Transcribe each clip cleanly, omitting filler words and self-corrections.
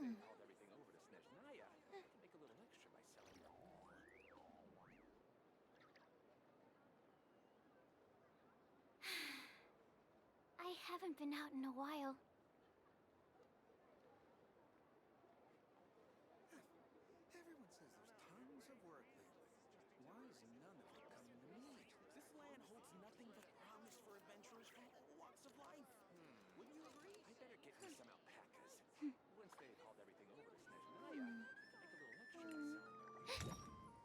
they called everything over to Snezhnaya, I could make a little extra by selling them. I haven't been out in a while. Everyone says there's tons of work lately. Why is none of it coming to me? This land holds nothing but promise for adventurers from all walks of life. Wouldn't you agree? I better get me some alpacas. Once they called everything over to Snezhnaya, I could make a little extra by selling them. Everyone says there's tons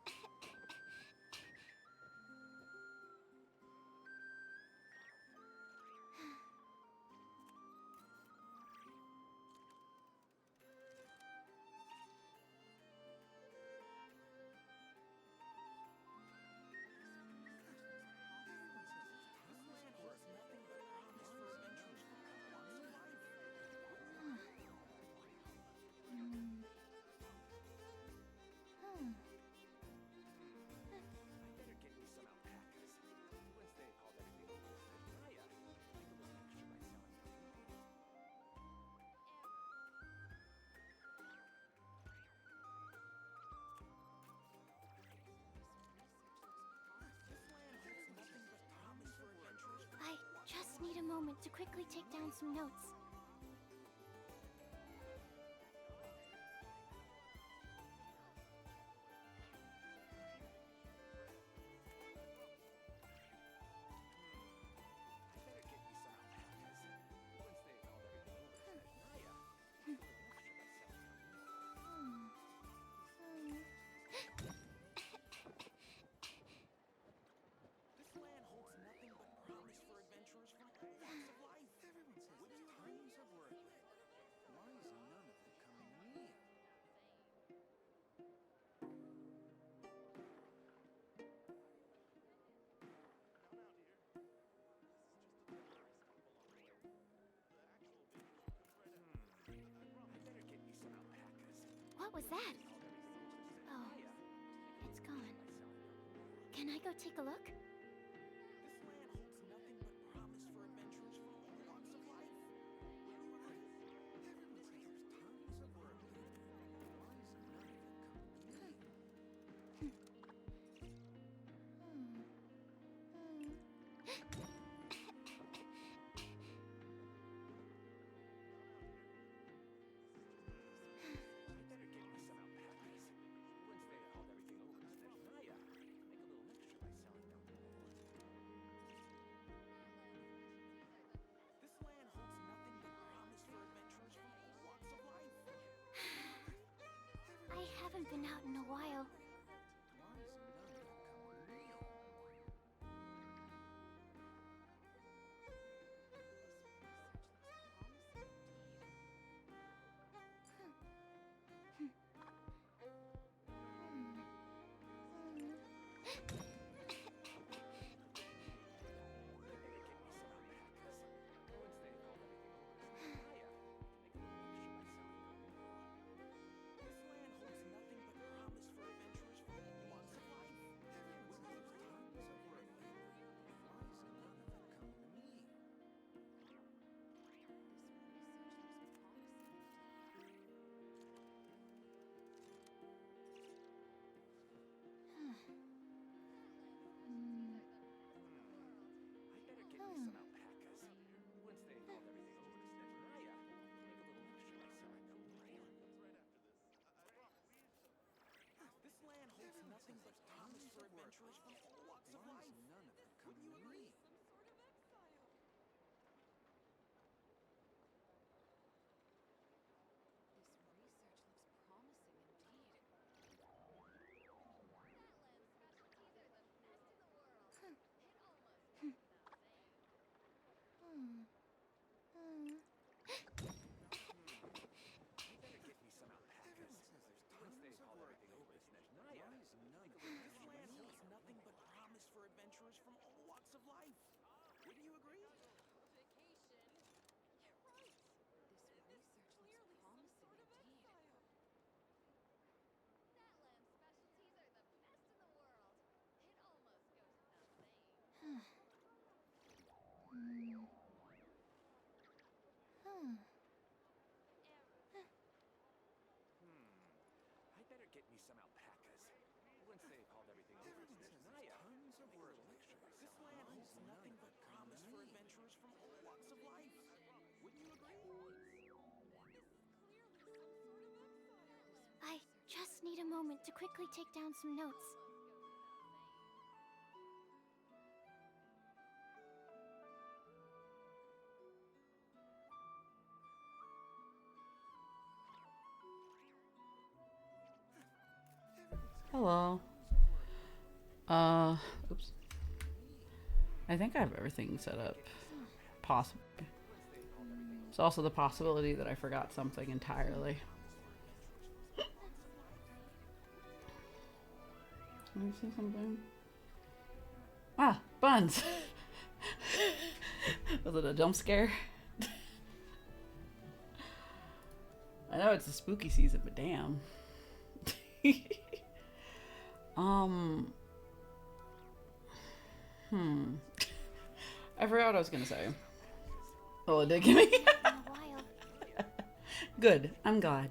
This land of work holds nothing but promise for adventurers from all walks of life. I better get me some alpacas. Once they called everything over to Snezhnaya, I could make a little extra by selling them. This land holds nothing but promise for adventurers from I just need a moment to quickly take down some notes. I better get me some alpacas. Once they called everything over to Snezhnaya, I could make a little extra by selling them. This land holds nothing but promise for adventurers from all walks of life. Everyone says Wouldn't there's you agree? tons of work lately. Why is none of it coming to me? I better get me some alpacas. What was that? Called everything over to Oh, Snezhnaya, it's gone. by selling them. Can I go take a look? This land holds nothing but promise for adventurers from all walks of life. Wouldn't you agree? Everyone says there's tons of work lately. Why is none of it coming to me? I better get me some alpacas. Once they called everything over to Snezhnaya, I could make a little extra by selling them. This land holds nothing but promise for adventurers from all walks of life. I haven't been out in a while. Why is none of it coming to me? I better get me some alpacas. Once they called everything over to Snezhnaya, I could make a little extra by selling them. This land holds nothing but promise for adventurers from all walks of life. Everyone says there's tons of work lately. Why is none of it coming to me? I better get me some alpacas. Once they called everything over to Snezhnaya, I could make a little extra by selling them. This land holds nothing but promise for adventurers from all walks of Why is life. none of it Wouldn't coming you to agree? me? This research looks promising indeed. I better get me some Everyone alpacas. says there's Once they tons of called work everything over to lately. Snezhnaya, Why is none of it This coming land to me? holds nothing but promise for adventurers from all walks of life. Wouldn't you agree? Vacation. Right. This research looks promising indeed. Statland specialties are the best in the world. It almost goes without saying. once they've hauled everything over to Naya, Tons of work lectures. This land holds nothing but promise for adventurers from all walks of life. Wouldn't you agree? I just need a moment to quickly take down some notes. Hello. Oops. I think I have everything set up. Possibly. There's also the possibility that I forgot something entirely. Let me see something. Ah, buns! Was it a jump scare? I know it's the spooky season, but damn. I forgot what I was gonna say. Oh, it did give me. In a while. Good. I'm glad.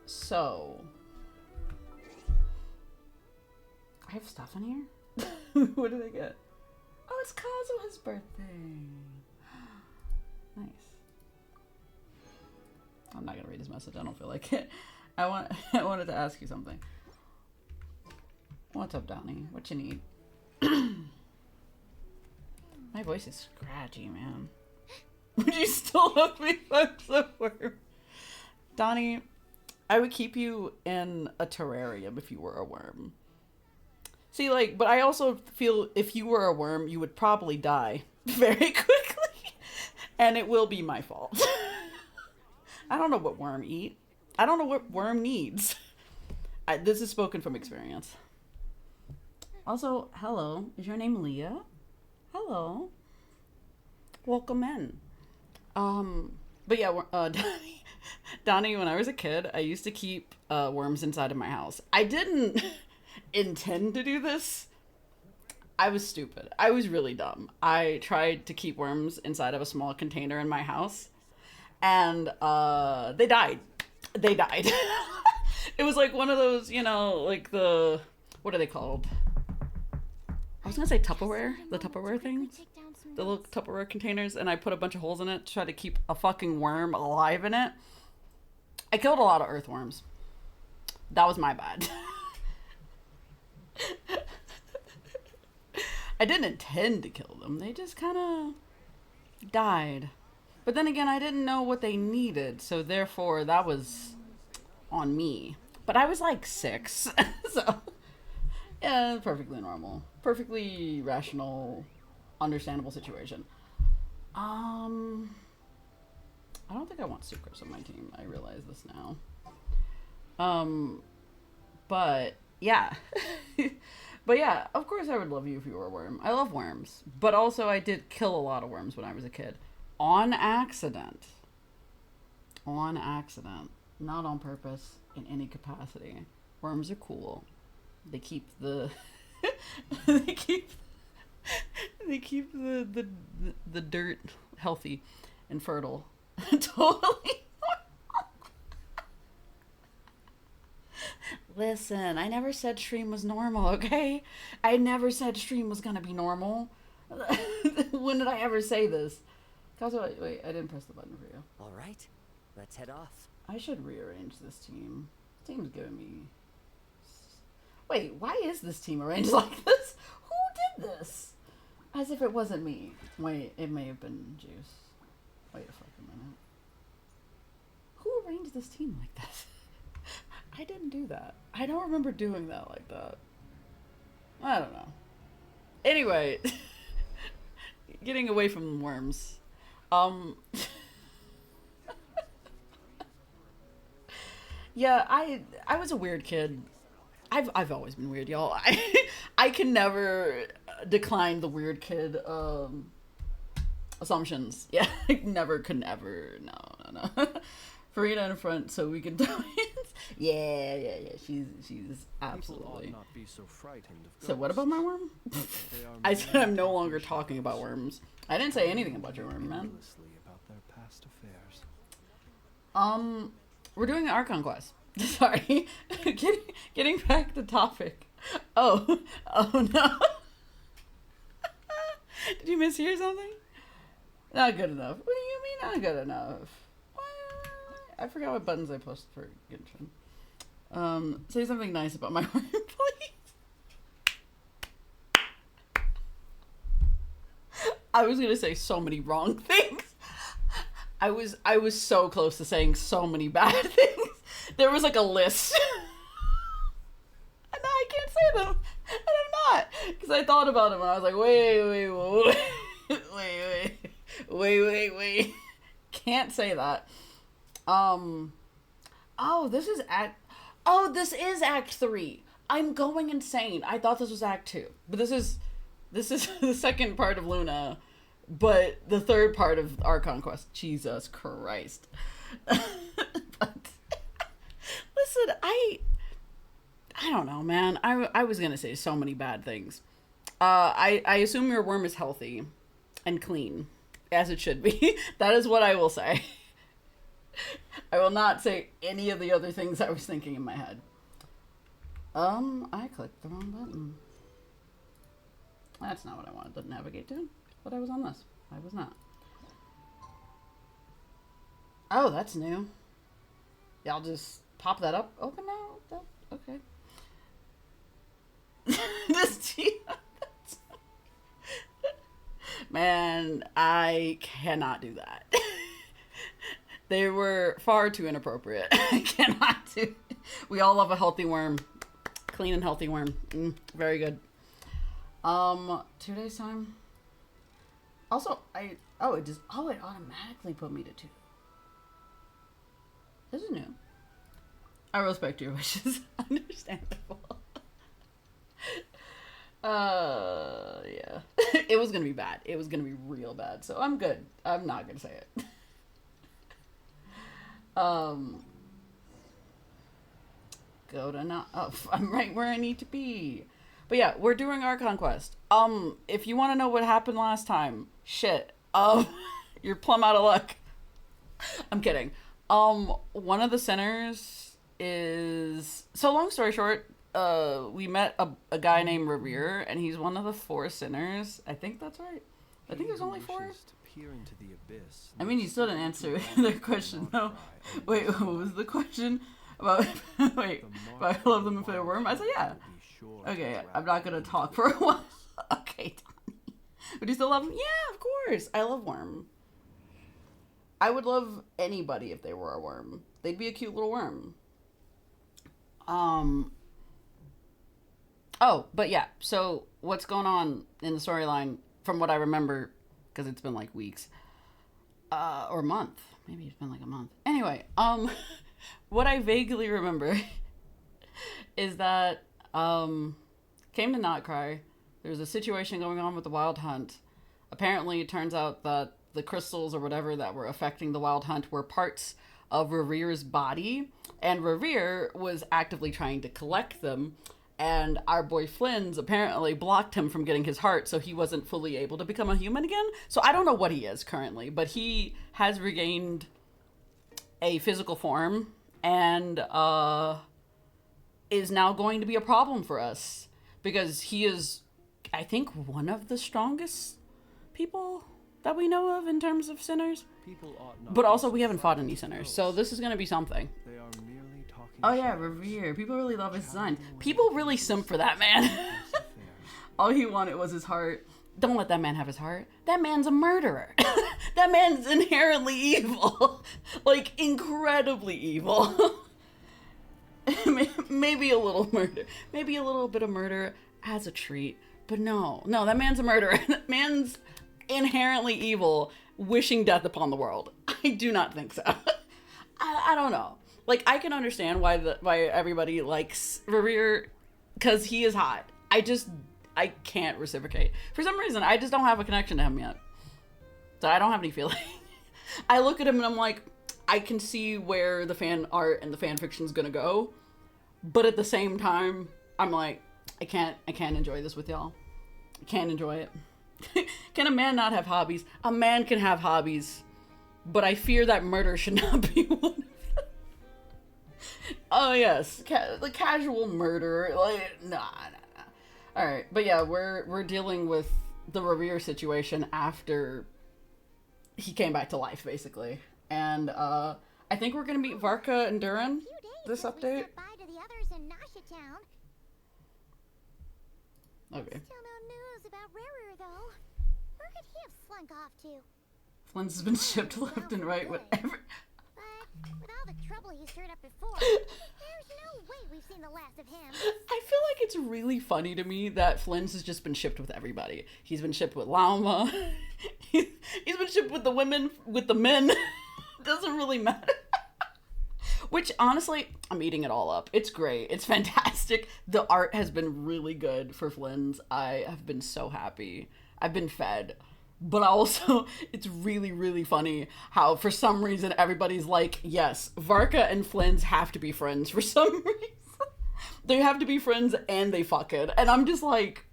So I have stuff in here. What did I get? Oh, it's Kazuha's birthday. Nice. I'm not gonna read his message. I don't feel like it. I wanted to ask you something. What's up, Donnie? What you need? My voice is scratchy, man. Would you still let me fuck the worm? Donnie, I would keep you in a terrarium if you were a worm. See, like, but I also feel if you were a worm, you would probably die very quickly. And it will be my fault. I don't know what worm eat. I don't know what worm needs. This is spoken from experience. Also, hello. Is your name Leah? Hello. Welcome in. But yeah, Donnie, when I was a kid, I used to keep worms inside of my house. I didn't intend to do this. I was stupid. I was really dumb. I tried to keep worms inside of a small container in my house, and they died. They died. It was like one of those, you know, like the, what are they called? I was gonna say Tupperware, the Tupperware things, the little Tupperware containers, and I put a bunch of holes in it to try to keep a fucking worm alive in it. I killed a lot of earthworms. That was my bad. I didn't intend to kill them. They just kind of died. But then again, I didn't know what they needed, so therefore that was on me. But I was like 6, so yeah, perfectly normal, perfectly rational, understandable situation. I don't think I want sucrose on my team. I realize this now. But yeah. But yeah, of course I would love you if you were a worm. I love worms. But also I did kill a lot of worms when I was a kid. On accident. On accident. Not on purpose in any capacity. Worms are cool. They keep the they keep the dirt healthy and fertile. Totally. Listen, I never said stream was normal, okay? I never said stream was gonna be normal. When did I ever say this? Wait, I didn't press the button for you. All right, let's head off. I should rearrange this team. This team's giving me... Wait, why is this team arranged like this? Who did this? As if it wasn't me. Wait, it may have been Juice. Wait a fucking minute. Who arranged this team like this? I didn't do that. I don't remember doing that like that. I don't know. Anyway, getting away from worms. Yeah, I was a weird kid. I've always been weird, y'all. I can never decline the weird kid assumptions. Yeah, never could ever. No. Farida in front so we can dance. Yeah. She's absolutely. People ought not be so frightened of So what about my worm? I said I'm no longer talking about worms. I didn't say anything about your worm, man. About their past affairs. We're doing an ARCHON quest. Sorry. getting back to topic. Oh no. Did you mishear something? Not good enough. What do you mean not good enough? I forgot what buttons I posted for Genshin. Say something nice about my work, please. I was gonna say so many wrong things. I was so close to saying so many bad things. There was like a list. And now I can't say them. And I'm not. Because I thought about them and I was like, wait. Can't say that. This is Act 3. I'm going insane. I thought this was Act 2. But this is the second part of Luna, but the third part of ARCHON Quest. Jesus Christ. But listen, I don't know, man. I was gonna say so many bad things. I assume your worm is healthy and clean, as it should be. That is what I will say. I will not say any of the other things I was thinking in my head. I clicked the wrong button. That's not what I wanted to navigate to, but I was on this. I was not. Oh, that's new. Yeah, I'll just pop that up. Open now? Okay. Man, I cannot do that. They were far too inappropriate. I cannot do. We all love a healthy worm. Clean and healthy worm. Very good. 2 days time. Also, it automatically put me to 2. This is new. I respect your wishes. Understandable. Yeah. It was gonna be bad. It was gonna be real bad. So I'm good. I'm not gonna say it. Go to not. Oh, I'm right where I need to be. But yeah, we're doing ARCHON Quest. If you want to know what happened last time, shit. You're plumb out of luck. I'm kidding. One of the sinners is... So long story short, we met a guy named Revere, and he's one of the 4 sinners. I think that's right. I think there's only 4. I mean, you still didn't answer their question, though. Wait, what was the question? About... Wait, if I love them if they're a worm? I said, yeah. Okay, I'm not gonna talk for a while. Okay, Donnie. Would you still love them? Yeah, of course. I love worm. I would love anybody if they were a worm. They'd be a cute little worm. Oh, but yeah. So what's going on in the storyline, from what I remember, because it's been like weeks, or a month. Maybe it's been like a month. Anyway, what I vaguely remember is that came to Not Cry. There's a situation going on with the Wild Hunt. Apparently, it turns out that the crystals or whatever that were affecting the Wild Hunt were parts of Revere's body, and Revere was actively trying to collect them, and our boy Flynn's apparently blocked him from getting his heart, so he wasn't fully able to become a human again. So I don't know what he is currently, but he has regained a physical form, and is now going to be a problem for us, because he is, I think, one of the strongest people that we know of in terms of sinners. But also, we haven't fought any sinners, so this is going to be something. Oh yeah, Revere. People really love his designs. People really simp for that man. All he wanted was his heart. Don't let that man have his heart. That man's a murderer. That man's inherently evil. Like, incredibly evil. Maybe a little murder. Maybe a little bit of murder as a treat. But no, that man's a murderer. That man's inherently evil, wishing death upon the world. I do not think so. I don't know. Like, I can understand why everybody likes Revere, because he is hot. I can't reciprocate. For some reason, I just don't have a connection to him yet. So I don't have any feeling. I look at him and I'm like, I can see where the fan art and the fan fiction is gonna go, but at the same time, I'm like, I can't enjoy this with y'all. I can't enjoy it. Can a man not have hobbies? A man can have hobbies, but I fear that murder should not be one of them. Oh yes, the casual murder. Like nah. All right, but yeah, we're dealing with the Revere situation after he came back to life, basically, and I think we're gonna meet Varka and Duran this update. Bye to the others in Nasha Town. Okay. Still no news about Rarer though. Where could he have slunk off to? Flint's has been shipped left and right with every. But with all the trouble he stirred up before, there's no way we've seen the last of him. I feel like it's really funny to me that Flynn's has just been shipped with everybody. He's been shipped with Lauma. He's been shipped with the women, with the men. Doesn't really matter. Which, honestly, I'm eating it all up. It's great. It's fantastic. The art has been really good for Flynn's. I have been so happy. I've been fed. But also, it's really, really funny how, for some reason, everybody's like, yes, Varka and Flynn's have to be friends for some reason. They have to be friends and they fuck it. And I'm just like,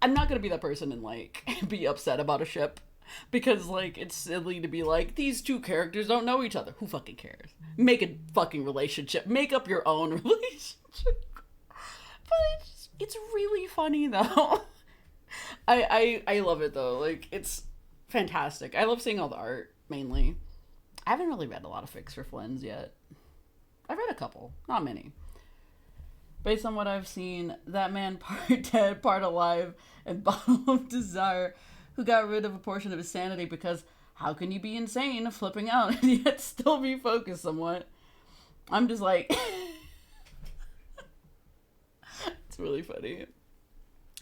I'm not gonna be that person and, like, be upset about a ship. Because, like, it's silly to be like, these two characters don't know each other. Who fucking cares? Make a fucking relationship. Make up your own relationship. But it's really funny, though. I love it though. Like, it's fantastic. I love seeing all the art, mainly. I haven't really read a lot of fics for Flynn's yet. I've read a couple, not many. Based on what I've seen, that man part dead, part alive, and bottle of desire, who got rid of a portion of his sanity because how can you be insane, flipping out, and yet still be focused somewhat? I'm just like... It's really funny.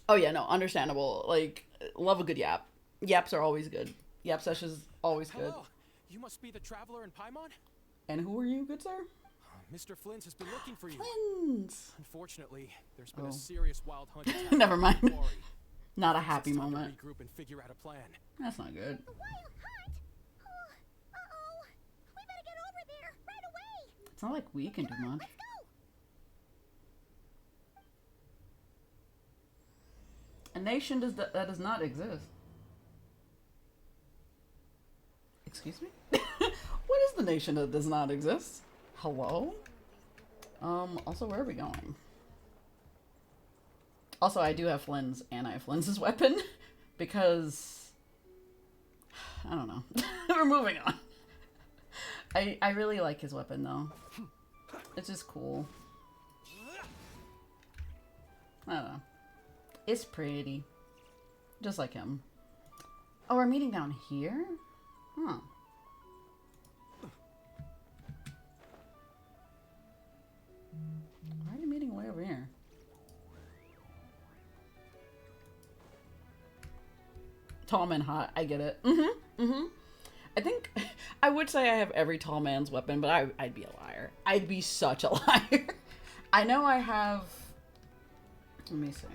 Oh yeah, no, understandable. Like, love a good yap. Yaps are always good. Yap sessions always good. Hello. You must be the traveler in Paimon? And who are you, good sir? Mr. Flint has been looking for you. Twins. Unfortunately, there's been Oh. a serious wild hunt attack. Never mind. on the quarry. Not a It's happy time to moment. regroup and figure out a plan. That's not good. The wild hunt? Oh, uh-oh. We better get over there right away. It's not like we can do much. Let's go. A nation that does not exist. Excuse me? What is the nation that does not exist? Hello? Also, where are we going? Also, I do have Flynn's, and I have Flynn's weapon, because... I don't know. We're moving on. I really like his weapon, though. It's just cool. I don't know. It's pretty. Just like him. Oh, we're meeting down here? Huh. Why are you meeting way over here? Tall man hot. I get it. I think... I would say I have every tall man's weapon, but I'd be a liar. I'd be such a liar. I know I have... Let me see.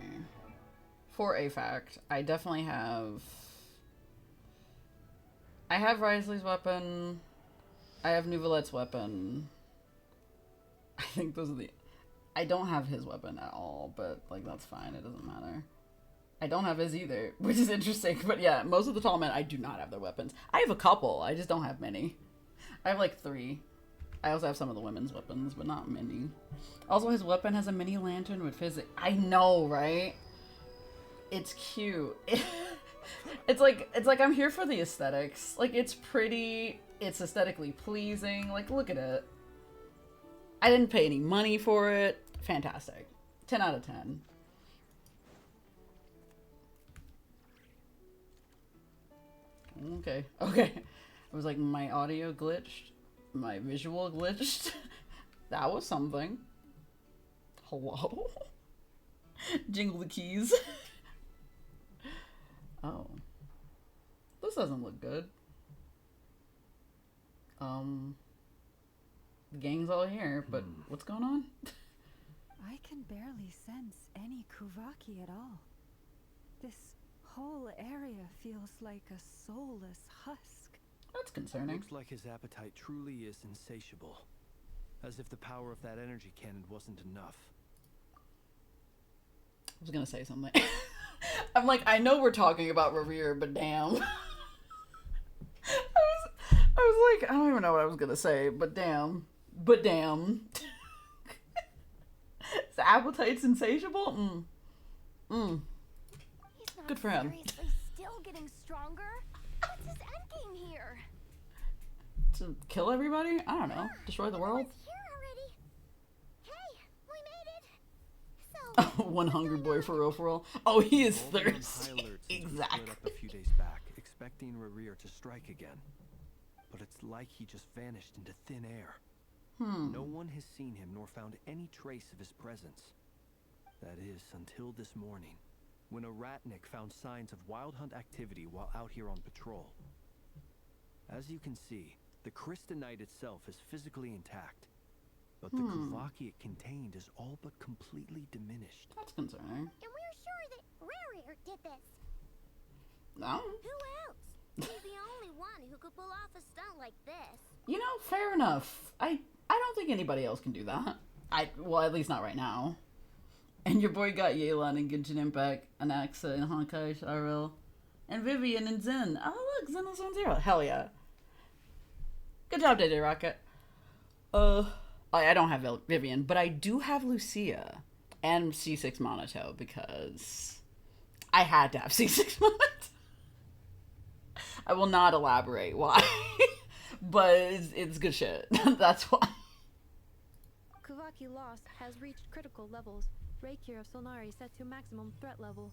For a fact, I definitely have... I have Risley's weapon. I have Nouvelette's weapon. I think those are the... I don't have his weapon at all, but, like, that's fine. It doesn't matter. I don't have his either, which is interesting. But yeah, most of the tall men, I do not have their weapons. I have a couple. I just don't have many. I have, like, 3. I also have some of the women's weapons, but not many. Also, his weapon has a mini lantern with physics. I know, right? It's cute. It's like I'm here for the aesthetics. Like, it's pretty. It's aesthetically pleasing. Like, look at it. I didn't pay any money for it. Fantastic. 10 out of 10. Okay. Okay. I was like, my audio glitched. My visual glitched. That was something. Hello? Jingle the keys. Oh. This doesn't look good. The gang's all here, but what's going on? I can barely sense any Kuvaki at all. This whole area feels like a soulless husk. That's concerning. Looks like his appetite truly is insatiable. As if the power of that energy cannon wasn't enough. I was gonna say something. I'm like, I know we're talking about Revere, but damn. I was like, I don't even know what I was gonna say, but damn. But damn. His appetite's insatiable? He's not Good for him. seriously still getting stronger. What's his endgame here? To kill everybody? I don't know. Destroy the world? Everyone's here already. Hey, we made it. So, One hungry boy for real. Oh, he is All the on high thirsty. alert since we Exactly. split up a few days back, expecting Rerir to strike again. But it's like he just vanished into thin air. No one has seen him nor found any trace of his presence. That is, until this morning, when a ratnik found signs of wild hunt activity while out here on patrol. As you can see, the Crystonite itself is physically intact, but the Kuvaki it contained is all but completely diminished. That's concerning. and we're sure that Rarier did this. No? Who else? He's the only one who could pull off a stunt like this. You know, fair enough. I don't think anybody else can do that. Well, at least not right now. And your boy got Yelan and Genshin Impact, and Anaxa and Honkai Sharil, and Vivian and Zen. Oh look, Zen is 1-0. Hell yeah. Good job, JJ Rocket. I don't have Vivian, but I do have Lucia and C6 Monato because I had to have C6 Monato. I will not elaborate why, but it's good shit. That's why. Kuvaki lost has reached critical levels. Reikir of Solnari set to maximum threat level.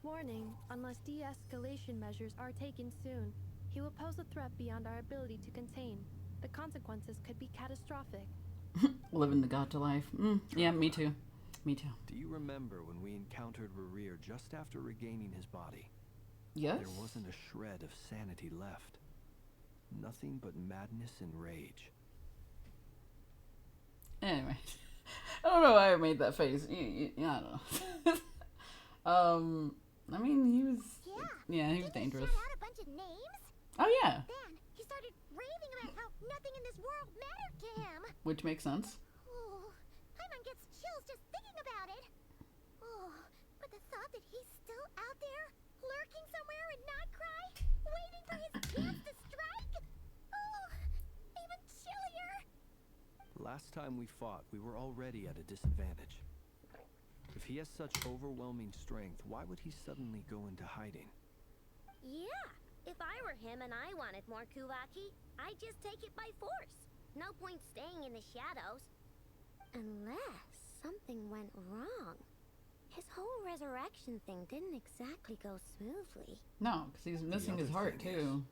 Warning, unless de-escalation measures are taken soon, he will pose a threat beyond our ability to contain. The consequences could be catastrophic. Living the god to life. Yeah, me too. Me too. Do you remember when we encountered Rerir just after regaining his body? Yes? There wasn't a shred of sanity left. Nothing but madness and rage. Anyway. I don't know why I made that face. I don't know. I mean, he was... Yeah, he was Didn't dangerous. Shout out a bunch of names. Oh, yeah. Then he started raving about how nothing in this world mattered to him. Which makes sense. Oh, Paimon gets chills just thinking about it. Oh, but the thought that he's still out there, lurking somewhere in Notcry, waiting for his chance to strike. Oh, even chillier. Last time we fought, we were already at a disadvantage. If he has such overwhelming strength, why would he suddenly go into hiding? Yeah, if I were him and I wanted more Kuvaki, I'd just take it by force. No point staying in the shadows. Unless something went wrong. His whole resurrection thing didn't exactly go smoothly. No, because he's missing his other heart, thing too.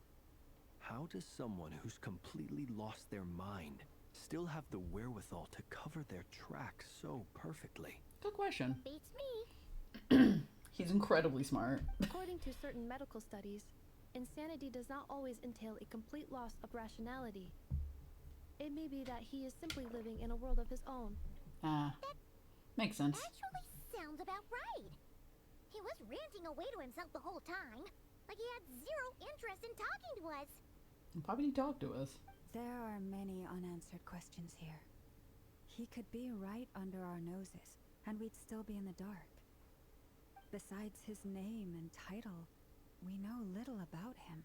How does someone who's completely lost their mind still have the wherewithal to cover their tracks so perfectly? Good question. Beats me. He's incredibly smart. According to certain medical studies, insanity does not always entail a complete loss of rationality. It may be that he is simply living in a world of his own. Makes sense. Actually sounds about right. He was ranting away to himself the whole time. Like he had zero interest in talking to us. Why would he talk to us? There are many unanswered questions here. He could be right under our noses, and we'd still be in the dark. Besides his name and title, we know little about him.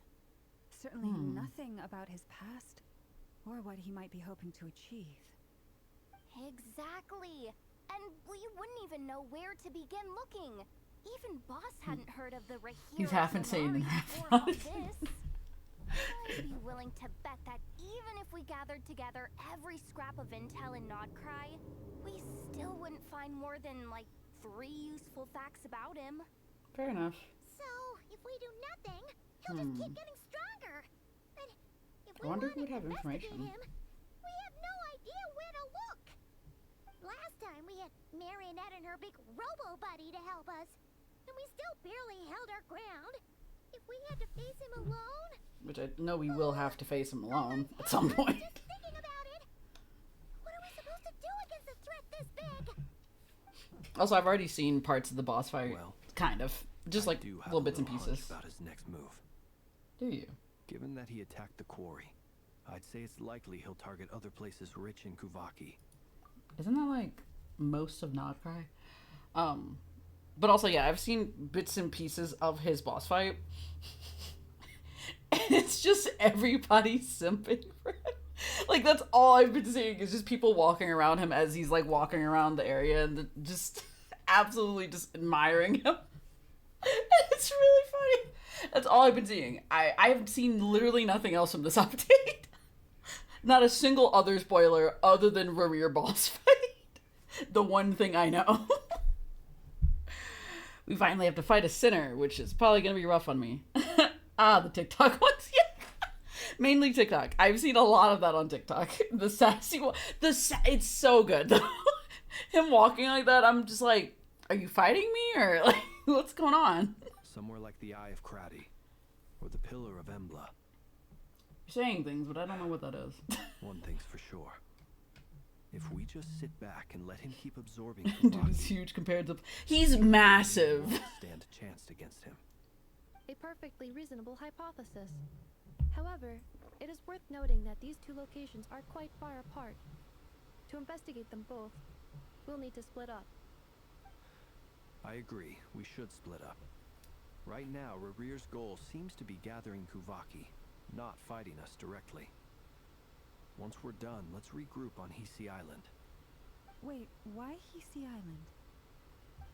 Certainly nothing about his past, or what he might be hoping to achieve. Exactly. And we wouldn't even know where to begin looking. Even Boss hadn't heard of the Rahir. He's half insane and half before all not. this. I'd be willing to bet that even if we gathered together every scrap of intel in Nodcry, we still wouldn't find more than, like, 3 useful facts about him. Fair enough. So, if we do nothing, he'll just keep getting stronger. And if we I wonder want who would to have investigate information. him, we have no idea where to look. Last time we had Marionette and her big robo-buddy to help us, and we still barely held our ground. If we had to face him alone... Which I know we will have to face him alone at some point. Just thinking about it. What are we supposed to do against a threat this big? Also, I've already seen parts of the boss fight. Well, kind of. Just I like do have little a bits and hunch pieces. about his next move. Do you? Given that he attacked the quarry, I'd say it's likely he'll target other places rich in Kuvaki. Isn't that like most of Nodcry? But also, yeah, I've seen bits and pieces of his boss fight. And it's just everybody simping for him. Like, that's all I've been seeing is just people walking around him as he's, like, walking around the area and just absolutely just admiring him. It's really funny. That's all I've been seeing. I have seen literally nothing else from this update. Not a single other spoiler other than Rear boss fight. The one thing I know. We finally have to fight a sinner, which is probably going to be rough on me. The TikTok ones, yeah. Mainly TikTok. I've seen a lot of that on TikTok. The sassy one. It's so good, though. Him walking like that, I'm just like, are you fighting me? Or, like, what's going on? Somewhere like the Eye of Krati, or the Pillar of Embla. You're saying things, but I don't know what that is. One thing's for sure. If we just sit back and let him keep absorbing Dude Kuvaki, is huge compared to... He's massive. we won't stand a chance against him. A perfectly reasonable hypothesis. However, it is worth noting that these two locations are quite far apart. To investigate them both, we'll need to split up. I agree, we should split up. Right now, Rerear's goal seems to be gathering Kuvaki, not fighting us directly. Once we're done, let's regroup on Hisi Island. Wait, why Hisi Island?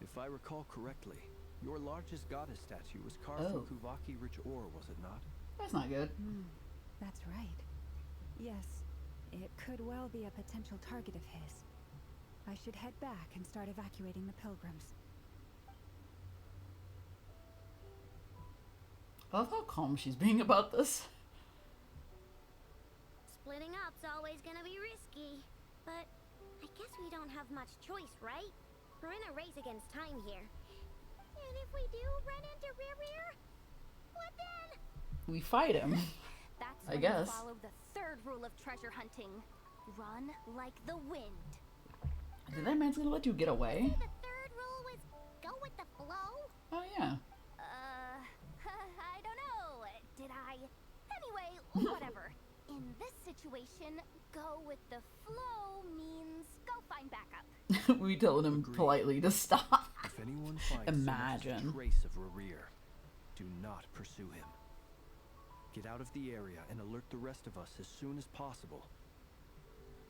If I recall correctly, your largest goddess statue was carved from Kuvaki-rich ore, was it not? That's not good. That's right. Yes, it could well be a potential target of his. I should head back and start evacuating the pilgrims. I love how calm she's being about this. Splitting up's always gonna be risky. But I guess we don't have much choice, right? We're in a race against time here. And if we do run into Rear, what then? We fight him. That's I when guess. we follow the third rule of treasure hunting. Run like the wind. Did that man's gonna let you get away? The third rule was go with the flow? Oh, yeah. I don't know. Did I? Anyway, whatever. In this situation, go with the flow means go find backup. We told him politely to stop. If anyone finds Imagine. so much as a trace of Rerear, do not pursue him. Get out of the area and alert the rest of us as soon as possible.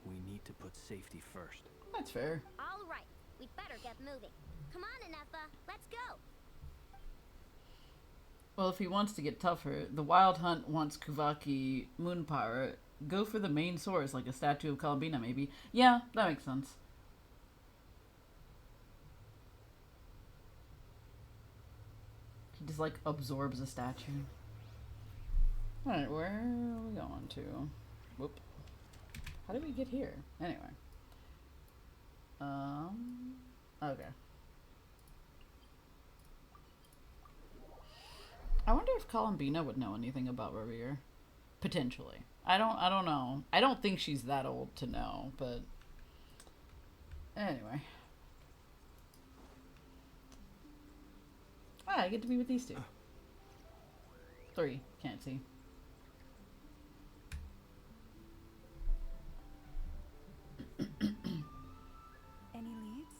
We need to put safety first. That's fair. All right, we'd better get moving. Come on, Anefa, let's go. Well, if he wants to get tougher, the Wild Hunt wants Kuvaki Moon Power. Go for the main source, like a statue of Kalabina, maybe. Yeah, that makes sense. He just, like, absorbs a statue. Alright, where are we going to? Whoop. How did we get here? Anyway. Okay. I wonder if Columbina would know anything about Rerear. Potentially. I don't know. I don't think she's that old to know, but anyway. I get to be with these two. 3. Can't see. Any leads?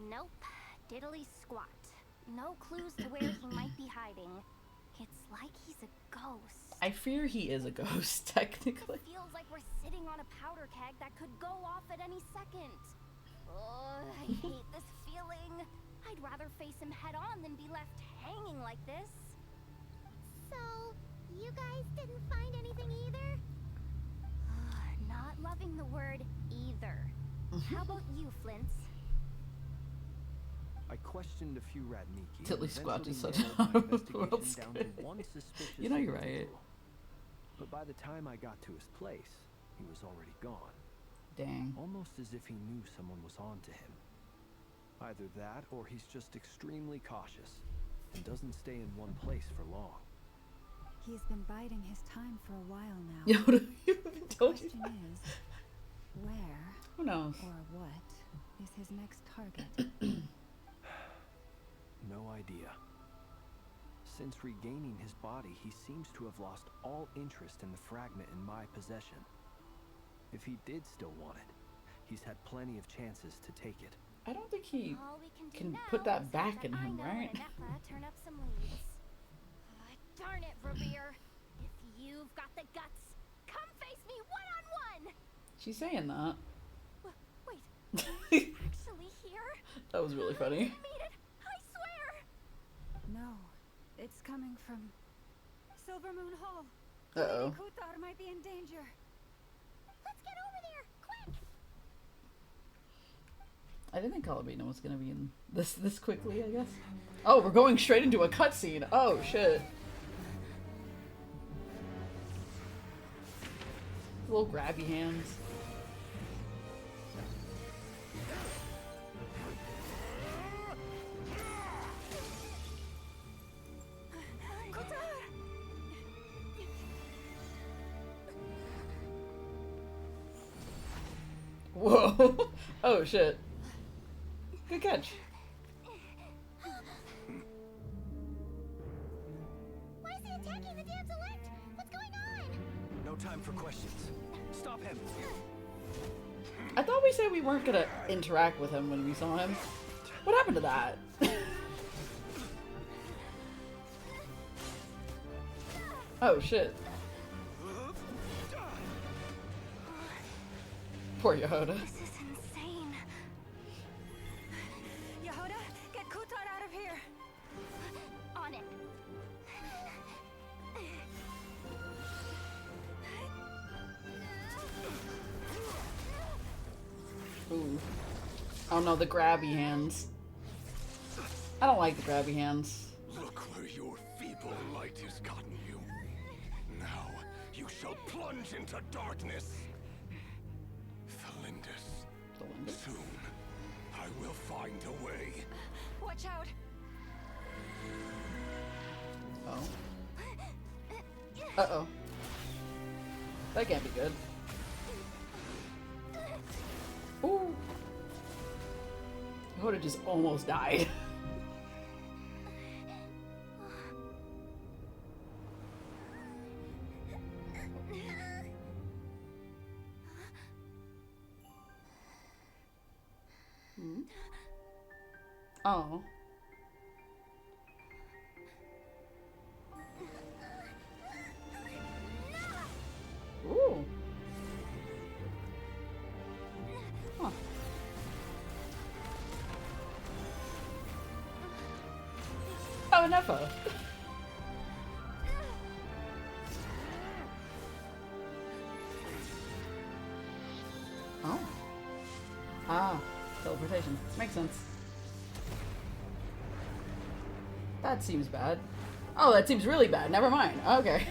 Nope. Diddly squat. No clues to where he might be hiding. It's like he's a ghost. I fear he is a ghost, technically. It feels like we're sitting on a powder keg that could go off at any second. Oh, I hate this feeling. I'd rather face him head on than be left hanging like this. So, you guys didn't find anything either? Not loving the word either. How about you, Flint's? I questioned a few Radniki. Tilly and Squatch is such eventually an narrowed my out-of-the-world investigation down to one suspicious You know you're right. individual. But by the time I got to his place, he was already gone. Dang. Almost as if he knew someone was on to him. Either that, or he's just extremely cautious and doesn't stay in one place for long. He's been biding his time for a while now. Yeah, what have you even The told you? question is, where Who knows? or what is his next target? No idea. Since regaining his body, he seems to have lost all interest in the fragment in my possession. If he did still want it, he's had plenty of chances to take it. I don't think he All we can do can now put that is back hope in that him, Ina right? and Anefa turn up some leads. Darn it, Reveer. If you've got the guts, come face She's saying that. Wait, That actually here? was really funny. I made it! I swear! No, it's coming from Silver Moon Hall. Uh-oh. Lady Kuthar might be in danger. Let's get over there, quick! I didn't think Calabino was gonna be in this quickly, I guess. Oh, we're going straight into a cutscene. Oh, shit. Little grabby hands. Whoa. Oh, shit. Good catch. Why is he attacking the damsel elect? What's going on? No time for questions. Stop him. I thought we said we weren't gonna interact with him when we saw him. What happened to that? Oh, shit. Poor Yehoda. This is insane. Yehoda, get Kuthar out of here. On it. Ooh. Oh no, the grabby hands. I don't like the grabby hands. Look where your feeble light has gotten you. Now you shall plunge into darkness. Thalindus, soon I will find a way. Watch out. Oh. Uh-oh. That can't be good. Ooh. Yehoda just almost died. Hmm? Oh. Ooh. Huh. Oh, never. Oh. Ah, teleportation. Makes sense. That seems bad. Oh, that seems really bad. Never mind. Okay.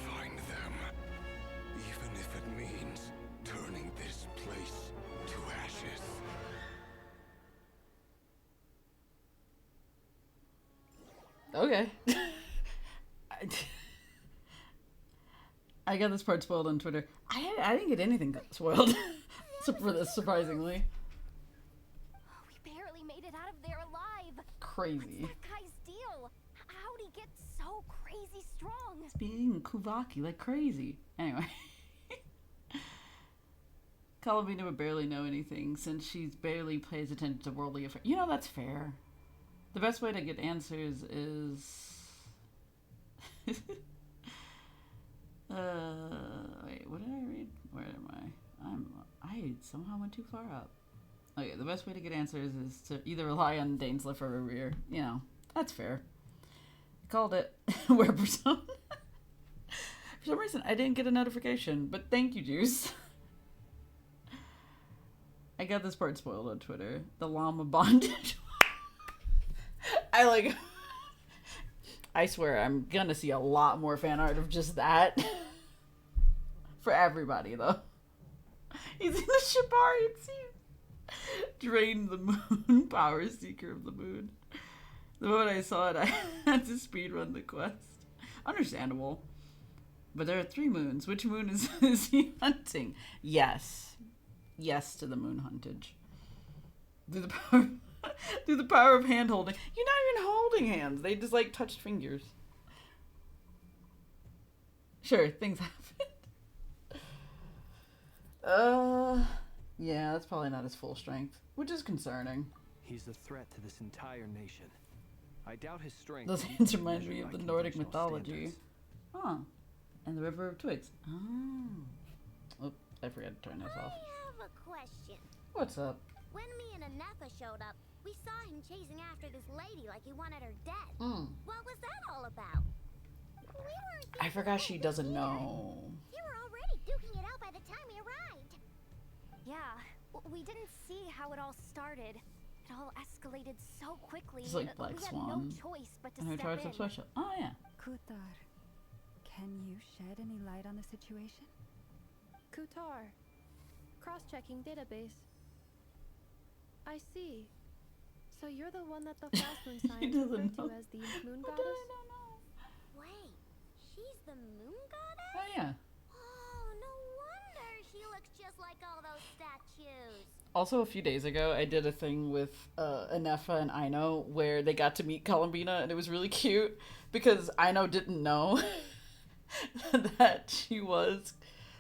Find them. Even if it means turning this place to ashes. Okay. I got this part spoiled on Twitter. I didn't get anything spoiled for this, surprisingly. We barely made it out of there alive. Crazy. What's that guy's deal? How'd he get so crazy strong? Being Kuvaki like crazy. Anyway. Calabina would barely know anything since she barely pays attention to worldly affairs. You know, that's fair. The best way to get answers is... wait, what did I read? Where am I? I somehow went too far up. Okay, the best way to get answers is to either rely on Dainsleif or Revere. You know, that's fair. I called it Where Persona. For some reason, I didn't get a notification, but thank you, Juice. I got this part spoiled on Twitter. The llama bondage. I swear, I'm gonna see a lot more fan art of just that. For everybody, though. He's in the Shibarian suit. Drain the moon, power seeker of the moon. The moment I saw it, I had to speedrun the quest. Understandable. But there are 3 moons. Which moon is he hunting? Yes. Yes to the moon huntage. Through the power of hand holding. You're not even holding hands. They just like touched fingers. Sure, things happen. Yeah, that's probably not his full strength, which is concerning. He's a threat to this entire nation. I doubt his strength. Those hands remind me of the Nordic mythology. Huh. And the River of Twigs. Oh. Oh, I forgot to turn this off. I have a question. What's up? When me and Anefa showed up, we saw him chasing after this lady like he wanted her dead. What was that all about? We weren't I forgot she doesn't know. You were already duking it out by the time we arrived. Yeah, we didn't see how it all started. It all escalated so quickly. It's like Black we had Swan. no choice but to And her step charge in. up special. Oh yeah. Kutar, can you shed any light on the situation? Kutar. Cross-checking database. I see. So you're the one that the fast moon He science referred doesn't to know. as the moon What goddess? did I not know? Wait, she's the moon goddess? Oh yeah. Oh, no wonder she looks just like all those statues. Also, a few days ago, I did a thing with Anefa and Aino where they got to meet Columbina, and it was really cute because Aino didn't know that she was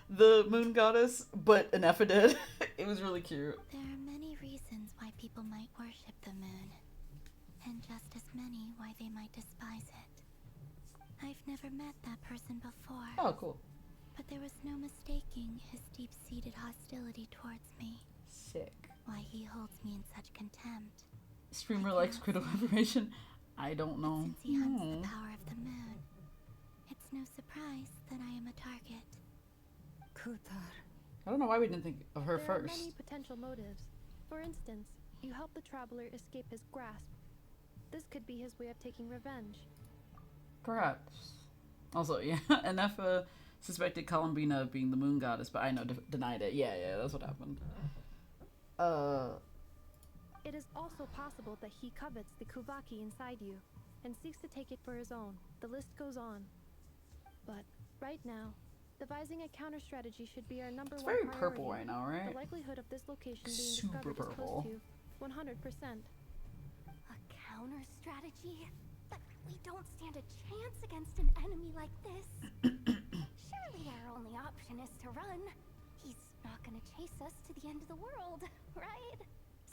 the moon goddess, but Anefa did. It was really cute. There are many reasons why people might worship the moon, and just as many why they might despise it. I've never met that person before, Oh, cool. but there was no mistaking his deep-seated hostility towards me, Sick. why he holds me in such contempt. Streamer likes critical information. I don't But know. since he hunts the power of the moon, it's no surprise that I am a target. Kutar, I don't know why we didn't think of her There are first. many potential motives. For instance, you help the traveler escape his grasp. This could be his way of taking revenge. Perhaps. Also, yeah, Anefa suspected Columbina of being the moon goddess, but Aino denied it. Yeah, that's what happened. It is also possible that he covets the Kuvaki inside you and seeks to take it for his own. The list goes on. But right now, devising a counter strategy should be our number It's one very priority. purple right now, The right? likelihood of this location being Super discovered purple. is close to 100%. A counter strategy? But we don't stand a chance against an enemy like this. Surely our only option is to run. He's not gonna chase us to the end of the world, right?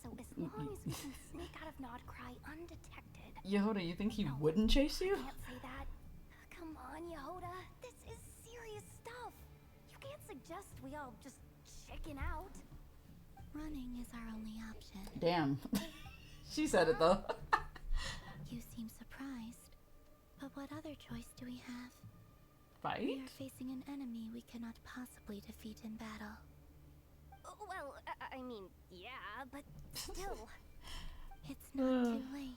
So as long as we can sneak out of Nodcry undetected. Yehoda, you think he No, wouldn't chase you? I can't say that. Come on, Yehoda. This is serious stuff. You can't suggest we all just chicken out. Running is our only option. Damn. She said it though. You seem surprised. But what other choice do we have? We Fight? are facing an enemy we cannot possibly defeat in battle. Well, I mean, yeah, but still. It's not too late.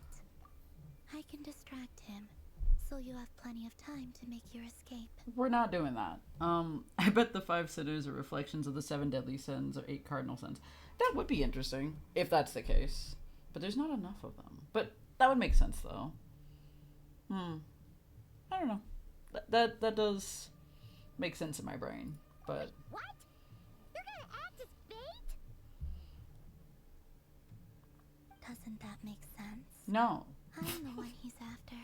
I can distract him, so you have plenty of time to make your escape. We're not doing that. I bet the 5 sinners are reflections of the 7 deadly sins or 8 cardinal sins. That would be interesting if that's the case. But there's not enough of them. But that would make sense though. I don't know. That does make sense in my brain. But What? You're gonna act as bait? Doesn't that make sense? no. I'm the one he's after.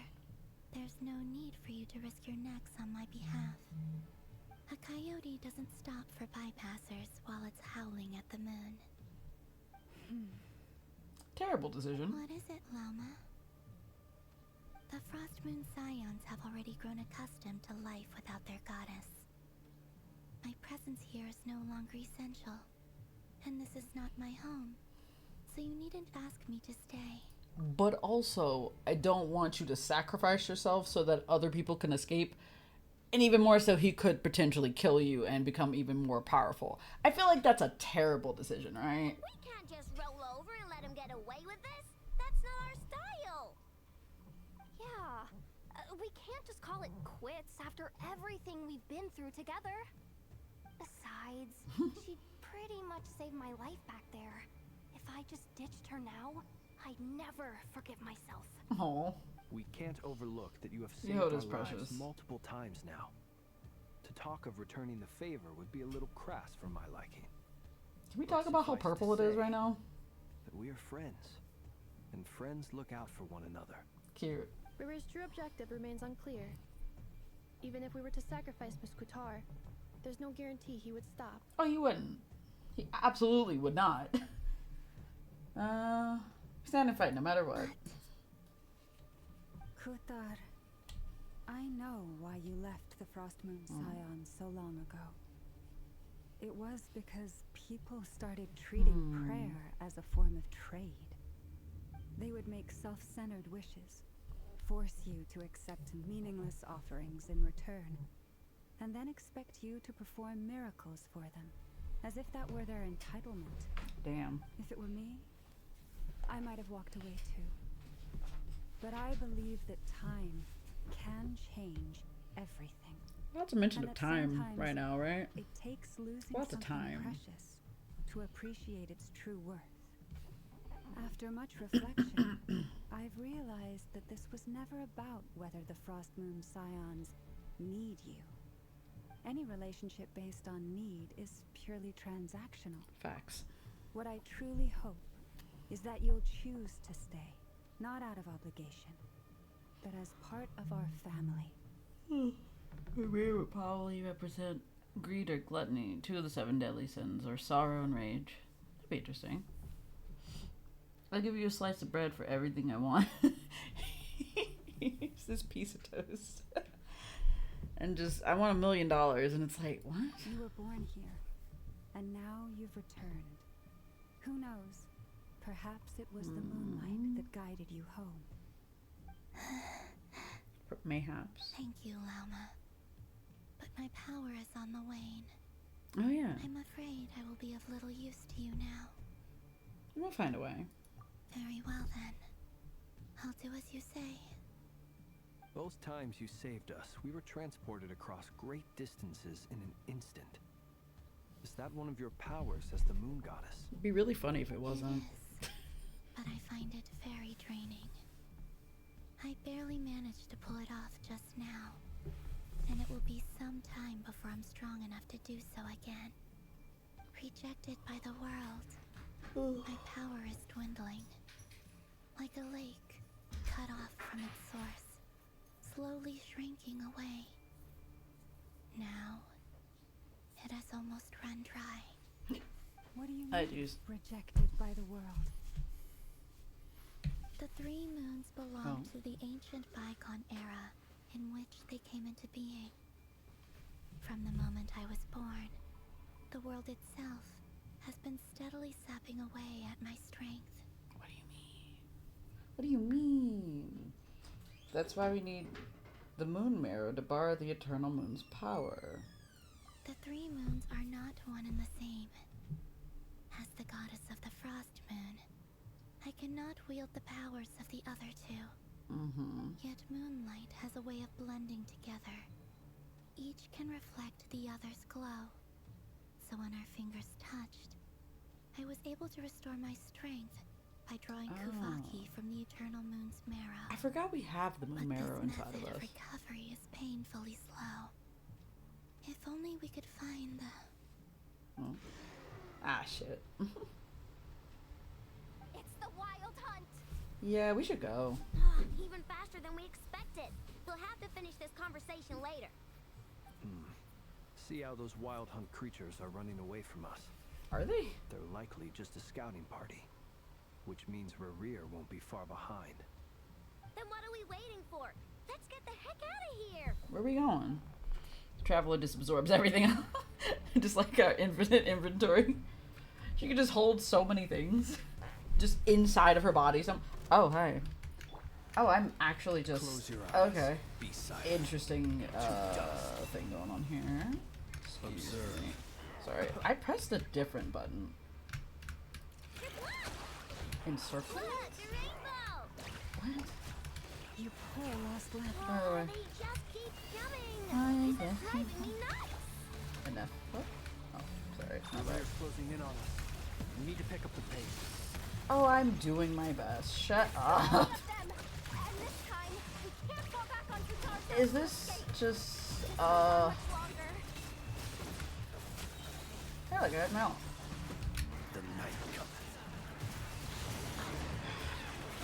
There's no need for you to risk your necks on my behalf. A coyote doesn't stop for bypassers while it's howling at the moon. Terrible decision. What is it, Loma? The Frost Moon Scions have already grown accustomed to life without their goddess. My presence here is no longer essential, and this is not my home, so you needn't ask me to stay. But also, I don't want you to sacrifice yourself so that other people can escape. And even more so, he could potentially kill you and become even more powerful. I feel like that's a terrible decision, right? We can't just roll over and let him get away with this. That's not our style. Yeah, we can't just call it quits after everything we've been through together. Besides, she pretty much saved my life back there. If I just ditched her now, I'd never forgive myself. Oh. We can't overlook that you have saved Yehoda's our lives precious. multiple times now. To talk of returning the favor would be a little crass for my liking. Can we But talk about how suffice to purple it is say right now? That we are friends, and friends look out for one another. Cute. River's true objective remains unclear. Even if we were to sacrifice Miss Kutar, there's no guarantee he would stop. Oh, he wouldn't. He absolutely would not. Stand and fight no matter what. Kutar, I know why you left the Frostmoon Scion so long ago. It was because people started treating prayer as a form of trade. They would make self-centered wishes, force you to accept meaningless offerings in return, and then expect you to perform miracles for them, as if that were their entitlement. Damn. If it were me, I might have walked away too. But I believe that time can change everything. Lots of mention And of that time sometimes right now, right? It takes losing Lots of something time. precious to appreciate its true worth. After much reflection, I've realized that this was never about whether the Frostmoon Scions need you. Any relationship based on need is purely transactional. Facts. What I truly hope is that you'll choose to stay, not out of obligation, but as part of our family. Career would probably represent greed or gluttony, 2 of the 7 deadly sins, or sorrow and rage. That'd be interesting. I'll give you a slice of bread for everything I want. It's this piece of toast. And just, I want $1 million, and it's like, what? You were born here, and now you've returned. Who knows? Perhaps it was the moonlight that guided you home. Mayhaps. Thank you, Lauma. But my power is on the wane. Oh, yeah. I'm afraid I will be of little use to you now. We'll find a way. Very well, then. I'll do as you say. Both times you saved us, we were transported across great distances in an instant. Is that one of your powers as the moon goddess? It'd be really funny if it wasn't. It is, but I find it very draining. I barely managed to pull it off just now, and it will be some time before I'm strong enough to do so again. Rejected by the world, my power is dwindling. Like a lake, cut off from its source, slowly shrinking away. Now, it has almost run dry. What do you I mean, just- rejected by the world? The 3 moons belong to the ancient bygone era in which they came into being. From the moment I was born, the world itself has been steadily sapping away at my strength. What do you mean? What do you mean? That's why we need the moon mirror to borrow the eternal moon's power. The 3 moons are not one and the same. As the goddess of the frost moon, I cannot wield the powers of the other 2. Yet moonlight has a way of blending together. Each can reflect the other's glow. So when our fingers touched, I was able to restore my strength by drawing Kuvaki from the eternal moon's marrow. I forgot we have the moon marrow This inside of method us. recovery is painfully slow. If only we could find the... Ah, shit. It's the wild hunt. Yeah, we should go. Even faster than we expected. We'll have to finish this conversation later. See how those wild hunt creatures are running away from us. Are they? They're likely just a scouting party, which means Rerir won't be far behind. Then what are we waiting for? Let's get the heck out of here. Where are we going? Traveler just absorbs everything. Just like our infinite inventory. She can just hold so many things. Just inside of her body. Oh, hi. Oh, I'm actually just... Close your eyes. Okay. Be silent. Interesting thing going on here. Observe. Sorry, I pressed a different button. Encircle? Look, the rainbow. What? You poor lost lamp. Oh, Alright. they just keep I coming. This guess. is driving me nuts. Enough. What? Oh, sorry. My bad. Rerir's closing in on us. We need to pick up the pace. Oh, I'm doing my best. Shut up. Them. And this time, we can't fall back onto Tarzan's Is this just, much longer. I like it. No. The night cometh.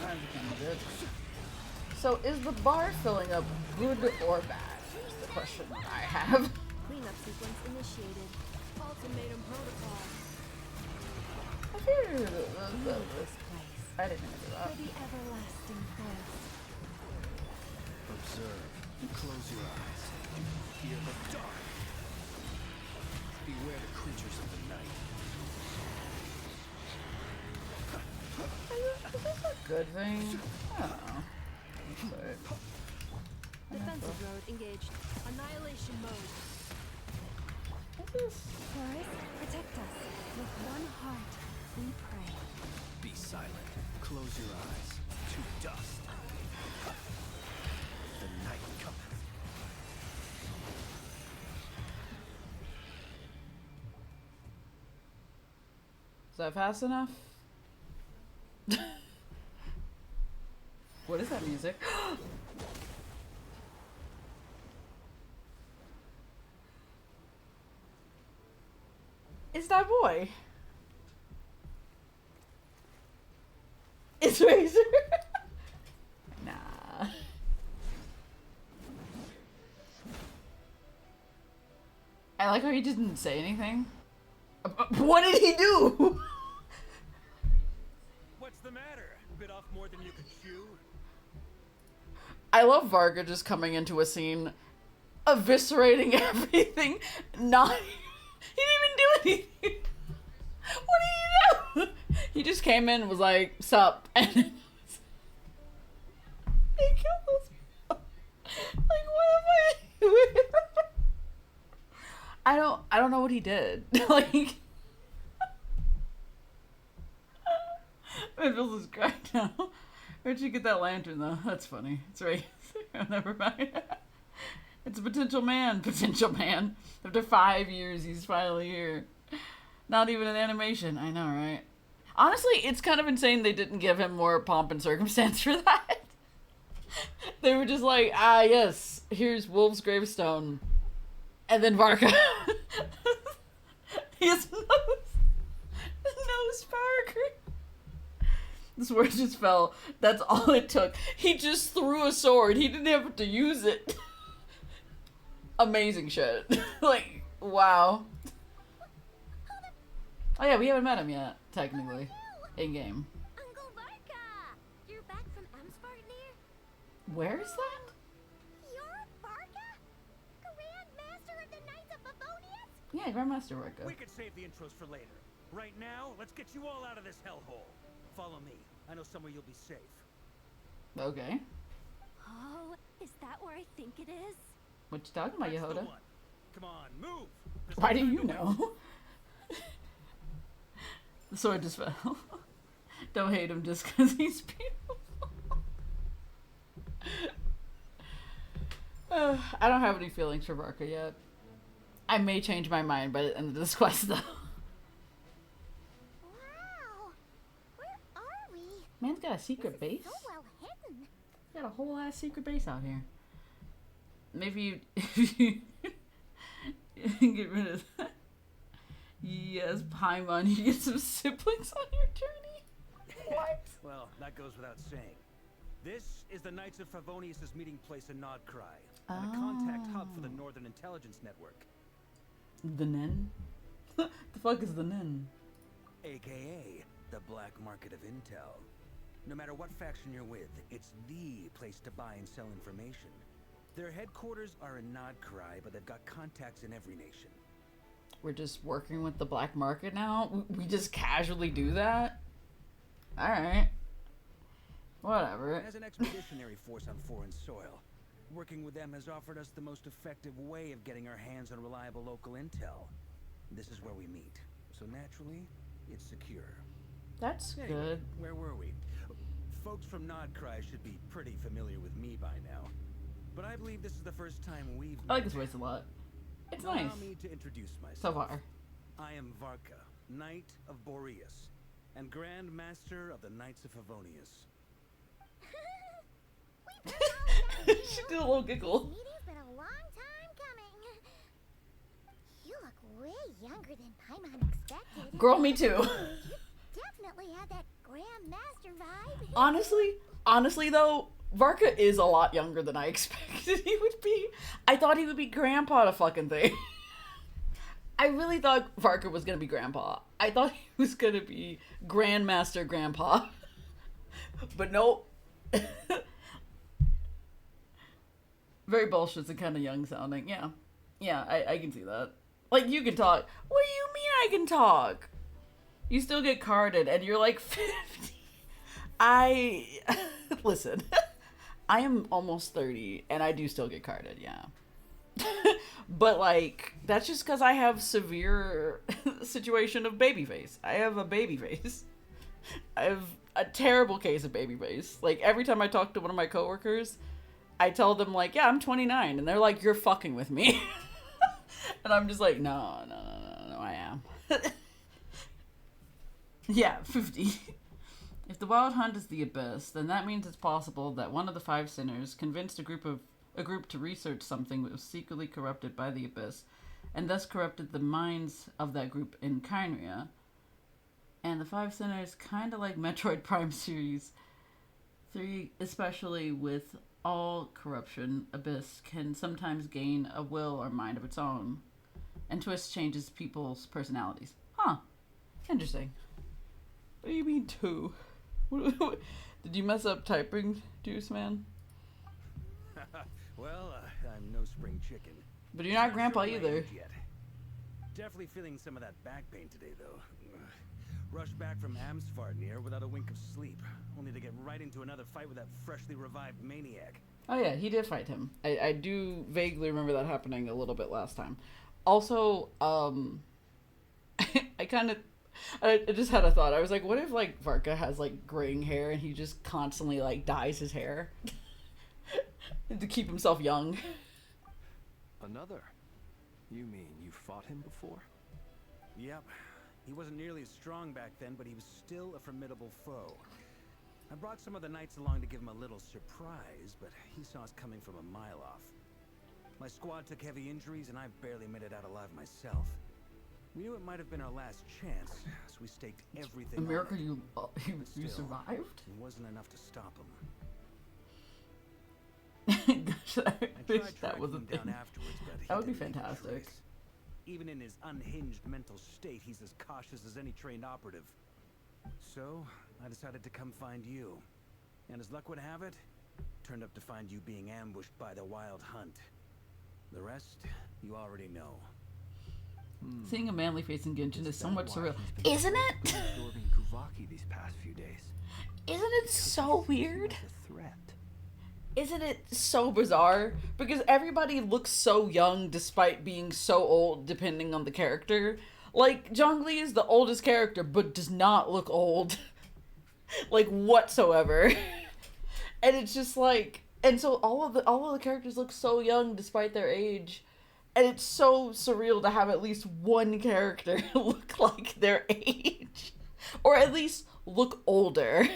That became good. So, is the bar filling up good or bad? Is the question I have. Cleanup sequence initiated. Ultimatum protocol. I figured This place, I didn't even do that. for the everlasting forest. Observe. Close your eyes. Fear the dark. Beware the creatures of the night. Is this a good thing? I don't know. But Defensive mode engaged. Annihilation mode. Forest, protect us. With one heart, we pray. Be silent. Close your eyes. To dust. The night cometh. Is that fast enough? What is that music? It's that boy. It's Razor. Nah. I like how he didn't say anything. What did he do? What's the matter? Bit off more than you could chew? I love Varga just coming into a scene, eviscerating everything. Not, he didn't even do anything. What did he do? He just came in and was like, "Sup," and he killed those people. Like, what am I doing? I don't know what he did. Like, my bills is cracked now. Where'd you get that lantern, though? That's funny. It's right. Never mind. It's a potential man. Potential man. After 5 years, he's finally here. Not even an animation. I know, right? Honestly, it's kind of insane they didn't give him more pomp and circumstance for that. They were just like, ah, yes, here's Wolf's gravestone. And then Varka. He has no spark. The sword just fell. That's all it took. He just threw a sword. He didn't have to use it. Amazing shit. Like, wow. Oh yeah, we haven't met him yet, technically. In-game. Uncle Varka! You're back from Amspartnir? Where is that? You're Varka? Grand Master of the Knights of Favonius? Yeah, Grandmaster Varka. We could save the intros for later. Right now, let's get you all out of this hellhole. Follow me. I know somewhere you'll be safe. Okay. Oh, is that where I think it is? What you talking about, That's the Yehoda? one. Come on, move. There's Why no do time you to waste. know? The sword just fell. Don't hate him just because he's beautiful. I don't have any feelings for Varka yet. I may change my mind by the end of this quest, though. Wow! Where are we? Man's got a secret base. So well hidden. Got a whole ass secret base out here. Maybe you, if you get rid of that. Yes, Paimon, you get some siblings on your journey. What? Well, that goes without saying. This is the Knights of Favonius' meeting place in Nodcry, and a contact hub for the Northern Intelligence Network. The Nen? The fuck is the Nen? AKA the black market of intel. No matter what faction you're with, it's the place to buy and sell information. Their headquarters are in Nodcry, but they've got contacts in every nation. We're just working with the black market now? We just casually do that? Alright. Whatever. As an expeditionary force on foreign soil, working with them has offered us the most effective way of getting our hands on reliable local intel. This is where we meet, so naturally, it's secure. That's Anyway, good. where were we? Folks from Nodcry should be pretty familiar with me by now. But I believe this is the first time we've I like met. this voice a lot. It's Allow nice. me to introduce myself. So far. I am Varka, Knight of Boreas, and Grand Master of the Knights of Favonius. She did a little giggle. Meeting's been a long time coming. You look way younger than Paimon expected. Girl, me too. You definitely had that Grand Master vibe. Honestly though, Varka is a lot younger than I expected he would be. I thought he would be grandpa to fucking thing. I really thought Varka was gonna be grandpa. I thought he was gonna be Grandmaster grandpa. But nope. Very bullshit and kind of young sounding. Yeah. Yeah, I can see that. Like, you can talk. What do you mean I can talk? You still get carded and you're like 50. Listen, I am almost 30 and I do still get carded, yeah. But like, that's just because I have severe situation of baby face. I have a baby face. I have a terrible case of baby face. Like, every time I talk to one of my coworkers, I tell them like, yeah, I'm 29. And they're like, you're fucking with me. And I'm just like, no, I am. Yeah, 50. If the Wild Hunt is the Abyss, then that means it's possible that one of the five sinners convinced a group to research something that was secretly corrupted by the Abyss, and thus corrupted the minds of that group in Kyria. And the five sinners, kind of like Metroid Prime Series 3, especially with all corruption, Abyss can sometimes gain a will or mind of its own, and twist changes people's personalities. Huh. Interesting. What do you mean, two? Did you mess up typing, Juice Man? Well, I'm no spring chicken. But you're not Grandpa sure either. Yet. Definitely feeling some of that back pain today, though. Rushed back from Amsvarnir without a wink of sleep, only to get right into another fight with that freshly revived maniac. Oh yeah, he did fight him. I do vaguely remember that happening a little bit last time. Also, I just had a thought. I was like, what if like Varka has like graying hair and he just constantly like dyes his hair to keep himself young? Another? You mean you fought him before? Yep. He wasn't nearly as strong back then, but he was still a formidable foe. I brought some of the knights along to give him a little surprise, but he saw us coming from a mile off. My squad took heavy injuries, and I barely made it out alive myself. We knew it might have been our last chance, so we staked everything America, on it. you survived? It wasn't enough to stop him. Gosh, I wish that was a down thing. afterwards, but he That would be didn't leave a fantastic. trace. Even in his unhinged mental state, he's as cautious as any trained operative. So, I decided to come find you. And as luck would have it, turned up to find you being ambushed by the Wild Hunt. The rest, you already know. Seeing a manly face in Genshin is somewhat surreal. He's been Isn't it? absorbing Kuvaki these past few days. Isn't it so weird? As a threat. Isn't it so bizarre? Because everybody looks so young despite being so old, depending on the character. Like, Zhongli is the oldest character, but does not look old. Like, whatsoever. And it's just like... And so all of the characters look so young despite their age. And it's so surreal to have at least one character look like their age. Or at least look older.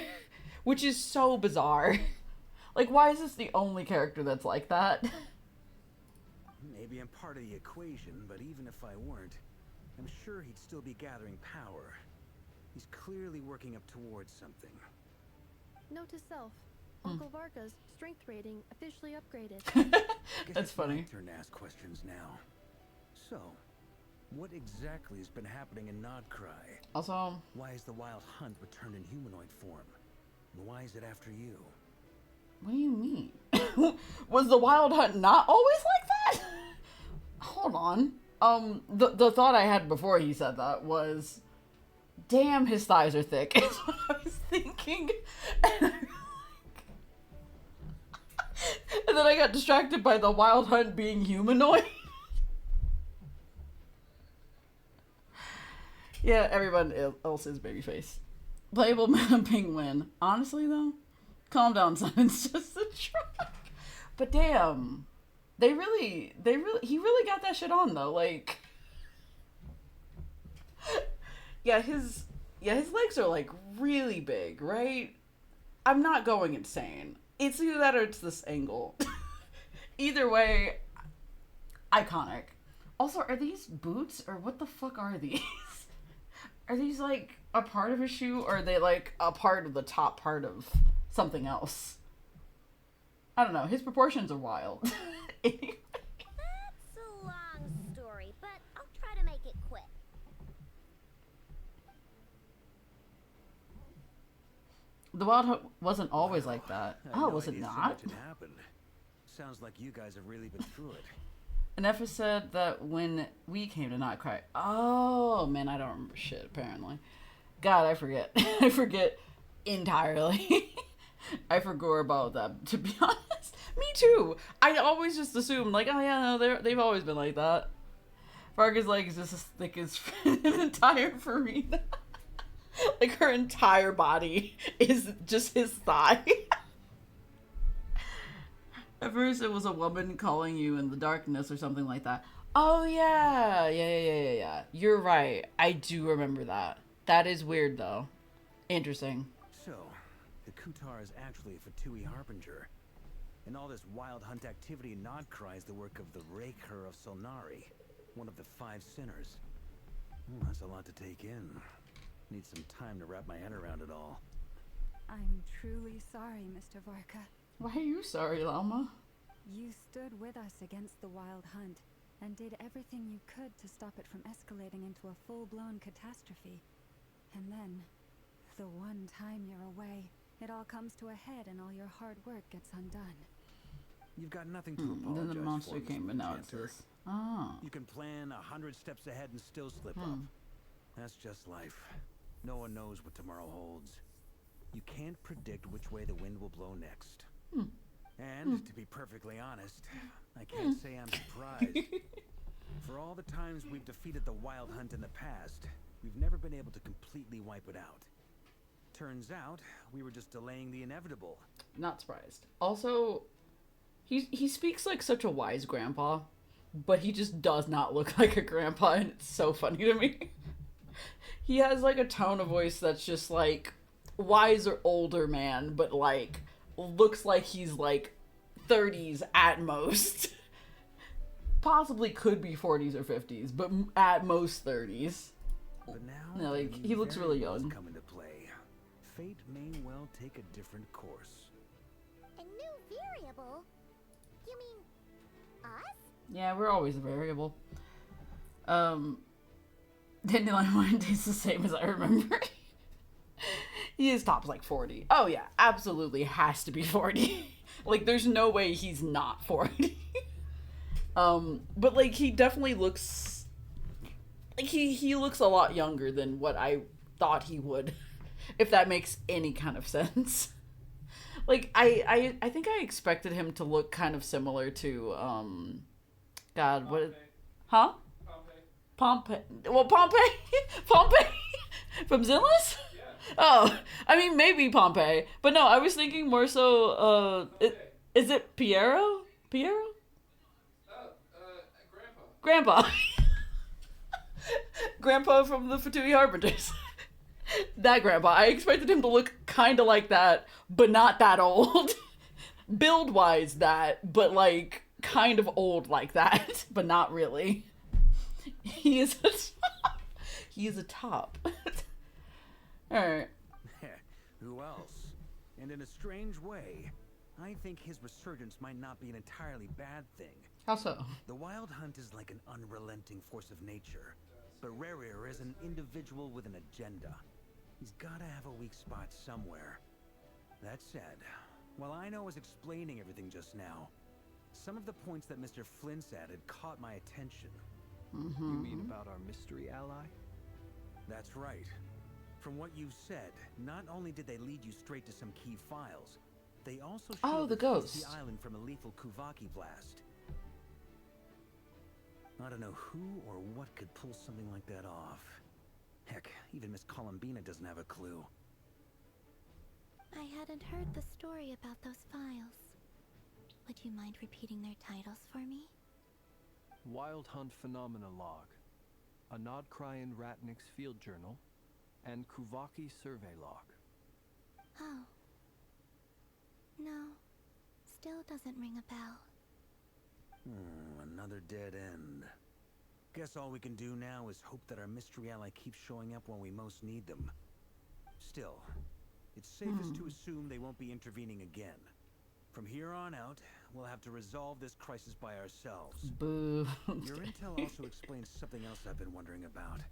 Which is so bizarre. Like, why is this the only character that's like that? Maybe I'm part of the equation, but even if I weren't, I'm sure he'd still be gathering power. He's clearly working up towards something. Note to self. Uncle Varka's strength rating officially upgraded. Guess That's it's my funny. turn to ask questions now. So, what exactly has been happening in Nodcry? Also, Why is the Wild Hunt returned in humanoid form? And why is it after you? what do you mean? Was the Wild Hunt not always like that? Hold on. The thought I had before he said that was, damn, his thighs are thick. Is what I was thinking. And then I got distracted by the Wild Hunt being humanoid. Yeah, everyone else is babyface. Playable Madam Penguin. Honestly, though, calm down, son. It's just a truck. But damn, he really got that shit on though. Like, yeah, his legs are like really big, right? I'm not going insane. It's either that or it's this angle. Either way, iconic. Also, are these boots or what the fuck are these? Are these like a part of a shoe or are they like a part of the top part of something else? I don't know. His proportions are wild. That's a long story, but I'll try to make it quick. The Wild Hunt wasn't always like that. I had Oh, no was it idea so not? much had happened. Sounds like you guys have really been through it. And Effa said that when we came to Not Cry. Oh, man, I don't remember shit, apparently. God, I forget. I forget entirely. I forgot about that, to be honest. Me too. I always just assumed, like, oh yeah, no, they've always been like that. Farka's leg is just as thick as his entire Farina. Like, her entire body is just his thigh. At first, it was a woman calling you in the darkness or something like that. Oh, yeah. You're right. I do remember that. That is weird, though. Interesting. So, the Kutar is actually a Fatui Harbinger. And all this wild hunt activity in Nodcry is the work of the Raker of Solnari, one of the 5 sinners. That's a lot to take in. Need some time to wrap my head around it all. I'm truly sorry, Mr. Varka. Why are you sorry, Llama? You stood with us against the Wild Hunt and did everything you could to stop it from escalating into a full-blown catastrophe. And then, the one time you're away, it all comes to a head and all your hard work gets undone. You've got nothing to apologize Then the monster for, came, Mr. but now it's Cantor. this. Oh. You can plan 100 steps ahead and still slip up. That's just life. No one knows what tomorrow holds. You can't predict which way the wind will blow next. And, to be perfectly honest, I can't say I'm surprised. For all the times we've defeated the Wild Hunt in the past, we've never been able to completely wipe it out. Turns out, we were just delaying the inevitable. Not surprised. Also, he speaks like such a wise grandpa, but he just does not look like a grandpa, and it's so funny to me. He has like a tone of voice that's just like wiser older man, but like looks like he's like 30s at most. Possibly could be 40s or 50s, but at most 30s. But now, No, like, he looks really young. Come into play. Fate may well take a different course. A new variable? You mean us? Yeah, we're always a variable. Dandelion Wine tastes the same as I remember. He is tops like 40. Oh yeah, absolutely has to be 40. Like, there's no way he's not 40. But like, he definitely looks like he looks a lot younger than what I thought he would, if that makes any kind of sense. Like, I think I expected him to look kind of similar to God, Pompeii. what? Huh? Pompeii. Well, Pompeii from Zinless? Yeah. Oh, I mean, maybe Pompeii, but no, I was thinking more so. Is it Piero? Piero? Grandpa. Grandpa. Grandpa from the Fatui Harbingers. That grandpa. I expected him to look kind of like that, but not that old. Build-wise, that, but like kind of old like that, but not really. He is a top. He is a top. Alright. Who else? And in a strange way, I think his resurgence might not be an entirely bad thing. How so? The Wild Hunt is like an unrelenting force of nature, but Rarier is an individual with an agenda. He's gotta have a weak spot somewhere. That said, while I was explaining everything just now, some of the points that Mr. Flynn said had caught my attention. You mean about our mystery ally? That's right. From what you said, not only did they lead you straight to some key files, they also Oh, the shielded ghost. the island from a lethal Kuvaki blast. I don't know who or what could pull something like that off. Heck, even Miss Columbina doesn't have a clue. I hadn't heard the story about those files. Would you mind repeating their titles for me? Wild Hunt Phenomena Log, a Nodcryan Ratnik's Field Journal, and Kuvaki Survey Log. Oh. No. Still doesn't ring a bell. Another dead end. Guess all we can do now is hope that our mystery ally keeps showing up when we most need them. Still, it's safest to assume they won't be intervening again. From here on out, we'll have to resolve this crisis by ourselves. Boo. Your intel also explains something else I've been wondering about.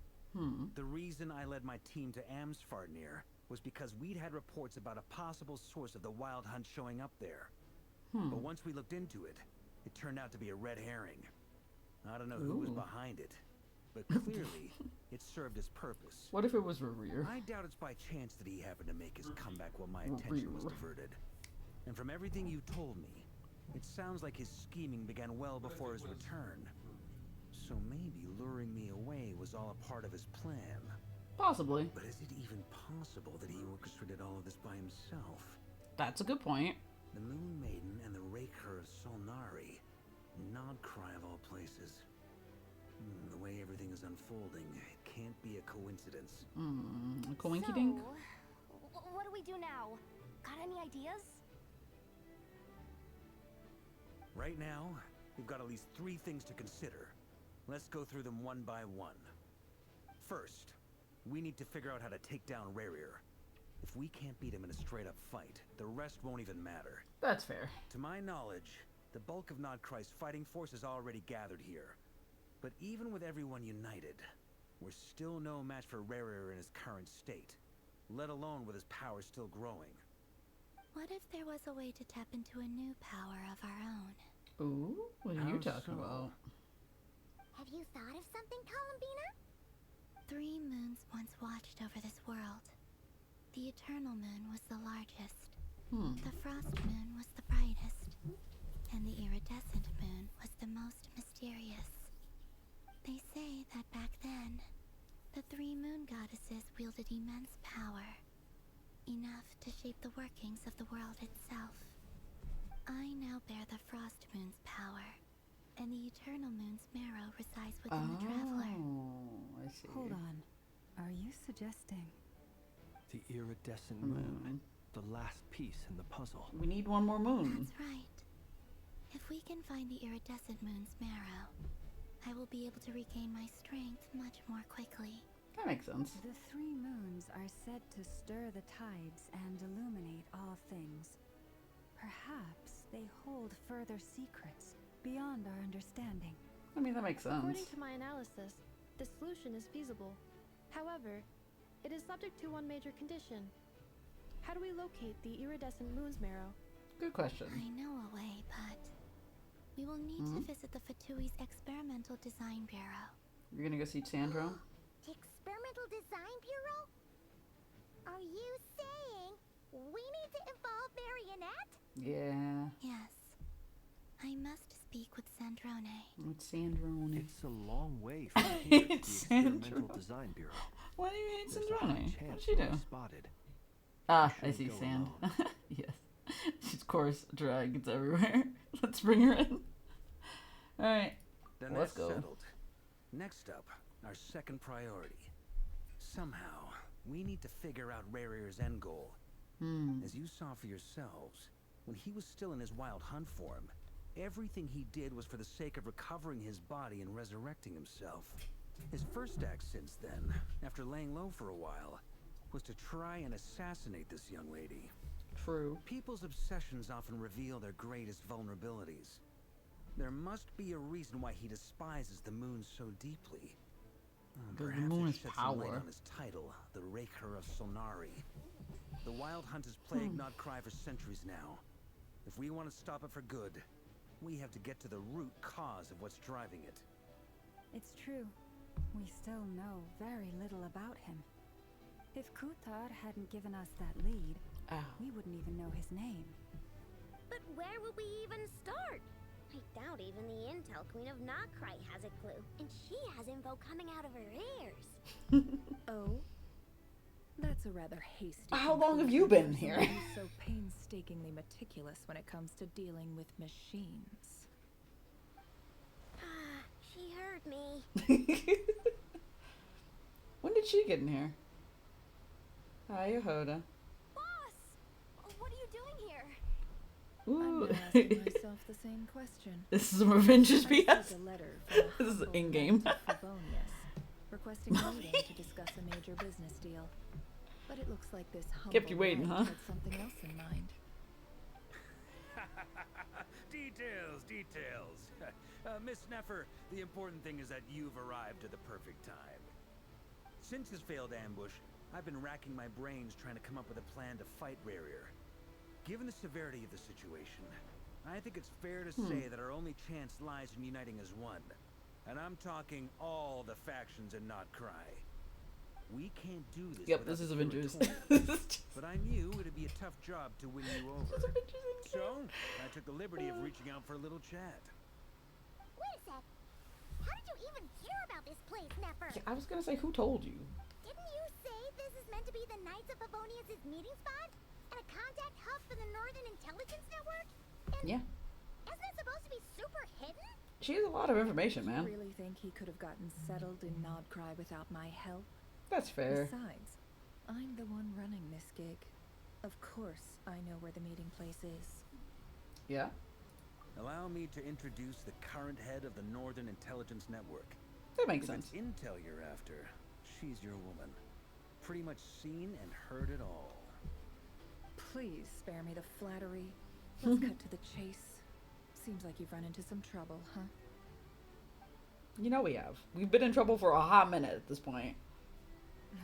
The reason I led my team to Amsfarnir was because we'd had reports about a possible source of the Wild Hunt showing up there. But once we looked into it, it turned out to be a red herring. I don't know who was behind it, but clearly it served its purpose. What if it was Rerir? I doubt it's by chance that he happened to make his comeback while my attention was diverted. And from everything you told me, it sounds like his scheming began well before his return. So maybe luring me away was all a part of his plan. Possibly. But is it even possible that he orchestrated all of this by himself? That's a good point. The Moon Maiden and the Raker of Solnari. Nodcry of all places. The way everything is unfolding, it can't be a coincidence. A coinky dink? What do we do now? Got any ideas? Right now, we've got at least 3 things to consider. Let's go through them one by one. First, we need to figure out how to take down Rerir. If we can't beat him in a straight-up fight, the rest won't even matter. That's fair. To my knowledge, the bulk of Nodcry's fighting force is already gathered here. But even with everyone united, we're still no match for Rerir in his current state, let alone with his power still growing. What if there was a way to tap into a new power of our own? Ooh, what are you talking about? Have you thought of something, Columbina? 3 moons once watched over this world. The Eternal Moon was the largest. The Frost Moon was the brightest. And the Iridescent Moon was the most mysterious. They say that back then, the 3 moon goddesses wielded immense power. Enough to shape the workings of the world itself. I now bear the Frost Moon's power, and the Eternal Moon's marrow resides within the Traveler. Oh, I see. Hold on. Are you suggesting? The iridescent moon. The last piece in the puzzle. We need one more moon. That's right. If we can find the Iridescent Moon's marrow, I will be able to regain my strength much more quickly. That makes sense. The 3 moons are said to stir the tides and illuminate all things. Perhaps they hold further secrets beyond our understanding. I mean, that makes sense. According to my analysis, the solution is feasible. However, it is subject to one major condition. How do we locate the iridescent moon's marrow? Good question. I know a way, but we will need to visit the Fatui's Experimental Design Bureau. You're gonna go see Sandro? The Experimental Design Bureau? Are you saying we need to involve Marionette? Yeah. Yes. I must speak with Sandrone. It's Sandrone. It's a long way from here to the Experimental Design Bureau. Why do you hate There's a high Sandrone? chance What'd she do? we'll be spotted. Ah, I I see shouldn't go sand. alone. Yes. She's, of course, dragons everywhere. Let's bring her in. Alright. Then Let's that's go. settled. Next up, our second priority. Somehow, we need to figure out Rerir's end goal. As you saw for yourselves, when he was still in his wild hunt form, everything he did was for the sake of recovering his body and resurrecting himself. His first act since then, after laying low for a while, was to try and assassinate this young lady. True. People's obsessions often reveal their greatest vulnerabilities. There must be a reason why he despises the moon so deeply. Because the Perhaps moon it is sheds some light power. on his title, the Raker of Solnari. The Wild Hunt has plagued Nodcry for centuries now. If we want to stop it for good, we have to get to the root cause of what's driving it. It's true. We still know very little about him. If Kuthar hadn't given us that lead, we wouldn't even know his name. But where would we even start? I doubt even the Intel Queen of Nodcry has a clue, and she has info coming out of her ears. Oh? That's a rather hasty. How long have you been here? You're so painstakingly meticulous when it comes to dealing with machines. She heard me. When did she get in here? Hi, Yehoda. Boss! What are you doing here? Ooh. I'm asking myself the same question. This is some Avengers I BS. received a letter from a This is humble in-game. knight of Favonius, requesting a meeting to discuss a major business deal. But it looks like this humble Kept you waiting, knight huh? had something else in mind. Details. Miss Neffer, the important thing is that you've arrived at the perfect time. Since his failed ambush, I've been racking my brains trying to come up with a plan to fight Rerir. Given the severity of the situation, I think it's fair to say that our only chance lies in uniting as one. And I'm talking all the factions in Notcry. We can't do this. Yep, without this is the Avengers. curatorium. But I knew it'd be a tough job to win you over. So, I took the liberty of reaching out for a little chat. Wait a sec. How did you even hear about this place, Nefer? I was gonna say, who told you? Didn't you say this is meant to be the Knights of Favonius' meeting spot? And a contact hub for the Northern Intelligence Network? And Yeah. isn't it supposed to be super hidden? She has a lot of information, man. You really think he could have gotten settled in Nodcry without my help? That's fair. Besides, I'm the one running this gig. Of course, I know where the meeting place is. Yeah. Allow me to introduce the current head of the Northern Intelligence Network. That makes If sense. it's intel you're after, she's your woman. Pretty much seen and heard it all. Please spare me the flattery. Let's cut to the chase. Seems like you've run into some trouble, huh? You know we have. We've been in trouble for a hot minute at this point.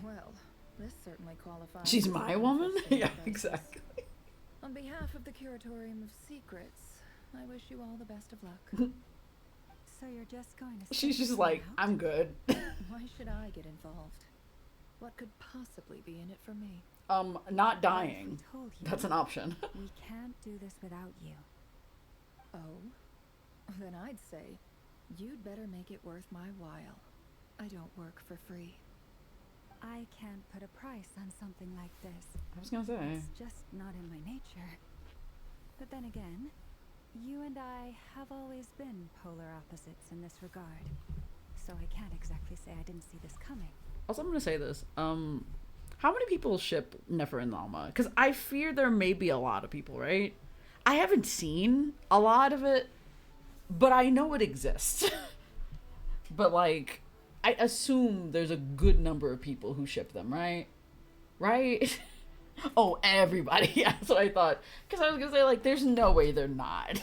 Well, this certainly qualifies. She's as my an woman? interesting Yeah, crisis. exactly. On behalf of the Curatorium of Secrets, I wish you all the best of luck. So you're just going to... She's sit just this like, out? I'm good. Why should I get involved? What could possibly be in it for me? Not dying. We told you. That's an option. We can't do this without you. Oh? Then I'd say you'd better make it worth my while. I don't work for free. I can't put a price on something like this. I was gonna say. It's just not in my nature. But then again, you and I have always been polar opposites in this regard. So I can't exactly say I didn't see this coming. Also, I'm gonna say this. How many people ship Nefer and Llama? Because I fear there may be a lot of people, right? I haven't seen a lot of it, but I know it exists. But, like, I assume there's a good number of people who ship them, right? Right? Oh, everybody. Yeah, that's what I thought. Because I was gonna say, like, there's no way they're not.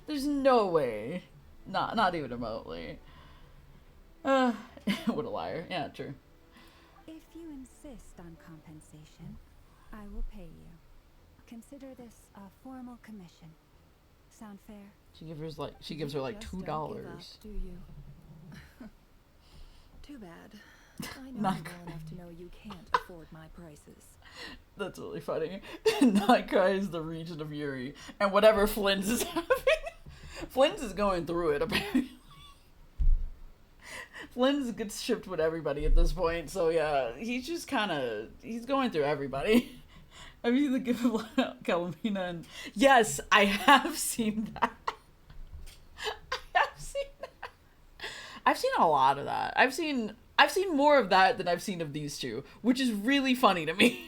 There's no way. Not even remotely. What a liar. Yeah, true. If you insist on compensation, I will pay you. Consider this a formal commission. Sound fair? She gives her like Just $2. don't give up, do you? Too bad. I know Not you well enough to know you can't afford my prices. That's really funny. Notcry is the region of Yuri, and whatever Flynn's is having, Flynn's is going through it apparently. Flynn's gets shipped with everybody at this point, so yeah, he's just he's going through everybody. Have you seen the gift of Calamina? And yes, I have seen that. I've seen a lot of that. I've seen more of that than I've seen of these two, which is really funny to me.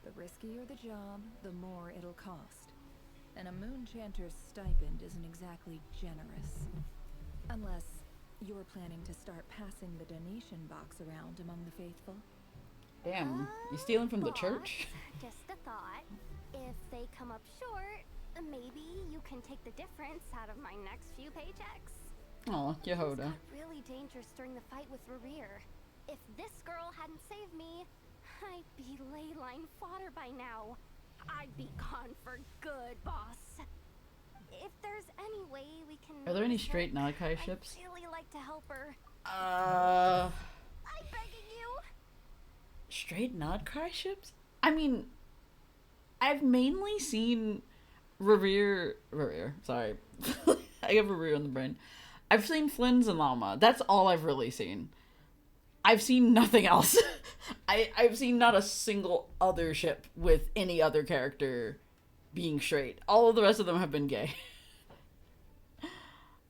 The riskier the job, the more it'll cost. And a moon chanter's stipend isn't exactly generous. Unless you're planning to start passing the donation box around among the faithful. Damn, you stealing from the Boss, church? Just a thought. If they come up short, maybe you can take the difference out of my next few paychecks. Oh, Things Yehoda. got really dangerous during the fight with Rerir. If this girl hadn't saved me, I'd be ley line fodder by now. I'd be gone for good, boss. If there's any way we can... Are there any make this straight work, Notcry ships? I'd really like to help her. Uh... I'm begging you. Straight Notcry ships? I mean, I've mainly seen Rerir, sorry. I have Rerir on the brain. I've seen Flynn's and Llama. That's all I've really seen. I've seen nothing else. I've seen not a single other ship with any other character being straight. All of the rest of them have been gay.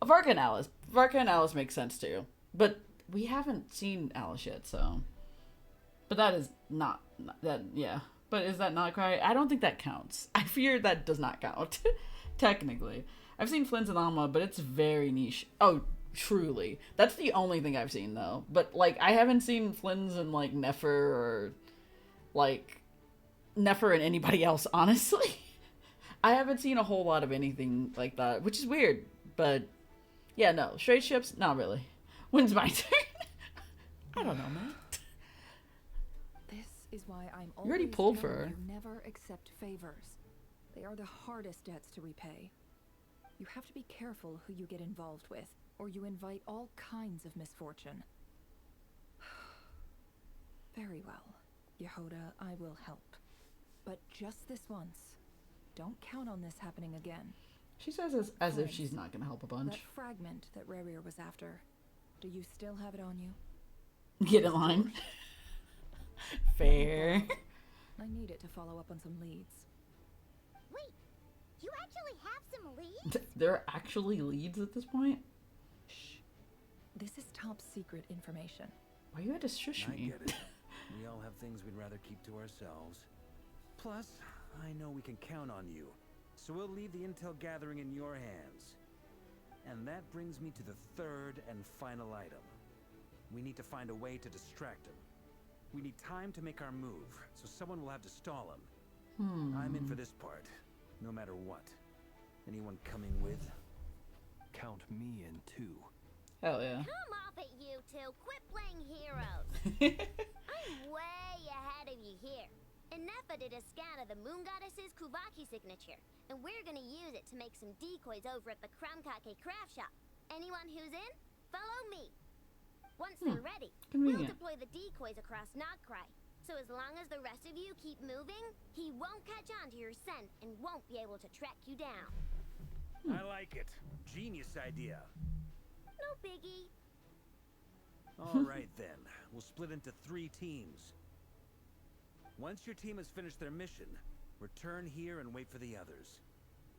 Varka and Alice. Varka and Alice makes sense too. But we haven't seen Alice yet, so... But that is not that, yeah. But is that not cry? I don't think that counts. I fear that does not count, technically. I've seen Flynn's and Alma, but it's very niche. Oh, truly. That's the only thing I've seen, though. But, like, I haven't seen Flynn's and, like, Nefer or, like, Nefer and anybody else, honestly. I haven't seen a whole lot of anything like that, which is weird. But, yeah, no. Straight ships? Not really. When's my turn? I don't know, man. This is why I'm You already always pulled telling for her. you never accept favors. They are the hardest debts to repay. You have to be careful who you get involved with, or you invite all kinds of misfortune. Very well. Yehoda, I will help. But just this once. Don't count on this happening again. She says as if she's not gonna help a bunch. That fragment that Rerir was after, do you still have it on you? Get in line. Fair. I need it to follow up on some leads. Wait, you actually have some leads? There are actually leads at this point? Shh. This is top secret information. Why you had to shush I me? get it. We all have things we'd rather keep to ourselves. Plus, I know we can count on you. So we'll leave the intel gathering in your hands. And that brings me to the third and final item. We need to find a way to distract him. We need time to make our move, so someone will have to stall him. I'm in for this part, no matter what. Anyone coming with? Count me in too. Hell yeah. Come off it, you two. Quit playing heroes. I'm way ahead of you here. Nefa did a scan of the Moon Goddess's Kuvaki signature, and we're gonna use it to make some decoys over at the Krumkake craft shop. Anyone who's in, follow me. Once they're ready, we'll deploy the decoys across Nogcry. So as long as the rest of you keep moving, he won't catch on to your scent and won't be able to track you down. I like it. Genius idea. No biggie. All right then. We'll split into 3 teams. Once your team has finished their mission, return here and wait for the others.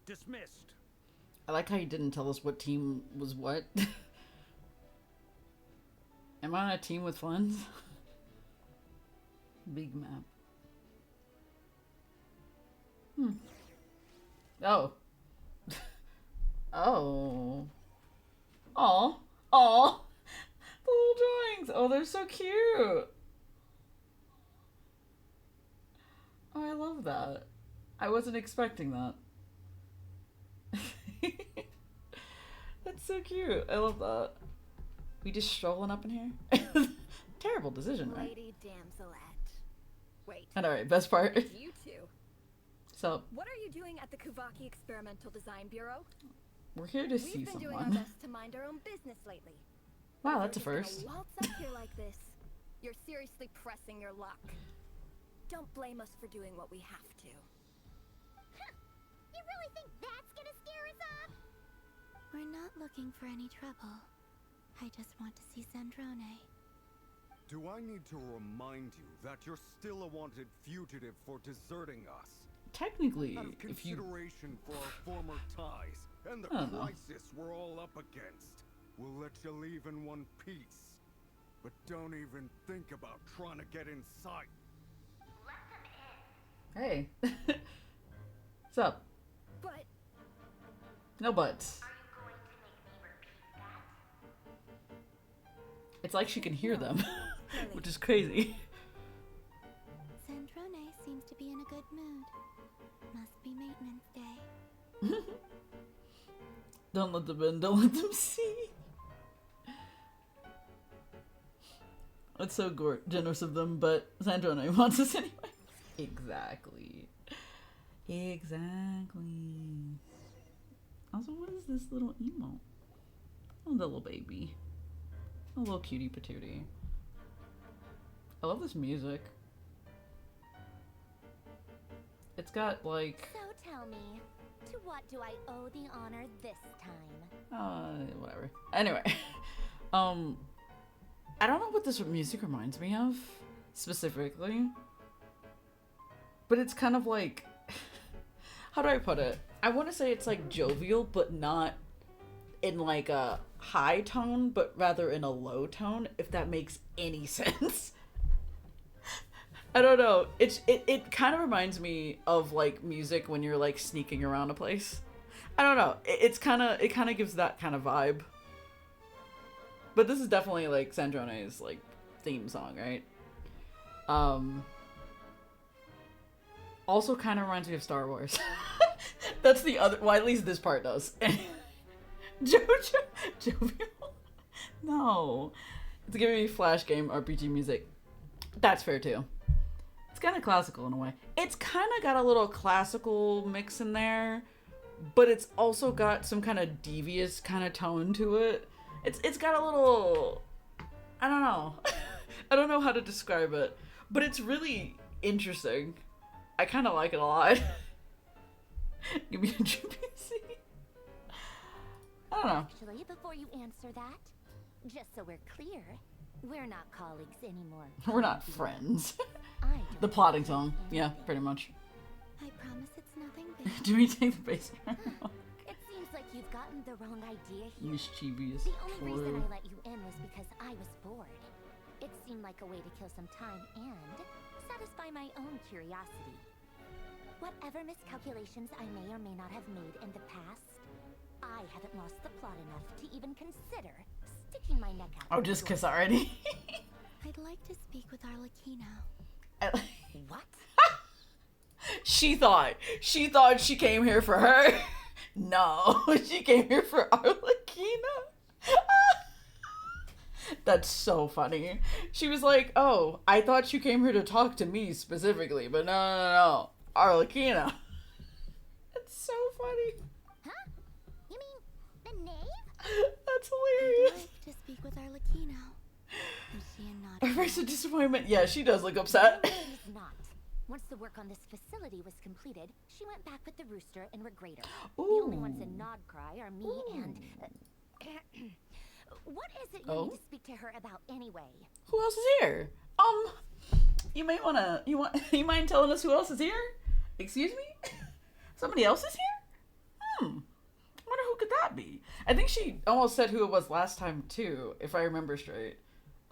Dismissed. I like how you didn't tell us what team was what. Am I on a team with friends? Big map. Oh. Oh. Aw. Aw. The little drawings. Oh, they're so cute. Oh, I love that. I wasn't expecting that. That's so cute. I love that. We just strolling up in here? Terrible decision, right? Lady Damselette. Wait. And alright, best part. You two. So, What are you doing at the Kuvaki Experimental Design Bureau? we're here to see We've been doing our someone. best to mind our own business lately. Wow, If that's a you're just first. gonna waltz up here like this, you're seriously pressing your luck. Don't blame us for doing what we have to. You really think that's gonna scare us off? We're not looking for any trouble. I just want to see Sandrone. Do I need to remind you that you're still a wanted fugitive for deserting us? Technically, Out of if you... consideration for our former ties and the I don't know. crisis we're all up against, we'll let you leave in one piece. But don't even think about trying to get inside. Hey. What's up? But No buts. It's like she can hear them, which is crazy. Sandrone seems to be in a good mood. Must be maintenance day. Don't let them in, don't let them see. That's so generous of them, but Sandrone wants us anyway. Exactly. Exactly. Also, what is this little emote? Oh, the little baby. A little cutie patootie. I love this music. It's got like... So tell me, to what do I owe the honor this time? Whatever. Anyway. I don't know what this music reminds me of, specifically. But it's kind of like... How do I put it? I want to say it's like jovial, but not in like a high tone, but rather in a low tone, if that makes any sense. I don't know. It kind of reminds me of like music when you're like sneaking around a place. I don't know. It kind of gives that kind of vibe. But this is definitely like Sandrone's like theme song, right? Also kind of reminds me of Star Wars. That's the other, well, at least this part does. Jovial? No. It's giving me Flash game RPG music. That's fair too. It's kind of classical in a way. It's kind of got a little classical mix in there, but it's also got some kind of devious kind of tone to it. It's got a little, I don't know. I don't know how to describe it, but it's really interesting. I kind of like it a lot. Give me a GPC. I don't know. Actually, before you answer that, just so we're clear, we're not colleagues anymore. We're not friends. I don't The plotting song. Yeah, pretty much. I promise it's nothing big. Do we take the base? It seems like you've gotten the wrong idea here. Mischievous The only reason crew. I let you in was because I was bored. It seemed like a way to kill some time and satisfy my own curiosity. Whatever miscalculations I may or may not have made in the past, I haven't lost the plot enough to even consider sticking my neck out. Oh, just kiss already. I'd like to speak with Arlecchino. What? She thought she came here for her. No, she came here for Arlecchino. That's so funny. She was like, "Oh, I thought you came here to talk to me specifically, but no, Arlecchino." It's so funny. Huh? You mean the name? That's hilarious. I'd like to speak with Arlecchino. Is she a naughty? Her face of disappointment. Yeah, she does look upset. She's not. Once the work on this facility was completed, she went back with the Rooster and Regrator. The only ones in Nodcry are me and... what is it you need to speak to her about anyway? Who else is here? You might wanna... You mind telling us who else is here? Excuse me? Somebody else is here? I wonder who could that be? I think she almost said who it was last time too, if I remember straight.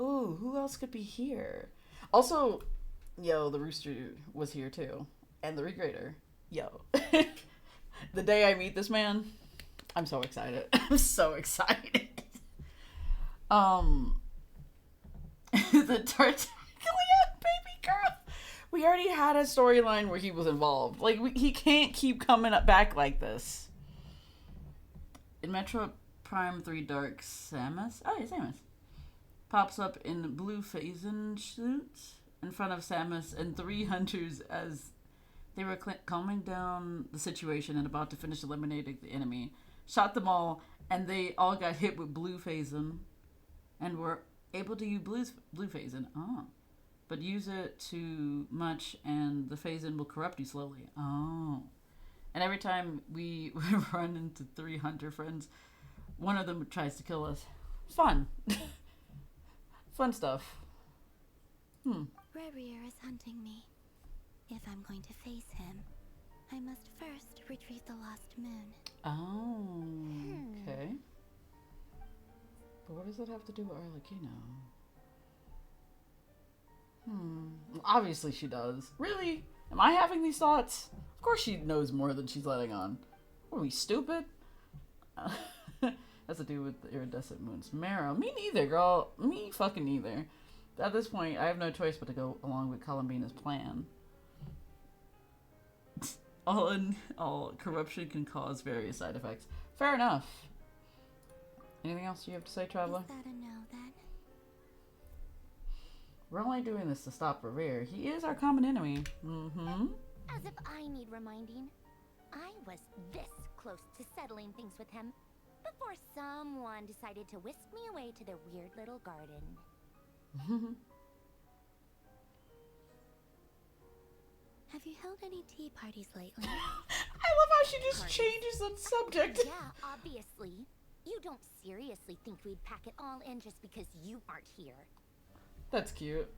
Ooh, who else could be here? Also, yo, the Rooster was here too. And the Regrader. Yo. The day I meet this man, I'm so excited. I'm so excited. The Tartaglia baby girl. We already had a storyline where he was involved. Like, he can't keep coming up back like this. In Metro Prime 3 Dark, Samus. Oh, yeah, Samus. Pops up in blue Phazon suits in front of Samus and 3 hunters as they were calming down the situation and about to finish eliminating the enemy. Shot them all, and they all got hit with blue Phazon and were able to use blue Phazon. Oh. But use it too much and the Phazon will corrupt you slowly. Oh. And every time we run into 3 hunter friends, one of them tries to kill us. Fun. Fun stuff. Rerir is hunting me. If I'm going to face him, I must first retrieve the lost moon. Oh, okay. But what does that have to do with Arlecchino? Obviously she does. Really? Am I having these thoughts? Of course she knows more than she's letting on. What are we, stupid? Has to do with the iridescent moons. Marrow. Me neither, girl. Me fucking neither. At this point, I have no choice but to go along with Columbina's plan. All corruption can cause various side effects. Fair enough. Anything else you have to say, Traveler? Is that a no, then? We're only doing this to stop Revere. He is our common enemy. As if I need reminding. I was this close to settling things with him before someone decided to whisk me away to their weird little garden. Have you held any tea parties lately? I love how she just changes the subject. Yeah, obviously. You don't seriously think we'd pack it all in just because you aren't here. That's cute.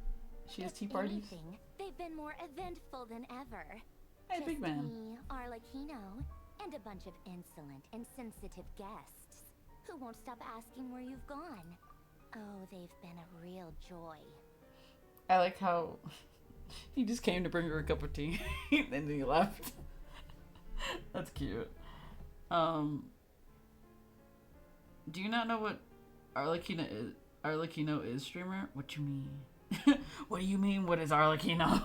She has tea parties. Anything, they've been more eventful than ever. Hey, Just big man. me, Arlecchino, and a bunch of insolent and sensitive guests who won't stop asking where you've gone. Oh, they've been a real joy. I like how he just came to bring her a cup of tea and then he left. That's cute. Do you not know what Arlecchino is? Arlecchino is streamer? What you mean? What do you mean? What is Arlecchino?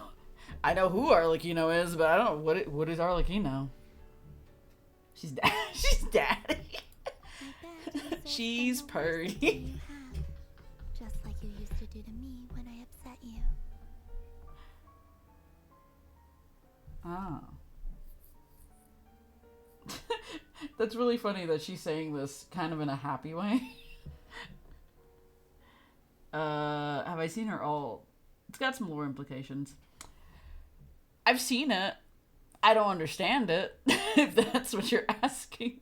I know who Arlecchino is, but I don't know what is Arlecchino. She's she's daddy. She's purdy. Just like you used to do to me when I upset you. Oh. That's really funny that she's saying this kind of in a happy way. Have I seen her all? It's got some lore implications. I've seen it. I don't understand it, if that's what you're asking.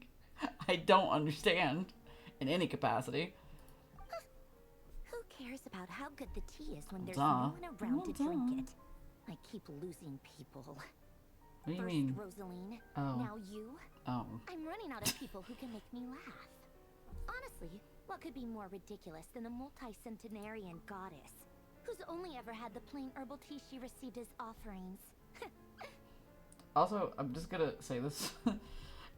I don't understand in any capacity. Who cares about how good the tea is when there's Duh. no one around to Duh. drink it? I keep losing people. What do you First mean? Rosaline, Oh. now you. Oh. I'm running out of people who can make me laugh. Honestly, what could be more ridiculous than a multi-centenarian goddess who's only ever had the plain herbal tea she received as offerings? Also, I'm just gonna say this.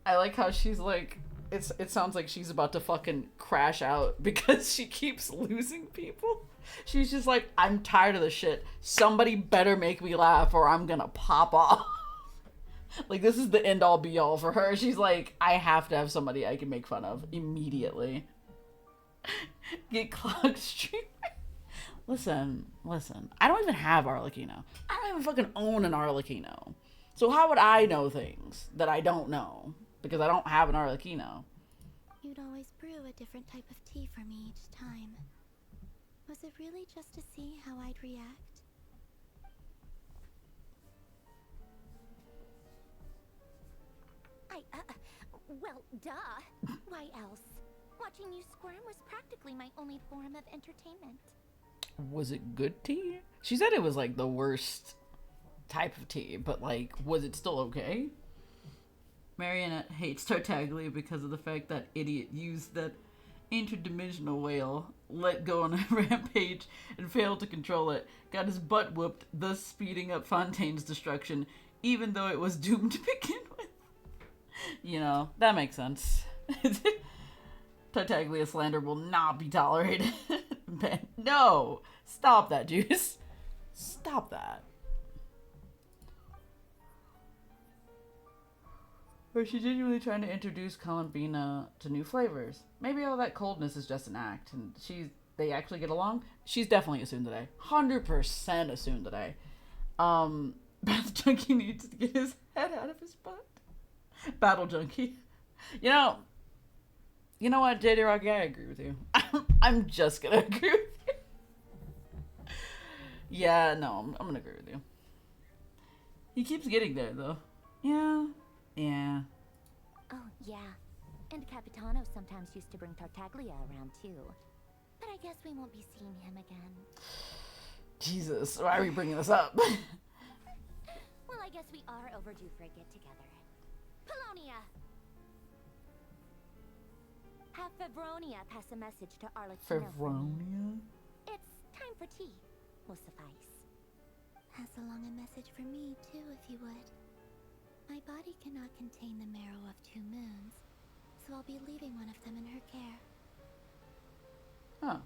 I like how she's like, it sounds like she's about to fucking crash out because she keeps losing people. She's just like, I'm tired of this shit. Somebody better make me laugh or I'm gonna pop off. Like, this is the end all be all for her. She's like, I have to have somebody I can make fun of immediately. Get clogged stream. Listen. I don't even have Arlecchino. I don't even fucking own an Arlecchino. So how would I know things that I don't know? Because I don't have an Arlecchino. You'd always brew a different type of tea for me each time. Was it really just to see how I'd react? Well, duh. Why else? Watching you squirm was practically my only form of entertainment. Was it good tea? She said it was like the worst type of tea, but like, was it still okay? Marionette hates Tartaglia because of the fact that idiot used that interdimensional whale, let go on a rampage, and failed to control it, got his butt whooped, thus speeding up Fontaine's destruction, even though it was doomed to begin with. You know, that makes sense. Tartaglia slander will not be tolerated. No! Stop that, Juice. Stop that. Or is she genuinely trying to introduce Columbina to new flavors? Maybe all that coldness is just an act, and they actually get along? She's definitely a tsundere. 100% a tsundere. Battle Junkie needs to get his head out of his butt. Battle Junkie. You know what, JD Rocky, I agree with you. I'm just gonna agree with you. Yeah, no, I'm gonna agree with you. He keeps getting there, though. Yeah. Oh, yeah. And Capitano sometimes used to bring Tartaglia around, too. But I guess we won't be seeing him again. Jesus, why are we bringing this up? Well, I guess we are overdue for a get-together. Polonia! Have Fevronia pass a message to Arlecchino. Fevronia? It's time for tea. Will suffice. Pass along a message for me, too, if you would. My body cannot contain the marrow of 2 moons, so I'll be leaving one of them in her care. Huh.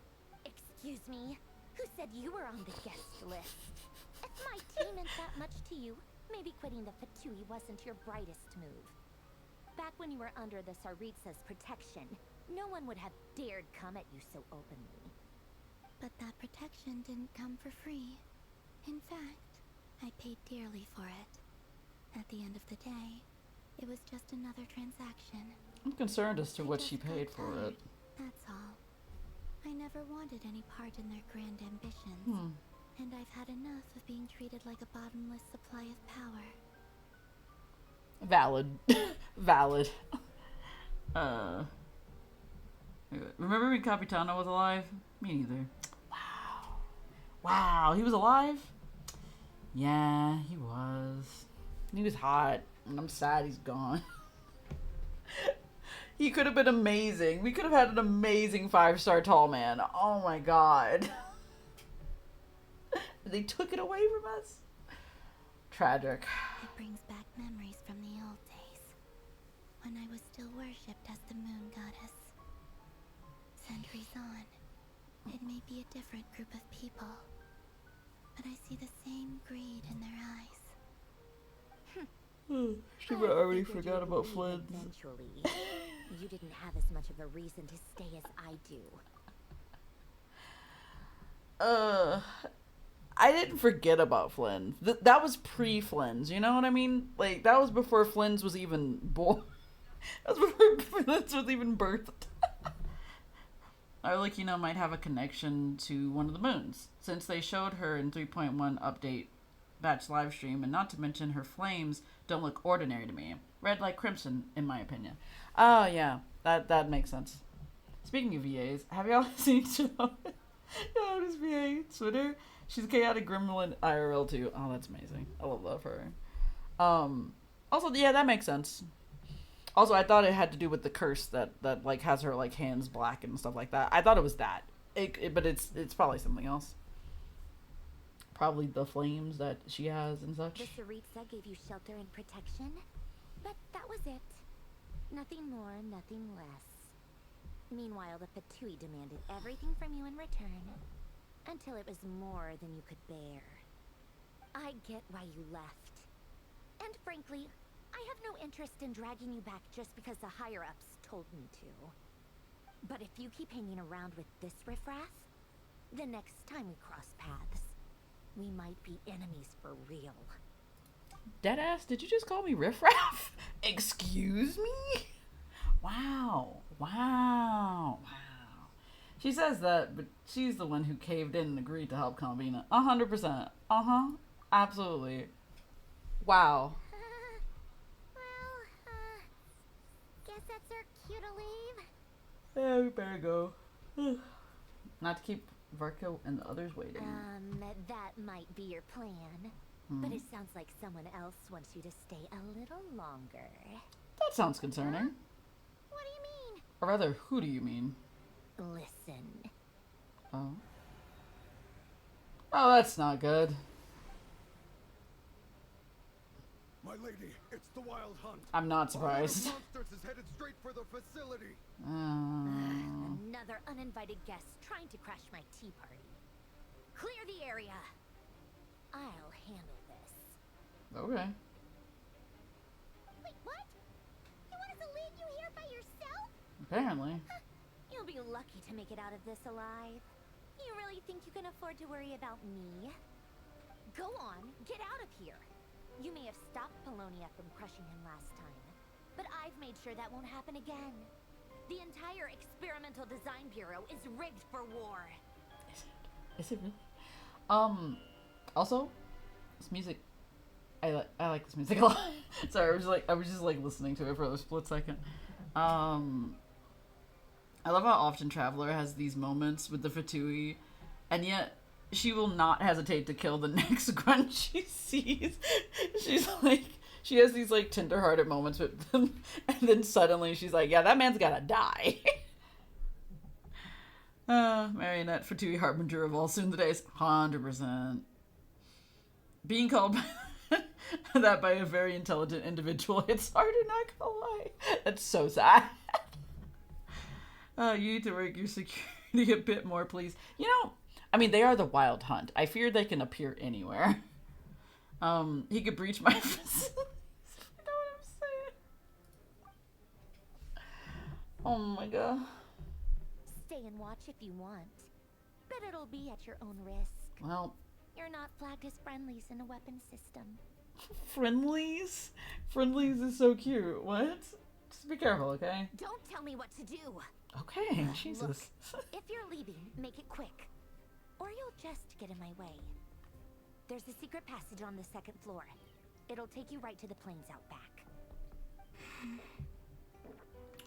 Excuse me? Who said you were on the guest list? If my tea meant that much to you, maybe quitting the Fatui wasn't your brightest move. Back when you were under the Tsaritsa's protection, no one would have dared come at you so openly. But that protection didn't come for free. In fact, I paid dearly for it. At the end of the day, it was just another transaction. I'm concerned as to what she paid for it. That's all. I never wanted any part in their grand ambitions. And I've had enough of being treated like a bottomless supply of power. Valid. Valid. Remember when Capitano was alive? Me neither. Wow, he was alive? Yeah, he was. He was hot, and I'm sad he's gone. He could have been amazing. We could have had an amazing 5-star tall man. Oh my god. They took it away from us? Tragic. It brings back memories from the old days, when I was still worshipped as the moon goddess. Centuries on, it may be a different group of people, but I see the same greed in their eyes. She already forgot about Flint. Eventually, you didn't have as much of a reason to stay as I do. I didn't forget about Flynn. That was pre-Flynn's, you know what I mean? Like, that was before Flynn's was even born. That's before Blitz was even birthed. Arlecchino might have a connection to one of the moons, since they showed her in 3.1 update batch livestream, and not to mention her flames don't look ordinary to me. Red like crimson, in my opinion. Oh, yeah. That makes sense. Speaking of VAs, have y'all seen Shinoda's VA Twitter? She's a chaotic gremlin IRL too. Oh, that's amazing. I love her. Also, yeah, that makes sense. Also, I thought it had to do with the curse that like has her like hands black and stuff like that. I thought it was that. But it's probably something else. Probably the flames that she has and such. The Tsaritsa gave you shelter and protection, but that was it. Nothing more, nothing less. Meanwhile, the Fatui demanded everything from you in return, until it was more than you could bear. I get why you left. And frankly, I have no interest in dragging you back just because the higher-ups told me to. But if you keep hanging around with this riffraff, the next time we cross paths, we might be enemies for real. Deadass, did you just call me riffraff? Excuse me? Wow. She says that, but she's the one who caved in and agreed to help Calvina. 100%. Absolutely. Wow. Guess that's our cue to leave. Yeah, we better go. Not to keep Verko and the others waiting. That might be your plan. But it sounds like someone else wants you to stay a little longer. That sounds concerning. Huh? What do you mean? Or rather, who do you mean? Listen. Oh. Oh, that's not good. My lady, it's the Wild Hunt. I'm not surprised. The monsters is headed straight for the facility. Another uninvited guest trying to crash my tea party. Clear the area. I'll handle this. Okay. Wait, what? You want us to leave you here by yourself? Apparently. You'll be lucky to make it out of this alive. You really think you can afford to worry about me? Go on, get out of here. You may have stopped Polonia from crushing him last time, but I've made sure that won't happen again. The entire Experimental Design Bureau is rigged for war. Is it really? Also, this music, I like this music a lot. Sorry, I was just like listening to it for a split second. I love how often Traveler has these moments with the Fatui, and yet she will not hesitate to kill the next grunt she sees. She's like, she has these like tender-hearted moments with them, and then suddenly she's like, yeah, that man's gotta die. Marionette Fatui Harbinger of all soon the days. 100%. Being called that by a very intelligent individual, it's harder, not gonna lie. That's so sad. You need to work your security a bit more, please. You know, I mean, they are the Wild Hunt. I fear they can appear anywhere. He could breach my facilities. You know what I'm saying? Oh my god. Stay and watch if you want, but it'll be at your own risk. Well, you're not flagged as friendlies in the weapon system. Friendlies? Friendlies is so cute. What? Just be careful, okay? Don't tell me what to do. Okay, Jesus. Look, if you're leaving, make it quick, or you'll just get in my way. There's a secret passage on the second floor. It'll take you right to the plains out back.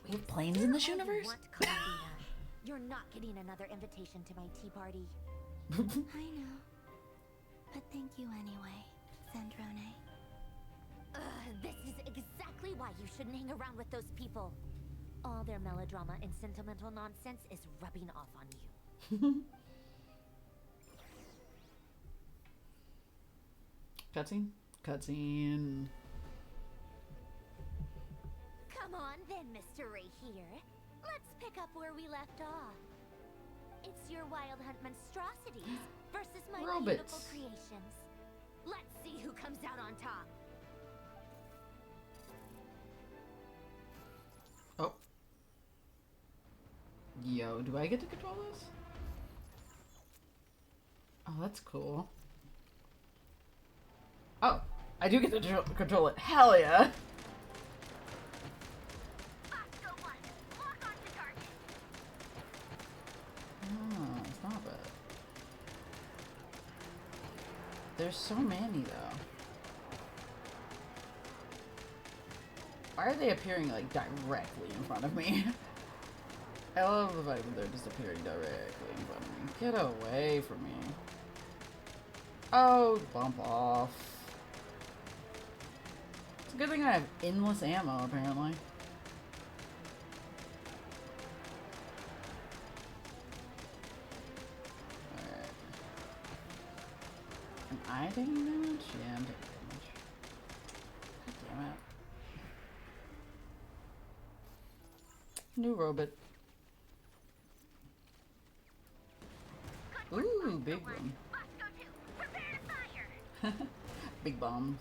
We have planes in this universe? You're not getting another invitation to my tea party. I know. But thank you anyway, Sandrone. This is exactly why you shouldn't hang around with those people. All their melodrama and sentimental nonsense is rubbing off on you. Cutscene? Cutscene. Come on then, Mr. Ray here. Let's pick up where we left off. It's your Wild Hunt monstrosities versus my beautiful creations. Let's see who comes out on top. Oh. Yo, do I get to control this? Oh, that's cool. Oh, I do get to control it. Hell yeah. There's so many, though. Why are they appearing, like, directly in front of me? I love the fact that they're just appearing directly in front of me. Get away from me. Oh, bump off. It's a good thing I have endless ammo, apparently. Alright. Am I taking damage? Yeah, I'm taking damage. God damn it. New robot. Ooh, big one. Big bombs.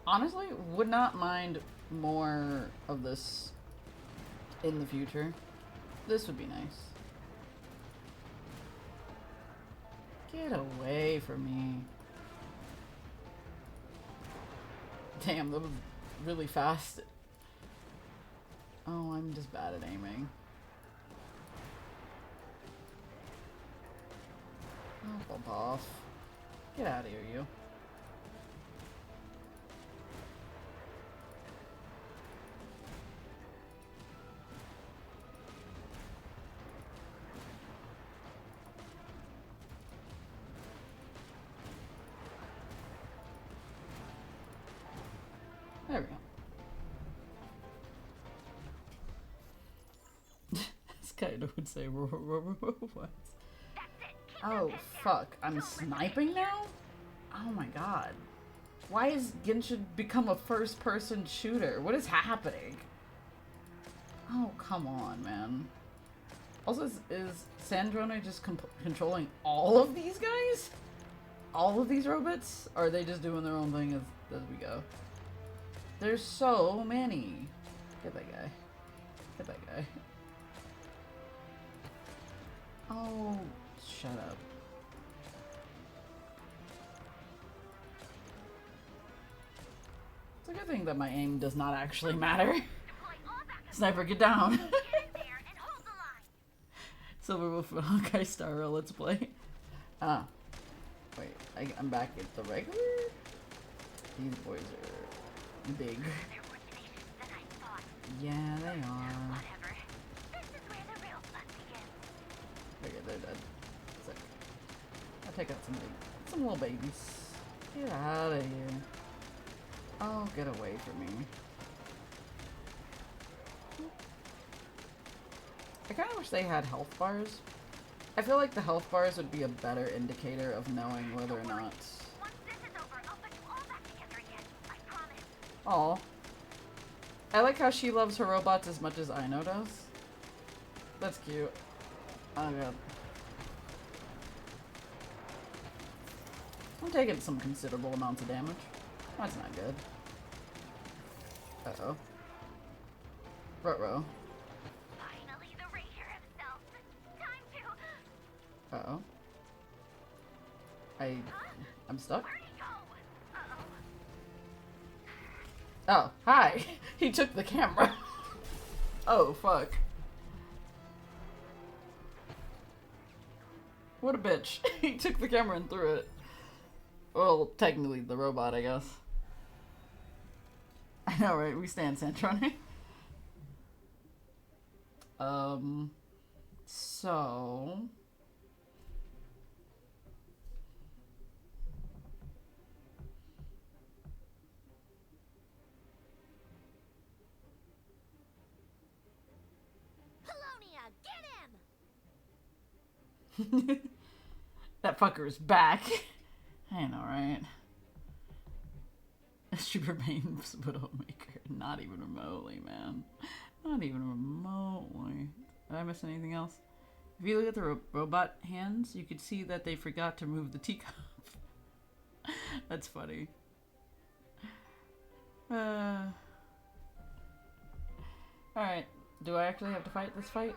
Honestly, would not mind more of this in the future. This would be nice. Get away from me. Damn, that was really fast. Oh, I'm just bad at aiming. Oh, bump off. Get out of here, you. There we go. This kind of would say robots. Oh, fuck. I'm sniping now? Oh my god. Why is Genshin become a first-person shooter? What is happening? Oh, come on, man. Also, is Sandrone just controlling all of these guys? All of these robots? Or are they just doing their own thing as we go? There's so many. Get that guy. Get that guy. Oh, shut up. It's a good thing that my aim does not actually matter. Sniper, get down. Silver Wolf Hawkeye Star Rail, let's play. Ah. Wait, I'm back at the regular? These boys are big. Yeah, they are. Okay, they're dead. Sick. I'll take out some little babies. Get out of here. Oh, get away from me. I kind of wish they had health bars. I feel like the health bars would be a better indicator of knowing whether or not... Aw. I like how she loves her robots as much as Aino does. That's cute. Oh god. I'm taking some considerable amounts of damage. That's not good. Uh-oh. Ruh-roh. Uh-oh. I'm stuck? Oh, hi! He took the camera. Oh, fuck. What a bitch. He took the camera and threw it. Well, technically the robot, I guess. I know, right? We stand Santronic. So... That fucker is back. I know, right? She remains Widowmaker. Not even remotely, man. Not even remotely. Did I miss anything else? If you look at the robot hands, you could see that they forgot to move the teacup. That's funny. Alright. Do I actually have to fight this fight?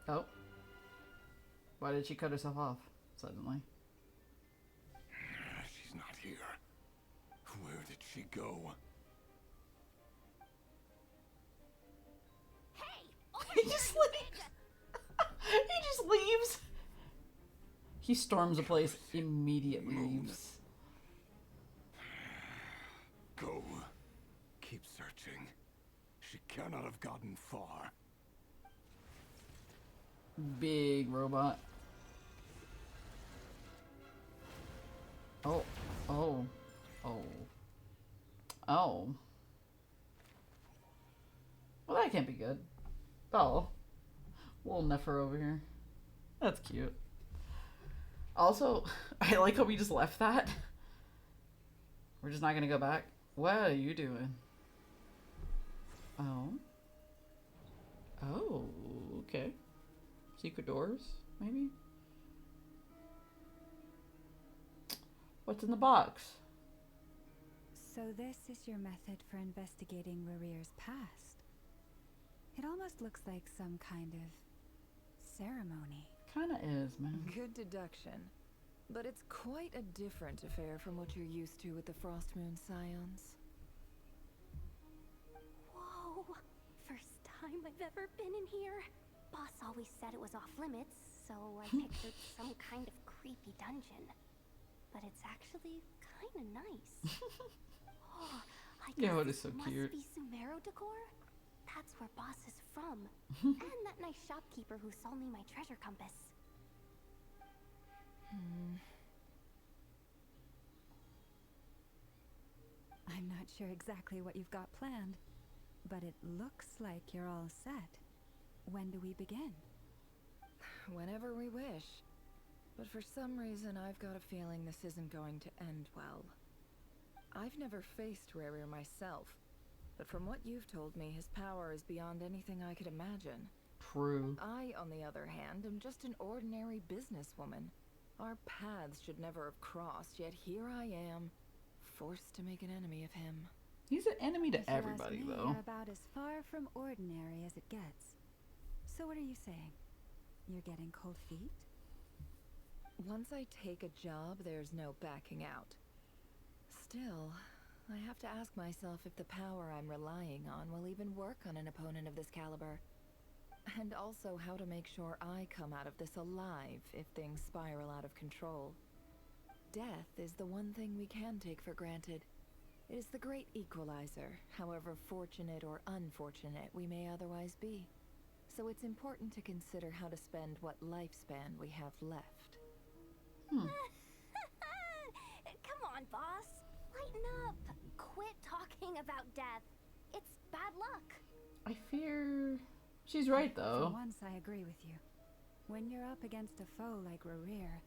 Oh. Why did she cut herself off suddenly? She's not here. Where did she go? He storms the place, immediately leaves. Go. Keep searching. She cannot have gotten far. Big robot. Oh. Oh. Oh. Oh. Well, that can't be good. Oh. Little Nefer over here. That's cute. Also, I like how we just left that. We're just not gonna go back. What are you doing? Oh. Oh, okay. Secret doors, maybe? What's in the box? So this is your method for investigating Rarir's past. It almost looks like some kind of ceremony. Kinda is, man. Good deduction. But it's quite a different affair from what you're used to with the Frostmoon Scions. Whoa! First time I've ever been in here. Boss always said it was off limits, so I pictured some kind of creepy dungeon. But it's actually kind of nice. Oh, I guess Yeah, it is this so must cute. be Sumero decor? That's where Boss is from. And that nice shopkeeper who sold me my treasure compass. I'm not sure exactly what you've got planned, but it looks like you're all set. When do we begin? Whenever we wish. But for some reason, I've got a feeling this isn't going to end well. I've never faced Rarir myself, but from what you've told me, his power is beyond anything I could imagine. True. I, on the other hand, am just an ordinary businesswoman. Our paths should never have crossed, yet here I am, forced to make an enemy of him. He's an enemy to If you ask everybody, me, though. You're about as far from ordinary as it gets. So what are you saying? You're getting cold feet? Once I take a job, there's no backing out. Still, I have to ask myself if the power I'm relying on will even work on an opponent of this caliber. And also how to make sure I come out of this alive if things spiral out of control. Death is the one thing we can take for granted. It is the great equalizer, however fortunate or unfortunate we may otherwise be. So it's important to consider how to spend what lifespan we have left. Come on, boss. Lighten up. Quit talking about death. It's bad luck. I fear she's right, though. For once, I agree with you. When you're up against a foe like Rarir,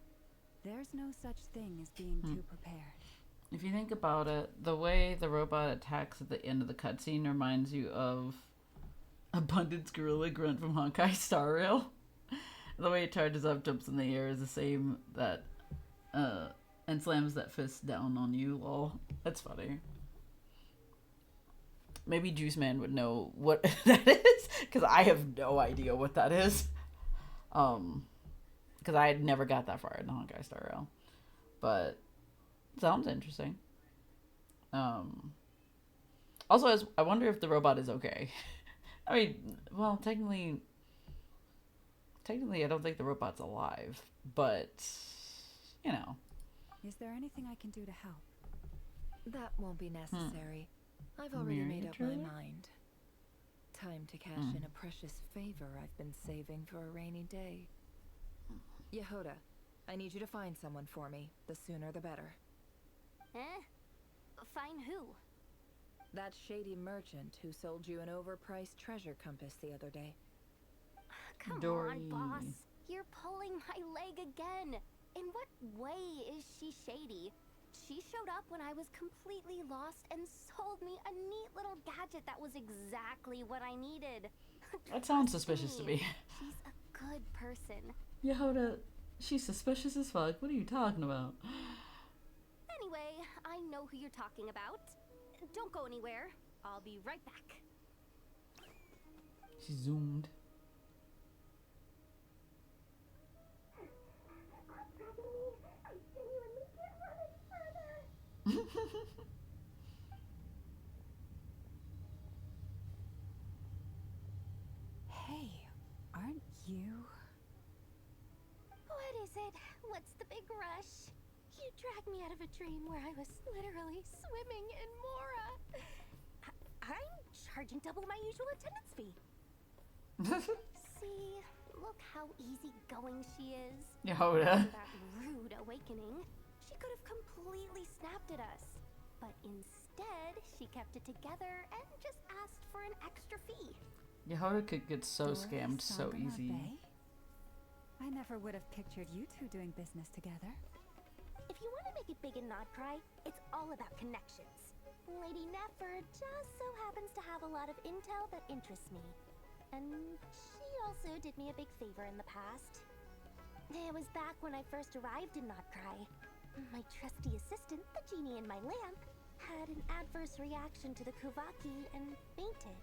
there's no such thing as being too prepared. If you think about it, the way the robot attacks at the end of the cutscene reminds you of Abundance Gorilla Grunt from Honkai Star Rail. The way it charges up, jumps in the air is the same that and slams that fist down on you. Lol. That's funny. Maybe Juice Man would know what that is, because I have no idea what that is. Because I had never got that far in the Honkai Star Rail. But sounds interesting. Also, I wonder if the robot is okay. I mean, well, technically, I don't think the robot's alive, but you know. Is there anything I can do to help? That won't be necessary. I've already made up my mind. Time to cash in a precious favor I've been saving for a rainy day. Yehoda, I need you to find someone for me. The sooner the better. Find who? That shady merchant who sold you an overpriced treasure compass the other day. Come Dory. on, boss. You're pulling my leg again. In what way is she shady? She showed up when I was completely lost and sold me a neat little gadget that was exactly what I needed. That sounds suspicious to me. She's a good person. Yehoda, she's suspicious as fuck. What are you talking about? Anyway, I know who you're talking about. Don't go anywhere. I'll be right back. She zoomed. Hey, aren't you? What is it? What's the big rush? You dragged me out of a dream where I was literally swimming in Mora. I'm charging double my usual attendance fee. See, look how easygoing she is. Yehoda. After that rude awakening, she could have completely snapped at us. But instead, she kept it together and just asked for an extra fee. Yehoda could get so scammed so easy. I never would have pictured you two doing business together. If you want to make it big in Nodcry, it's all about connections. Lady Nefer just so happens to have a lot of intel that interests me. And she also did me a big favor in the past. It was back when I first arrived in Nodcry. My trusty assistant, the genie in my lamp, had an adverse reaction to the Kuvaki and fainted.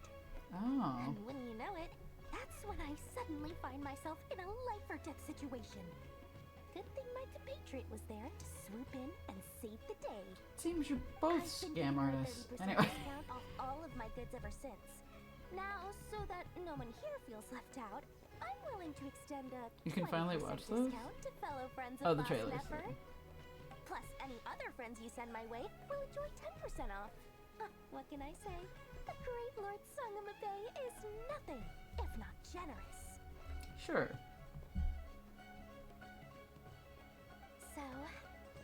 Oh. And when you know it, that's when I suddenly find myself in a life-or-death situation. Good thing my compatriot was there to swoop in and save the day. Seems you're both scam artists. Anyway. Discount off all of my goods ever since. Now, so that no one here feels left out, I'm willing to extend a You can finally 20% watch those? discount to fellow friends Oh, of the trailers. Nefer. Plus, any other friends you send my way will enjoy 10% off. What can I say? The great Lord Sangamabey is nothing if not generous. Sure. So,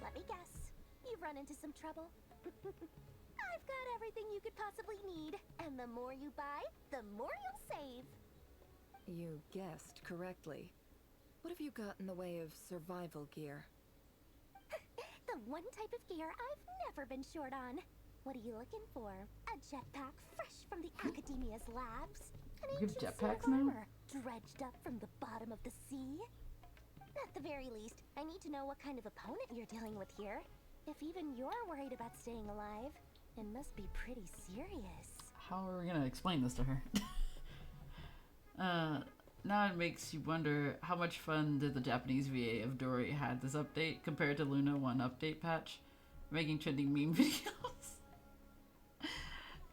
let me guess. You've run into some trouble. I've got everything you could possibly need, and the more you buy, the more you'll save. You guessed correctly. What have you got in the way of survival gear? The one type of gear I've never been short on. What are you looking for? A jetpack fresh from the Academia's labs? An We have ancient jetpacks suit of now? armor dredged up from the bottom of the sea? At the very least, I need to know what kind of opponent you're dealing with here. If even you're worried about staying alive, it must be pretty serious. How are we gonna explain this to her? Now it makes you wonder how much fun did the Japanese VA of Dory had this update compared to Luna 1 update patch, making trending meme videos.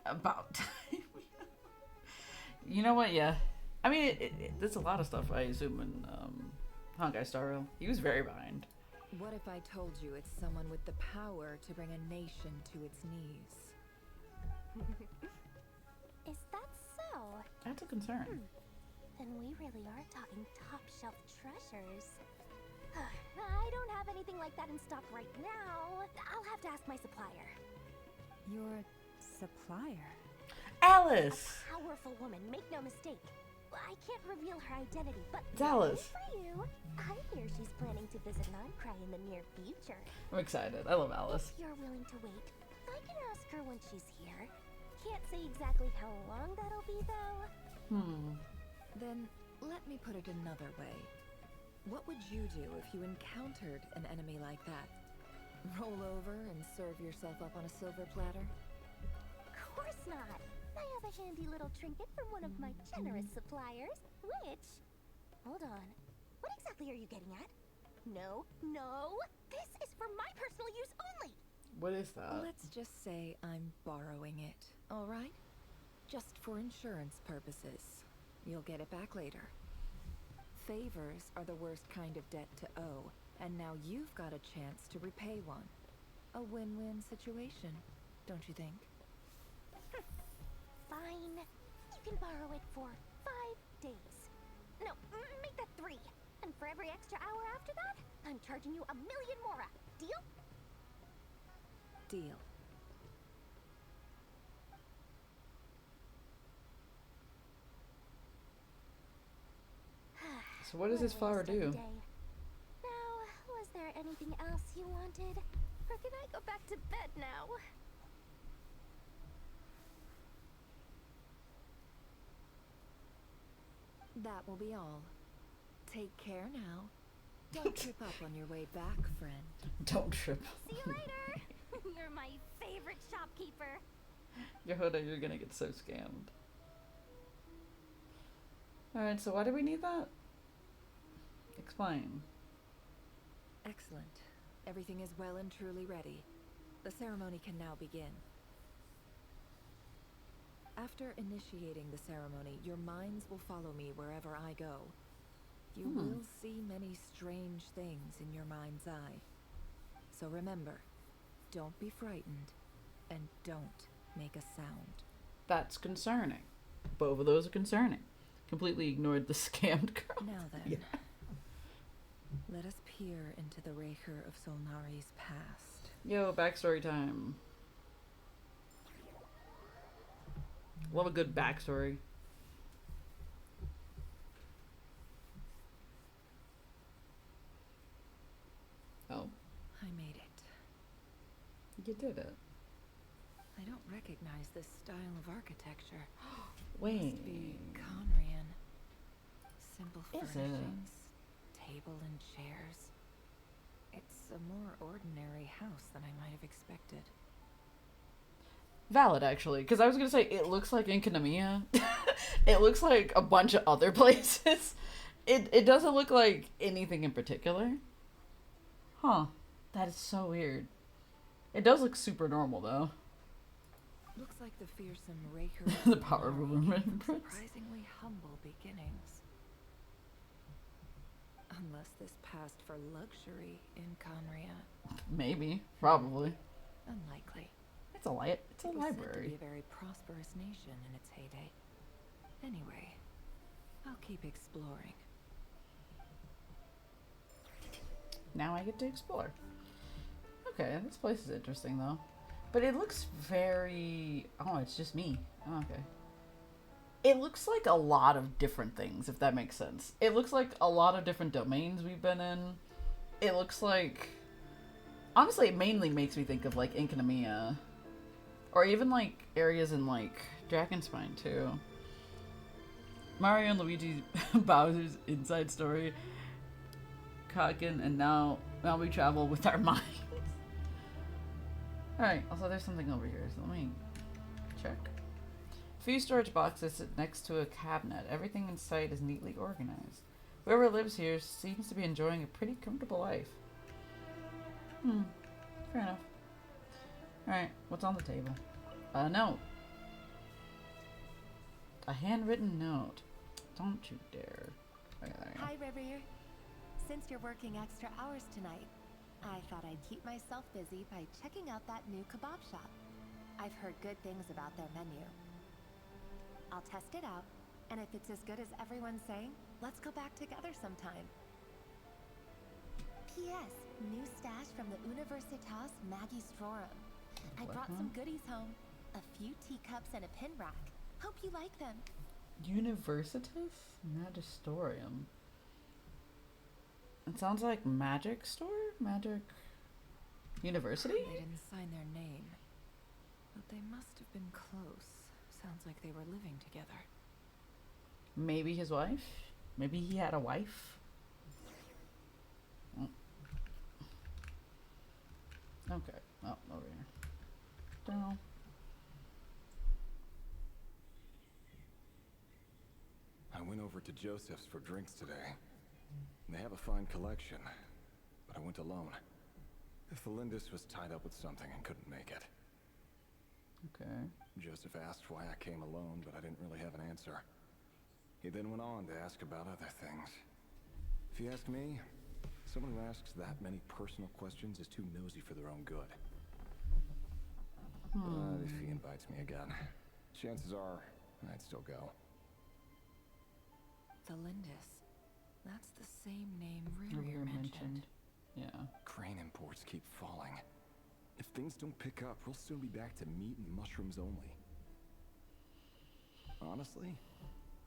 About time. You know what? Yeah, I mean, there's a lot of stuff I assume in Honkai Star Rail. He was very behind. What if I told you it's someone with the power to bring a nation to its knees? Is that so? That's a concern. Then we really are talking top-shelf treasures. I don't have anything like that in stock right now. I'll have to ask my supplier. Your supplier? Alice! A powerful woman, make no mistake. I can't reveal her identity, but It's Alice. for you. I hear she's planning to visit Nodcry in the near future. I'm excited. I love Alice. If you're willing to wait, I can ask her when she's here. Can't say exactly how long that'll be, though. Then, let me put it another way. What would you do if you encountered an enemy like that? Roll over and serve yourself up on a silver platter? Of course not. I have a handy little trinket from one of my generous suppliers, which... Hold on. What exactly are you getting at? No, no! This is for my personal use only! What is that? Let's just say I'm borrowing it, alright? Just for insurance purposes. You'll get it back later. Favors are the worst kind of debt to owe, and now you've got a chance to repay one. A win-win situation, don't you think? Fine. You can borrow it for 5 days. No, make that 3. And for every extra hour after that, I'm charging you 1,000,000 mora. Deal? Deal. So what does this flower do? Now, was there anything else you wanted? Or can I go back to bed now? That will be all. Take care now. Don't trip up on your way back, friend. Don't trip. See you later. You're my favorite shopkeeper. Yehoda, you're gonna get so scammed. Alright, so why do we need that? Explain. Excellent. Everything is well and truly ready. The ceremony can now begin. After initiating the ceremony, your minds will follow me wherever I go. You will see many strange things in your mind's eye. So remember, don't be frightened, and don't make a sound. That's concerning. Both of those are concerning. Completely ignored the scammed girl. Now then, Yeah. let us peer into the Raker of Solnari's past. Yo, backstory time. Love a good backstory. Oh. I made it. You did it. I don't recognize this style of architecture. Wait. Must be Conrian. Simple Is it? furnishings, table and chairs. It's a more ordinary house than I might have expected. Valid, actually, because I was gonna say it looks like Inkanamiya. It looks like a bunch of other places. It doesn't look like anything in particular. Huh. That is so weird. It does look super normal though. Looks like the fearsome Raker The power of remembrance. surprisingly humble beginnings. Unless this passed for luxury in Conria. Maybe. Probably. Unlikely. It's a light. It's a It was said to library. be a very prosperous nation in its heyday. Anyway, I'll keep exploring. Now I get to explore. Okay, this place is interesting though. But it looks very... Oh, it's just me. Oh, okay. It looks like a lot of different things, if that makes sense. It looks like a lot of different domains we've been in. It looks like... Honestly, it mainly makes me think of, like, Inkanamiya. Or even, like, areas in, like, Dragonspine, too. Mario and Luigi Bowser's inside story. Kakin, and now we travel with our minds. Alright, also there's something over here, so let me check. A few storage boxes sit next to a cabinet. Everything in sight is neatly organized. Whoever lives here seems to be enjoying a pretty comfortable life. Fair enough. Alright, what's on the table? A note. A handwritten note. Don't you dare. Okay, there you go. Hi, Revere. Since you're working extra hours tonight, I thought I'd keep myself busy by checking out that new kebab shop. I've heard good things about their menu. I'll test it out, and if it's as good as everyone's saying, let's go back together sometime. P.S. New stash from the Universitas Magistrorum. I brought some goodies home. A few teacups and a pin rack. Hope you like them. Universitas Magistorium. It sounds like magic store? Magic university? They didn't sign their name, but they must have been close. Sounds like they were living together. Maybe his wife? Maybe he had a wife? Oh. Okay. Oh, over here. Down. I went over to Joseph's for drinks today. They have a fine collection, but I went alone. Felindis was tied up with something and couldn't make it. Okay. Joseph asked why I came alone, but I didn't really have an answer. He then went on to ask about other things. If you ask me, someone who asks that many personal questions is too nosy for their own good. But if he invites me again, chances are I'd still go. Felindis. That's the same name Revere Revere mentioned. Yeah. Crane imports keep falling. If things don't pick up, we'll soon be back to meat and mushrooms only. Honestly,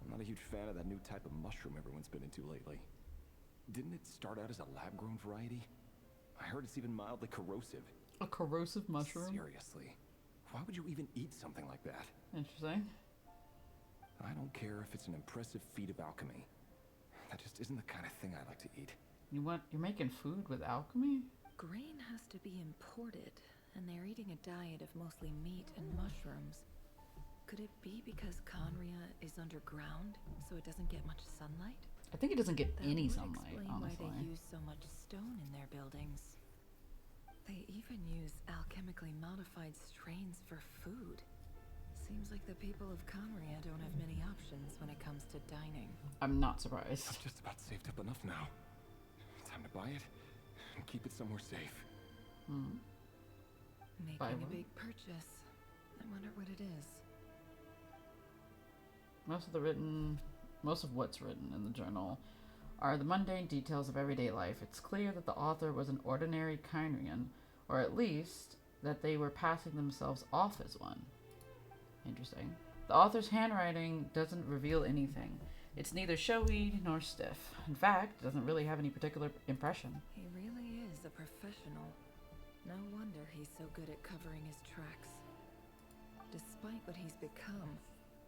I'm not a huge fan of that new type of mushroom everyone's been into lately. Didn't it start out as a lab-grown variety? I heard it's even mildly corrosive. A corrosive mushroom? Seriously, why would you even eat something like that? Interesting. I don't care if it's an impressive feat of alchemy. That just isn't the kind of thing I like to eat. You're making food with alchemy? Grain has to be imported, and they're eating a diet of mostly meat and mushrooms. Could it be because Conria is underground, so it doesn't get much sunlight? I think it doesn't get That any would sunlight, explain honestly. why they use so much stone in their buildings. They even use alchemically modified strains for food. Seems Seems like the people of Conria don't have many options when it comes to dining. I'm not surprised. I've just about saved up enough now. Time to buy it and keep it somewhere safe. Making a big purchase. I wonder what it is. Most of what's written in the journal are the mundane details of everyday life. It's clear that the author was an ordinary Kyrian, or at least that they were passing themselves off as one. Interesting. The author's handwriting doesn't reveal anything. It's neither showy nor stiff. In fact, it doesn't really have any particular impression. He really is a professional. No wonder he's so good at covering his tracks. Despite what he's become,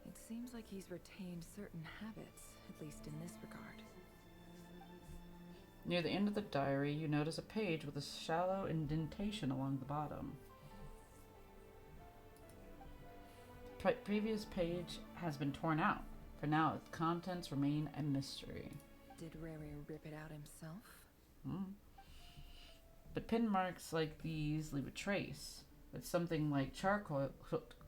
it seems like he's retained certain habits, at least in this regard. Near the end of the diary, you notice a page with a shallow indentation along the bottom. The previous page has been torn out. For now, its contents remain a mystery. Did Rary rip it out himself? But pin marks like these leave a trace. With something like charcoal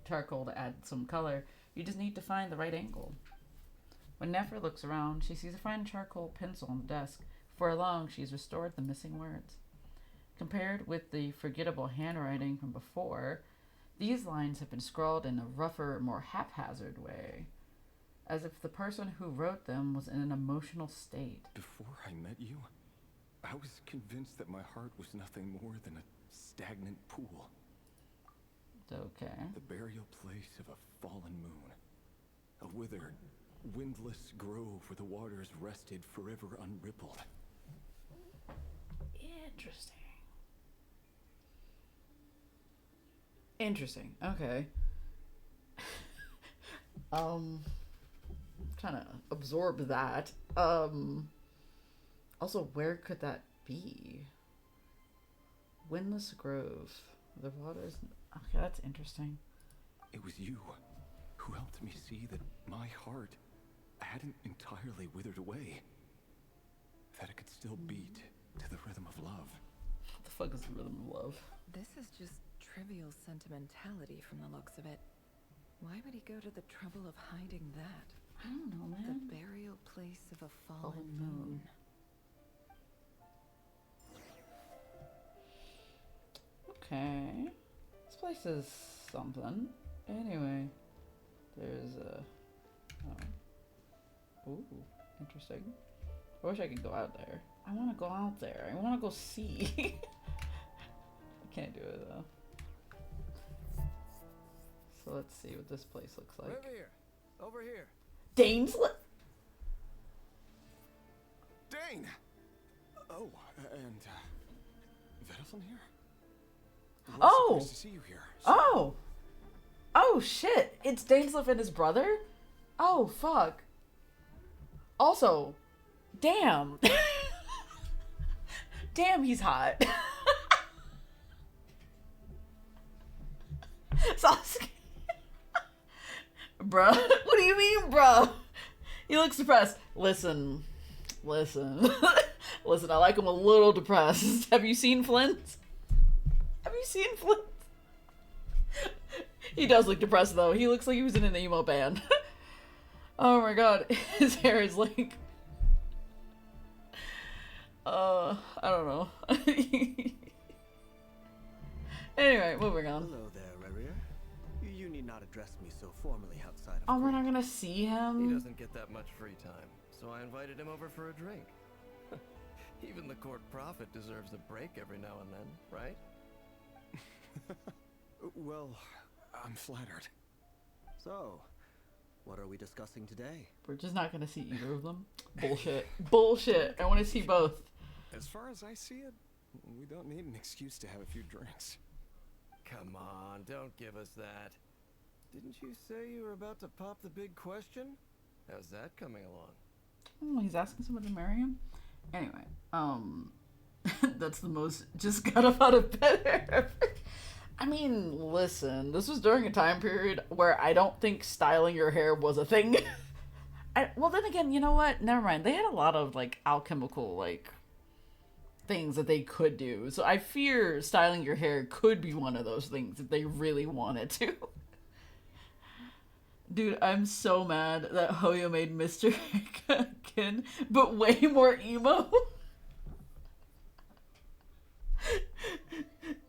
to add some color, you just need to find the right angle. When Nefer looks around, she sees a fine charcoal pencil on the desk. For long, she's restored the missing words. Compared with the forgettable handwriting from before, these lines have been scrawled in a rougher, more haphazard way, as if the person who wrote them was in an emotional state. Before I met you, I was convinced that my heart was nothing more than a stagnant pool. Okay. The burial place of a fallen moon. A withered, windless grove where the waters rested forever unrippled. Interesting. Okay. Trying to absorb that. Also, where could that be? Windless Grove. The waters. Okay, that's interesting. It was you who helped me see that my heart hadn't entirely withered away. That it could still beat to the rhythm of love. What the fuck is the rhythm of love? This is just trivial sentimentality from the looks of it. Why would he go to the trouble of hiding that? I don't know, man. The burial place of a fallen moon. Okay. This place is something. Anyway, there's a... Oh. Ooh, interesting. I wish I could go out there. I want to go out there. I want to go see. I can't do it, though. So let's see what this place looks like. Over here. Over here. Dane's Dane! Oh, and, Vedelson here? Oh! Nice to see you here. Oh! Oh, shit! It's Dainsleif and his brother? Oh, fuck. Also, damn. Damn, he's hot. Sasuke. Bruh. What do you mean, bruh? He looks depressed. Listen. Listen, I like him a little depressed. Have you seen Flint? Have you seen Flint? He does look depressed, though. He looks like he was in an emo band. Oh my god. His hair is like... I don't know. Anyway, moving on. Hello there, Rerir. You need not address me so formally outside of Oh, we're court. not gonna see him? He doesn't get that much free time, so I invited him over for a drink. Even the court prophet deserves a break every now and then, right? Well, I'm flattered. So, what are we discussing today? We're just not gonna see either of them. Bullshit. Bullshit. I want to see both. As far as I see it, we don't need an excuse to have a few drinks. Come on, don't give us that. Didn't you say you were about to pop the big question? How's that coming along? Oh, he's asking someone to marry him? Anyway, that's the most just got up out of bed ever. I mean, listen, this was during a time period where I don't think styling your hair was a thing. Well, then again, you know what? Never mind. They had a lot of, like, alchemical, like, things that they could do. So I fear styling your hair could be one of those things if they really wanted to. Dude, I'm so mad that Hoyo made Mr. Kin, but way more emo.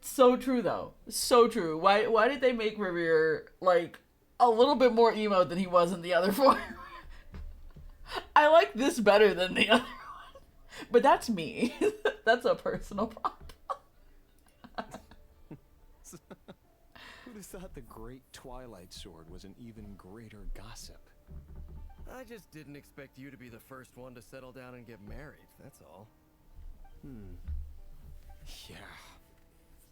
So true, though. So true. Why did they make Revere, like, a little bit more emo than he was in the other four? I like this better than the other one. But that's me. That's a personal problem. Who'd have thought the great Twilight Sword was an even greater gossip? I just didn't expect you to be the first one to settle down and get married, that's all. Yeah.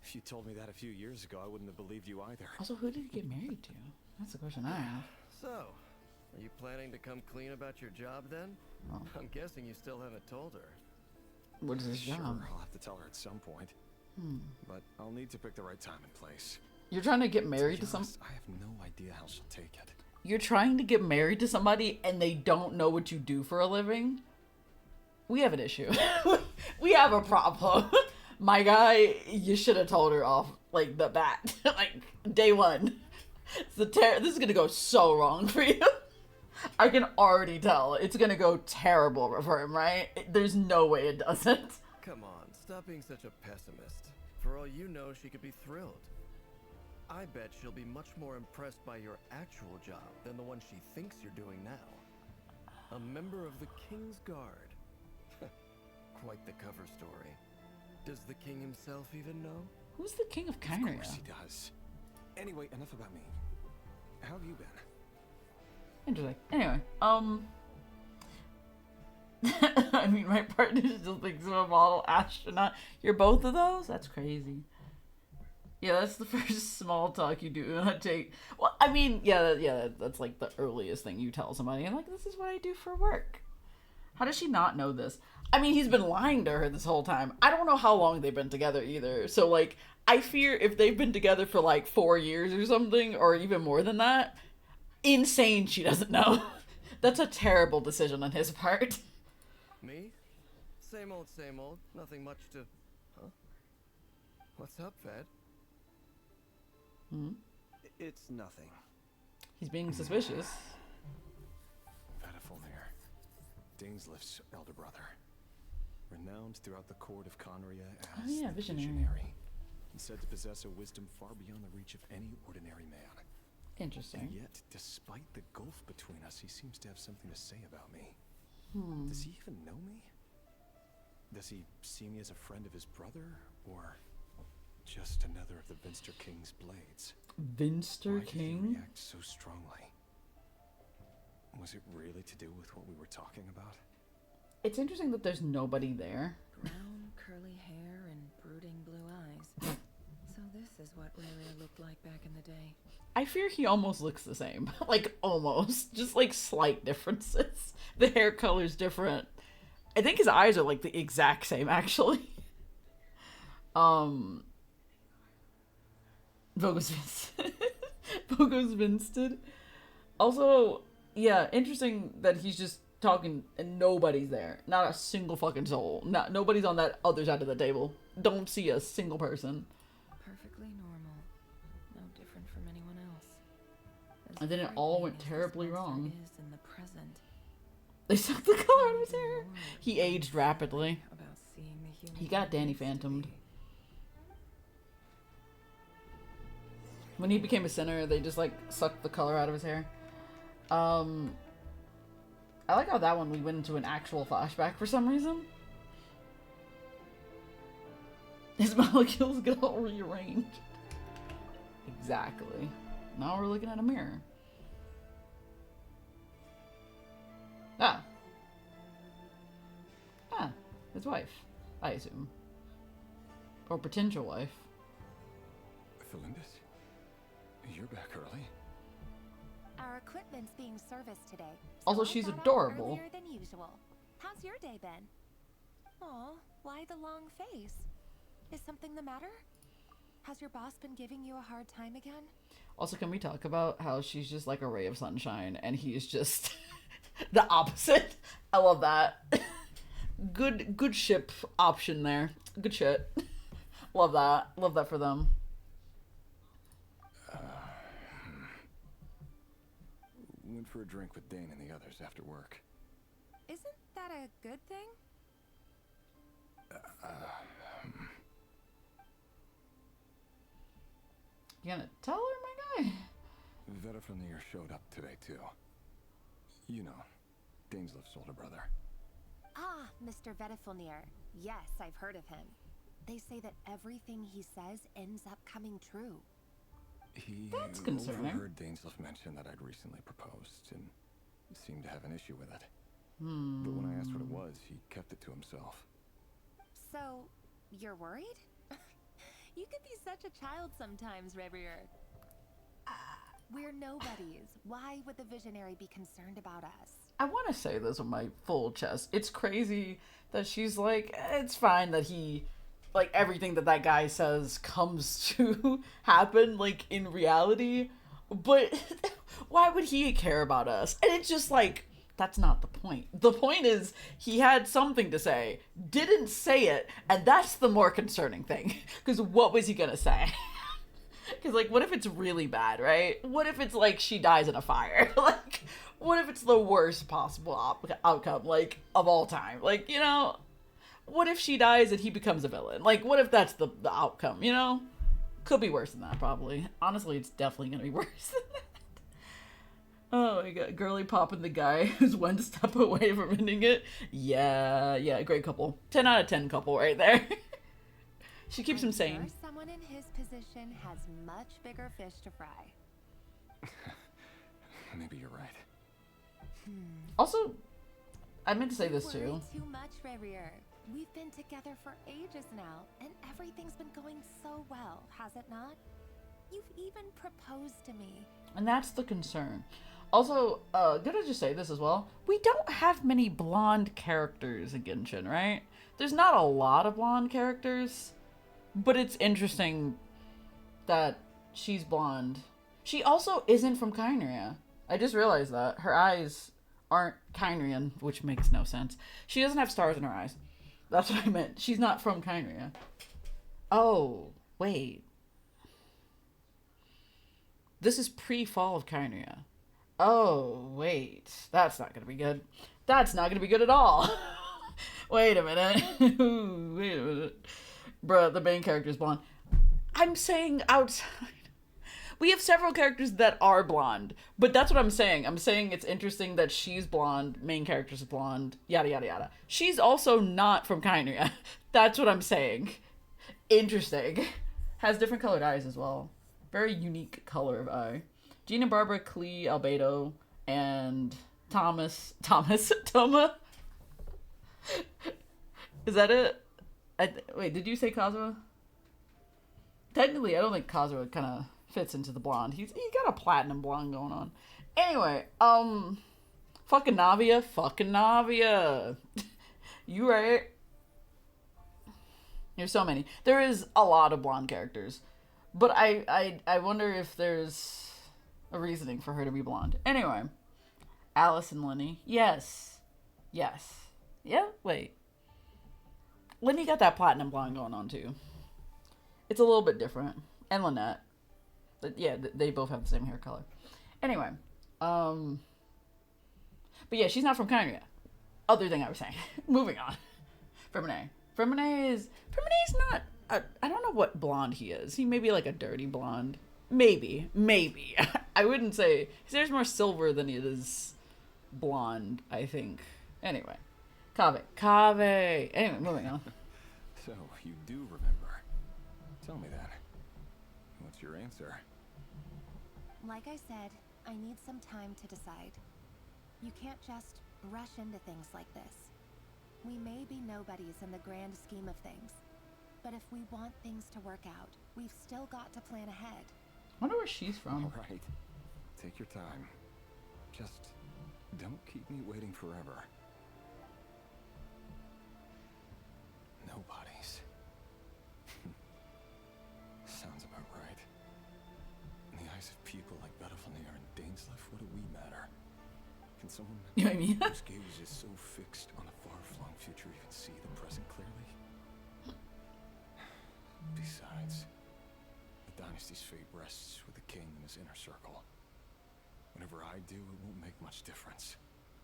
If you told me that a few years ago, I wouldn't have believed you either. Also, who did he get married to? That's the question I have. So, are you planning to come clean about your job then? Oh. I'm guessing you still haven't told her. What is his Sure, job? I'll have to tell her at some point. But I'll need to pick the right time and place. You're trying to get married to I have no idea how she'll take it. You're trying to get married to somebody and they don't know what you do for a living? We have an issue. We have a problem. My guy, you should have told her off, like, the bat. Like, day one. This is gonna go so wrong for you. I can already tell. It's gonna go terrible for him, right? There's no way it doesn't. Come on, stop being such a pessimist. For all you know, she could be thrilled. I bet she'll be much more impressed by your actual job than the one she thinks you're doing now. A member of the King's Guard. Quite the cover story. Does the king himself even know? Who's the king of Of Kyria? course he does. Anyway, enough about me. How have you been? Interesting. Anyway, I mean, my partner still thinks I'm a model astronaut. You're both of those? That's crazy. Yeah, that's the first small talk you do not take. Well, I mean, that's like the earliest thing you tell somebody. I'm like, this is what I do for work. How does she not know this? I mean, he's been lying to her this whole time. I don't know how long they've been together either. So, like, I fear if they've been together for like 4 years or something, or even more than that, insane she doesn't know. That's a terrible decision on his part. Me? Same old, same old. Nothing much to... Huh? What's up, Fed? It's nothing. He's being suspicious. Vedifulnir, Dainslift's elder brother. Renowned throughout the court of Conria as the visionary. And said to possess a wisdom far beyond the reach of any ordinary man. Interesting. And yet, despite the gulf between us, he seems to have something to say about me. Does he even know me? Does he see me as a friend of his brother, or just another of the Vinster King's blades? Vinster Why King? did he react so strongly? Was it really to do with what we were talking about? It's interesting that there's nobody there. Brown, curly hair and brooding blue eyes. So this is what Rere looked like back in the day. I fear he almost looks the same. Like, almost. Just, like, slight differences. The hair color's different. I think his eyes are, like, the exact same, actually. Vogos Vinsted. Also, yeah, interesting that he's just talking and nobody's there. Not a single fucking soul. Nobody's on that other side of the table. Don't see a single person. Perfectly normal. No different from anyone else. And then it all went terribly wrong. Is in the present. They sucked the color out of his hair. He aged rapidly. About seeing the human He got Danny Phantomed. When he became a sinner, they just like sucked the color out of his hair. I like how that one we went into an actual flashback for some reason. His molecules get all rearranged. Exactly. Now we're looking at a mirror. Ah, his wife, I assume. Or potential wife. Philimbus? You're back early. Our equipment's being serviced today. Also, I she's got out adorable. earlier than usual. How's your day been? Aw, why the long face? Is something the matter? Has your boss been giving you a hard time again? Also, can we talk about how she's just like a ray of sunshine and he's just the opposite? I love that. Good ship option there. Good shit. Love that. Love that for them. Went for a drink with Dane and the others after work. Isn't that a good thing? You gonna tell her, my guy? Vedafronir showed up today, too. You know, Daneslif's older brother. Ah, Mr. Vedafronir. Yes, I've heard of him. They say that everything he says ends up coming true. He That's concerning. overheard Dainsliff mention that I'd recently proposed and seemed to have an issue with it. Hmm. But when I asked what it was, he kept it to himself. So, you're worried? You can be such a child sometimes, Revier. We're nobodies. Why would the Visionary be concerned about us? I want to say this with my full chest. It's crazy that she's like, it's fine that he, like, everything that guy says comes to happen, like, in reality. But why would he care about us? And it's just like, that's not the point. The point is, he had something to say, didn't say it, and that's the more concerning thing. Because what was he gonna say? Because, like, what if it's really bad, right? What if it's, like, she dies in a fire? Like, what if it's the worst possible outcome, like, of all time? Like, you know, what if she dies and he becomes a villain? Like, what if that's the outcome, you know? Could be worse than that, probably. Honestly, it's definitely gonna be worse than that. Oh my god, girly popping the guy who's one step away from ending it. Yeah, great couple. 10 out of 10 couple right there. She keeps him sane. Sure someone in his position has much bigger fish to fry. Maybe you're right. Also, I meant to say this You worry too. too much, Revier. We've been together for ages now, and everything's been going so well, has it not? You've even proposed to me. And that's the concern. Also, gonna just say this as well. We don't have many blonde characters in Genshin, right? There's not a lot of blonde characters. But it's interesting that she's blonde. She also isn't from Kyria. I just realized that. Her eyes aren't Kyrian, which makes no sense. She doesn't have stars in her eyes. That's what I meant. She's not from Kyria. Oh, wait. This is pre-fall of Kyria. Oh, wait. That's not going to be good. That's not going to be good at all. Wait a minute. Wait a minute. Bruh, the main character is blonde. I'm saying outside. We have several characters that are blonde, but that's what I'm saying. I'm saying it's interesting that she's blonde, main character's blonde, yada yada yada. She's also not from Kyria. That's what I'm saying. Interesting. Has different colored eyes as well. Very unique color of eye. Gina, Barbara, Klee, Albedo, and Toma. Is that it? Wait, did you say Kazuha? Technically, I don't think Kazuha kind of fits into the blonde. He's got a platinum blonde going on. Anyway, fucking Navia. You right. There's so many. There is a lot of blonde characters. But I wonder if there's a reasoning for her to be blonde. Anyway, Alice and Lenny. Yes. Yeah, wait. Lenny got that platinum blonde going on too. It's a little bit different. And Lynette. But yeah, they both have the same hair color. Anyway, but yeah, she's not from Kyria. Other thing I was saying. Moving on. Fremine is not. I don't know what blonde he is. He may be like a dirty blonde. Maybe. I wouldn't say. There's more silver than he is blonde, I think. Anyway. Kaveh. Anyway, moving on. So, you do remember. Tell me then. What's your answer? Like I said, I need some time to decide. You can't just rush into things like this. We may be nobodies in the grand scheme of things, but if we want things to work out, we've still got to plan ahead. I wonder where she's from. All right. Take your time. Just don't keep me waiting forever. Nobodies. Sounds about right. In the eyes of people like Vedafronir and Dainsliff, what do we matter? Can someone You know what I mean? whose gaze is so fixed on a far-flung future even see the present clearly? Besides, the dynasty's fate rests with the king and his inner circle. Whatever I do, it won't make much difference.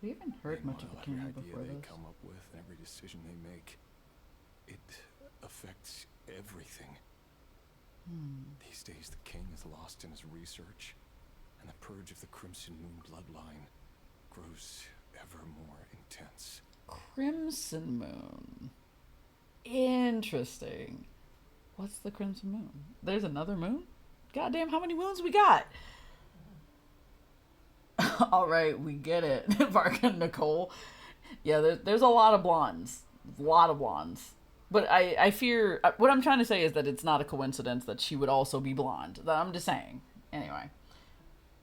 We haven't heard much of the Meanwhile, canon every before idea they this. come up with and every decision they make, it affects everything. These days, the king is lost in his research, and the purge of the Crimson Moon bloodline grows ever more intense. Crimson Moon. Interesting. What's the Crimson Moon? There's another moon? Goddamn, how many moons we got? Alright, we get it. Varka and Nicole. Yeah, there's a lot of blondes. A lot of blondes. But I fear... What I'm trying to say is that it's not a coincidence that she would also be blonde. I'm just saying. Anyway.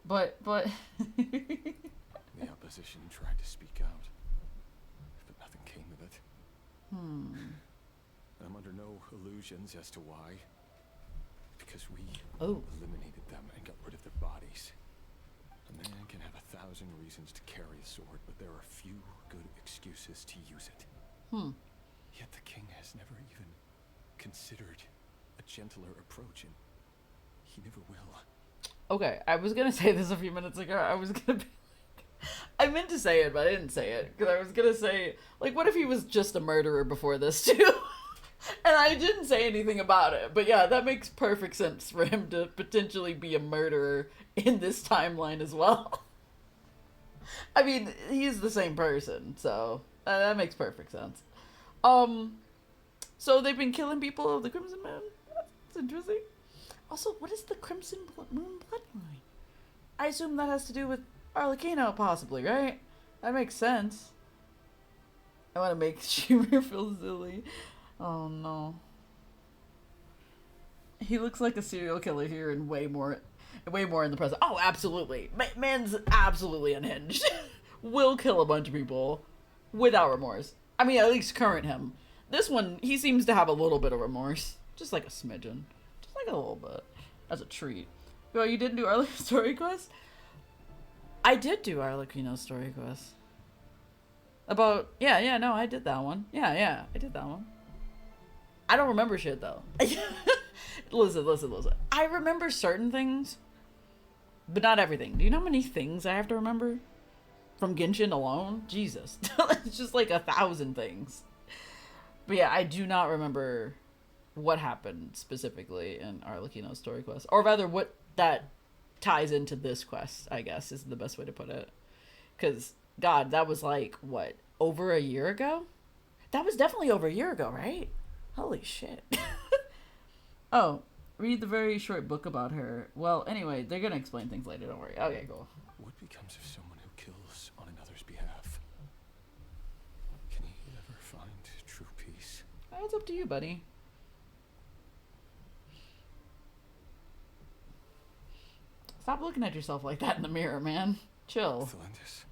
But... The opposition tried to speak out, but nothing came of it. I'm under no illusions as to why. Because we eliminated them and got rid of their bodies. A man can have 1,000 reasons to carry a sword, but there are few good excuses to use it. Yet the king has never even considered a gentler approach, and he never will. Okay, I was gonna say this a few minutes ago. I was gonna be like... I meant to say it, but I didn't say it. Because I was gonna say, like, what if he was just a murderer before this, too? And I didn't say anything about it. But yeah, that makes perfect sense for him to potentially be a murderer in this timeline as well. I mean, he's the same person, so that makes perfect sense. So they've been killing people of the Crimson Moon? That's interesting. Also, what is the Crimson Moon bloodline? I assume that has to do with Arlecchino, possibly, right? That makes sense. I want to make Shimmer feel silly. Oh no. He looks like a serial killer here and way more in the present. Oh, absolutely. Man's absolutely unhinged. Will kill a bunch of people without remorse. I mean, at least current him. This one, he seems to have a little bit of remorse. Just like a smidgen. Just like a little bit. As a treat. Well, you didn't do Arlecchino's story quest? I did do Arlecchino's story quest. About, no, I did that one. Yeah, I did that one. I don't remember shit, though. Listen. I remember certain things, but not everything. Do you know how many things I have to remember? From Genshin alone? Jesus. It's just like 1,000 things. But yeah, I do not remember what happened specifically in Arlecchino's story quest. Or rather, what that ties into this quest, I guess, is the best way to put it. Because, God, that was like, what, over a year ago? That was definitely over a year ago, right? Holy shit. Oh, read the very short book about her. Well, anyway, they're gonna explain things later, don't worry. Okay, cool. What becomes of someone who kills on another's behalf? Can he ever find true peace? It's up to you, buddy. Stop looking at yourself like that in the mirror, man. Chill. Thelindis,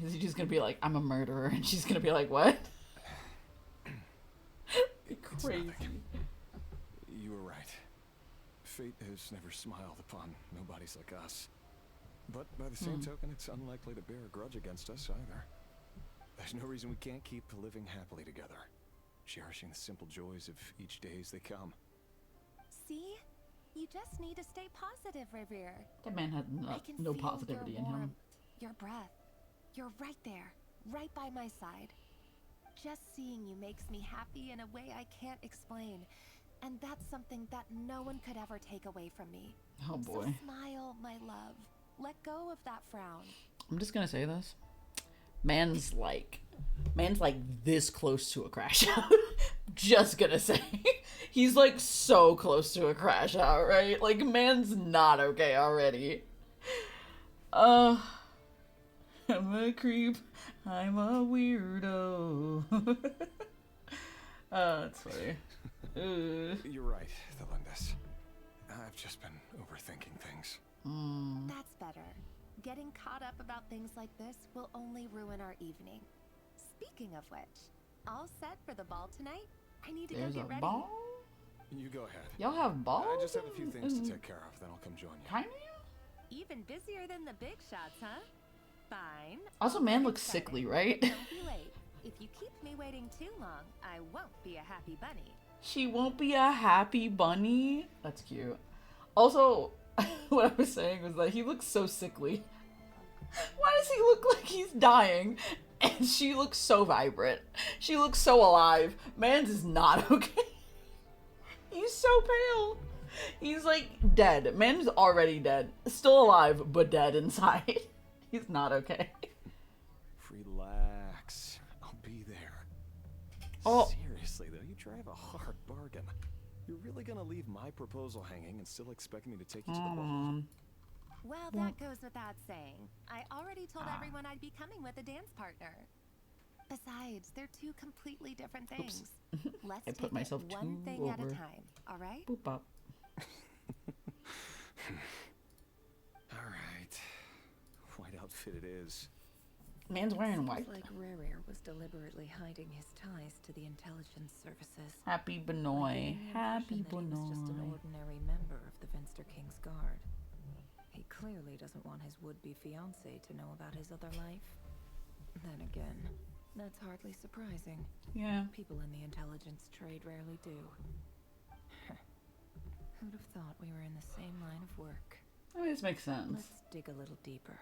Is he just gonna be like, I'm a murderer, and she's gonna be like, what? Crazy. Nothing. You were right. Fate has never smiled upon nobodies like us. But by the same token, it's unlikely to bear a grudge against us either. There's no reason we can't keep living happily together, cherishing the simple joys of each day as they come. See? You just need to stay positive, Revere. That man had no positivity in him. Your breath. You're right there, right by my side. Just seeing you makes me happy in a way I can't explain. And that's something that no one could ever take away from me. Oh boy. So smile, my love. Let go of that frown. I'm just gonna say this. Man's like this close to a crash out. Just gonna say. He's like so close to a crash out, right? Like, man's not okay already. I'm a creep. I'm a weirdo. That's funny. You're right, Thelindis. I've just been overthinking things. That's better. Getting caught up about things like this will only ruin our evening. Speaking of which, all set for the ball tonight? I need to go get ready. Ball? You go ahead. Y'all have balls? I just have a few things to take care of, then I'll come join you. Kinda? Even busier than the big shots, huh? Fine. Also, man looks sickly, right? Don't be late. If you keep me waiting too long, I won't be a happy bunny. She won't be a happy bunny? That's cute. Also, what I was saying was that he looks so sickly. Why does he look like he's dying? And she looks so vibrant. She looks so alive. Mans is not okay. He's so pale. He's like dead. Man's already dead. Still alive, but dead inside. He's not okay. Relax. I'll be there. Oh. Seriously, though, you drive a hard bargain. You're really gonna leave my proposal hanging and still expect me to take you to the ball? Well, that goes without saying. I already told everyone I'd be coming with a dance partner. Besides, they're two completely different things. Let's I take put myself it one too thing at a over. time, all right? Boop up. Alright. White outfit it is. Man's wearing white. Like Rerir was deliberately hiding his ties to the intelligence services. Happy Like Benoy. giving the Happy impression that he was just an Benoy. ordinary member of the Finster King's Guard. He clearly doesn't want his would-be fiancée to know about his other life. Then again, that's hardly surprising. Yeah. People in the intelligence trade rarely do. Who'd have thought we were in the same line of work? I mean, this makes sense. Let's dig a little deeper.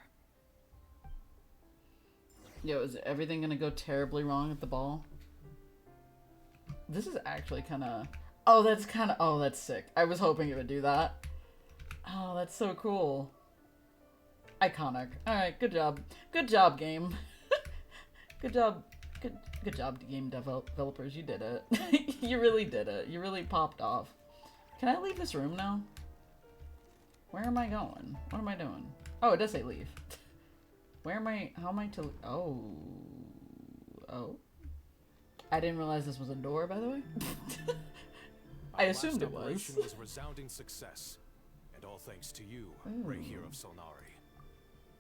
Yo, is everything gonna go terribly wrong at the ball? This is actually kind of... Oh, that's sick. I was hoping it would do that. Oh, that's so cool. Iconic. Alright, good job. Good job, game. Good job. Good job, game developers. You did it. You really did it. You really popped off. Can I leave this room now? Where am I going? What am I doing? Oh, it does say leave. Where am I? How am I to... Oh. I didn't realize this was a door, by the way. I assumed it was. Operation was a resounding success, and all thanks to you, Ray here of Solnari.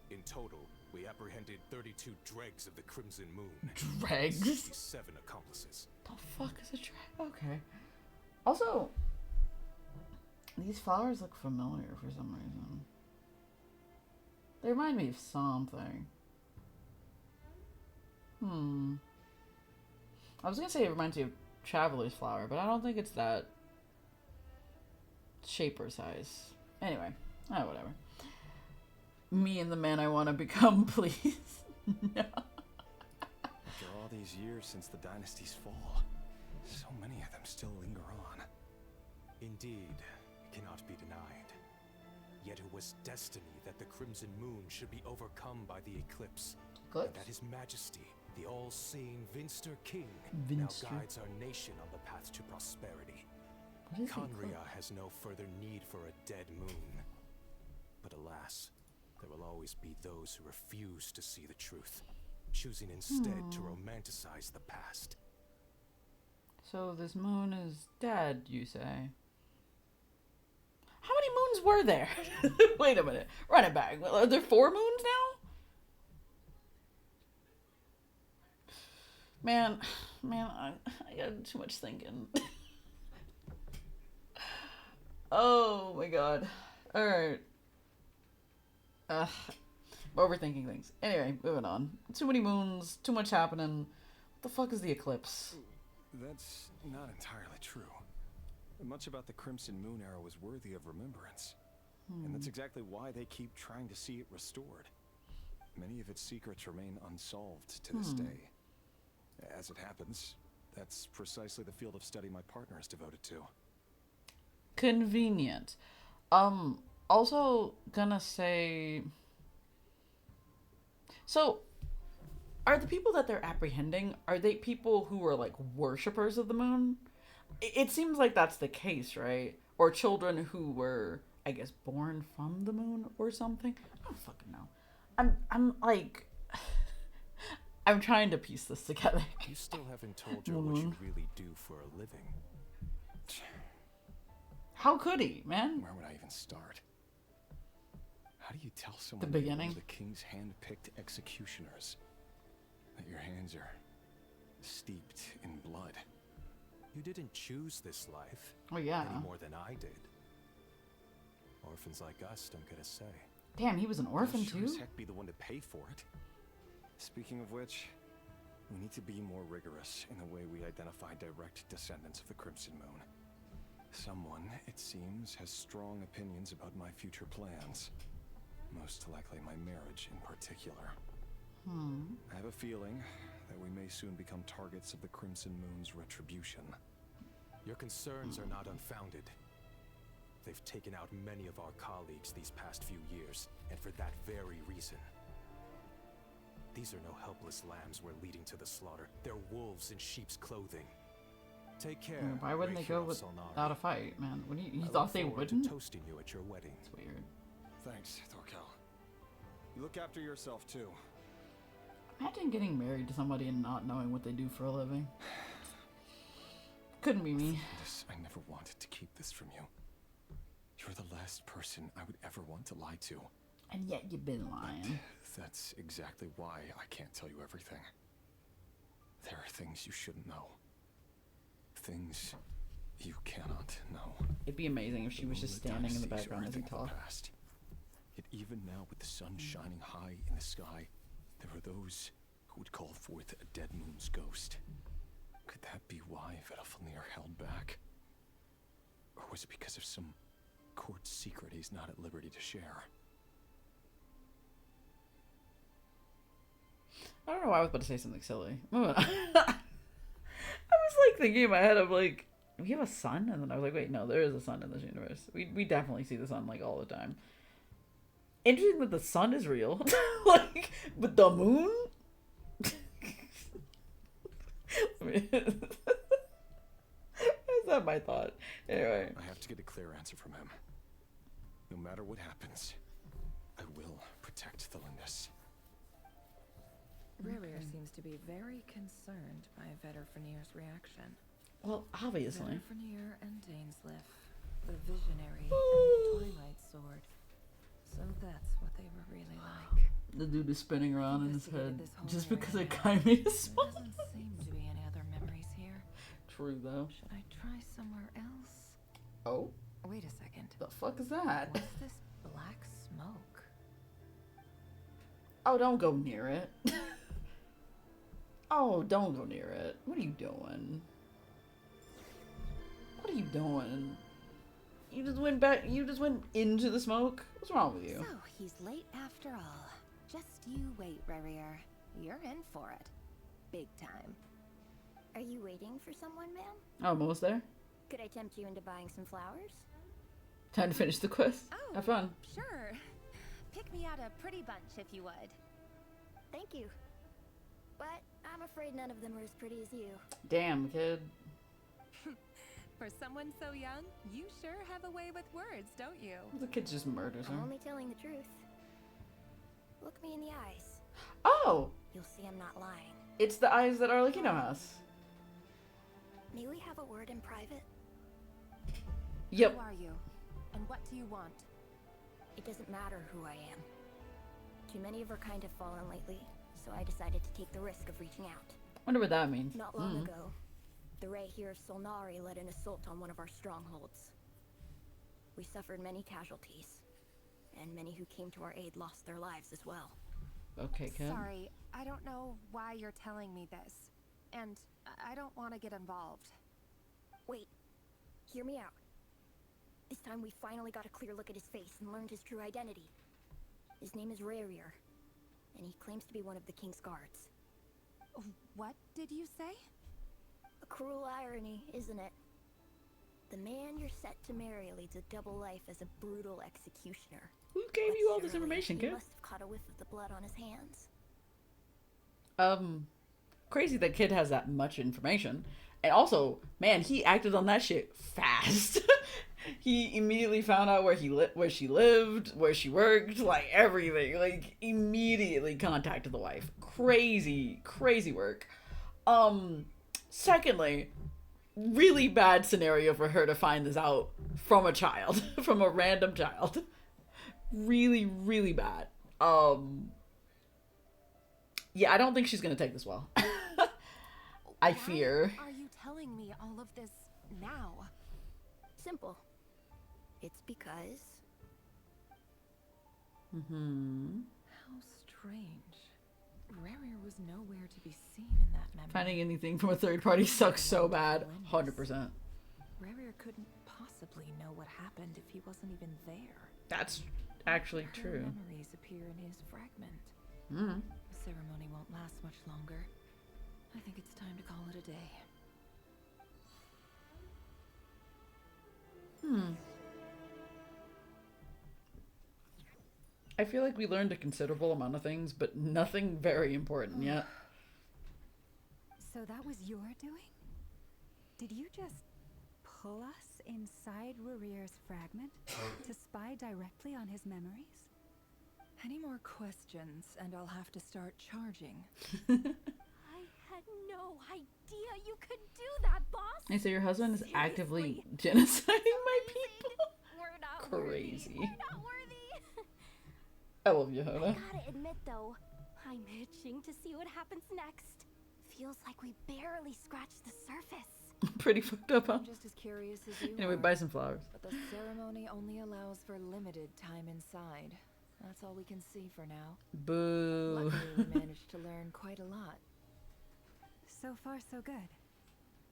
In total, we apprehended 32 dregs of the Crimson Moon. Dregs? 67 accomplices. The fuck is a drag? Okay. Also, these flowers look familiar for some reason. They remind me of something. I was gonna say it reminds me of Traveler's Flower, but I don't think it's that shape or size. Anyway, whatever. Me and the man I want to become, please. No. After all these years since the dynasty's fall, so many of them still linger on. Indeed, it cannot be denied. Yet it was destiny that the Crimson Moon should be overcome by the eclipse. And that His Majesty, the all-seeing Vinster King, now guides our nation on the path to prosperity. Conria has no further need for a dead moon. But alas, there will always be those who refuse to see the truth, choosing instead to romanticize the past. So this moon is dead, you say? How many moons were there? Wait a minute. Run it back. Are there 4 moons now? Man, I got too much thinking. Oh my god. Alright. Overthinking things. Anyway, moving on. Too many moons, too much happening. What the fuck is the eclipse? That's not entirely true. Much about the Crimson Moon era was worthy of remembrance. And that's exactly why they keep trying to see it restored. Many of its secrets remain unsolved to this day. As it happens, that's precisely the field of study my partner is devoted to. Convenient. Also gonna say... So, are the people that they're apprehending, are they people who are like worshippers of the moon? It seems like that's the case, right? Or children who were, I guess, born from the moon or something? I don't fucking know. I'm like... I'm trying to piece this together. You still haven't told her what you really do for a living. How could he, man? Where would I even start? How do you tell someone The beginning? you're the king's hand-picked executioners that your hands are steeped in blood? You didn't choose this life. Oh, yeah. Any more than I did. Orphans like us don't get a say. Damn, he was an orphan You'll sure as too? heck be the one to pay for it. Speaking of which, we need to be more rigorous in the way we identify direct descendants of the Crimson Moon. Someone, it seems, has strong opinions about my future plans. Most likely my marriage in particular. I have a feeling that we may soon become targets of the Crimson Moon's retribution. Your concerns are not unfounded. They've taken out many of our colleagues these past few years, and for that very reason. These are no helpless lambs we're leading to the slaughter. They're wolves in sheep's clothing. Take care. Why wouldn't they go without a fight, man? What do you thought they wouldn't? To toasting you at your wedding. It's weird. Thanks, Thorkel. You look after yourself too. Imagine getting married to somebody and not knowing what they do for a living. Couldn't be me. I never wanted to keep this from you. You're the last person I would ever want to lie to. And yet you've been lying. That's exactly why I can't tell you everything. There are things you shouldn't know. Things you cannot know. It'd be amazing if she was just standing in the background as he talked. Yet even now, with the sun shining high in the sky, there are those who would call forth a dead moon's ghost. Could that be why Vedalfnir held back? Or was it because of some court secret he's not at liberty to share? I don't know why I was about to say something silly. I was like thinking in my head of like, we have a sun? And then I was like, wait, no, there is a sun in this universe. We definitely see the sun like all the time. Interesting that the sun is real. Like, but the moon? I mean, is that my thought? Anyway. I have to get a clear answer from him. No matter what happens, I will protect the Lindis. Rarier seems to be very concerned by Vedalfnir's reaction. Well, obviously. Vedalfnir and Dainsleif, the visionary and the Twilight Sword. So that's what they were really like. The dude is spinning around in his head just because it kind of made a smile. There doesn't seem to be any other memories here. True, though. Should I try somewhere else? Oh? Wait a second. The fuck is that? What's this black smoke? Oh, don't go near it. Oh, don't go near it. What are you doing? What are you doing? You just went back. You just went into the smoke. What's wrong with you? So he's late after all. Just you wait, Rarier. You're in for it. Big time. Are you waiting for someone, ma'am? Oh, I'm almost there. Could I tempt you into buying some flowers? Time to finish the quest. Oh, have fun. Sure. Pick me out a pretty bunch if you would. Thank you. But I'm afraid none of them are as pretty as you. Damn, kid. For someone so young, you sure have a way with words, don't you? The kid just murders her. I'm only telling the truth. Look me in the eyes. Oh! You'll see I'm not lying. It's the eyes that Arlecchino has. May we have a word in private? Yep. Who are you? And what do you want? It doesn't matter who I am. Too many of our kind have fallen lately, so I decided to take the risk of reaching out. Wonder what that means. Not long ago, the Ray here of Solnari led an assault on one of our strongholds. We suffered many casualties, and many who came to our aid lost their lives as well. Okay, kid. Sorry, I don't know why you're telling me this, and I don't want to get involved. Wait, hear me out. This time we finally got a clear look at his face and learned his true identity. His name is Rarier, and he claims to be one of the King's Guards. What did you say? A cruel irony, isn't it? The man you're set to marry leads a double life as a brutal executioner. Who gave you all this information, kid? He must have caught a whiff of the blood on his hands. Crazy that kid has that much information. And also, man, he acted on that shit fast. He immediately found out where she lived, where she worked, like everything. Like immediately contacted the wife. Crazy, crazy work. Secondly, really bad scenario for her to find this out from a child, from a random child. Really, really bad. Yeah, I don't think she's gonna take this well. I fear. Why are you telling me all of this now? Simple. It's because... How strange. Rarier was nowhere to be seen in that memory. Finding anything from a third party sucks so bad. 100%. Rarier couldn't possibly know what happened if he wasn't even there? That's actually Her true. memories appear in his fragment. Mm. The ceremony won't last much longer. I think it's time to call it a day. I feel like we learned a considerable amount of things, but nothing very important yet. So that was your doing? Did you just pull us inside Rurir's fragment to spy directly on his memories? Any more questions, and I'll have to start charging. I had no idea you could do that, boss. And so your husband is Seriously? actively genociding my people? We're not Crazy. worthy. We're not worthy. I love you, I Hoda. gotta admit, though, I'm itching to see what happens next. Feels like we barely scratched the surface. Pretty fucked up, huh? I'm just as curious as you Anyway, are, buy some flowers. but the ceremony only allows for limited time inside. That's all we can see for now. Boo. Luckily, we managed to learn quite a lot. So far, so good.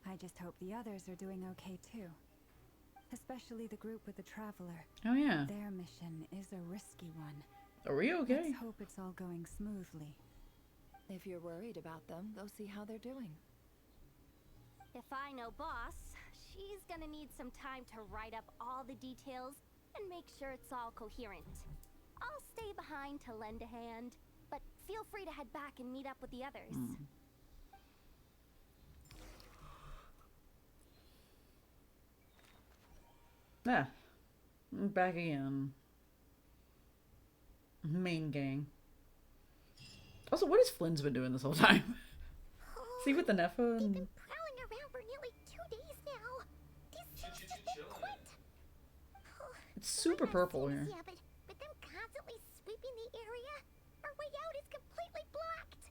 I just hope the others are doing okay too. Especially the group with the traveler. Oh, yeah. Their mission is a risky one. Are we okay? Let's hope it's all going smoothly. If you're worried about them, go see how they're doing. If I know boss, she's gonna need some time to write up all the details and make sure it's all coherent. I'll stay behind to lend a hand, but feel free to head back and meet up with the others. Yeah. I'm back again. Main gang. Also, what has Flynn's been doing this whole time? See with the Neffa and... They've been prowling around for nearly 2 days now. These things just won't quit. It's super purple here. Yeah, but them constantly sweeping the area, our way out is completely blocked.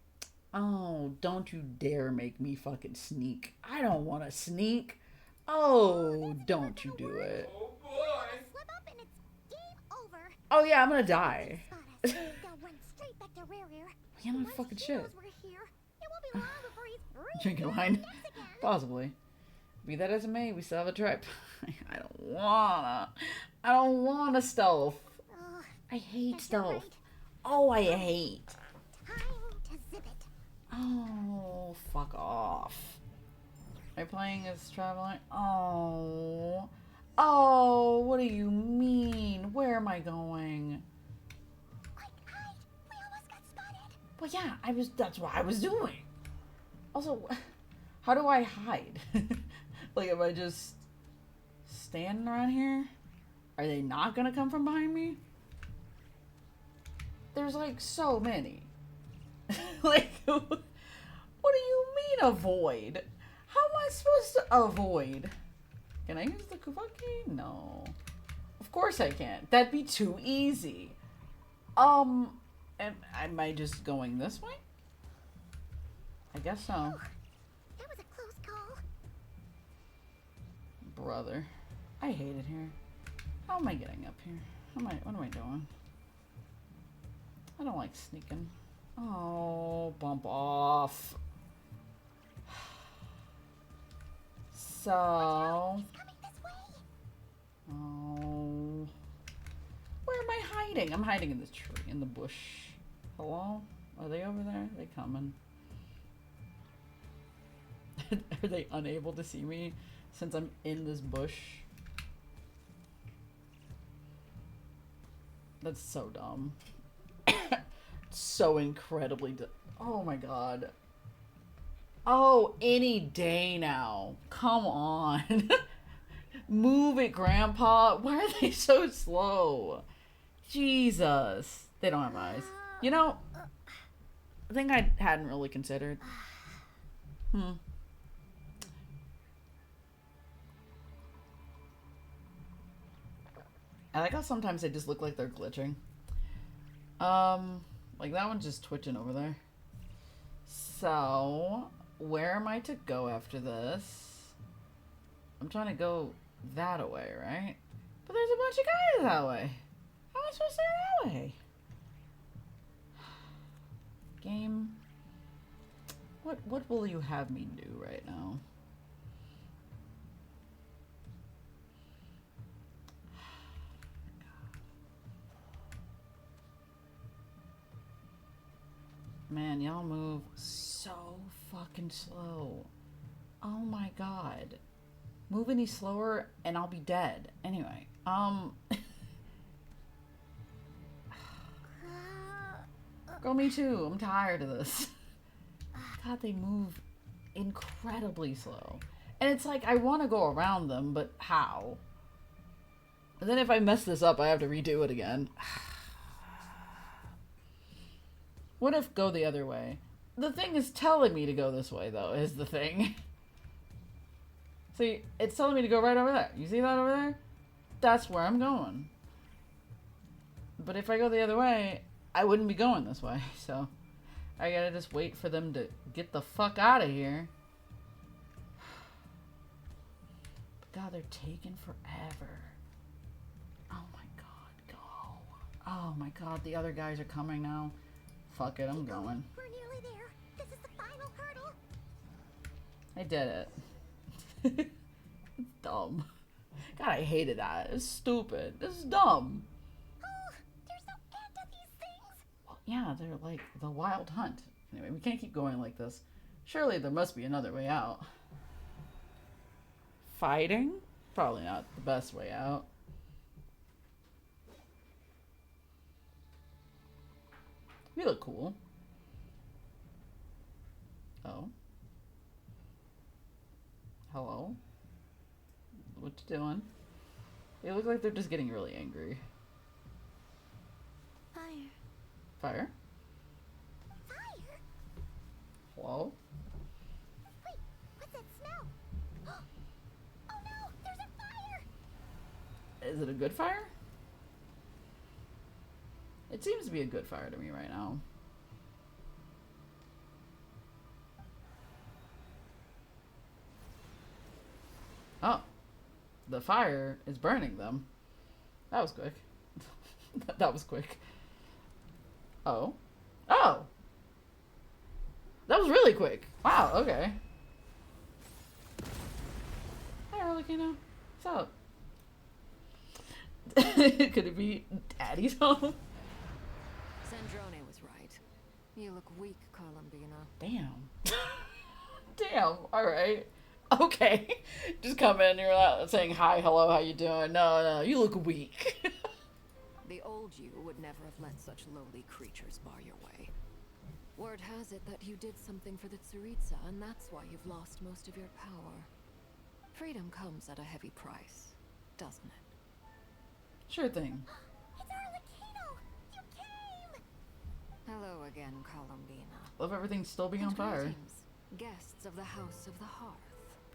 Oh, don't you dare make me fucking sneak. I don't want to sneak. Oh, don't you do it. Oh boy! Slip up and it's game over. Oh yeah, I'm gonna die. They'll run straight back to Rear. Yeah, I'm fucking shit. We're here. It won't be long before he's Drinking wine? Possibly. Be that as it may, we still have a trip. I don't wanna stealth. I hate stealth. Oh, I hate. Time to zip it. Oh, fuck off. Are you playing as traveling? Oh. Oh, what do you mean? Where am I going? We almost got spotted. Well, yeah, that's what I was doing. Also, how do I hide? Like, am I just standing around here? Are they not gonna come from behind me? There's like so many. Like, what do you mean avoid? How am I supposed to avoid? Can I use the Kuvaki? No. Of course I can't. That'd be too easy. Am I just going this way? I guess so. That was a close call. Brother. I hate it here. How am I getting up here? What am I doing? I don't like sneaking. Oh, bump off. So... Oh... Where am I hiding? I'm hiding in this tree, in the bush. Hello? Are they over there? Are they coming? Are they unable to see me since I'm in this bush? That's so dumb. So incredibly dumb. Oh my god. Oh, any day now. Come on. Move it, Grandpa. Why are they so slow? Jesus. They don't have eyes. You know, I think I hadn't really considered. I like how sometimes they just look like they're glitching. Like that one's just twitching over there. So, where am I to go after this? I'm trying to go that way, right? But there's a bunch of guys that way. How am I supposed to go that way? Game. What will you have me do right now? Man, y'all move so fucking slow. Oh my god. Move any slower and I'll be dead. Anyway, Girl, me too. I'm tired of this. God, they move incredibly slow. And it's like, I want to go around them, but how? And then if I mess this up, I have to redo it again. What if go the other way? The thing is telling me to go this way, though, is the thing. See, it's telling me to go right over there. You see that over there? That's where I'm going. But if I go the other way, I wouldn't be going this way. So, I gotta just wait for them to get the fuck out of here. God, they're taking forever. Oh my god, go. Oh my god, the other guys are coming now. Fuck it, I'm going. We're nearly there. This is the final hurdle. I did it. It's dumb. God, I hated that. It's stupid. This is dumb. Oh, there's no end to these things. Well, yeah, they're like the wild hunt. Anyway, we can't keep going like this. Surely there must be another way out. Fighting? Probably not the best way out. We look cool. Oh. Hello? What you doing? They look like they're just getting really angry. Fire. Fire? Fire? Hello? Wait, what's that smell? Oh no, there's a fire! Is it a good fire? It seems to be a good fire to me right now. Oh. The fire is burning them. That was quick. That was quick. Oh. Oh! That was really quick. Wow, okay. Hi, Arlecchino. What's up? Could it be Daddy's home? Sandrone was right. You look weak, Columbina. Damn. Damn, alright. Okay. Just come in, you're not saying hi, hello, how you doing? No, you look weak. The old you would never have let such lowly creatures bar your way. Word has it that you did something for the Tsaritsa, and that's why you've lost most of your power. Freedom comes at a heavy price, doesn't it? Sure thing. It's Arlecchino! You came! Hello again, Columbina. Love everything still being on fire. Greetings, guests of the House of the Hearth.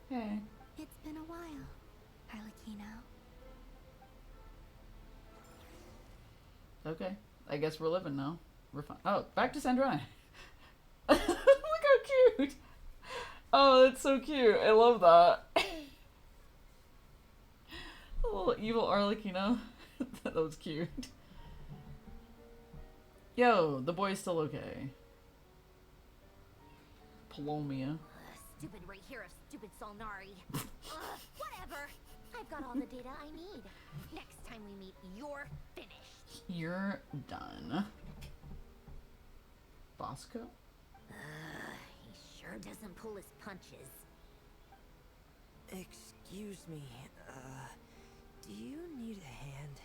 Hey. It's been a while, Arlecchino. Okay. I guess we're living now. We're fine. Oh, back to Sandrone. Look how cute. Oh, that's so cute. I love that. A little evil Arlecchino. That was cute. Yo, the boy's still okay. Palomia. Stupid right here of stupid Solnari. Whatever. I've got all the data I need. Next time we meet, you're finished. You're done. Bosco? He sure doesn't pull his punches. Excuse me, do you need a hand?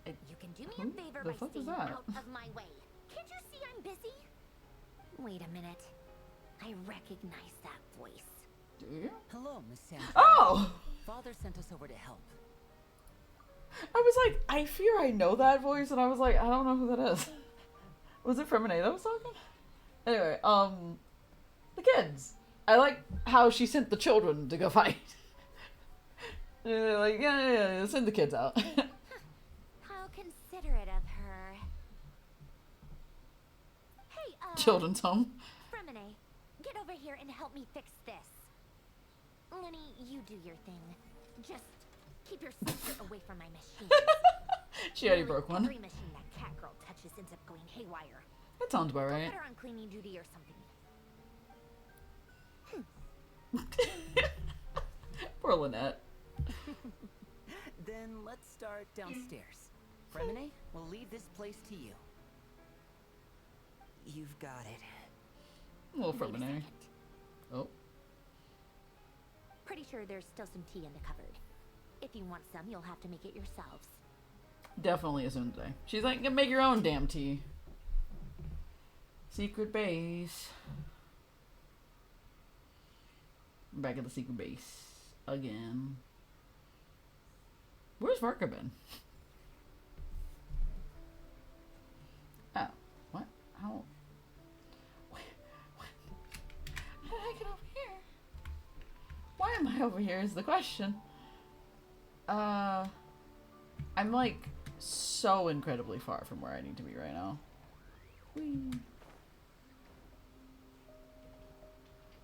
You can do me a favor by staying out of my way. Can't you see I'm busy? Wait a minute. I recognize that voice. Do you? Hello, Miss Sandra. Oh! Father sent us over to help. I was like, I fear I know that voice, and I was like, I don't know who that is. Was it Fremenay that was talking? Anyway, the kids. I like how she sent the children to go fight. Like, yeah, send the kids out. How considerate of her. Hey, Children's home. Fremenay, get over here and help me fix this. Lenny, you do your thing. Just keep your sister away from my machine. She already broke one. Every machine that cat girl touches ends up going haywire. That sounds about right. Put her on cleaning duty or something. Poor Lynette. Then let's start downstairs. Fremenay, we'll leave this place to you. You've got it. A little Wait a from second. Oh. Pretty sure there's still some tea in the cupboard. If you want some, you'll have to make it yourselves. Definitely assumed today. She's like, make your own damn tea. Secret base. Back at the secret base. Again. Where's Varka been? Oh. What? How? What? How did I get over here? Why am I over here is the question. I'm like so incredibly far from where I need to be right now. Whee.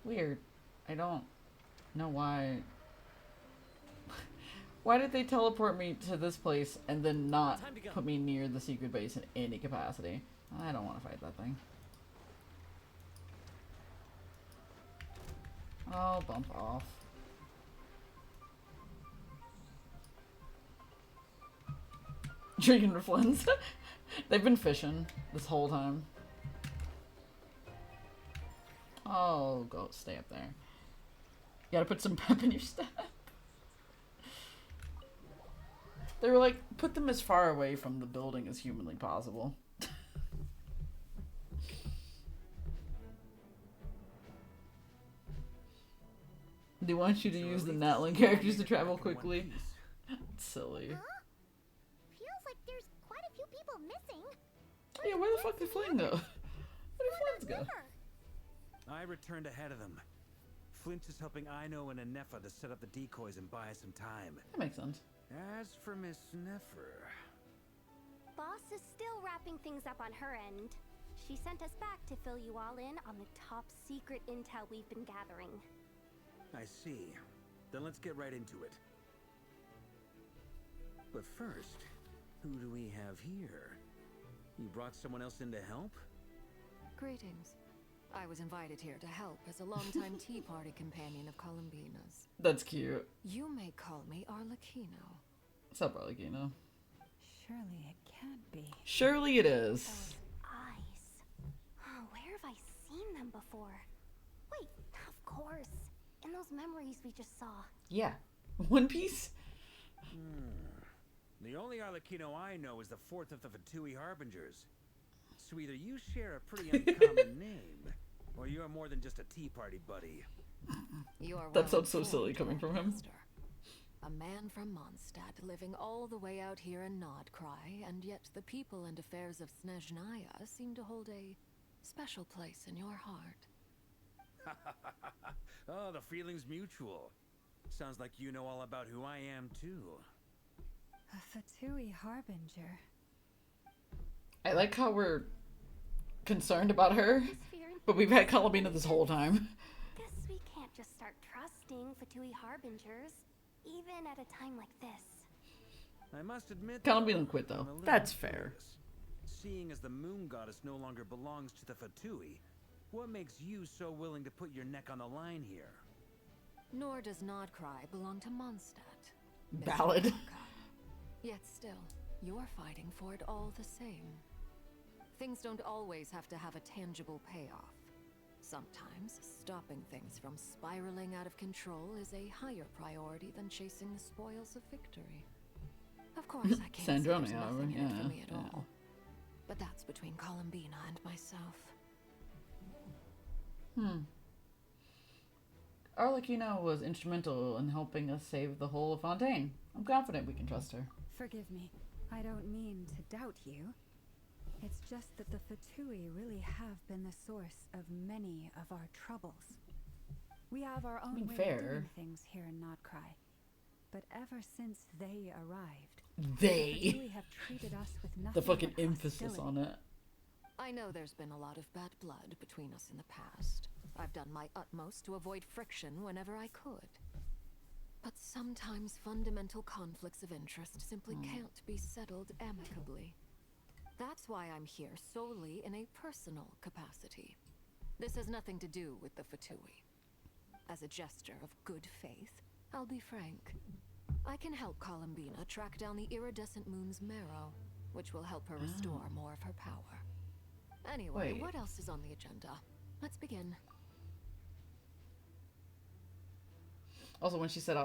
Weird. I don't know why. Why did they teleport me to this place and then not put me near the secret base in any capacity? I don't want to fight that thing. Oh, bump off. Drinking reflens. They've been fishing this whole time. Oh, go stay up there. You gotta put some pep in your step. They were like, put them as far away from the building as humanly possible. They want you to use the Natlan characters to travel quickly. It's silly. Feels like there's quite a few people missing. Yeah, where the fuck did Flynn go? Where did Flynn go? I returned ahead of them. Flint is helping Ino and Anefa to set up the decoys and buy us some time. That makes sense. As for Miss Nefer... Boss is still wrapping things up on her end. She sent us back to fill you all in on the top secret intel we've been gathering. I see. Then let's get right into it. But first, who do we have here? You brought someone else in to help? Greetings. I was invited here to help as a longtime Tea Party companion of Columbina's. That's cute. You may call me Arlecchino. What's up, Arlecchino? Surely it can't be. Surely it is. Those eyes. Oh, where have I seen them before? Wait, of course. In those memories we just saw. Yeah. One Piece? The only Arlecchino I know is the fourth of the Fatui Harbingers. So either you share a pretty uncommon name, or you're more than just a Tea Party buddy. That sounds so silly coming from him. A man from Mondstadt living all the way out here in Nodcry, and yet the people and affairs of Snezhnaya seem to hold a special place in your heart. Oh, the feeling's mutual. Sounds like you know all about who I am, too. A Fatui Harbinger. I like how we're concerned about her, but we've had Columbina this whole time. Guess we can't just start trusting Fatui Harbingers, even at a time like this. I must admit, Columbina quit though. That's fair. Seeing as the moon goddess no longer belongs to the Fatui, what makes you so willing to put your neck on the line here? Nor does Nodcry belong to Mondstadt. Ballad. Yet still, you're fighting for it all the same. Things don't always have to have a tangible payoff. Sometimes, stopping things from spiraling out of control is a higher priority than chasing the spoils of victory. Of course, I can't say there's nothing in it for me at all. But that's between Columbina and myself. Arlecchino was instrumental in helping us save the whole of Fontaine. I'm confident we can trust her. Forgive me. I don't mean to doubt you. It's just that the Fatui really have been the source of many of our troubles. We have our own way of doing things here in Nodcry. But ever since they arrived, the Fatui have treated us with nothing the fucking but emphasis on it. I know there's been a lot of bad blood between us in the past. I've done my utmost to avoid friction whenever I could. But sometimes fundamental conflicts of interest simply can't be settled amicably. That's why I'm here solely in a personal capacity. This has nothing to do with the Fatui. As a gesture of good faith, I'll be frank. I can help Columbina track down the iridescent moon's marrow, which will help her restore more of her power. Anyway, Wait. what else is on the agenda? Let's begin. Also, when she said,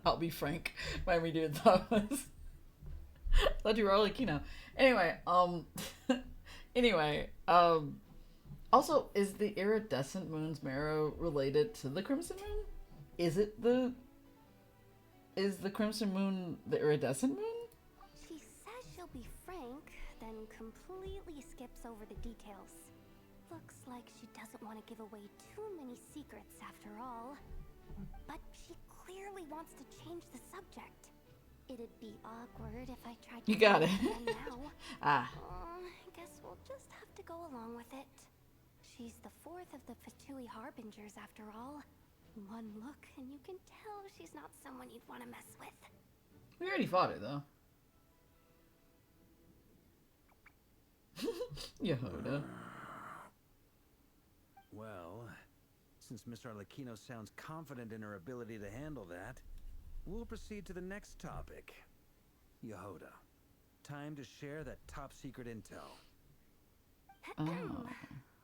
I'll be frank, my immediate thought was, thought you were Arlecchino. Anyway, also, is the iridescent moon's marrow related to the crimson moon? Is the crimson moon the iridescent moon? She says she'll be frank, then completely skips over the details. Looks like she doesn't want to give away too many secrets after all. But she clearly wants to change the subject. It'd be awkward if I tried to You got it. again now. Ah. I guess we'll just have to go along with it. She's the fourth of the Fatui Harbingers after all. One look and you can tell she's not someone you'd want to mess with. We already fought her, though. Yehoda. Well, since Miss Arlecchino sounds confident in her ability to handle that, we'll proceed to the next topic. Yehoda, time to share that top secret intel. Oh.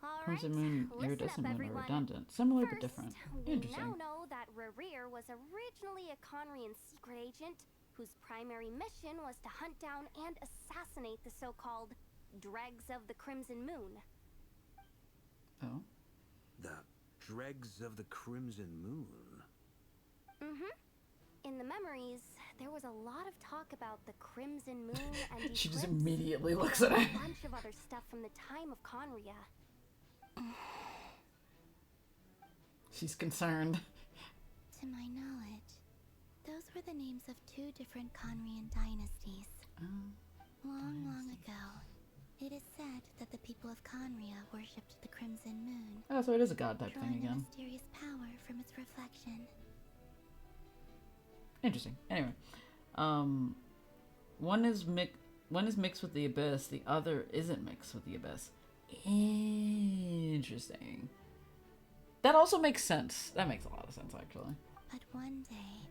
All Crimson right, Moon, listen iridescent up, moon are everyone. redundant. Similar but First, different. we Interesting. now know that Rerir was originally a Conrian secret agent whose primary mission was to hunt down and assassinate the so-called dregs of the Crimson Moon. Oh. The dregs of the Crimson Moon. Mm-hmm. In the memories, there was a lot of talk about the Crimson Moon and She just eclipse, immediately looks and at a her. bunch of other stuff from the time of Conria. She's concerned. To my knowledge, those were the names of two different Conrian dynasties. Long ago, it is said that the people of Conria worshipped the Crimson Moon, Oh, so it is a god type thing drawing a again. mysterious power from its reflection. Interesting. Anyway, one is mixed with the abyss. The other isn't mixed with the abyss. Interesting. That also makes sense. That makes a lot of sense, actually. But one day,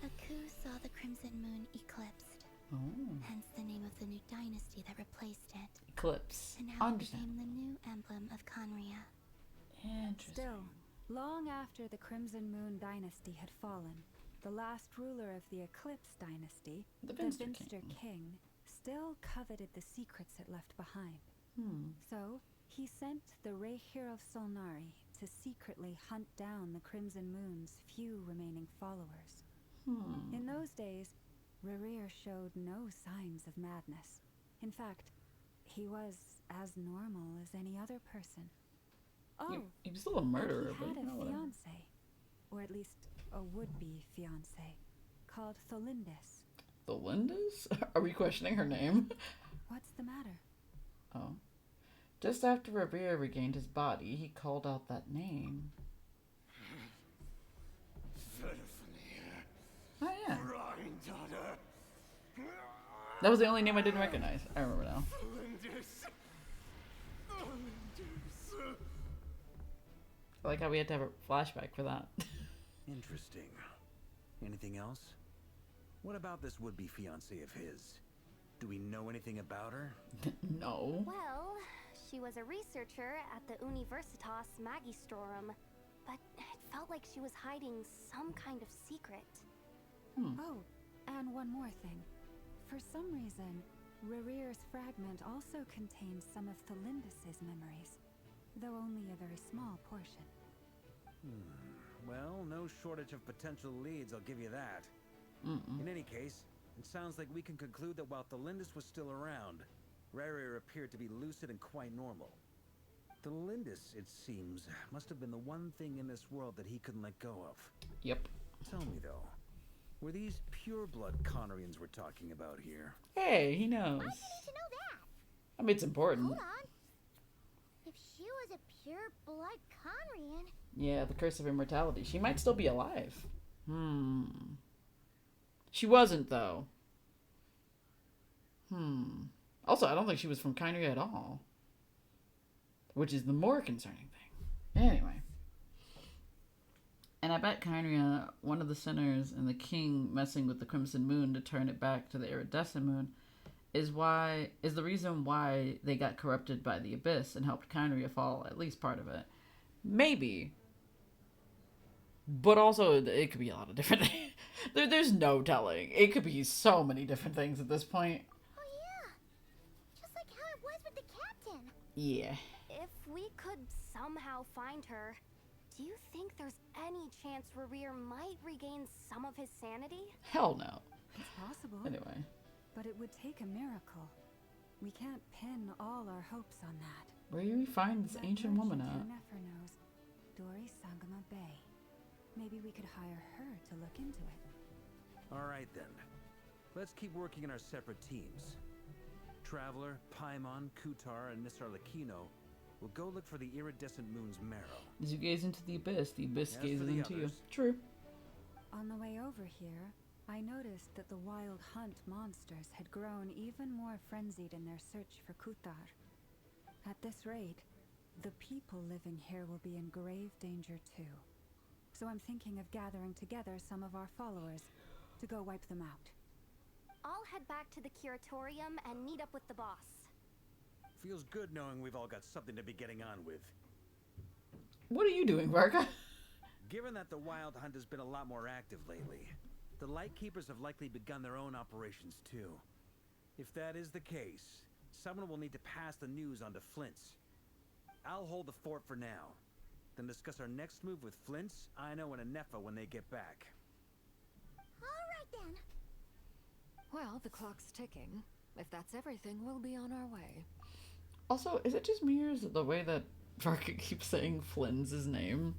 Aku saw the Crimson Moon eclipsed. Oh. Hence the name of the new dynasty that replaced it. Eclipse. And how it Understand. became the new emblem of Conria. Interesting. Still, long after the Crimson Moon dynasty had fallen, the last ruler of the Eclipse dynasty, The the Vinster Vinster King. King, still coveted the secrets it left behind. Hmm. So, he sent the Rehir of Solnari to secretly hunt down the Crimson Moon's few remaining followers. Hmm. In those days, Rerir showed no signs of madness. In fact, he was as normal as any other person. Oh, He was still a murderer, and he but had you know, a whatever. fiance, or at least a would-be fiance, called Tholindis. The Lindas? Are we questioning her name? What's the matter? Oh. Just after Revere regained his body, he called out that name. Oh, yeah. That was the only name I didn't recognize. I remember now. I like how we had to have a flashback for that. Interesting. Anything else? What about this would-be fiancé of his? Do we know anything about her? No. Well, she was a researcher at the Universitas Magistrorum, but it felt like she was hiding some kind of secret. Oh, and one more thing. For some reason, Rerir's fragment also contains some of Tholindis' memories, though only a very small portion. Well, no shortage of potential leads, I'll give you that. In any case, it sounds like we can conclude that while Tholindis was still around, Rerir appeared to be lucid and quite normal. Tholindis, it seems, must have been the one thing in this world that he couldn't let go of. Yep. Tell me, though, were these pure-blood Conorians we're talking about here? Hey, he knows. Why didn't you know that? I mean, it's important. Hold on. If she was a pure-blood Conrian, Yeah, the curse of immortality. She might still be alive. She wasn't, though. Also, I don't think she was from Kyria at all. Which is the more concerning thing. Anyway. And I bet Kyria, one of the sinners, and the king messing with the Crimson Moon to turn it back to the iridescent moon, is the reason why they got corrupted by the Abyss and helped Kyria fall, at least part of it. Maybe. But also, it could be a lot of different things. There's no telling. It could be so many different things at this point. Oh yeah, just like how it was with the captain. Yeah. If we could somehow find her, do you think there's any chance Rerir might regain some of his sanity? Hell no. It's possible. Anyway. But it would take a miracle. We can't pin all our hopes on that. Where do we find this ancient woman at? Nefer knows. Dori Sangama Bay. Maybe we could hire her to look into it. All right then. Let's keep working in our separate teams. Traveler, Paimon, Kutar, and Miss Arlecchino will go look for the iridescent moon's marrow. As you gaze into the abyss gazes into you. True. On the way over here, I noticed that the wild hunt monsters had grown even more frenzied in their search for Kutar. At this rate, the people living here will be in grave danger too. So I'm thinking of gathering together some of our followers to go wipe them out. I'll head back to the curatorium and meet up with the boss. Feels good knowing we've all got something to be getting on with. What are you doing, Varka? Given that the Wild Hunt has been a lot more active lately, the Lightkeepers have likely begun their own operations too. If that is the case, someone will need to pass the news on to Flint's. I'll hold the fort for now, then discuss our next move with Flint's, Aino, and Anefa when they get back. Alright then. Well, the clock's ticking. If that's everything, we'll be on our way. Also, is it just me or is it the way that Varka keeps saying Flynn's name?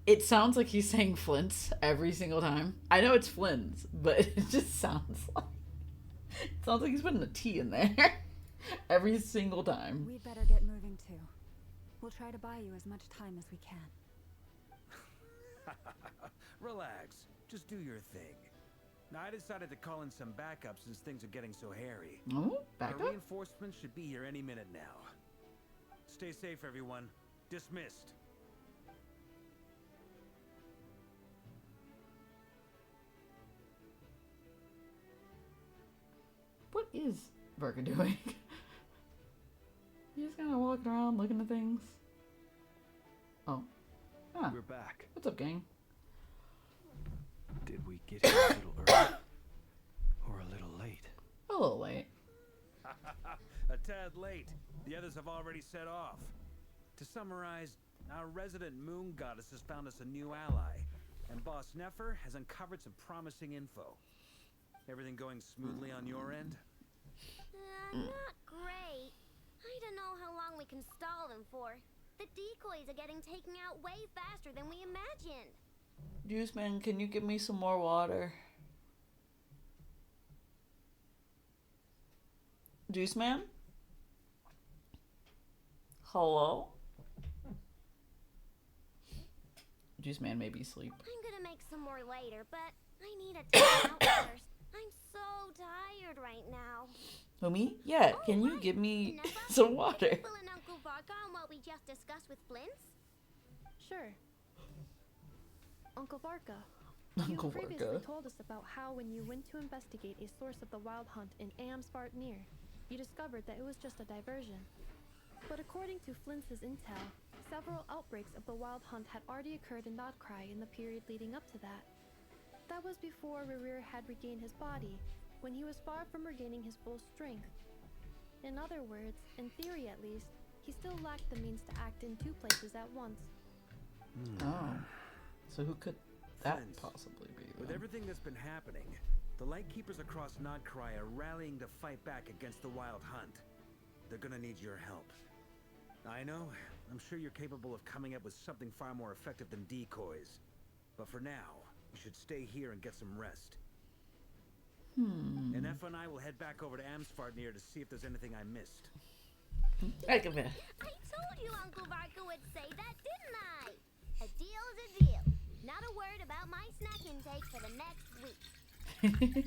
It sounds like he's saying Flint's every single time. I know it's Flynn's, but it just sounds like he's putting a T in there every single time. We'd better get moving too. We'll try to buy you as much time as we can. Relax. Just do your thing. Now, I decided to call in some backup since things are getting so hairy. Oh, backup? Our reinforcements should be here any minute now. Stay safe, everyone. Dismissed. What is Varka doing? He's kind of walking around looking at things. Oh. Ah. We're back. What's up, gang? Did we get here a little early? Or a little late? A little late. A tad late. The others have already set off. To summarize, our resident moon goddess has found us a new ally, and Boss Nefer has uncovered some promising info. Everything going smoothly on your end? Not great. I don't know how long we can stall them for. The decoys are getting taken out way faster than we imagined. Juice Man, can you give me some more water? Juice Man? Hello? Juice Man may be asleep. I'm gonna make some more later, but I need a time out first. I'm so tired right now. Who, me? Yeah, can you give me some water? Will and Uncle Varka on what we just discussed with Flint's? Sure. Uncle Varka, Uncle you previously Varka. told us about how when you went to investigate a source of the Wild Hunt in Amsvartnir, you discovered that it was just a diversion. But according to Flint's intel, several outbreaks of the Wild Hunt had already occurred in Notcry in the period leading up to that. That was before Rerir had regained his body, when he was far from regaining his full strength. In other words, in theory at least, he still lacked the means to act in two places at once. Oh. So who could that Flint's, possibly be? With then? everything that's been happening, the Lightkeepers across Notcry are rallying to fight back against the Wild Hunt. They're gonna need your help. I know, I'm sure you're capable of coming up with something far more effective than decoys. But for now, you should stay here and get some rest. And Effa and I will head back over to Amsvartnir to see if there's anything I missed. I told you Uncle Varka would say that, didn't I? A deal is a deal. Not a word about my snack intake for the next week.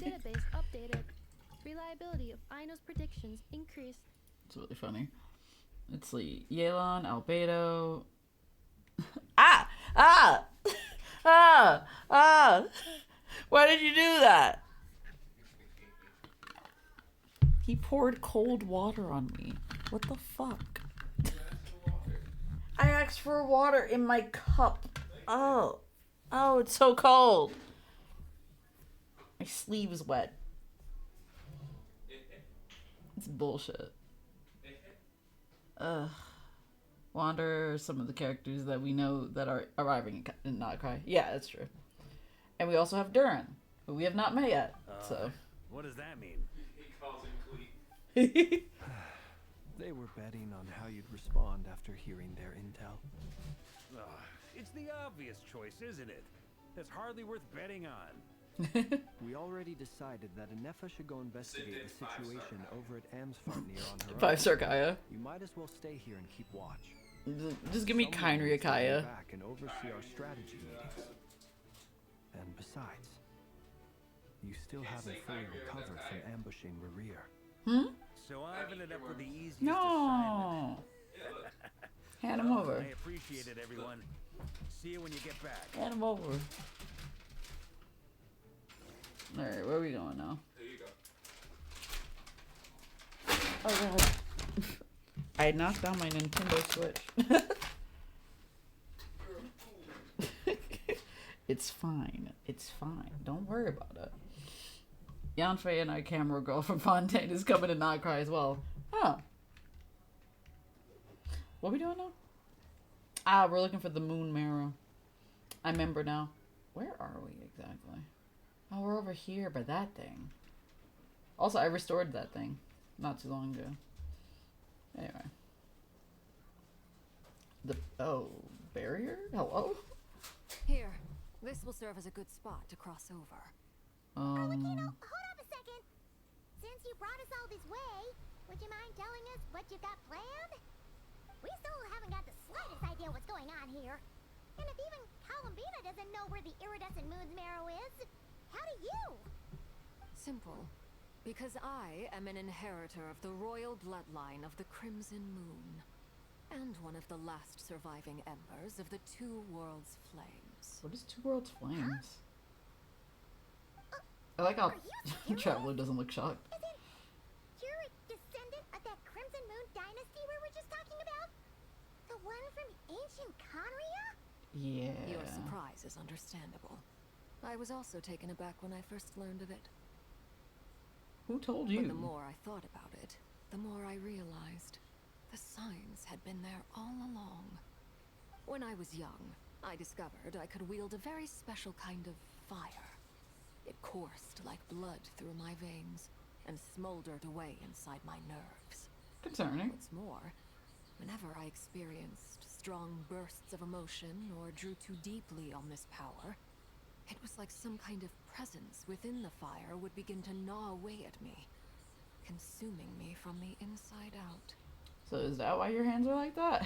Database updated. Reliability of Aino's predictions increased. It's really funny. Let's see. Yelan, Albedo. Why did you do that? He poured cold water on me. What the fuck? I asked for water in my cup. Oh. Oh, it's so cold. My sleeve is wet. It's bullshit. Ugh. Wander are some of the characters that we know that are arriving in Not Cry. Yeah, that's true. And we also have Durin, who we have not met yet. So. What does that mean? He calls him Cleet. They were betting on how you'd respond after hearing their intel. It's the obvious choice, isn't it? That's hardly worth betting on. We already decided that Anefa should go investigate the situation over at Amsfarnir on her own. 5-star Kaya. You might as well stay here and keep watch. Just give me Kynria Kaya. Back and oversee our strategy meetings. And besides, you still haven't fully recovered from ambushing Rerir. So I've ended up with the easiest No. Hand him over. I appreciate it, everyone. See you when you get back. Hand him over. Alright, where are we going now? There you go. Oh god. I knocked down my Nintendo Switch. It's fine. It's fine. Don't worry about it. Yanfei and our camera girl from Fontaine is coming to Not Cry as well. Oh. What are we doing now? Ah, we're looking for the moon marrow. I remember now. Where are we exactly? Oh, we're over here by that thing. Also, I restored that thing not too long ago. Anyway. Barrier? Hello? Here, this will serve as a good spot to cross over. Arlecchino, hold up a second. Since you brought us all this way, would you mind telling us what you got planned? We still haven't got the slightest idea what's going on here. And if even Columbina doesn't know where the iridescent moon's marrow is, how do you? Simple. Because I am an inheritor of the royal bloodline of the Crimson Moon. And one of the last surviving embers of the Two Worlds Flames. What is Two Worlds Flames? I like how Traveler doesn't look shocked. Isn't you're a descendant of that Crimson Moon dynasty we were just talking about? The one from ancient Conria? Yeah. Your surprise is understandable. I was also taken aback when I first learned of it. Who told you? But the more I thought about it, the more I realized the signs had been there all along. When I was young, I discovered I could wield a very special kind of fire. It coursed like blood through my veins and smoldered away inside my nerves. Concerning. What's more, whenever I experienced strong bursts of emotion or drew too deeply on this power, it was like some kind of presence within the fire would begin to gnaw away at me, consuming me from the inside out. So is that why your hands are like that?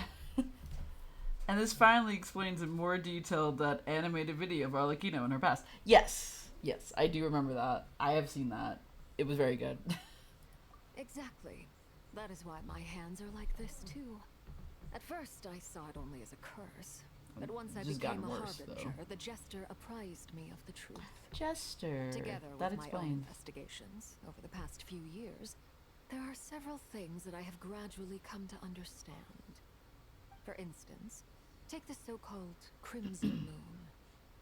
And this finally explains in more detail that animated video of Arlecchino in her past. Yes. Yes, I do remember that. I have seen that. It was very good. Exactly. That is why my hands are like this too. At first, I saw it only as a curse. But once I became a harbinger, the Jester apprised me of the truth. Jester. Together That with my own explains. investigations over the past few years, there are several things that I have gradually come to understand. For instance, take the so-called Crimson Moon.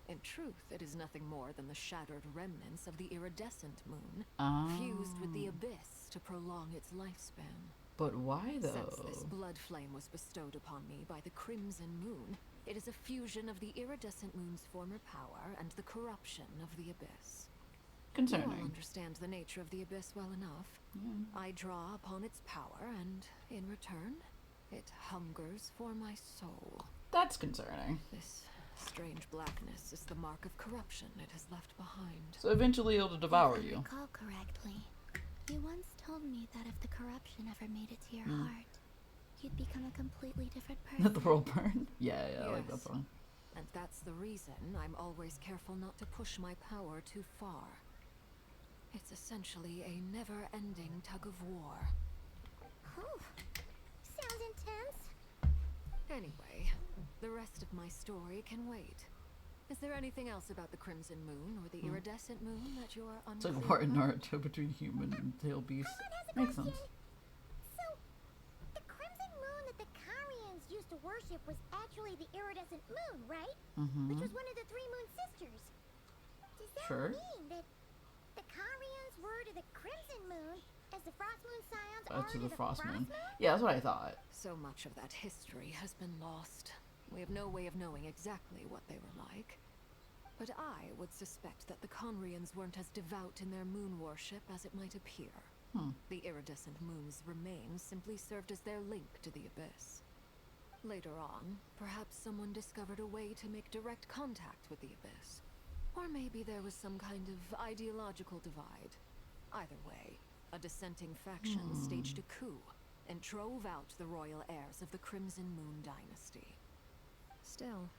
In truth, it is nothing more than the shattered remnants of the iridescent moon, fused with the abyss to prolong its lifespan. But why though? Since this blood flame was bestowed upon me by the Crimson Moon, it is a fusion of the iridescent moon's former power and the corruption of the abyss. Concerning. You all understand the nature of the abyss well enough. I draw upon its power, and in return, it hungers for my soul. That's concerning. This strange blackness is the mark of corruption it has left behind. So eventually it'll devour If I you. recall correctly, you once told me that if the corruption ever made it to your heart, you'd become a completely different person. Let the world burn? Yeah, I like that Yes. song. And that's the reason I'm always careful not to push my power too far. It's essentially a never-ending tug of war. Oh, sounds intense. Anyway, the rest of my story can wait. Is there anything else about the Crimson Moon or the iridescent moon that you're It's unclear like war in about? Naruto between human and tail beast. Makes sense. So, the crimson moon that the Karians used to worship was actually the iridescent moon, right? Mm-hmm. Which was one of the three moon sisters. Does that Sure. mean that the Karians were to the crimson moon as the frost moon scions are To the frost frost moon. Yeah, that's what I thought. So much of that history has been lost. We have no way of knowing exactly what they were like. But I would suspect that the Conrians weren't as devout in their moon worship as it might appear. The iridescent moon's remains simply served as their link to the abyss. Later on, perhaps someone discovered a way to make direct contact with the abyss. Or maybe there was some kind of ideological divide. Either way, a dissenting faction staged a coup and drove out the royal heirs of the Crimson Moon dynasty. Still,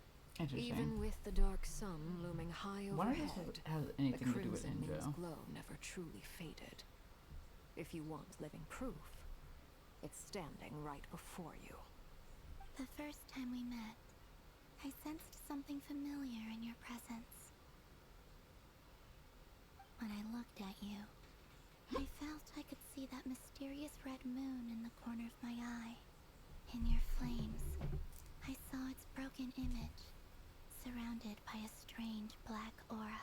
even with the dark sun looming high Why overhead, does it have anything the to do with Crimson Moon's Injo? glow never truly faded. If you want living proof, it's standing right before you. The first time we met, I sensed something familiar in your presence. When I looked at you, I felt I could see that mysterious red moon in the corner of my eye. In your flames, I saw its broken image, surrounded by a strange black aura.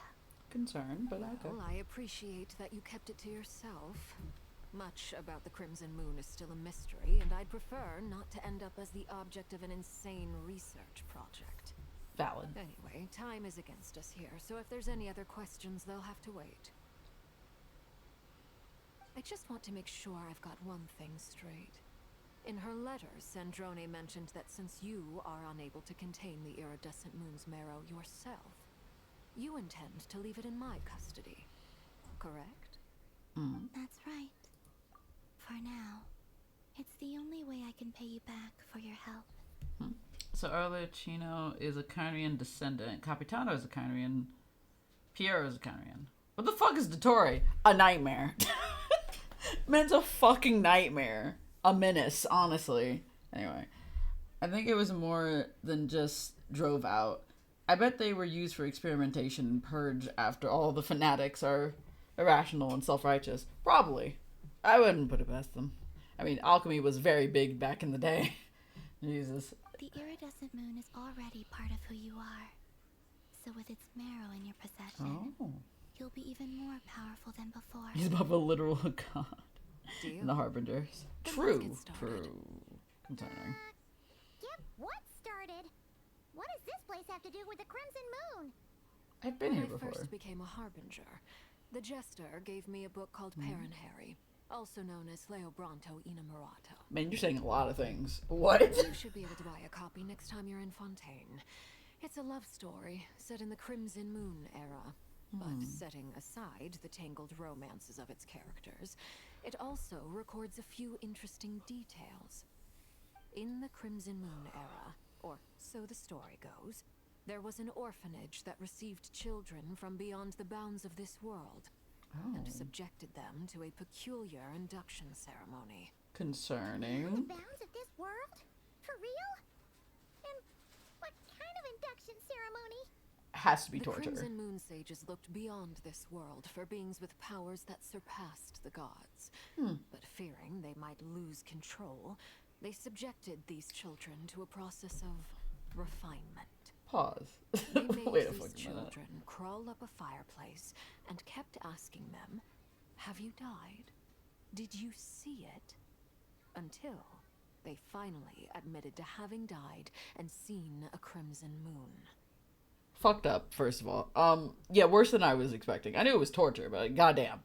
Concerned, but okay. Well, I appreciate that you kept it to yourself. Much about the Crimson Moon is still a mystery, and I'd prefer not to end up as the object of an insane research project. Valid. Anyway, time is against us here, so if there's any other questions, they'll have to wait. I just want to make sure I've got one thing straight. In her letter, Sandrone mentioned that since you are unable to contain the iridescent moon's marrow yourself, you intend to leave it in my custody. Correct? That's right. For now, it's the only way I can pay you back for your help. So Arlecchino is a Kyrian descendant. Capitano is a Kyrian. Piero is a Kyrian. What the fuck is Dottore? A nightmare. Man's a fucking nightmare. A menace, honestly. Anyway, I think it was more than just drove out. I bet they were used for experimentation and purge after all the fanatics are irrational and self-righteous. Probably. I wouldn't put it past them. I mean, alchemy was very big back in the day. Jesus. The iridescent moon is already part of who you are. So with its marrow in your possession, you'll be even more powerful than before. He's above a literal god. Deal. And the Harbingers. Then True. let's get started. True. Concerning. Get what started? What does this place have to do with the Crimson Moon? I've been When here I before. first became a Harbinger, the Jester gave me a book called Harry, also known as Leobranto Inamorato. Man, you're saying a lot of things. What? You should be able to buy a copy next time you're in Fontaine. It's a love story set in the Crimson Moon era. But setting aside the tangled romances of its characters, it also records a few interesting details. In the Crimson Moon era, or so the story goes, there was an orphanage that received children from beyond the bounds of this world, and subjected them to a peculiar induction ceremony. Concerning. The bounds of this world? For real? And what kind of induction ceremony? Has to be The torture. Crimson Moon sages looked beyond this world for beings with powers that surpassed the gods. But fearing they might lose control, they subjected these children to a process of refinement. Pause. They made Wait a these fucking minute. children crawl up a fireplace and kept asking them, "Have you died? Did you see it?" Until they finally admitted to having died and seen a crimson moon. Fucked up, first of all. Yeah, worse than I was expecting. I knew it was torture, but goddamn.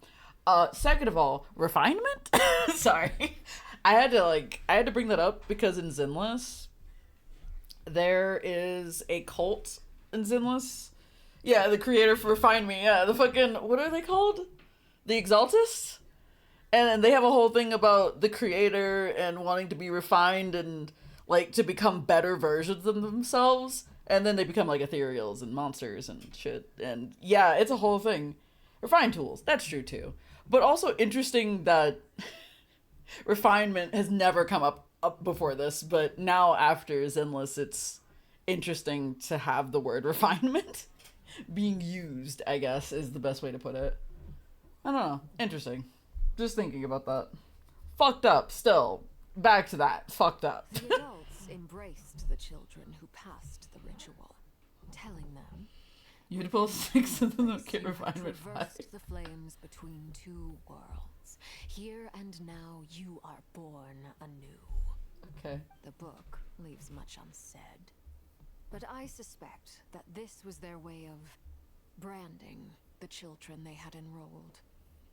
Second of all, refinement? Sorry. I had to bring that up because in Zenless, there is a cult in Zenless. Yeah, the creator for Find Me. Yeah, the fucking, what are they called? The Exaltists? And they have a whole thing about the creator and wanting to be refined and, like, to become better versions of themselves. And then they become, like, ethereals and monsters and shit. And, yeah, it's a whole thing. Refined tools. That's true, too. But also interesting that refinement has never come up before this. But now, after Zenless, it's interesting to have the word refinement. being used, I guess, is the best way to put it. I don't know. Interesting. Just thinking about that. Fucked up, still. Back to that. Fucked up. The adults embraced the children who passed the ritual, telling them You'd pull 6 of them don't get refinement 5. traversed the flames between two worlds. Here and now you are born anew. Okay. The book leaves much unsaid. But I suspect that this was their way of branding the children they had enrolled,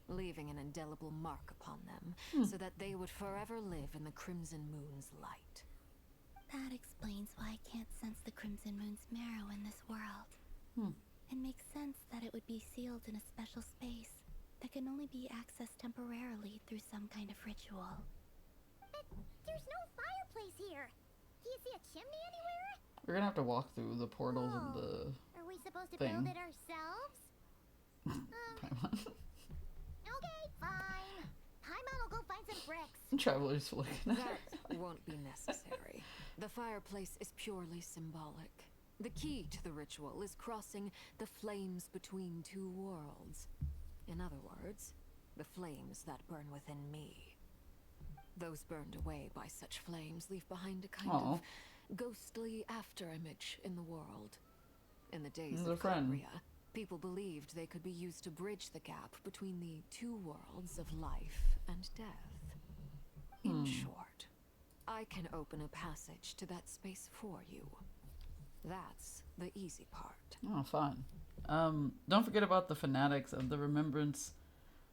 leaving an indelible mark upon them so that they would forever live in the Crimson Moon's light. That explains why I can't sense the Crimson Moon's marrow in this world. It makes sense that it would be sealed in a special space that can only be accessed temporarily through some kind of ritual. But there's no fireplace here. Do you see a chimney anywhere? We're gonna have to walk through the portals and the Are we supposed to thing. build it ourselves? Okay, fine. Paimon will go find some bricks. Travelers looking at That won't be necessary. The fireplace is purely symbolic. The key to the ritual is crossing the flames between two worlds. In other words, the flames that burn within me. Those burned away by such flames leave behind a kind of ghostly afterimage in the world. In the days of Cambria, people believed they could be used to bridge the gap between the two worlds of life and death. In short, I can open a passage to that space for you. That's the easy part. Oh, fun. Don't forget about the fanatics of the remembrance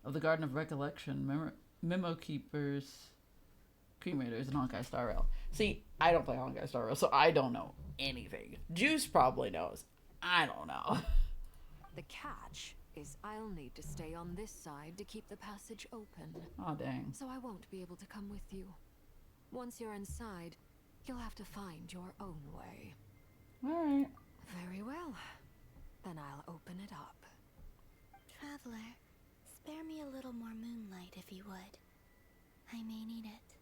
of the Garden of Recollection, Memo Keepers, Cremators, and Honkai Star Rail. See, I don't play Honkai Star Rail, so I don't know anything. Juice probably knows. I don't know. The catch is I'll need to stay on this side to keep the passage open. Aw, dang. So I won't be able to come with you. Once you're inside, you'll have to find your own way. Alright. Very well. Then I'll open it up. Traveler, spare me a little more moonlight if you would. I may need it.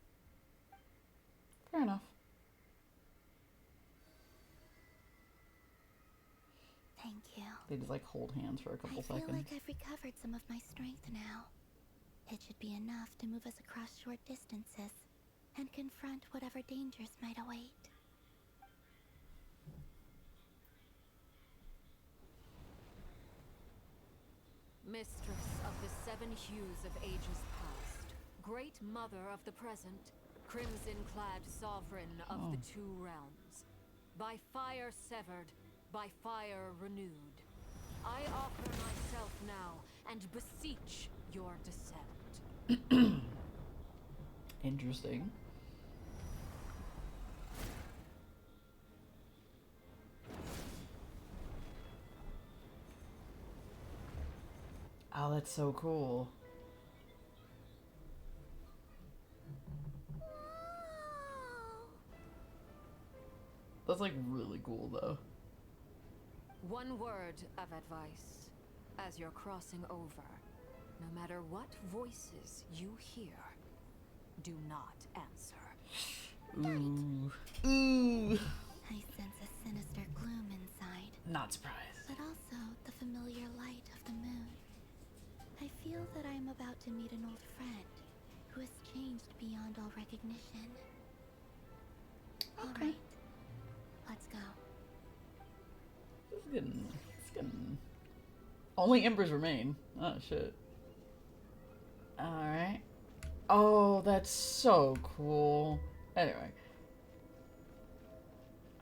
Fair enough. Thank you. They just like hold hands for a couple seconds. I feel like I've recovered some of my strength now. It should be enough to move us across short distances and confront whatever dangers might await. Mistress of the 7 hues of ages past, great mother of the present, crimson-clad sovereign of the 2 realms, by fire severed, by fire renewed, I offer myself now and beseech your descent. Interesting. Oh, that's so cool. That's like really cool though. One word of advice. As you're crossing over, no matter what voices you hear, do not answer. Ooh. Ooh. I sense a sinister gloom inside. Not surprised. But also the familiar light of the moon. I feel that I am about to meet an old friend who has changed beyond all recognition. Okay. All right, let's go. It's getting... Only embers remain. Oh, shit. Alright. Oh, that's so cool. Anyway.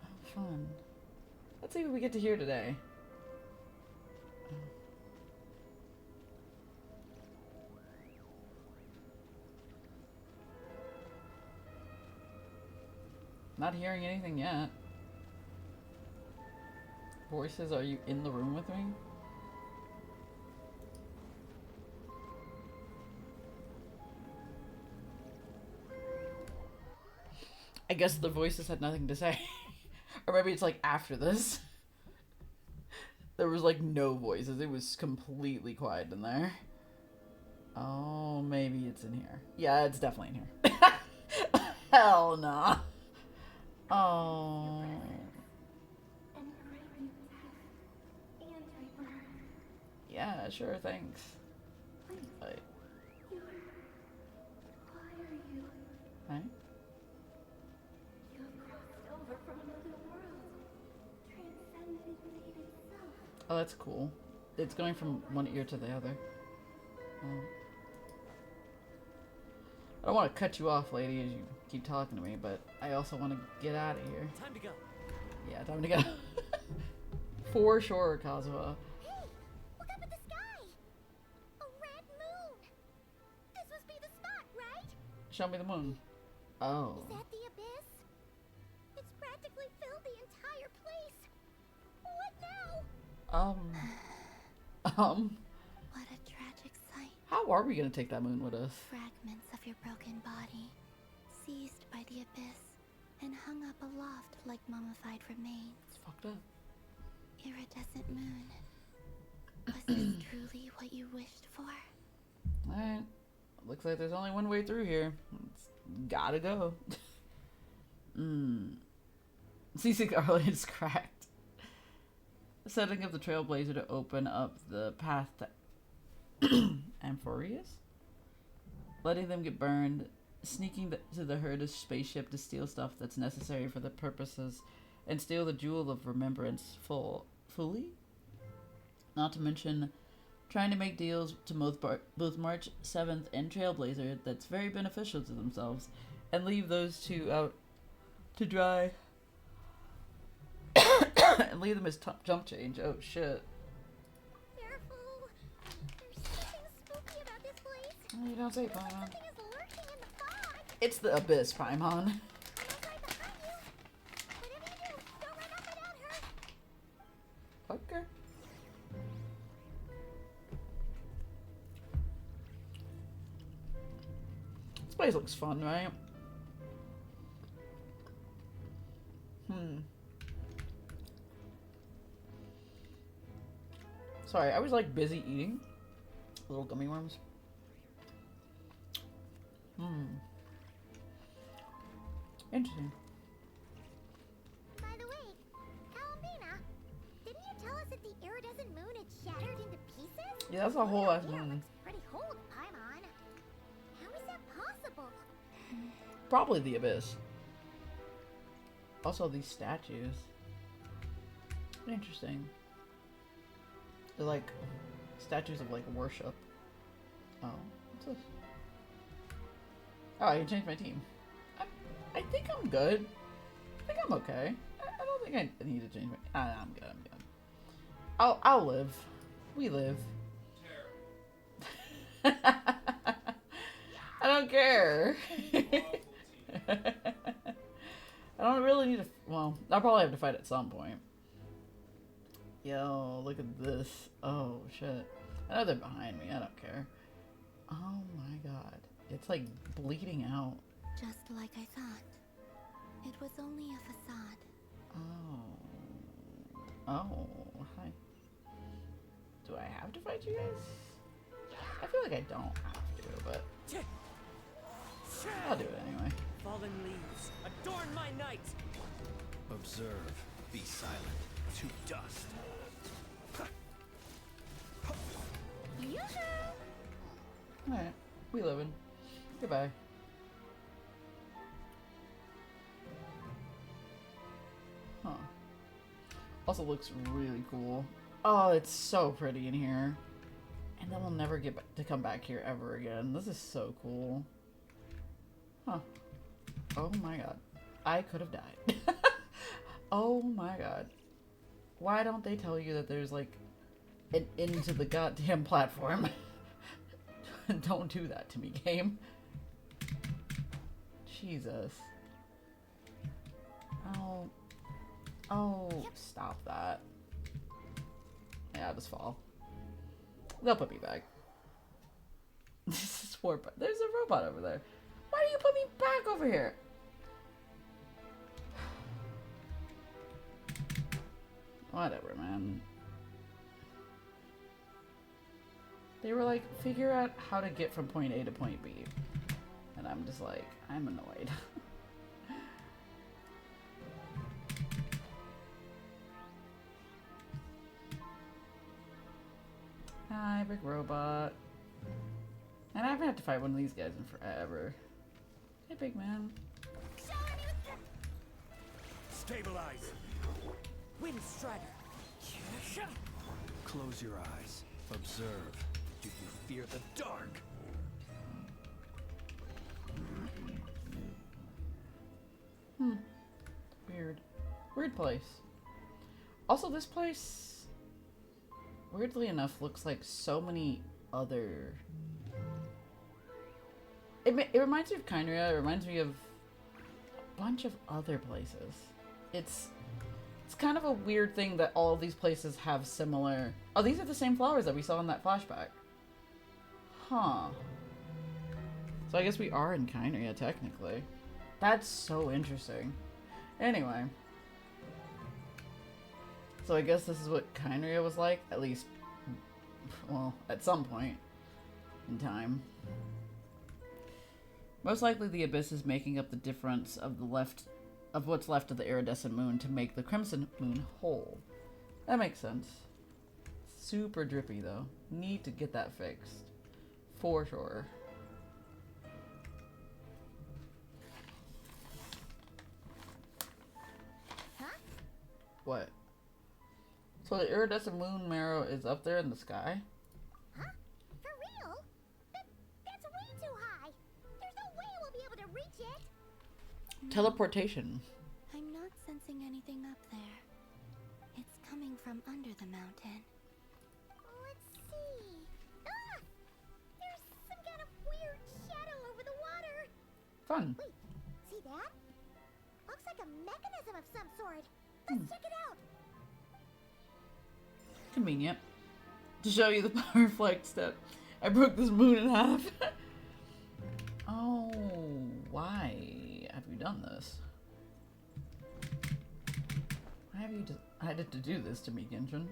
Oh, fun. Let's see what we get to hear today. Not hearing anything yet. Voices, are you in the room with me? I guess the voices had nothing to say. Or maybe it's like after this. There was like no voices. It was completely quiet in there. Oh, maybe it's in here. Yeah, it's definitely in here. Hell no. Oh. And her death and her Yeah, sure, thanks. Right. Why are you? Right? You have crossed over from another world. Transcended fate itself. Oh, that's cool. It's going from one ear to the other. I don't want to cut you off, lady, as you keep talking to me, but I also want to get out of here. Time to go. Yeah, time to go. For sure, Kazuha. Hey, look up at the sky. A red moon. This must be the spot, right? Show me the moon. Oh. Is that the abyss? It's practically filled the entire place. What now? What a tragic sight. How are we gonna take that moon with us? Fragments of your broken body, seized by the abyss, and hung up aloft like mummified remains. It's fucked up. Iridescent moon. Was this truly what you wished for? Alright. Looks like there's only one way through here. It's gotta go. CC Garland is cracked. Setting up the Trailblazer to open up the path to Amphorius? Letting them get burned. Sneaking to the herd of spaceship to steal stuff that's necessary for the purposes and steal the Jewel of Remembrance fully? Not to mention trying to make deals to both March 7th and Trailblazer that's very beneficial to themselves and leave those two out to dry. And leave them as jump change. Oh shit. Careful. There's something spooky about this place. Oh, you don't say, Paimon. Something is lurking in the fog. It's the abyss, Paimon. I'm right behind you. Whatever you do, don't run off without her. Okay. This place looks fun, right? Sorry, I was like busy eating little gummy worms. Interesting. By the way, Kalambina, didn't you tell us that the iridescent moon had shattered into pieces? Yeah, that's a whole ass Yeah, moon. looks pretty cold, Paimon. How is that possible? Probably the abyss. Also, these statues. Interesting. They're like statues of like worship. Oh, what's this? Oh, I can change my team. I think I'm good. I think I'm okay. I don't think I need to change my. I'm good. I'm good. I'll live. We live. I don't care. I don't really need to. Well, I'll probably have to fight at some point. Yo, look at this. Oh shit. I know they're behind me. I don't care. Oh my god. It's like bleeding out. Just like I thought. It was only a facade. Oh, hi. Do I have to fight you guys? I feel like I don't have to, but I'll do it anyway. Fallen leaves, adorn my night. Observe, be silent, to dust. Alright, we living. Goodbye. Huh. Also looks really cool. Oh, it's so pretty in here. And then we'll never get to come back here ever again. This is so cool. Huh. Oh my god. I could have died. Oh my god. Why don't they tell you that there's like an into the goddamn platform? Don't do that to me, game. Jesus. Oh. Oh, stop that. Yeah, I'll just fall. They'll put me back. This is warp. There's a robot over there. Why do you put me back over here? Whatever, man. They were like, figure out how to get from point A to point B. And I'm just like, I'm annoyed. Perfect robot. And I haven't had to fight one of these guys in forever. Hey, big man. Stabilize. Wind Strider. Close your eyes. Observe. Do you fear the dark? Weird. Weird place. Also, this place, weirdly enough, looks like so many other... It reminds me of Kyria. It reminds me of a bunch of other places. It's kind of a weird thing that all of these places have similar... Oh, these are the same flowers that we saw in that flashback. Huh. So I guess we are in Kyria, technically. That's so interesting. Anyway. So I guess this is what Kyria was like, at least, well, at some point in time. Most likely the Abyss is making up the difference of what's left of the iridescent moon to make the crimson moon whole. That makes sense. Super drippy though. Need to get that fixed. For sure. Huh? What? So the iridescent moon marrow is up there in the sky? Huh? For real? That's way too high. There's no way we'll be able to reach it. Teleportation. I'm not sensing anything up there. It's coming from under the mountain. Let's see. Ah! There's some kind of weird shadow over the water. Fun. Wait, see that? Looks like a mechanism of some sort. Let's check it out. Convenient. To show you the power flex step, I broke this moon in half. Oh, why have you done this? Why have you decided to do this to me, Genshin?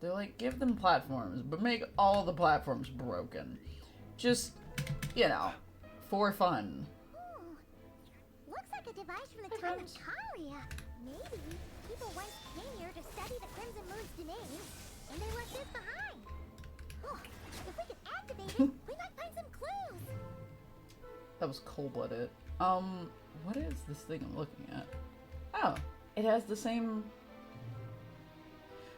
They're like, give them platforms, but make all the platforms broken. Just, you know, for fun. Looks like a device from the time of Kyria. Maybe people once came here to study the Crimson Moon's domain, and they left this behind. Oh, if we could activate it, we might find some clues. That was cold-blooded. What is this thing I'm looking at? Oh, it has the same...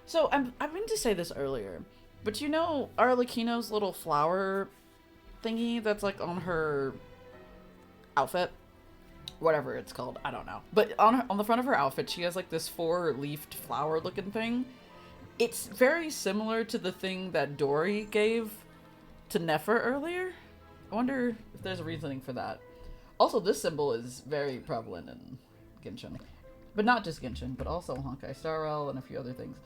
So, I meant to say this earlier, but you know Arlecchino's little flower thingy that's like on her outfit? Whatever it's called, I don't know. But on the front of her outfit, she has like this 4-leafed flower looking thing. It's very similar to the thing that Dory gave to Nefer earlier. I wonder if there's a reasoning for that. Also, this symbol is very prevalent in Genshin. But not just Genshin, but also Honkai Star Rail and a few other things.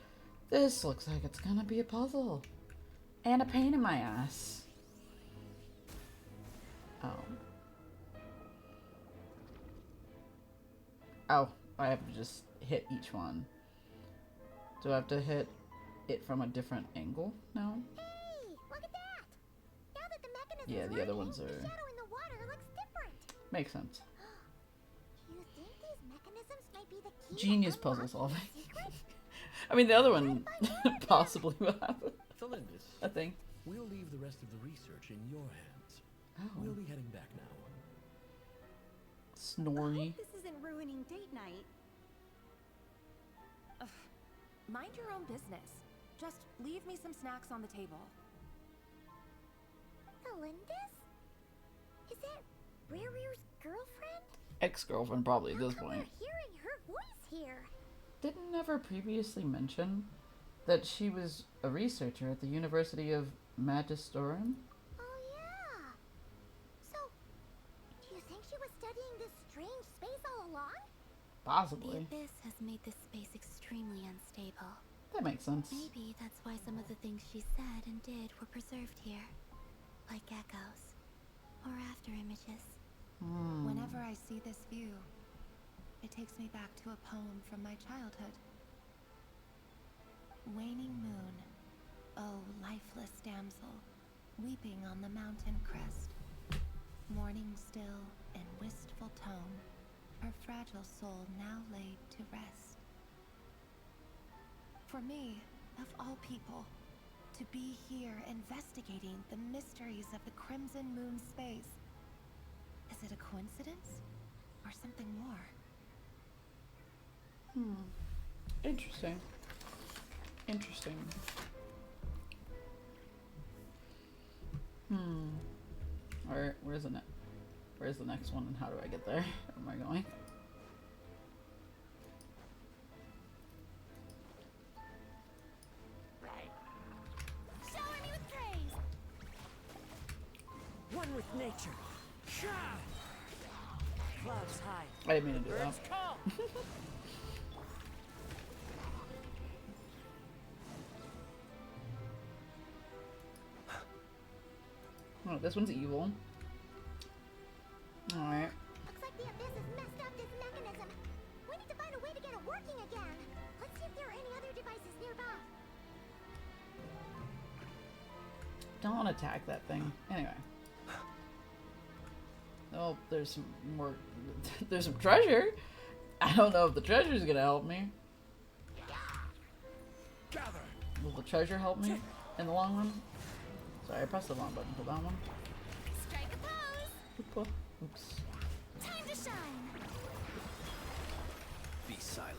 This looks like it's gonna be a puzzle. And a pain in my ass. Oh, I have to just hit each one. Do I have to hit it from a different angle? No? Hey, look at that! Now that the mechanism Yeah, the other ones are... the shadow in the water looks different. Makes sense. You think these mechanisms might be the key Genius puzzle solving. I mean, the other one possibly will have Felindis, a thing. We'll leave the rest of the research in your hands. Oh. We'll be heading back now. Snorri. This isn't ruining date night. Ugh. Mind your own business. Just leave me some snacks on the table. Felindis? Is that Rear's girlfriend? Ex-girlfriend, probably at this How come point. we're hearing her voice here. Didn't Never previously mention that she was a researcher at the University of Magistorium? Oh yeah. So, do you think she was studying this strange space all along? Possibly. The Abyss has made this space extremely unstable. That makes sense. Maybe that's why some of the things she said and did were preserved here. Like echoes. Or after images. Whenever I see this view, it takes me back to a poem from my childhood. Waning moon, oh lifeless damsel, weeping on the mountain crest, mourning still in wistful tone, her fragile soul now laid to rest. For me, of all people, To be here investigating the mysteries of the Crimson Moon space. Is it a coincidence? Or something more? Interesting. Interesting. Where isn't it? Where's the next one and how do I get there? Where am I going? Shower me with praise. One with nature. Clouds high. I didn't mean to do that. Birds call. Oh, this one's evil. Alright. Looks like the Abyss has messed up this mechanism. We need to find a way to get it working again. Let's see if there are any other devices nearby. Don't attack that thing. Anyway. Oh, there's some more. There's some treasure. I don't know if the treasure's gonna help me. Will the treasure help me in the long run? Sorry, I pressed the wrong button for that one. Strike a pose. Oops. Time to shine. Be silent.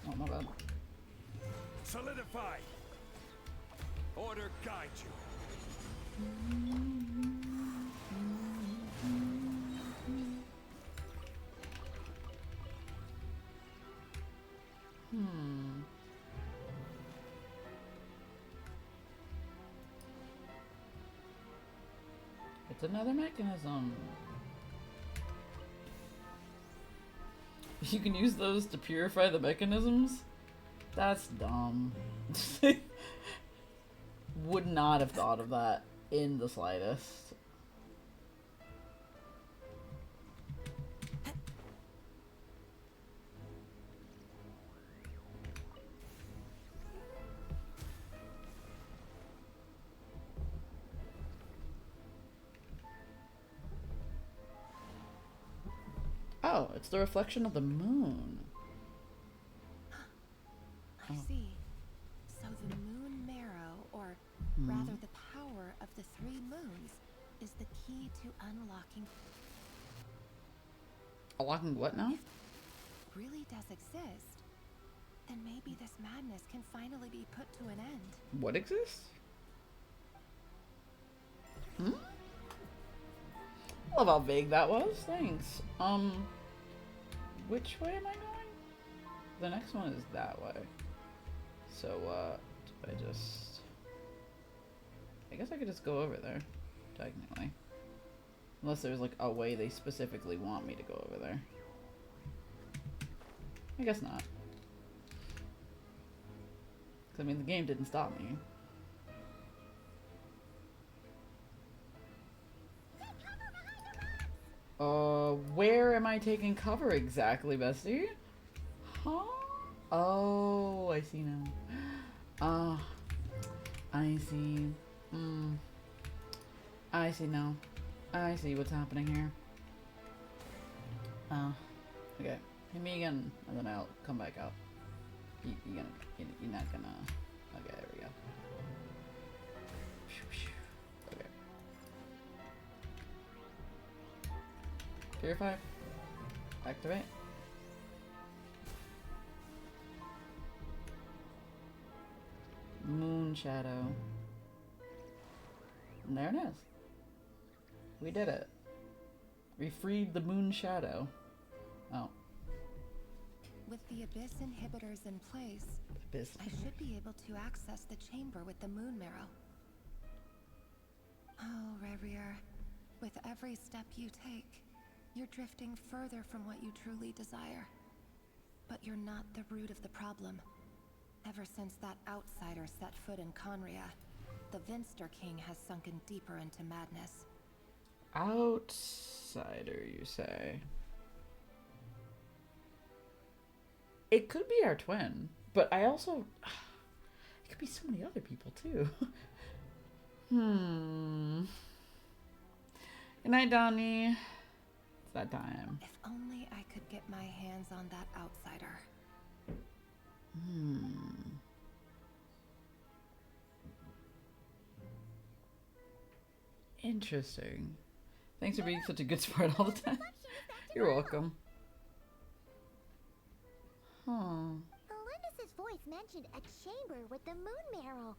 Oh, my bad. Solidify. Order guide you. It's another mechanism. You can use those to purify the mechanisms? That's dumb. Would not have thought of that in the slightest. Oh, it's the reflection of the moon. I see. So the moon marrow, or rather the power of the three moons, is the key to unlocking. Unlocking what now? Really does exist. Then maybe this madness can finally be put to an end. What exists? I love how vague that was. Thanks. Which way am I going? The next one is that way. So, I guess I could just go over there, technically. Unless there's like a way they specifically want me to go over there. I guess not. 'Cause, I mean, the game didn't stop me. Where am I taking cover exactly, bestie? Huh? Oh, I see now. I see. I see now. I see what's happening here. Okay. Hit me again, and then I'll come back out. You're not gonna. Okay, there we go. Okay. Purify. Activate. Moon shadow. And there it is. We did it. We freed the moon shadow. Oh. With the Abyss inhibitors in place, I should be able to access the chamber with the moon marrow. Oh, Rerir, with every step you take, you're drifting further from what you truly desire. But you're not the root of the problem. Ever since that outsider set foot in Conria, the Vinster King has sunken deeper into madness. Outsider, you say? It could be our twin, but I also... It could be so many other people, too. Good night, Donnie. It's that time. If only I could get my hands on that outsider. Interesting. Thanks for being such a good sport all the time. You're welcome. Huh. Alindis' voice mentioned a chamber with the moon marrow.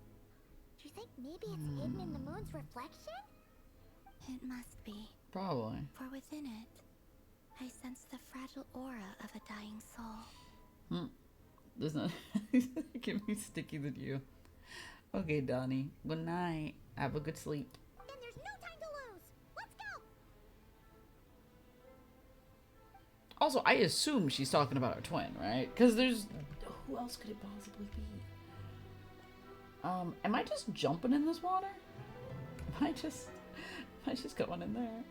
Do you think maybe it's hidden in the moon's reflection? It must be. Probably. For within it, I sense the fragile aura of a dying soul. There's not give me sticky than you. Okay, Donnie. Good night. Have a good sleep. Then there's no time to lose. Let's go. Also, I assume she's talking about her twin, right? Because there's... Who else could it possibly be? Am I just jumping in this water? Am I just going in there?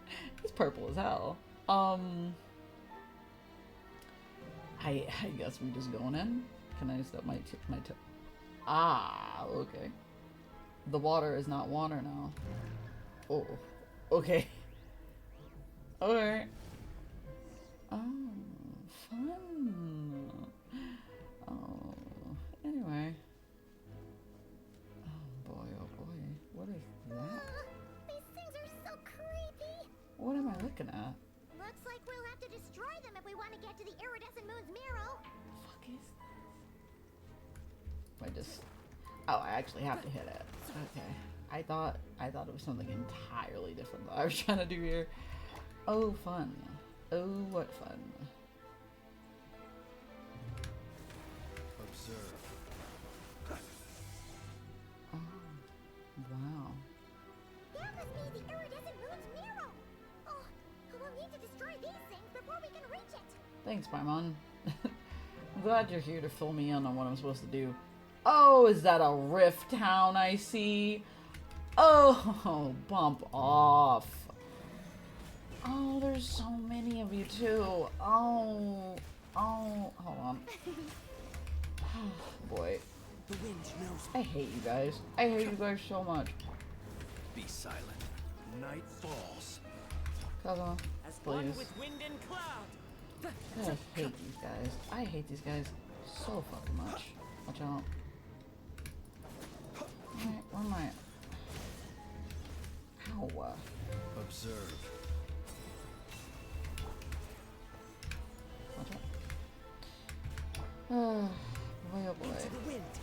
It's purple as hell. I guess we're just going in. Can I stop my toe? Ah, okay. The water is not water now. Oh, okay. Alright. Oh, fun. Oh, anyway. Oh boy, what is that? These things are so creepy. What am I looking at? Looks like we'll have to destroy them if we want to get to the iridescent moon's marrow. The fuck is this? I just... Oh, I actually have to hit it. Okay. I thought it was something entirely different that I was trying to do here. Oh, fun. Oh, what fun. Observe. Oh, wow. That must be the iridescent moon's marrow. Oh, we'll need to destroy these things before we can reach it. Thanks, Paimon. I'm glad you're here to fill me in on what I'm supposed to do. Oh, is that a rift town I see? Oh, bump off. Oh, there's so many of you too. Oh, hold on. Oh, boy. The wind knows. I hate you guys. I hate you guys so much. Be silent. Night falls. Kaza, As one please. with wind and cloud. I hate these guys. I hate these guys so fucking much. Watch out. Alright, where am I? Ow. Observe. Watch out. Oh, boy, oh boy. Into the wind.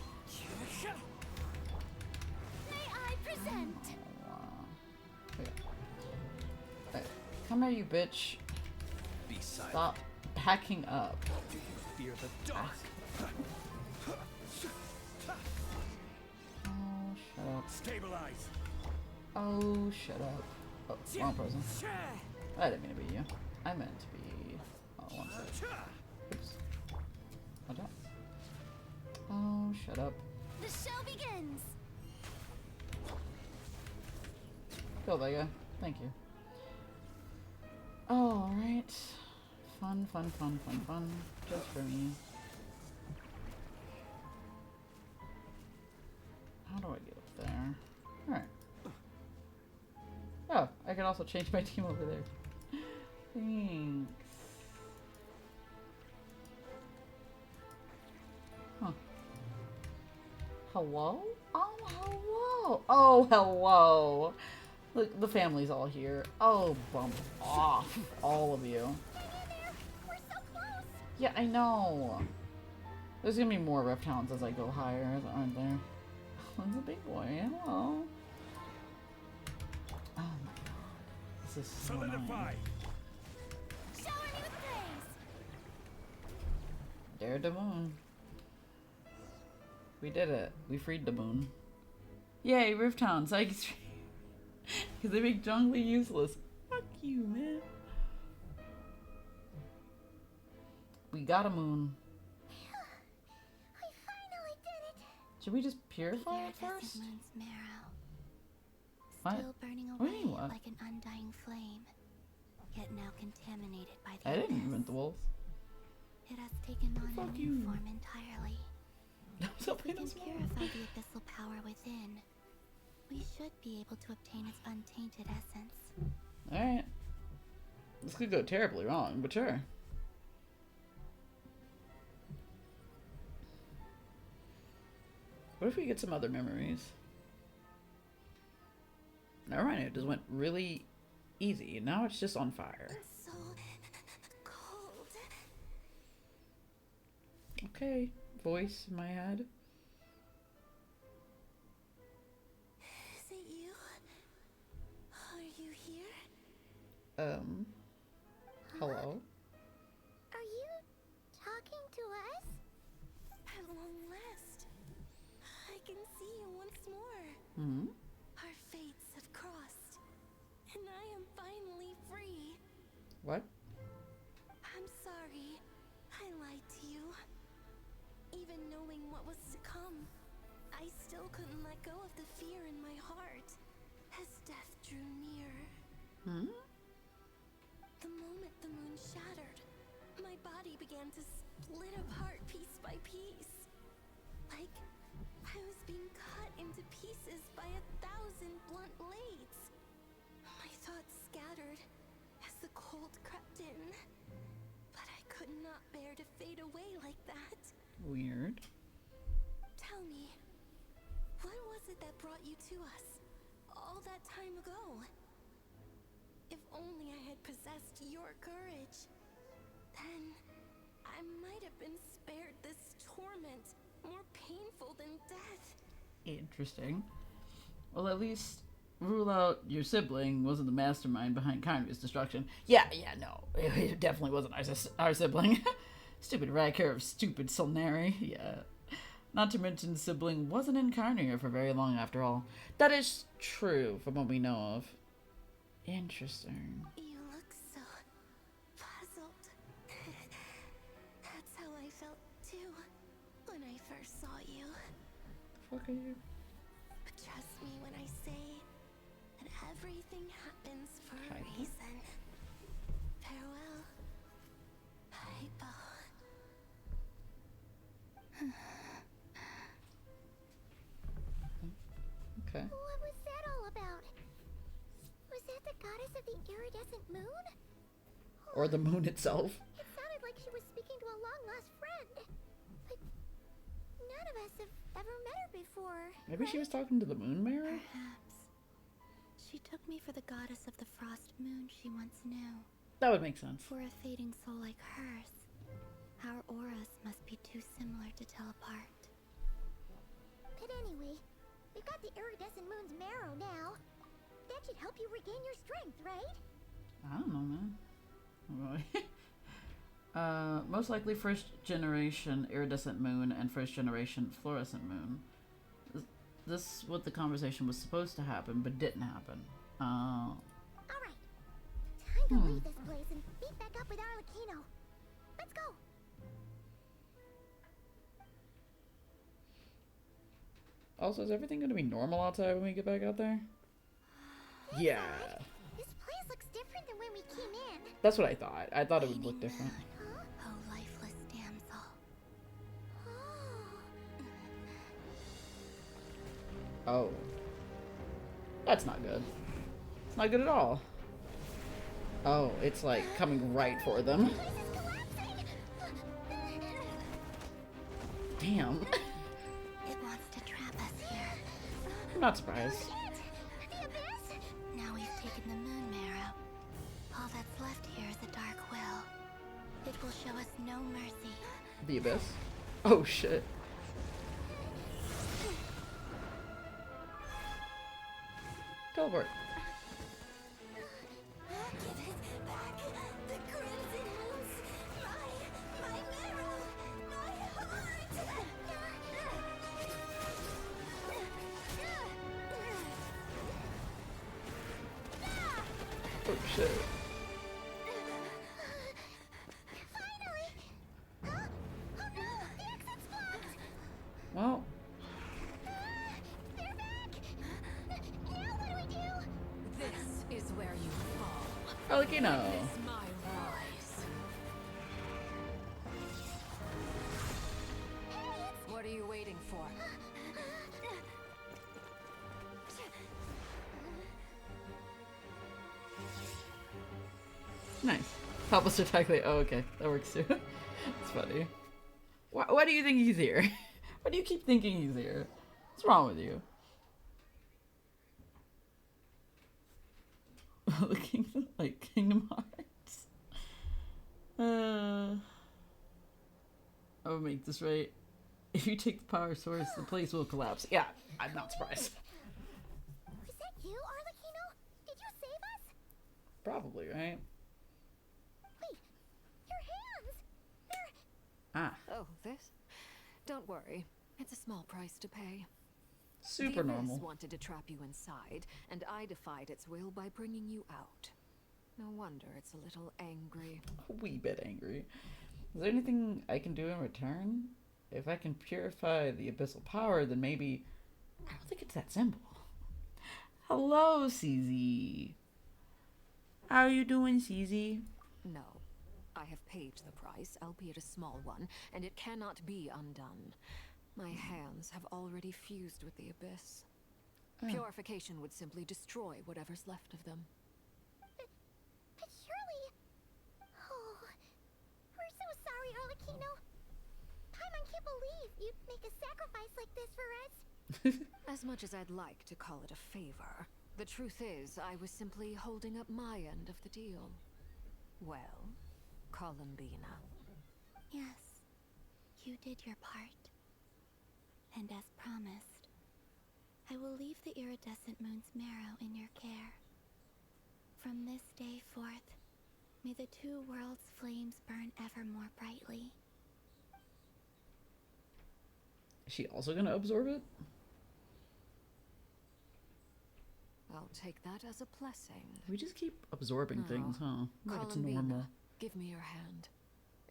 May I present? Hey, come here, you bitch. Be silent. Stop backing up. Do you fear the dark? Oh, shut up. Stabilize. Oh, shut up. Oh, wrong person. I didn't mean to be you. I meant to be... Oh, one sec. Oops. Watch out. Oh, shut up. The show begins. Go, Vega. Thank you. Alright. Fun. Just for me. How do I get up there? Alright. Oh, I can also change my team over there. Thanks. Huh. Hello? Oh, hello. Oh, hello. Look, the family's all here. Oh, bump off, all of you. We're so close. Yeah, I know. There's gonna be more Rift Hounds as I go higher, aren't there? There's a big boy. Hello. Oh my god. This is so Solidify. Shower me with praise. Dare the moon. We did it. We freed the moon. Yay, Rift Hounds. Because they make Zhongli useless. Fuck you, man. We got a moon. I finally did it. Should we just purify it first? Moon's marrow. What? Still burning What do away you mean, what? like an undying flame, yet now contaminated by the I didn't abyss. invent the wolves. It has taken on Fuck a you. new form entirely. If we can purify the abyssal power within, we should be able to obtain its untainted essence. Alright. This could go terribly wrong, but sure. What if we get some other memories? Never mind, it just went really easy. Now it's just on fire. It's so cold. Okay, voice in my head. Is it you? Are you here? Hello? Are you talking to us? At long last, I can see you once more. Hmm? Our fates have crossed, and I am finally free. What? I'm sorry, I lied to you. Even knowing what was to come, I still couldn't let go of the fear in my heart as death drew near. Hmm? The moment the moon shattered, my body began to split apart piece by piece. Like I was being cut into pieces by 1,000 blunt blades. My thoughts scattered as the cold crept in, but I could not bear to fade away like that. Weird. Tell me, what was it that brought you to us all that time ago? If only I had possessed your courage, then I might have been spared this torment more painful than death. Interesting. Well, at least rule out your sibling wasn't the mastermind behind Kynri's destruction. Yeah, no. It definitely wasn't our sibling. Stupid raghair of stupid Solnari. Yeah. Not to mention sibling wasn't in Kynri for very long after all. That is true from what we know of. Interesting. You look so puzzled. That's how I felt too when I first saw you. The fuck are you? But trust me when I say that everything happens for a reason. Farewell, Hypo. Okay. What was that all about? Was that the goddess of the iridescent moon? Or the moon itself. It sounded like she was speaking to a long-lost friend. But none of us have ever met her before. Maybe she was talking to the moon mirror? Perhaps. She took me for the goddess of the frost moon she once knew. That would make sense. For a fading soul like hers, our auras must be too similar to tell apart. But anyway, we've got the iridescent moon's marrow now. That should help you regain your strength, right? I don't know, man. Most likely first generation iridescent moon and first generation fluorescent moon. This is what the conversation was supposed to happen, but didn't happen. Alright. Time to leave this place and meet back up with Arlecchino. Let's go. Also, is everything going to be normal outside when we get back out there? Yeah. This place looks different than when we came in. That's what I thought. I thought it would look different. Oh, lifeless damsel. Oh. That's not good. It's not good at all. Oh, it's like coming right for them. Damn. It wants to trap us here. I'm not surprised. Now we've taken the moon marrow. All that's left here is a dark will. It will show us no mercy. The abyss? Oh shit. Teleport. Give it back. The crimson moons. My marrow. My heart. Oh shit. Well. This is where you fall. Arlecchino. Witness my rise. What are you waiting for? Nice. Helpless attack. Oh, okay. That works too. It's funny. Why do you think he's here? Why do you keep thinking he's here? What's wrong with you? Looking like Kingdom Hearts. I would make this right. If you take the power source, the place will collapse. Yeah, I'm not surprised. Was that you, Arlecchino? Did you save us? Probably, right? Wait, your hands! They're... Ah. Oh, this? Don't worry. It's a small price to pay. Super the normal. Abyss wanted to trap you inside, and I defied its will by bringing you out. No wonder it's a little angry. A wee bit angry. Is there anything I can do in return? If I can purify the abyssal power, then maybe... I don't think it's that simple. Hello, CZ. How are you doing, CZ? No. I have paid the price, albeit a small one, and it cannot be undone. My hands have already fused with the Abyss. Purification would simply destroy whatever's left of them. But surely... Oh... We're so sorry, Arlecchino. Paimon can't believe you'd make a sacrifice like this for us. As much as I'd like to call it a favor, the truth is I was simply holding up my end of the deal. Well, Columbina. Yes, you did your part. And as promised, I will leave the iridescent moon's marrow in your care. From this day forth, may the two worlds' flames burn ever more brightly. Is she also gonna absorb it? I'll take that as a blessing. We just keep absorbing things, huh? Like it's Columbina, normal. give me your hand.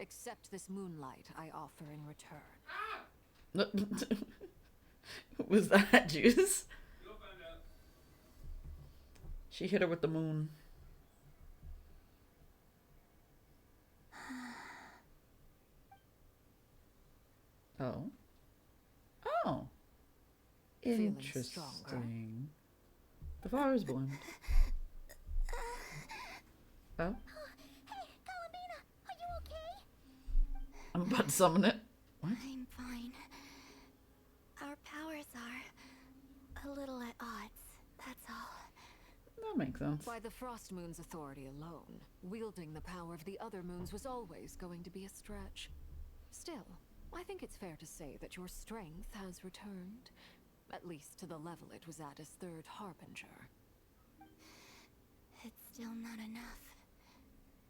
Accept this moonlight I offer in return. Was that Juice? She hit her with the moon. Oh. Oh. Feeling Interesting. stronger. The flowers bloomed. Oh. Hey, Columbina, are you okay? I'm about to summon it. What? I'm fine. Our powers are a little at odds, that's all. That makes sense. By the Frost Moon's authority alone, wielding the power of the other moons was always going to be a stretch. Still, I think it's fair to say that your strength has returned, at least to the level it was at as Third Harbinger. It's still not enough.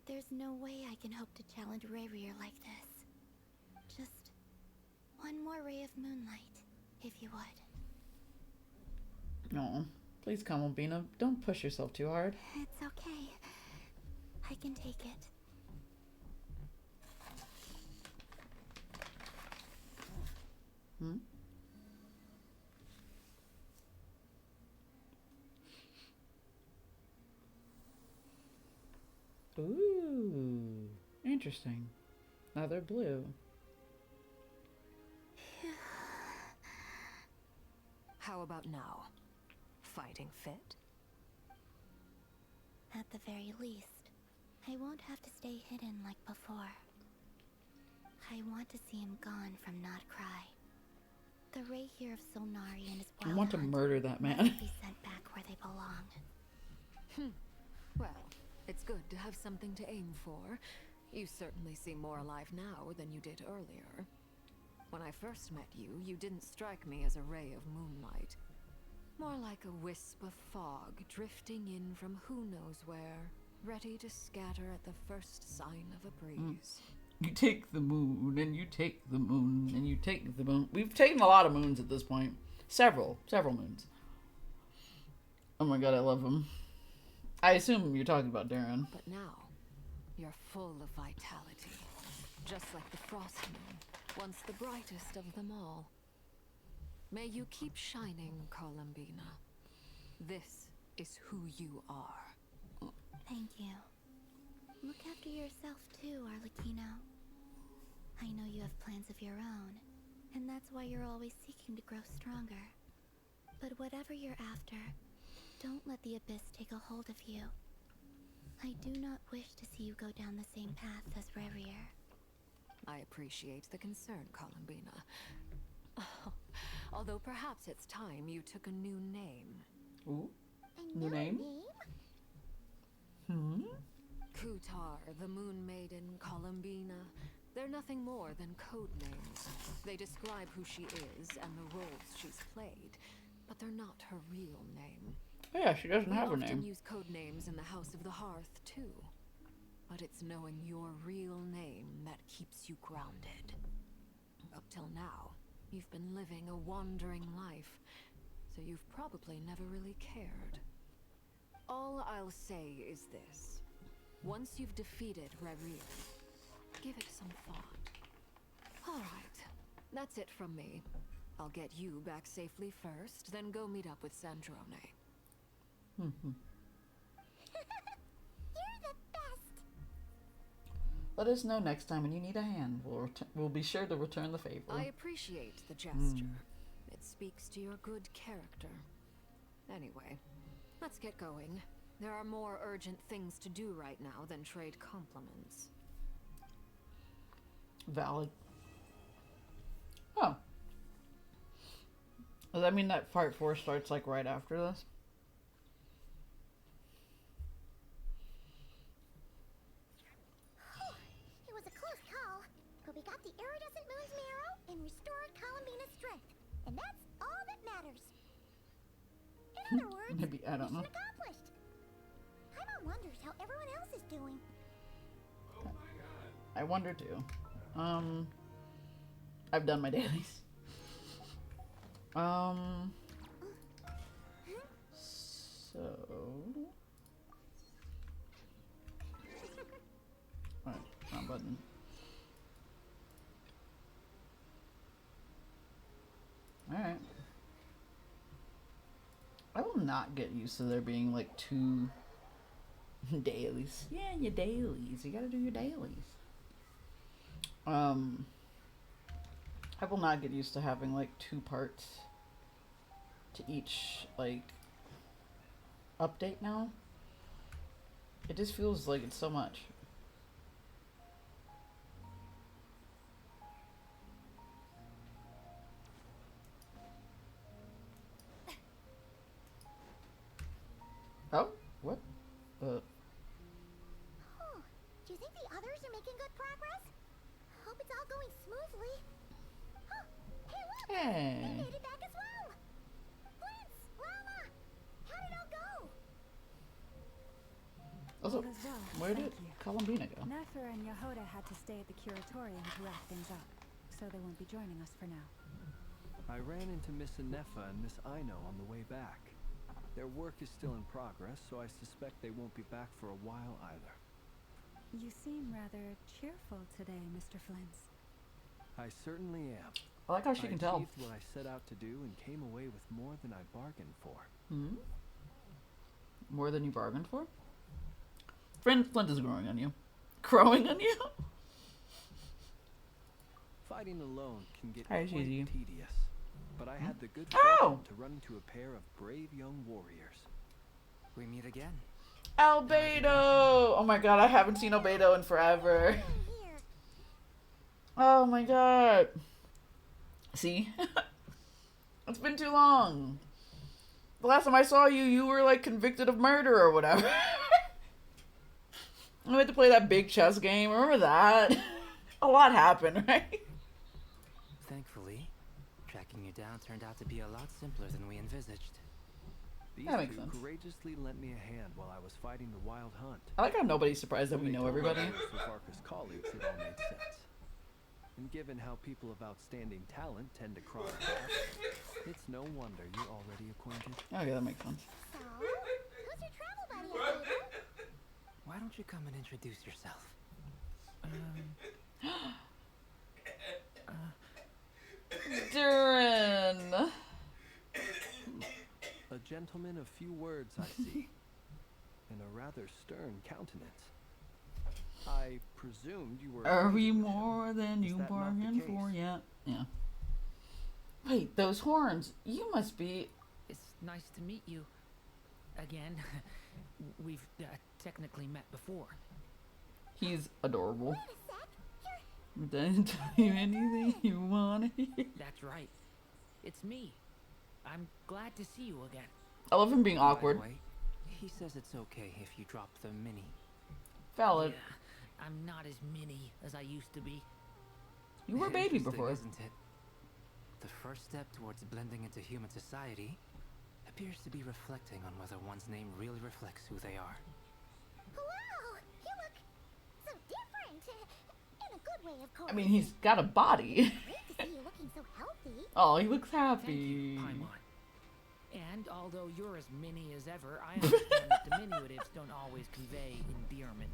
There's no way I can hope to challenge Rayrier like this. Just one more ray of moonlight, if you would. No. Please come, Albina. Don't push yourself too hard. It's okay. I can take it. Hmm? Ooh. Interesting. Now they're blue. How about now? Fighting fit? At the very least, I won't have to stay hidden like before. I want to see him gone from Notcry. The ray here of Solnari and his wild I want to hunt murder that man. must be sent back where they belong. Well, it's good to have something to aim for. You certainly seem more alive now than you did earlier. When I first met you, you didn't strike me as a ray of moonlight. More like a wisp of fog drifting in from who knows where, ready to scatter at the first sign of a breeze. You take the moon, and you take the moon, and you take the moon. We've taken a lot of moons at this point. Several moons. Oh my god, I love him. I assume you're talking about Darren. But now, you're full of vitality. Just like the Frost Moon, once the brightest of them all. May you keep shining, Columbina. This is who you are. Thank you. Look after yourself too, Arlecchino. I know you have plans of your own, and that's why you're always seeking to grow stronger. But whatever you're after, don't let the Abyss take a hold of you. I do not wish to see you go down the same path as Rerier. I appreciate the concern, Columbina. Although perhaps it's time you took a new name. Ooh. New name? Kutar, the Moon Maiden, Columbina. They're nothing more than code names. They describe who she is and the roles she's played, but they're not her real name. Yeah, she doesn't have a We name. often use code names in the House of the Hearth, too. But it's knowing your real name that keeps you grounded. Up till now, you've been living a wandering life, so you've probably never really cared. All I'll say is this. Once you've defeated Rerier, give it some thought. All right, that's it from me. I'll get you back safely first, then go meet up with Sandrone. Mm-hmm. You're the best. Let us know next time when you need a hand. We'll be sure to return the favor. I appreciate the gesture. It speaks to your good character. Anyway, let's get going. There are more urgent things to do right now than trade compliments. Valid. Oh. Does that mean that part 4 starts like right after this? It was a close call, but we got the iridescent moon's marrow and restored Columbina's strength. And that's all that matters. In other words, Maybe, I don't know. mission accomplished. Paimon wonders how everyone else is doing. I wonder too. I've done my dailies. So alright, wrong button. Alright. I will not get used to there being like 2 dailies. Yeah, your dailies. You gotta do your dailies. I will not get used to having like 2 parts to each like update now. It just feels like it's so much. Oh, what? Oh, do you think the others are making good progress? Hope it's all going smoothly. Oh, hey look! Hey. They made it back as well! Prince! Rama! How'd it all go? Also, All is well, where did thank you. Columbina go? Nefer and Yehoda had to stay at the curatorium to wrap things up, so they won't be joining us for now. I ran into Miss Nefa and Miss Aino on the way back. Their work is still in progress, so I suspect they won't be back for a while either. You seem rather cheerful today, Mr. Flintz. I certainly am. I like how she can tell. achieved what I set out to do and came away with more than I bargained for. Hmm? More than you bargained for? Flint is growing on you. Growing on you? Fighting alone can get Hi, quite Gigi. tedious, but I had the good Oh! fortune to run into a pair of brave young warriors. We meet again. Albedo! Oh my god, I haven't seen Albedo in forever. Oh my god. See? It's been too long. The last time I saw you, you were like convicted of murder or whatever. I had to play that big chess game. Remember that? A lot happened, right? Thankfully, tracking you down turned out to be a lot simpler than we envisaged. These That makes two sense. courageously lent me a hand while I was fighting the wild hunt. I like how nobody's surprised that we When they know told me everybody. I was with Varka's colleagues, it all made sense. And given how people of outstanding talent tend to cross paths, it's no wonder you're already acquainted. Okay, that makes sense. So, who's your travel buddy, Albedo? Why don't you come and introduce yourself? Durin! A gentleman of few words, I see, and a rather stern countenance. I presumed you were. Are we more than Is you that not the bargained case? for? Yeah. Yeah. Wait, those horns. You must be. It's nice to meet you again. We've technically met before. He's adorable. Doesn't tell you anything you want to hear. That's right. It's me. I'm glad to see you again. I love him being awkward. By the way, he says it's okay if you drop the mini. Valid. Yeah, I'm not as mini as I used to be. You were a baby Interesting, before. Isn't it? The first step towards blending into human society appears to be reflecting on whether one's name really reflects who they are. Wow, you look so different. In a good way, of course. I mean, he's got a body. Great to see you looking so healthy. Oh, he looks Thank happy. you, Paimon. And although you're as mini as ever, I understand that diminutives don't always convey endearment.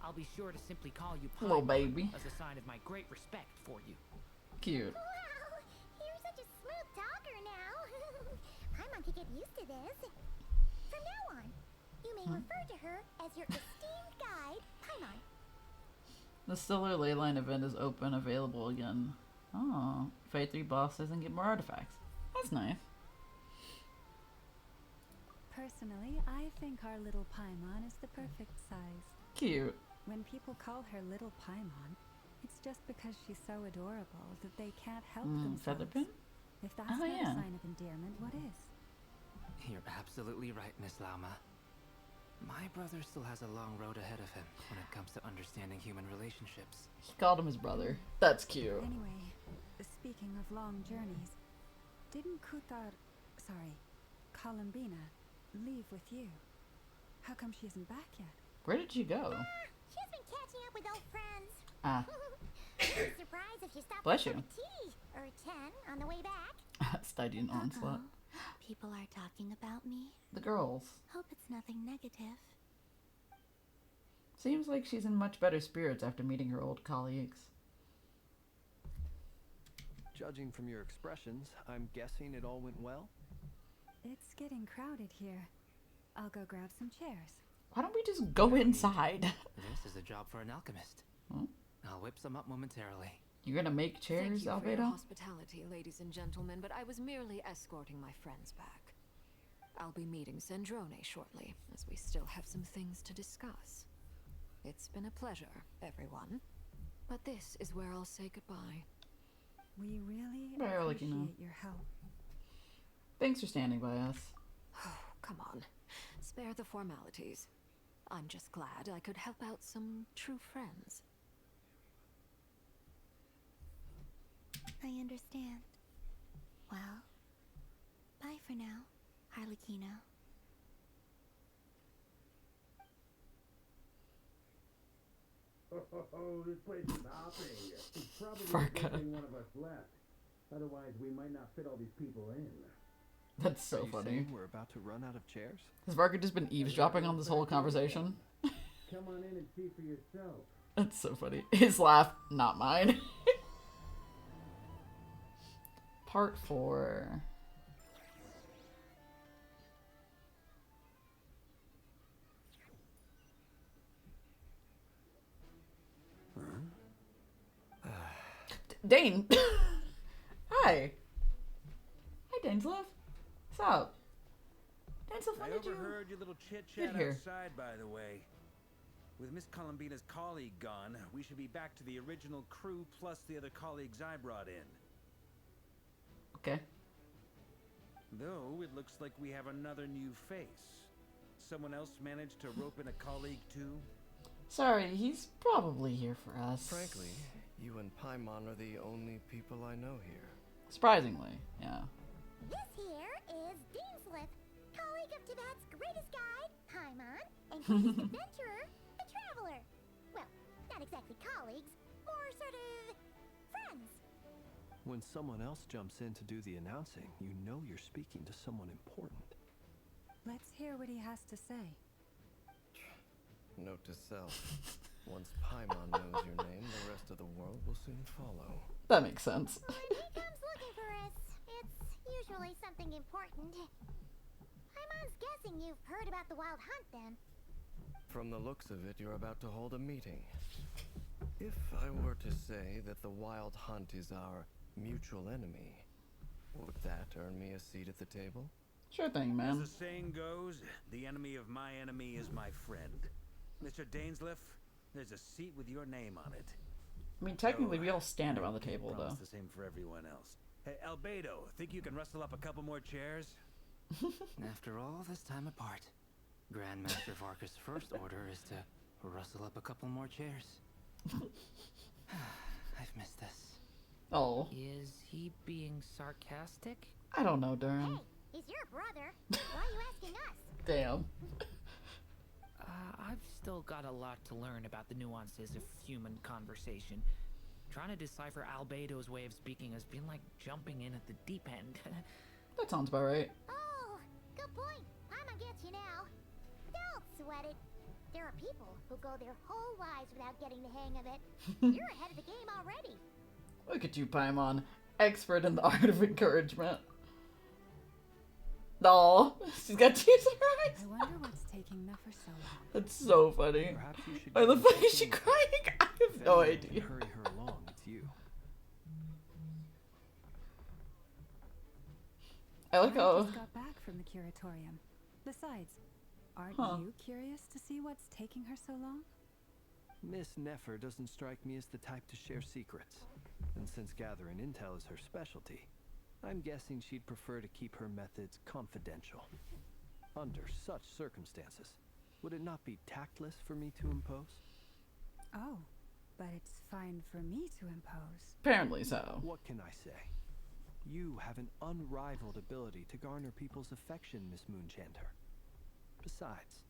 I'll be sure to simply call you Little Paimon baby. as a sign of my great respect for you. Cute. Wow, you're such a smooth talker now. Paimon could get used to this. From now on, you may refer to her as your esteemed guide, Paimon. The Stellar Leyline event is open, available again. Oh, fight 3 bosses and get more artifacts. That's nice. Personally, I think our little Paimon is the perfect size. Cute. When people call her little Paimon, it's just because she's so adorable that they can't help themselves. Featherpin? If that's Oh, not yeah. a sign of endearment, what is? You're absolutely right, Miss Lauma. My brother still has a long road ahead of him when it comes to understanding human relationships. He called him his brother. That's cute. Anyway, speaking of long journeys, didn't Columbina, leave with you? How come she isn't back yet? Where did she go? She's been catching up with old friends. Ah. Wouldn't be surprised if she stopped Bless for you. a tea or 10 on the way back. Study an onslaught. People are talking about me. The girls. Hope it's nothing negative. Seems like she's in much better spirits after meeting her old colleagues. Judging from your expressions, I'm guessing it all went well? It's getting crowded here. I'll go grab some chairs. Why don't we just go inside? This is a job for an alchemist. I'll whip some up momentarily. You're gonna make chairs, Thank you for your Albedo? hospitality, ladies and gentlemen, but I was merely escorting my friends back. I'll be meeting Zendrone shortly, as we still have some things to discuss. It's been a pleasure, everyone. But this is where I'll say goodbye. We really Barely, appreciate you know. your help. Thanks for standing by us. Oh, come on. Spare the formalities. I'm just glad I could help out some true friends. I understand. Well, bye for now, Harlequino. Oh, this place is hopping. It's probably Farka. a good thing one of us left. Otherwise, we might not fit all these people in. That's Are so you funny. saying we're about to run out of chairs? Has Varka just been eavesdropping on this whole conversation? Come on in and see for yourself. That's so funny. His laugh, not mine. Part 4. Dane! Hi! Hi, Daneslov. What's up? Daneslov, when I did you... overheard your little get chit-chat here? outside, by the way. With Miss Columbina's colleague gone, we should be back to the original crew plus the other colleagues I brought in. Okay. Though, it looks like we have another new face. Someone else managed to rope in a colleague, too? Sorry, he's probably here for us. Frankly, you and Paimon are the only people I know here. Surprisingly, yeah. This here is Deanslip, colleague of Tibet's greatest guide, Paimon, and greatest adventurer, the Traveler. Well, not exactly colleagues, more sort of friends. When someone else jumps in to do the announcing, you know you're speaking to someone important. Let's hear what he has to say. Note to self. Once Paimon knows your name, the rest of the world will soon follow. That makes sense. When he comes looking for us, it's usually something important. Paimon's guessing you've heard about the Wild Hunt, then. From the looks of it, you're about to hold a meeting. If I were to say that the Wild Hunt is our mutual enemy, would that earn me a seat at the table? Sure thing, man. As the saying goes, the enemy of my enemy is my friend. Mr. Dainsleif, there's a seat with your name on it. I mean, technically, we all stand around the table, though. It's the same for everyone else. Hey, Albedo, think you can rustle up a couple more chairs? After all this time apart, Grandmaster Varka's first order is to rustle up a couple more chairs. I've missed this. Oh. Is he being sarcastic? I don't know, Durin. Hey, he's your brother. Why are you asking us? Damn. I've still got a lot to learn about the nuances of human conversation. Trying to decipher Albedo's way of speaking has been like jumping in at the deep end. That sounds about right. Oh, good point. I'ma get you now. Don't sweat it. There are people who go their whole lives without getting the hang of it. You're ahead of the game already. Look at you, Paimon. Expert in the art of encouragement. Aw, she's got tears in her eyes. I wonder what's taking Nefer so long. That's so funny. I love the way she's crying. I have no idea. Hurry her along. It's you. I like how. just got back from the curatorium. Besides, aren't you curious to see what's taking her so long? Miss Nefer doesn't strike me as the type to share secrets. And since gathering intel is her specialty, I'm guessing she'd prefer to keep her methods confidential. Under such circumstances, would it not be tactless for me to impose? Oh, but it's fine for me to impose. Apparently so. What can I say? You have an unrivaled ability to garner people's affection, Miss Moonchanter. Besides,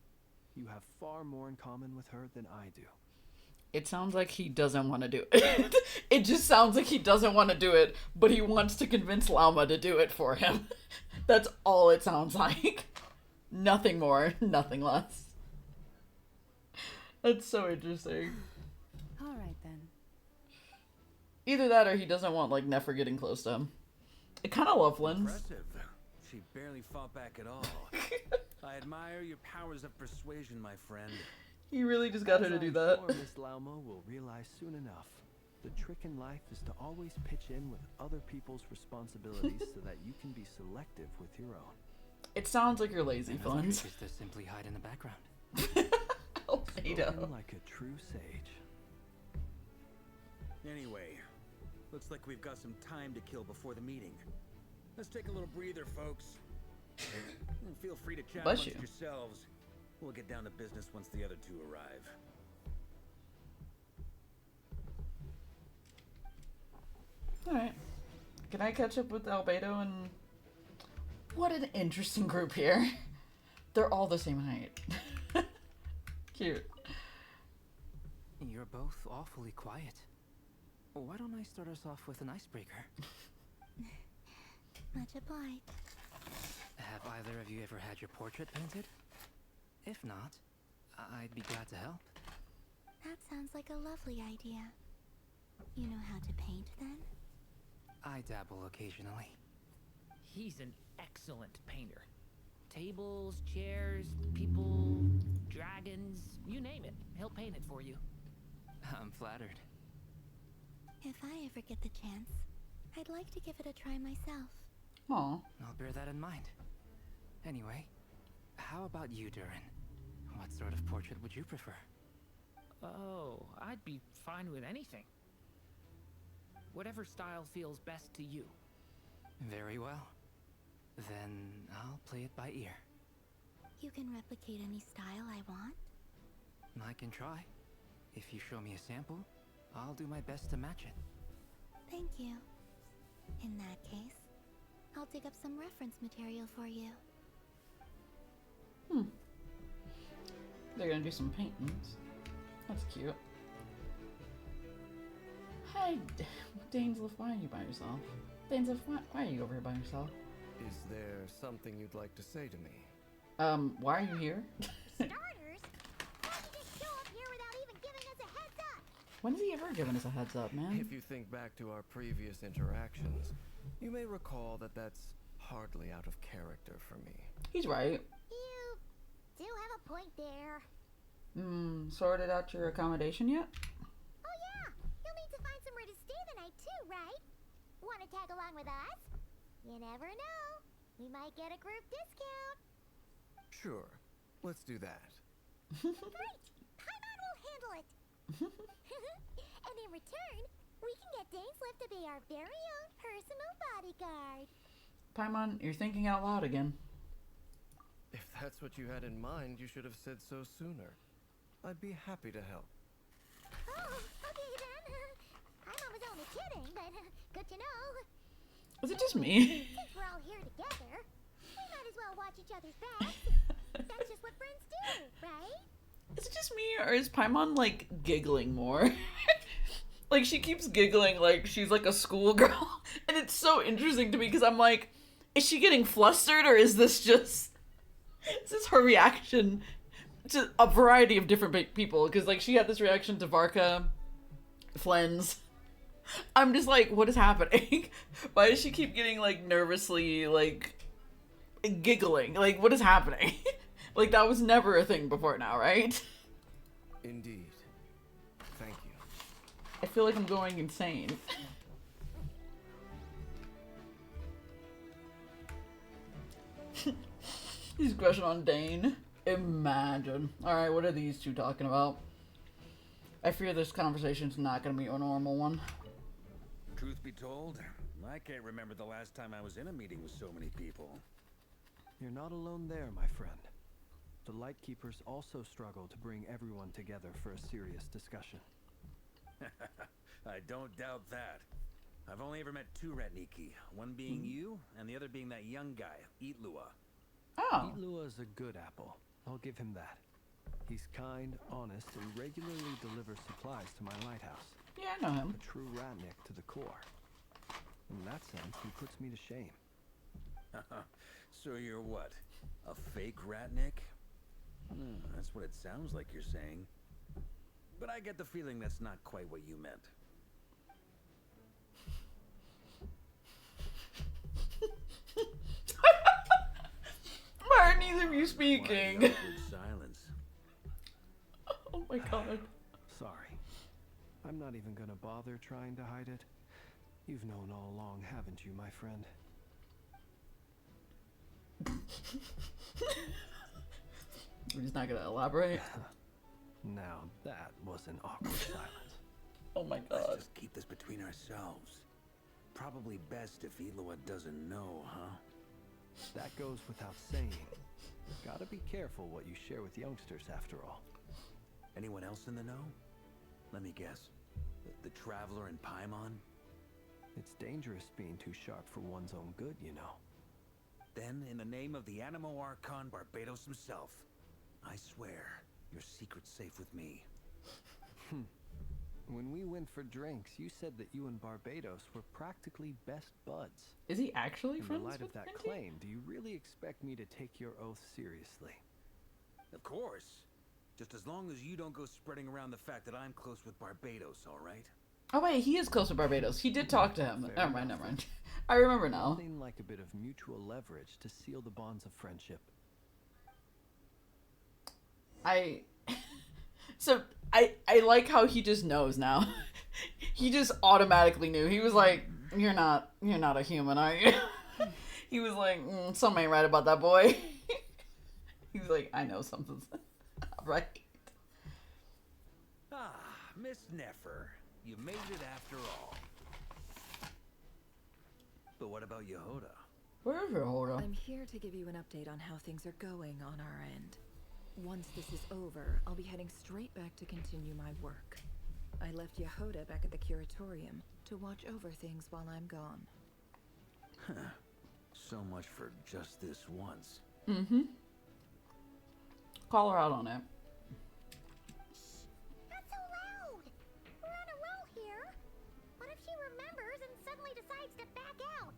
you have far more in common with her than I do. It sounds like he doesn't want to do it. It just sounds like he doesn't want to do it, but he wants to convince Lauma to do it for him. That's all it sounds like. Nothing more, nothing less. That's so interesting. All right then. Either that or he doesn't want like Nefer getting close to him. I kind of love Lynn's. Impressive. She barely fought back at all. I admire your powers of persuasion, my friend. He really just got her to do that. Sure Miss Lauma will realize soon enough. The trick in life is to always pitch in with other people's responsibilities so that you can be selective with your own. It sounds like you're lazy, Flans. Just to simply hide in the background. Spoken like a true sage. Anyway, looks like we've got some time to kill before the meeting. Let's take a little breather, folks. Feel free to chat amongst yourselves. We'll get down to business once the other two arrive. Alright. Can I catch up with Albedo and... What an interesting group here. They're all the same height. Cute. You're both awfully quiet. Why don't I start us off with an icebreaker? Much obliged. Have either of you ever had your portrait painted? If not, I'd be glad to help. That sounds like a lovely idea. You know how to paint, then? I dabble occasionally. He's an excellent painter. Tables, chairs, people, dragons, you name it. He'll paint it for you. I'm flattered. If I ever get the chance, I'd like to give it a try myself. Aw. I'll bear that in mind. Anyway, how about you, Durin? What sort of portrait would you prefer? Oh, I'd be fine with anything. Whatever style feels best to you. Very well. Then I'll play it by ear. You can replicate any style I want? I can try. If you show me a sample, I'll do my best to match it. Thank you. In that case, I'll dig up some reference material for you. They're gonna do some paintings. That's cute. Hi, Dainsleif, why are you by yourself? Dainsleif, why are you over here by yourself? Is there something you'd like to say to me? Why are you here? Starters? Why did you show up here without even giving us a heads up? When's he ever given us a heads up, man? If you think back to our previous interactions, you may recall that that's hardly out of character for me. He's right. You do have a point there. Sorted out your accommodation yet? Oh yeah, you'll need to find somewhere to stay the night too, right? Want to tag along with us? You never know. We might get a group discount. Sure, let's do that. Great! Paimon will handle it. And in return, we can get Dainslift to be our very own personal bodyguard. Paimon, you're thinking out loud again. If that's what you had in mind, you should have said so sooner. I'd be happy to help. Oh, okay then. Paimon was only kidding, but good to know. Is it just me? Since we're all here together, we might as well watch each other's backs. That's just what friends do, right? Is it just me, or is Paimon, like, giggling more? Like, she keeps giggling like she's, like, a schoolgirl. And it's so interesting to me, because I'm like, is she getting flustered, or is this just... Is this her reaction to a variety of different people? Because, like, she had this reaction to Varka, Flens. I'm just like, what is happening? Why does she keep getting, like, nervously, like, giggling? Like, what is happening? Like, that was never a thing before now, right? Indeed. Thank you. I feel like I'm going insane. He's crushing on Dane. Imagine. Alright, what are these two talking about? I fear this conversation's not going to be a normal one. Truth be told, I can't remember the last time I was in a meeting with so many people. You're not alone there, my friend. The Lightkeepers also struggle to bring everyone together for a serious discussion. I don't doubt that. I've only ever met two Ratniki, one being you, and the other being that young guy, Eatlua. Oh. Eatlua is a good apple. I'll give him that. He's kind, honest, and regularly delivers supplies to my lighthouse. Yeah, I know him. A true Ratnik to the core. In that sense, he puts me to shame. So you're what? A fake Ratnik? That's what it sounds like you're saying. But I get the feeling that's not quite what you meant. Why are neither of you speaking? Why the awkward silence? Oh my god. Sorry. I'm not even gonna bother trying to hide it. You've known all along, haven't you, my friend? We're just not gonna elaborate. Now that was an awkward silence. Oh my god. Let's just keep this between ourselves. Probably best if Eloa doesn't know, huh? That goes without saying. Gotta be careful what you share with youngsters, after all. Anyone else in the know? Let me guess. The Traveler and Paimon? It's dangerous being too sharp for one's own good, you know. Then, in the name of the Animo Archon Barbados himself, I swear your secret's safe with me. When we went for drinks, you said that you and Barbados were practically best buds. Is he actually friends In the light with of that Mindy? claim, do you really expect me to take your oath seriously? Of course. Just as long as you don't go spreading around the fact that I'm close with Barbados, all right? Oh wait, he is close to Barbados. He did talk to him. Fair Never enough. mind. I remember now. Nothing like a bit of mutual leverage to seal the bonds of friendship. So I like how he just knows now. He just automatically knew. He was like, you're not a human, are you? He was like, something ain't right about that boy. He was like, I know something's not right. Ah, Miss Nefer. You made it after all. But what about Yehoda? Where is Yehoda? I'm here to give you an update on how things are going on our end. Once this is over, I'll be heading straight back to continue my work. I left Yehoda back at the Curatorium to watch over things while I'm gone. Huh. So much for just this once. Mm-hmm. Call her out on it. Not so loud! We're on a roll here. What if she remembers and suddenly decides to back out?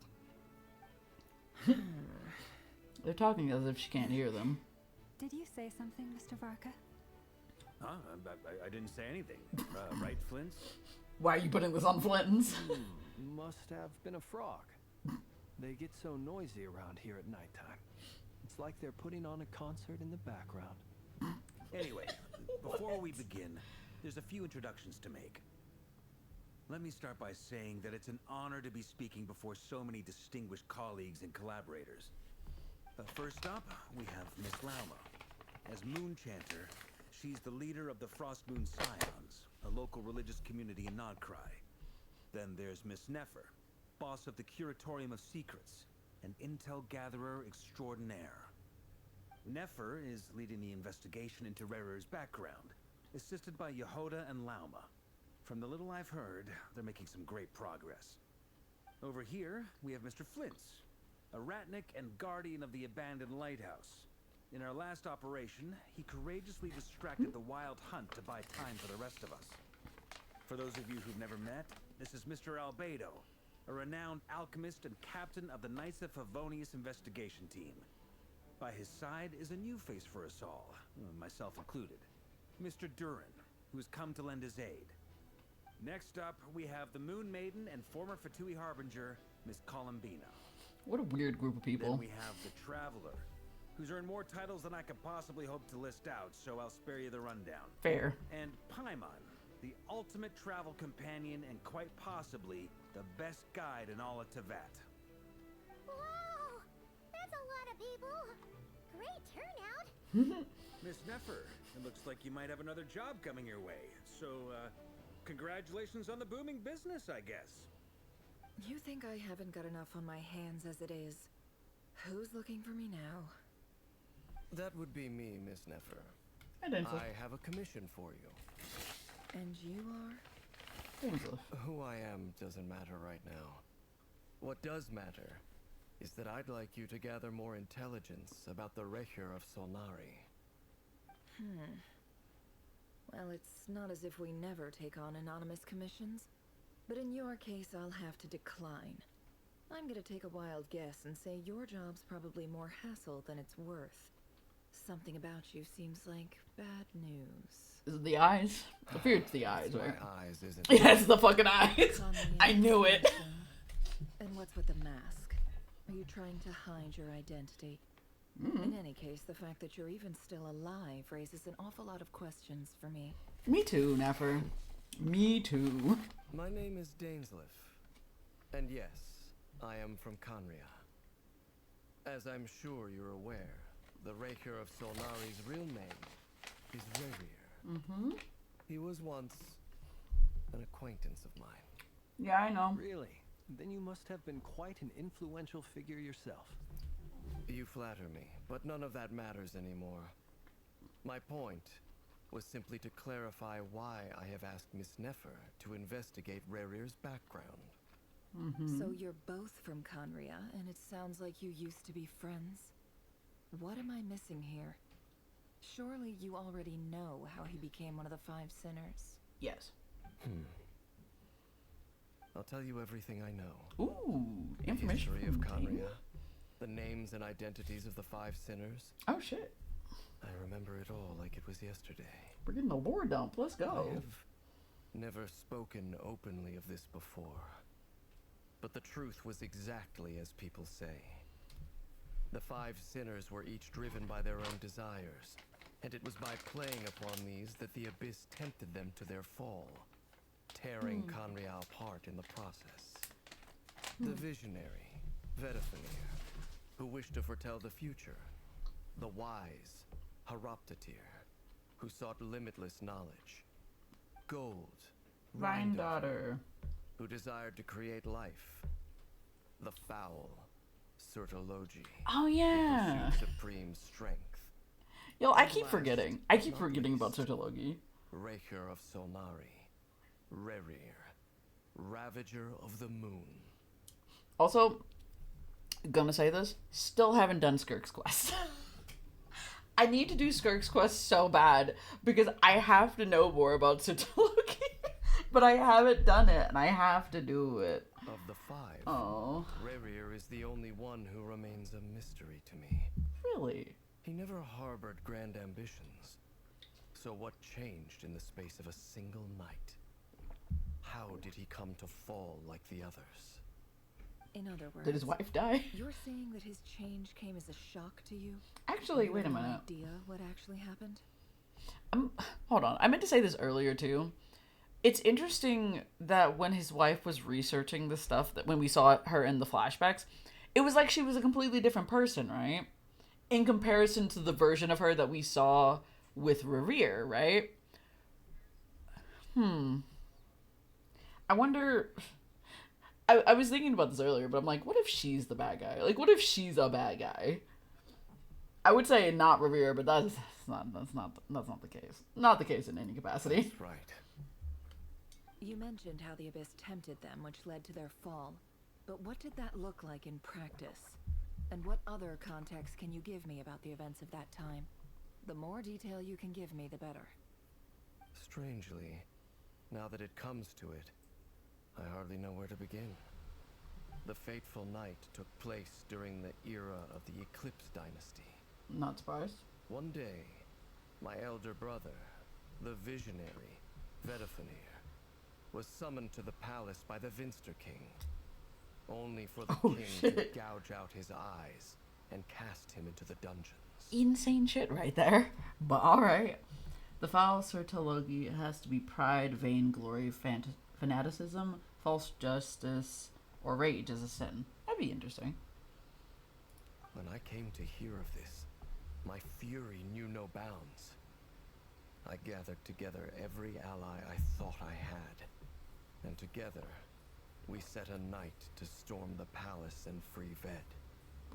They're talking as if she can't hear them. Did you say something, Mr. Varka? Huh? I didn't say anything. Right, Flint? Why are you putting this on Flintons? Must have been a frog. They get so noisy around here at nighttime. It's like they're putting on a concert in the background. Anyway, before we begin, there's a few introductions to make. Let me start by saying that it's an honor to be speaking before so many distinguished colleagues and collaborators. First up, we have Miss Lauma. As Moon Chanter, she's the leader of the Frost Moon Scions, a local religious community in Nodcry. Then there's Miss Nefer, boss of the Curatorium of Secrets, an intel gatherer extraordinaire. Nefer is leading the investigation into Rerer's background, assisted by Yehoda and Lauma. From the little I've heard, they're making some great progress. Over here, we have Mr. Flintz, a Ratnik and guardian of the abandoned lighthouse. In our last operation, he courageously distracted the Wild Hunt to buy time for the rest of us. For those of you who've never met, this is Mr. Albedo, a renowned alchemist and captain of the Knights of Favonius investigation team. By his side is a new face for us all, myself included, Mr. Durin, who has come to lend his aid. Next up, we have the Moon Maiden and former Fatui Harbinger, Miss Columbina. What a weird group of people. Then we have the Traveler, who's earned more titles than I could possibly hope to list out, so I'll spare you the rundown. Fair. And Paimon, the ultimate travel companion and quite possibly the best guide in all of Tevat. Wow! That's a lot of people! Great turnout! Miss Nefer, it looks like you might have another job coming your way. So, congratulations on the booming business, I guess. You think I haven't got enough on my hands as it is? Who's looking for me now? That would be me, Miss Nefer. I have a commission for you. And you are? Who I am doesn't matter right now. What does matter is that I'd like you to gather more intelligence about the Recher of Solnari. Well, it's not as if we never take on anonymous commissions. But in your case, I'll have to decline. I'm gonna take a wild guess and say your job's probably more hassle than it's worth. Something about you seems like bad news. Is it the eyes? I fear it's the eyes, right? My eyes, isn't it? Yeah, it's the fucking eyes. I knew it. And what's with the mask? Are you trying to hide your identity? In any case, the fact that you're even still alive raises an awful lot of questions for me. Me too, Nefer. Me too. My name is Dainsleif. And yes, I am from Conria. As I'm sure you're aware, the Recher of Solnari's real name is Rerir. He was once an acquaintance of mine. Yeah, I know. Really? Then you must have been quite an influential figure yourself. You flatter me, but none of that matters anymore. My point was simply to clarify why I have asked Miss Nefer to investigate Rerir's background. So you're both from Conria, and it sounds like you used to be friends. What am I missing here? Surely you already know how he became one of the Five Sinners. Yes. I'll tell you everything I know. Ooh, The information history of from Conria, the names and identities of the Five Sinners. Oh shit. I remember it all like it was yesterday. We're getting the lore dump. Let's go. I have never spoken openly of this before. But the truth was exactly as people say. The Five Sinners were each driven by their own desires, and it was by playing upon these that the Abyss tempted them to their fall, tearing Conria apart in the process. The visionary, Vedafenir, who wished to foretell the future. The wise, Haroptatir, who sought limitless knowledge. Gold, Rhine-Daughter, who desired to create life. The foul, Sertologi, oh yeah. who pursued supreme strength. Yo, I keep forgetting. I keep forgetting about Sertologi. Recher of Solnari, Rerir, Ravager of the Moon. Also, gonna say this, still haven't done Skirk's Quest. I need to do Skirk's Quest so bad because I have to know more about Sertologi. But I haven't done it, and I have to do it. Of the five, Rerir is the only one who remains a mystery to me. Really? He never harbored grand ambitions. So what changed in the space of a single night? How did he come to fall like the others? In other words, Did his wife die? You're saying that his change came as a shock to you? Actually, You wait a have no minute. idea what actually happened? Hold on. I meant to say this earlier too. It's interesting that when his wife was researching the stuff, that when we saw her in the flashbacks, it was like she was a completely different person, right? in comparison to the version of her that we saw with Rerir, right? I wonder... I was thinking about this earlier, but I'm like, what if she's the bad guy? Like, what if she's a bad guy? I would say not Rerir, but that's not the case. Not the case in any capacity. That's right. You mentioned how the Abyss tempted them, which led to their fall. But what did that look like in practice? And what other context can you give me about the events of that time? The more detail you can give me, the better. Strangely, now that it comes to it, I hardly know where to begin. The fateful night took place during the era of the Eclipse Dynasty. Not surprised. One day, my elder brother, the visionary, Vedafenir, was summoned to the palace by the Vinster King, only for the king to gouge out his eyes and cast him into the dungeons. Insane shit right there. But alright. The foul Sertologi has to be pride, vainglory, fanaticism, false justice, or rage as a sin. That'd be interesting. When I came to hear of this, my fury knew no bounds. I gathered together every ally I thought I had, and together we set a night to storm the palace and free Ved.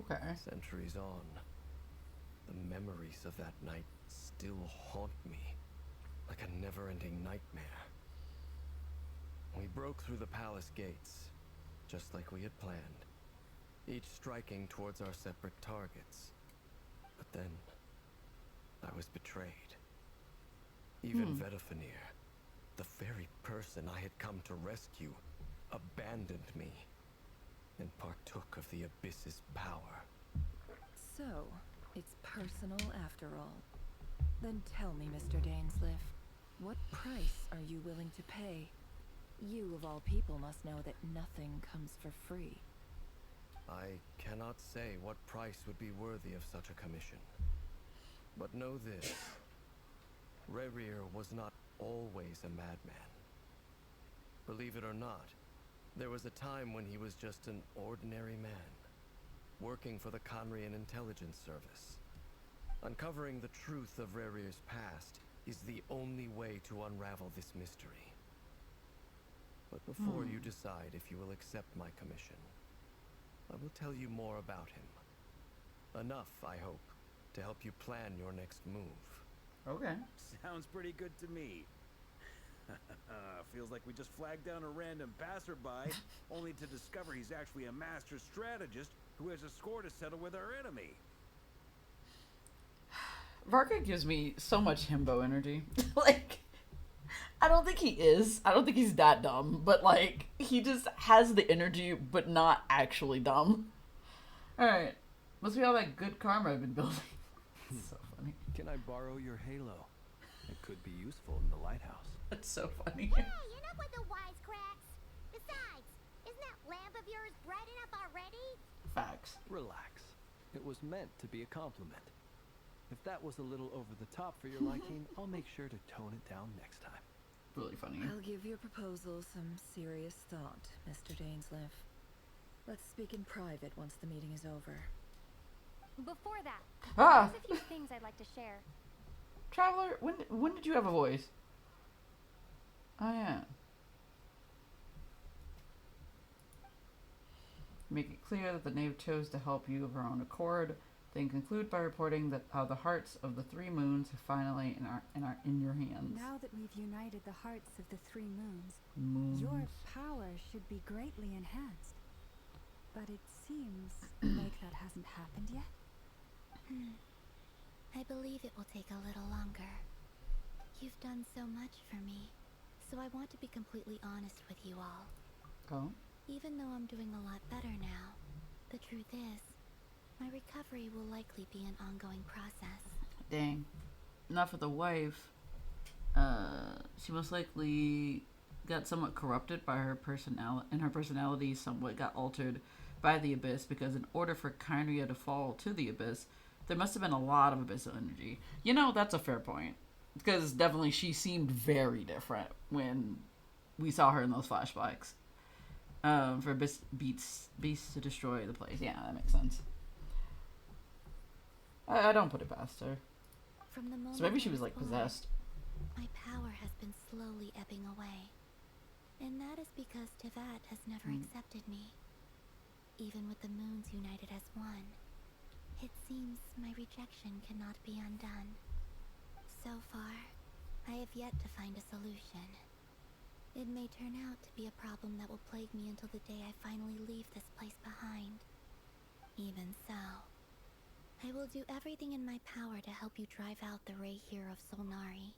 Okay. Centuries on, the memories of that night still haunt me like a never-ending nightmare. We broke through the palace gates, just like we had planned, each striking towards our separate targets. But then, I was betrayed. Even Vedafenir, the very person I had come to rescue, abandoned me and partook of the Abyss's power. So, it's personal after all. Then tell me, Mr. Dainsliff, what price are you willing to pay? You, of all people, must know that nothing comes for free. I cannot say what price would be worthy of such a commission. But know this. Rerir was not always a madman. Believe it or not, there was a time when he was just an ordinary man, working for the Conrian Intelligence Service. Uncovering the truth of Rerir's past is the only way to unravel this mystery. But before you decide if you will accept my commission, I will tell you more about him. Enough, I hope, to help you plan your next move. Okay. Sounds pretty good to me. Feels like we just flagged down a random passerby, only to discover he's actually a master strategist who has a score to settle with our enemy. Varka gives me so much himbo energy. Like, I don't think he is. I don't think he's that dumb, but like, he just has the energy, but not actually dumb. Alright. Must be all that good karma I've been building. So funny. Can I borrow your halo? It could be useful in the lighthouse. That's so funny. Hey, enough with the wisecracks. Besides, isn't that lamp of yours bright enough already? Facts. Relax. It was meant to be a compliment. If that was a little over the top for your liking, I'll make sure to tone it down next time. Really funny. I'll give your proposal some serious thought, Mr. Dainsliff. Let's speak in private once the meeting is over. Before that, Ah! there's a few things I'd like to share. Traveler, when did you have a voice? Oh yeah. Make it clear that the knave chose to help you of her own accord. Then conclude by reporting that how the hearts of the three moons are finally in your hands. Now that we've united the hearts of the three moons, Moons. your power should be greatly enhanced. But it seems like that hasn't happened yet. I believe it will take a little longer. You've done so much for me, so I want to be completely honest with you all. Oh? Even though I'm doing a lot better now, the truth is, my recovery will likely be an ongoing process. Dang. Not for the wife. She most likely got somewhat corrupted by her personality, and her personality somewhat got altered by the Abyss, because in order for Kyria to fall to the Abyss, there must have been a lot of Abyssal energy. You know, that's a fair point. Because definitely she seemed very different when we saw her in those flashbacks. For beasts to destroy the place. Yeah, that makes sense. I don't put it past her. From the moment So maybe she I was like born, possessed. my power has been slowly ebbing away. And that is because Tevat has never accepted me. Even with the moons united as one, it seems my rejection cannot be undone. So far, I have yet to find a solution. It may turn out to be a problem that will plague me until the day I finally leave this place behind. Even so, I will do everything in my power to help you drive out the Ray here of Solnari.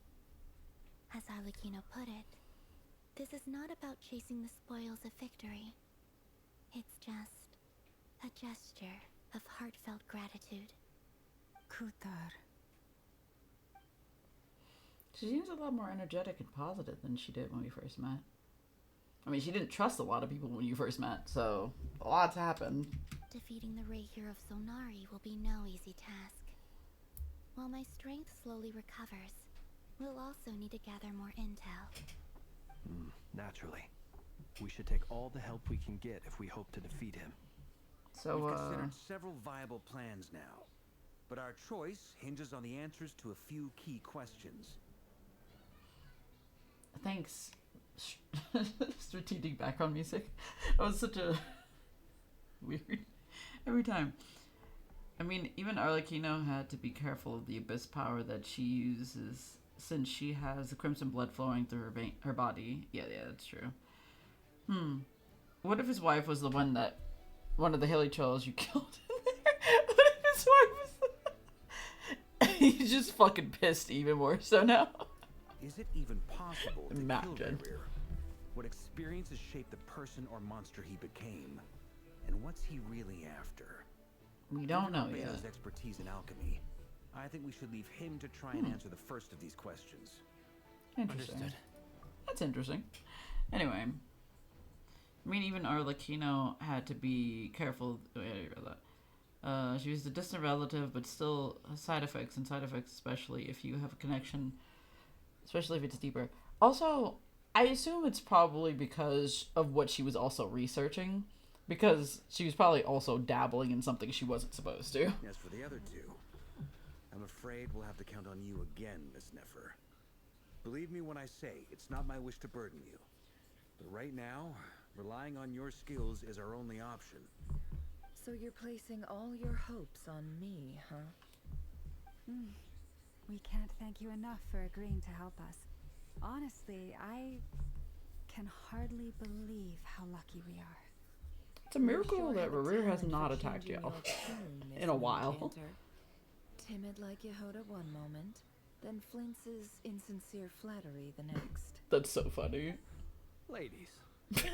As Arlecchino put it, this is not about chasing the spoils of victory. It's just a gesture of heartfelt gratitude. Kutar. She seems a lot more energetic and positive than she did when we first met. I mean, she didn't trust a lot of people when you first met, so a lot's happened. Defeating the Ray here of Solnari will be no easy task. While my strength slowly recovers, we'll also need to gather more intel. Naturally. We should take all the help we can get if we hope to defeat him. So, We've considered several viable plans now, but our choice hinges on the answers to a few key questions. Thanks. Strategic background music. That was such a weird every time. I mean, even Arlecchino had to be careful of the abyss power that she uses, since she has the crimson blood flowing through her body. Yeah, that's true. What if his wife was one of the Hilly Trolls you killed in there? What if his wife was He's just fucking pissed even more so now. Is it even possible to Imagine. kill Rerir? What experiences shaped the person or monster he became? And what's he really after? We don't know Given yet. Arbelo's expertise in alchemy, I think we should leave him to try and answer the first of these questions. Interesting. Understood. That's interesting. Anyway, I mean, even Arlecchino had to be careful. Wait, I read that. She was a distant relative, but still has side effects, and side effects especially if you have a connection, especially if it's deeper. Also, I assume it's probably because of what she was also researching, because she was probably also dabbling in something she wasn't supposed to. As for the other two, I'm afraid we'll have to count on you again, Miss Nefer. Believe me when I say it's not my wish to burden you, but right now, relying on your skills is our only option. So you're placing all your hopes on me, huh? We can't thank you enough for agreeing to help us. Honestly, I can hardly believe how lucky we are. It's a miracle that Rerir has not attacked y'all in a while. Timid like Yehoda one moment, then flinches insincere flattery the next. That's so funny. Ladies, please.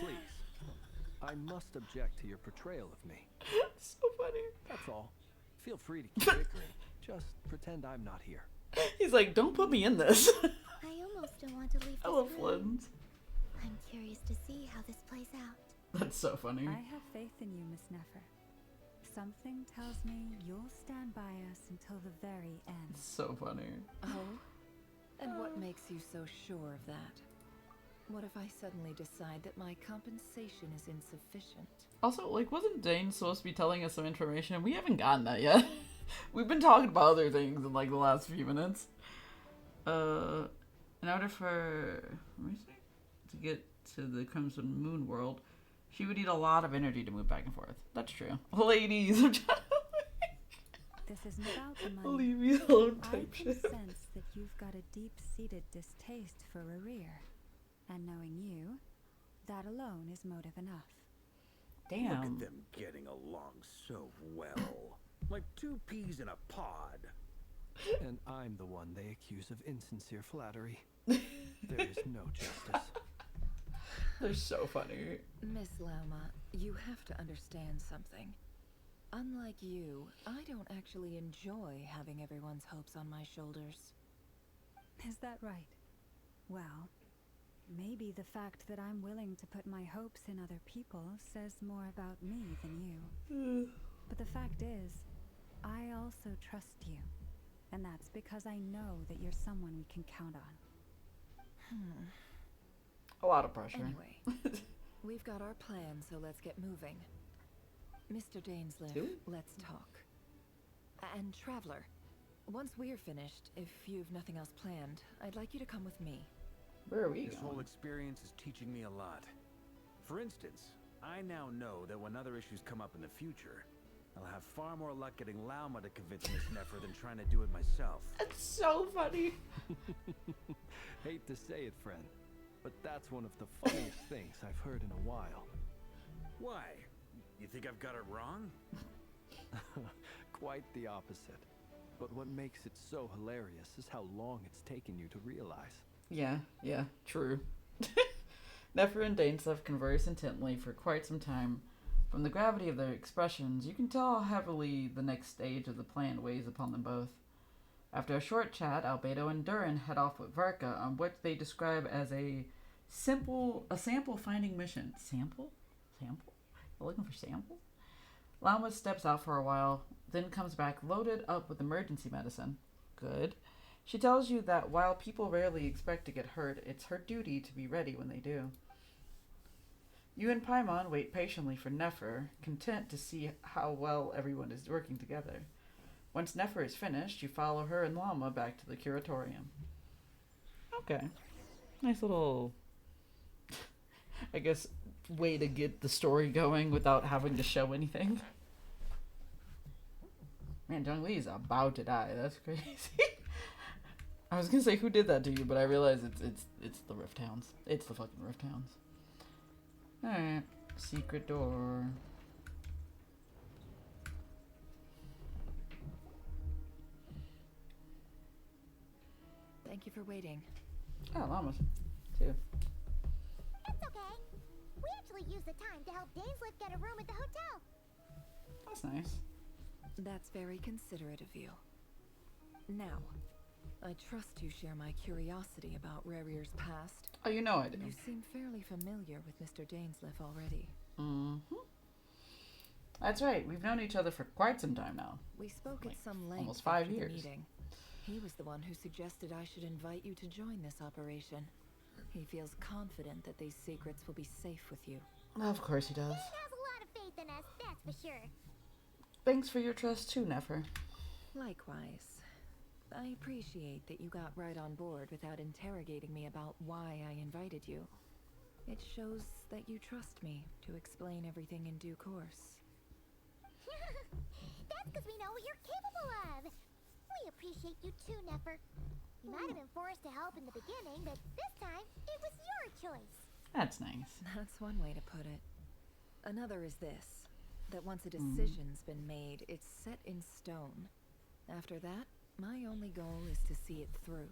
I must object to your portrayal of me. So funny. That's all. Feel free to keep bickering. Just pretend I'm not here. He's like, don't put me in this. I almost don't want to leave I love this room. Flint. I'm curious to see how this plays out. That's so funny. I have faith in you, Miss Nefer. Something tells me you'll stand by us until the very end. So funny. Oh? And what makes you so sure of that? What if I suddenly decide that my compensation is insufficient? Also, like, wasn't Dane supposed to be telling us some information? We haven't gotten that yet. We've been talking about other things in, like, the last few minutes. In order for... Let me see. To get to the Crimson Moon world, she would need a lot of energy to move back and forth. That's true. Ladies, I'm trying This isn't about the money. leave me alone I type can shit. sense that you've got a deep-seated distaste for Rerir. And knowing you, that alone is motive enough. Look at them getting along so well. Like two peas in a pod. And I'm the one they accuse of insincere flattery. There is no justice. They're so funny. Miss Lauma, you have to understand something. Unlike you, I don't actually enjoy having everyone's hopes on my shoulders. Is that right? Well, maybe the fact that I'm willing to put my hopes in other people says more about me than you. But the fact is, I also trust you. And that's because I know that you're someone we can count on. A lot of pressure. Anyway, we've got our plan, so let's get moving. Mr. Dainsleif, let's talk. And Traveler, once we're finished, if you've nothing else planned, I'd like you to come with me. Where are we This going? whole experience is teaching me a lot. For instance, I now know that when other issues come up in the future, I'll have far more luck getting Lauma to convince Miss Nefer than trying to do it myself. That's so funny. Hate to say it, friend, but that's one of the funniest things I've heard in a while. Why? You think I've got it wrong? Quite the opposite. But what makes it so hilarious is how long it's taken you to realize. Yeah, true. Nefer and Dainsleif converse intently for quite some time. From the gravity of their expressions, you can tell how heavily the next stage of the plan weighs upon them both. After a short chat, Albedo and Durin head off with Varka on what they describe as a sample finding mission. Sample? You're looking for sample? Lauma steps out for a while, then comes back loaded up with emergency medicine. Good. She tells you that while people rarely expect to get hurt, it's her duty to be ready when they do. You and Paimon wait patiently for Nefer, content to see how well everyone is working together. Once Nefer is finished, you follow her and Lauma back to the curatorium. Okay. Nice little, I guess, way to get the story going without having to show anything. Man, Zhongli is about to die. That's crazy. I was gonna say who did that to you, but I realized it's the Rift Hounds. It's the fucking Rift Hounds. Alright. Secret door. Thank you for waiting. Oh, Llamas. Too. It's okay. We actually used the time to help Dainsleif get a room at the hotel. That's nice. That's very considerate of you. Now, I trust you share my curiosity about Rarier's past. Oh, you know I do. You seem fairly familiar with Mr. Dainsleif already. Mm-hmm. That's right. We've known each other for quite some time now. We spoke at some length almost 5 after the years. meeting. He was the one who suggested I should invite you to join this operation. He feels confident that these secrets will be safe with you. Of course he does. He has a lot of faith in us, that's for sure. Thanks for your trust too, Nefer. Likewise. I appreciate that you got right on board without interrogating me about why I invited you. It shows that you trust me to explain everything in due course. That's because we know what you're capable of. We appreciate you too, Nefer. You might have been forced to help in the beginning, but this time it was your choice. That's nice. That's one way to put it. Another is this, that once a decision's been made, it's set in stone. After that, my only goal is to see it through.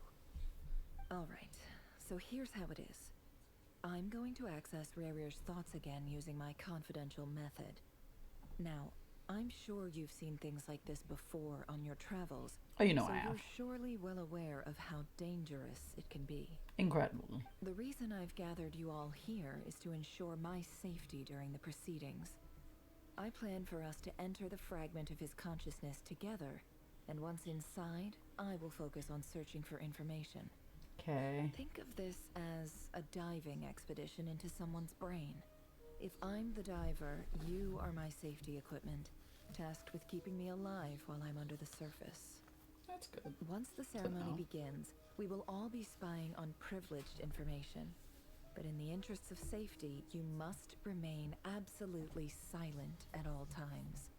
Alright, so here's how it is. I'm going to access Rarier's thoughts again using my confidential method. Now, I'm sure you've seen things like this before on your travels. Oh, you know so I have. you're surely well aware of how dangerous it can be. Incredible. The reason I've gathered you all here is to ensure my safety during the proceedings. I plan for us to enter the fragment of his consciousness together, and once inside, I will focus on searching for information. Okay. Think of this as a diving expedition into someone's brain. If I'm the diver, you are my safety equipment, tasked with keeping me alive while I'm under the surface. That's good. Once the ceremony begins, we will all be spying on privileged information. But in the interests of safety, you must remain absolutely silent at all times.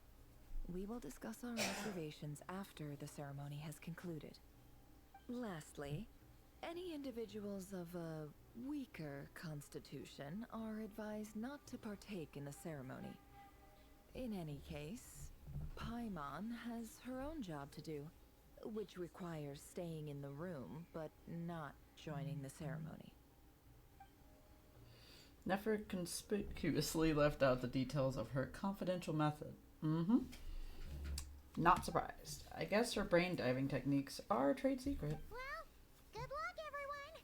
We will discuss our observations after the ceremony has concluded. Lastly, any individuals of a weaker constitution are advised not to partake in the ceremony. In any case, Paimon has her own job to do, which requires staying in the room, but not joining the ceremony. Nefer conspicuously left out the details of her confidential method. Mm-hmm. Not surprised. I guess her brain diving techniques are a trade secret. Well, good luck, everyone.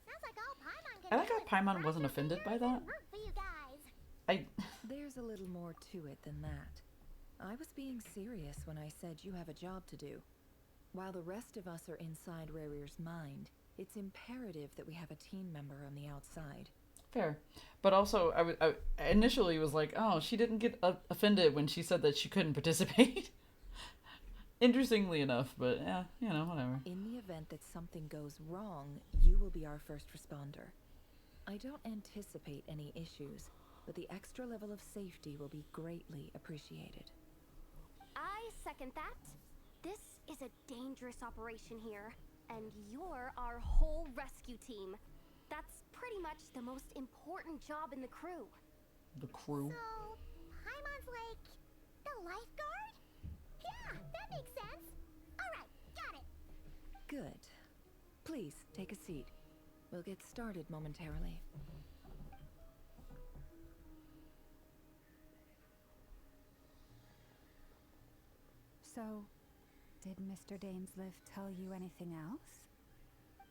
Sounds like all Paimon I can like do how is Paimon cross wasn't their offended by fingers that. and root for you guys. There's a little more to it than that. I was being serious when I said you have a job to do. While the rest of us are inside Rarier's mind, it's imperative that we have a team member on the outside. Fair. But also, I initially was like, oh, she didn't get offended when she said that she couldn't participate. Interestingly enough, but yeah, you know, whatever. In the event that something goes wrong, you will be our first responder. I don't anticipate any issues, but the extra level of safety will be greatly appreciated. I second that. This is a dangerous operation here, and you're our whole rescue team. That's pretty much the most important job in the crew. The crew? So, Paimon's like the lifeguard? Yeah, that makes sense. Alright, got it. Good. Please, take a seat. We'll get started momentarily. So, did Mr. Dainsliff tell you anything else?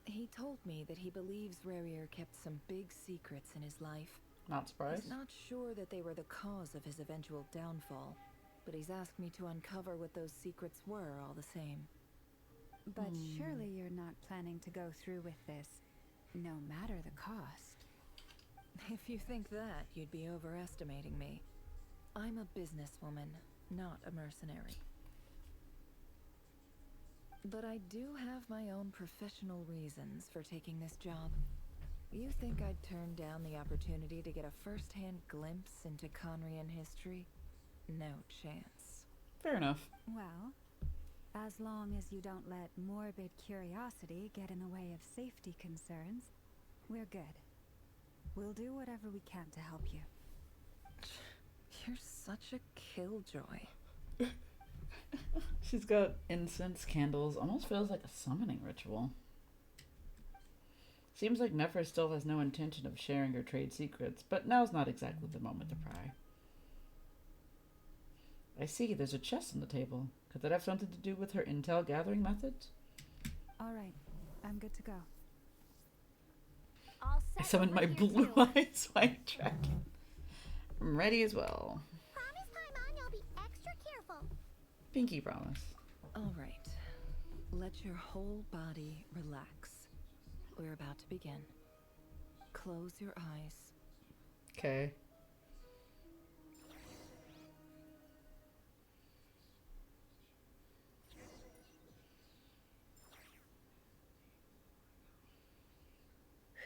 He told me that he believes Rarier kept some big secrets in his life. Not surprised. He's not sure that they were the cause of his eventual downfall, but he's asked me to uncover what those secrets were all the same. But surely you're not planning to go through with this, no matter the cost. If you think that, you'd be overestimating me. I'm a businesswoman, not a mercenary. But I do have my own professional reasons for taking this job. You think I'd turn down the opportunity to get a first-hand glimpse into Conrian history? No chance. Fair enough. Well, as long as you don't let morbid curiosity get in the way of safety concerns, we're good. We'll do whatever we can to help you. You're such a killjoy. She's got incense, candles, almost feels like a summoning ritual. Seems like Nefer still has no intention of sharing her trade secrets, but now's not exactly the moment to pry. I see, there's a chest on the table. Could that have something to do with her intel gathering methods? Alright, I'm good to go. All I set summoned over my here, blue too. eyes white dragon. I'm ready as well. Promise, Paimon, you'll be extra careful. Pinky promise. All right. Let your whole body relax. We're about to begin. Close your eyes. Okay.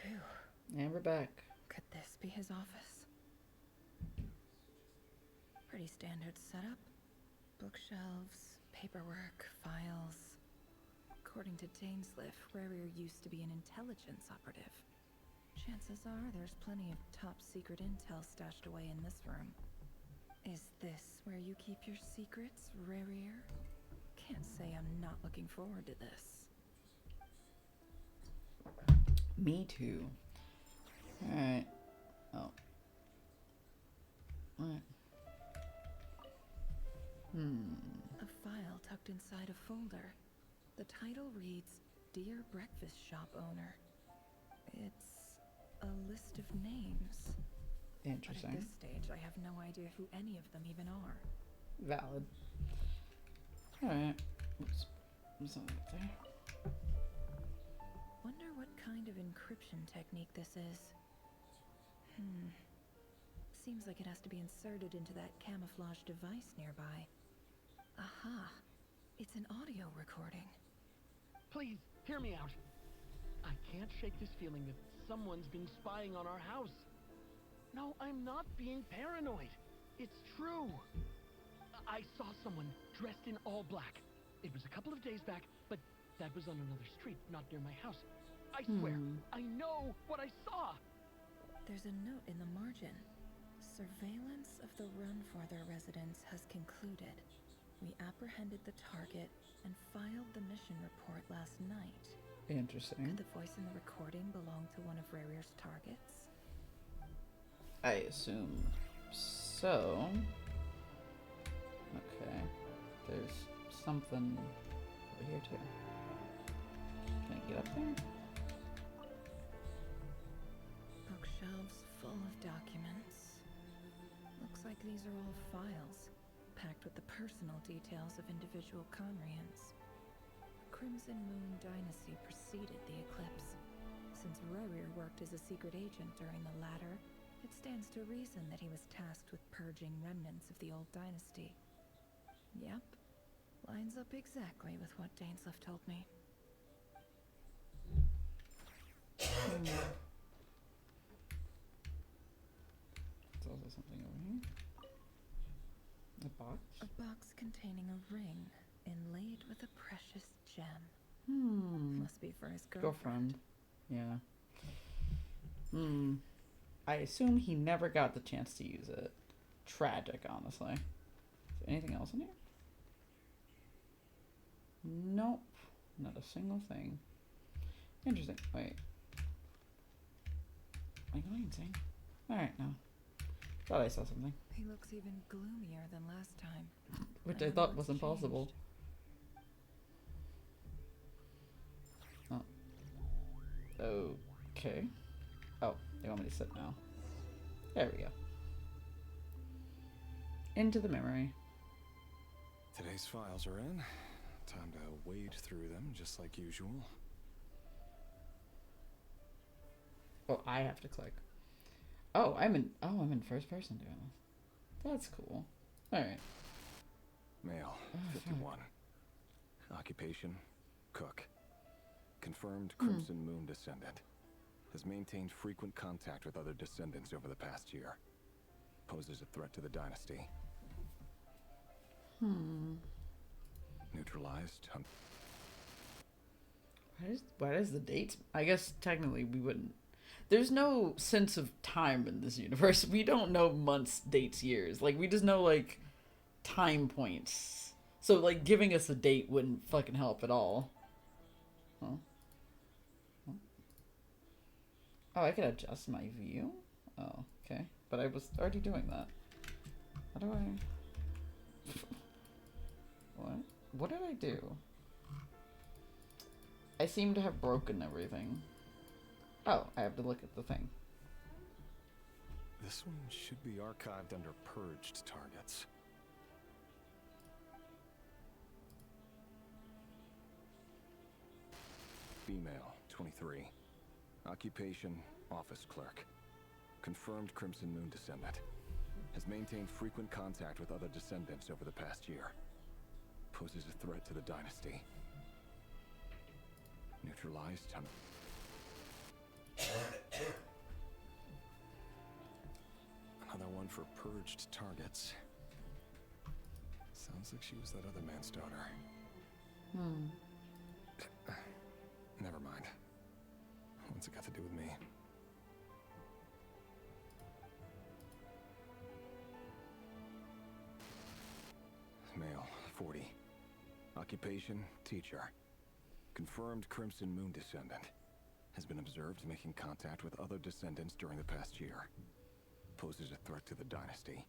Phew. And we're back. Could this be his office? Pretty standard setup. Bookshelves, paperwork, files. According to Dainsliff, Rarier used to be an intelligence operative. Chances are there's plenty of top secret intel stashed away in this room. Is this where you keep your secrets, Rarier? Can't say I'm not looking forward to this. Me too. Alright. Oh. Alright. A file tucked inside a folder. The title reads, Dear Breakfast Shop Owner. It's a list of names. Interesting. But at this stage, I have no idea who any of them even are. Valid. Alright. Oops. Something up there. Wonder what kind of encryption technique this is. Seems like it has to be inserted into that camouflage device nearby. Aha! It's an audio recording. Please, hear me out. I can't shake this feeling that someone's been spying on our house. No, I'm not being paranoid. It's true. I saw someone dressed in all black. It was a couple of days back, but that was on another street, not near my house. I swear, I know what I saw. There's a note in the margin. Surveillance of the Runfather residence has concluded. We apprehended the target and filed the mission report last night. Interesting. Could the voice in the recording belong to one of Rarier's targets? I assume so. Okay. There's something over here too. Can I get up there? Bookshelves full of documents. Looks like these are all files, packed with the personal details of individual Conrians. The Crimson Moon dynasty preceded the eclipse. Since Rarier worked as a secret agent during the latter, it stands to reason that he was tasked with purging remnants of the old dynasty. Yep, Lines up exactly with what Dainsleif told me. There's also something over here. A box? A box containing a ring inlaid with a precious gem. Must be for his girlfriend. Yeah. I assume he never got the chance to use it. Tragic, honestly. Is there anything else in here? Nope. Not a single thing. Interesting. Wait. Am I going insane? Alright, no. Thought I saw something. He looks even gloomier than last time. Which I thought was impossible. Oh. Okay. Oh, they want me to sit now. There we go. Into the memory. Today's files are in. Time to wade through them just like usual. Oh, I have to click. Oh, I'm in first person doing this. That's cool. Alright. Male, 51. Occupation, cook. Confirmed Crimson Moon descendant. Has maintained frequent contact with other descendants over the past year. Poses a threat to the dynasty. Neutralized. What is the date? I guess technically we wouldn't. There's no sense of time in this universe. We don't know months, dates, years. Like, we just know, like, time points. So, like, giving us a date wouldn't fucking help at all. Huh? Oh, I could adjust my view? Oh, okay. But I was already doing that. How do I... What? What did I do? I seem to have broken everything. Oh, I have to look at the thing. This one should be archived under purged targets. Female, 23. Occupation, office clerk. Confirmed Crimson Moon descendant. Has maintained frequent contact with other descendants over the past year. Poses a threat to the dynasty. Neutralized. Another one for purged targets. Sounds like she was that other man's daughter. Never mind. What's it got to do with me? Male, 40. Occupation, teacher. Confirmed Crimson Moon descendant. Has been observed making contact with other descendants during the past year. Poses a threat to the dynasty.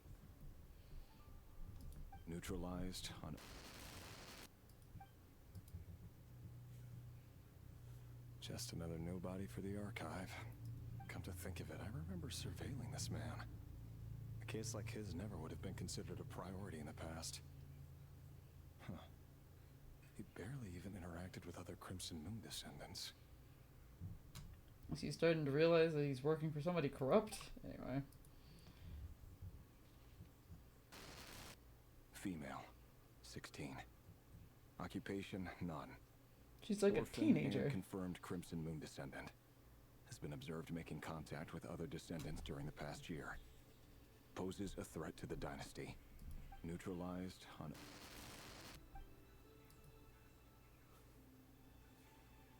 Neutralized on... Just another nobody for the archive. Come to think of it, I remember surveilling this man. A case like his never would have been considered a priority in the past. Huh. He barely even interacted with other Crimson Moon descendants. Is he starting to realize that he's working for somebody corrupt? Anyway. Female, 16. Occupation, none. She's like Orphan a teenager. And confirmed Crimson Moon descendant. Has been observed making contact with other descendants during the past year. Poses a threat to the dynasty. Neutralized on...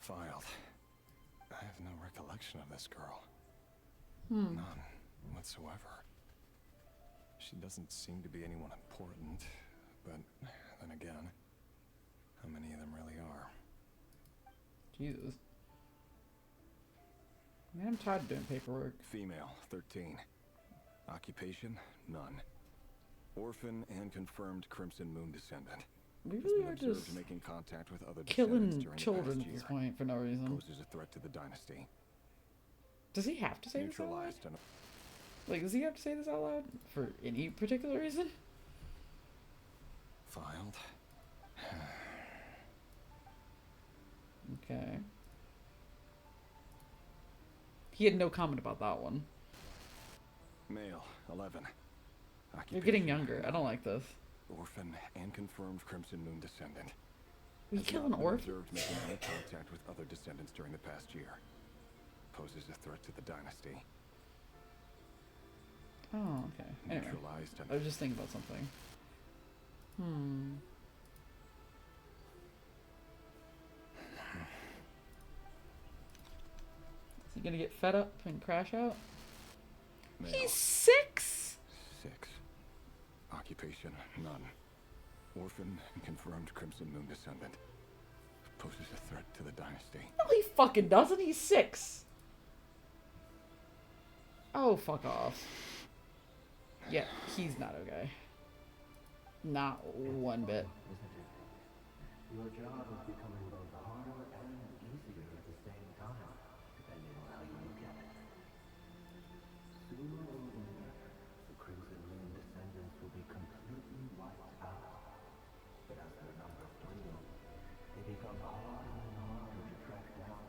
Filed. I have no recollection of this girl. None whatsoever. She doesn't seem to be anyone important, but then again, how many of them really are? Jesus. Man, I'm tired of doing paperwork. Female, 13. Occupation, none. Orphan and confirmed Crimson Moon descendant. We really are just making contact with other killing children at this point for no reason. Poses a threat to the dynasty. Does he have to say this out loud? Like, does he have to say this out loud for any particular reason? Filed. Okay. He had no comment about that one. Male, 11. They're getting younger. I don't like this. orphan and confirmed Crimson Moon descendant. We Has kill not an been orphan? observed making any contact with other descendants during the past year. Poses a threat to the dynasty. Oh, okay. Anyway, Neutralized and I was just thinking about something. Is he gonna get fed up and crash out? Male. He's 6? 6. Occupation, none. Orphan and confirmed Crimson Moon descendant. Poses a threat to the dynasty. No, he fucking doesn't. He's 6. Oh, fuck off. Yeah, he's not okay. Not one bit. Your job is becoming both harder and easier at the same time, depending on how you look at it. Sooner or later, the Crimson Moon descendants will be completely wiped out. But as their numbers dwindle, they become harder and harder to track down.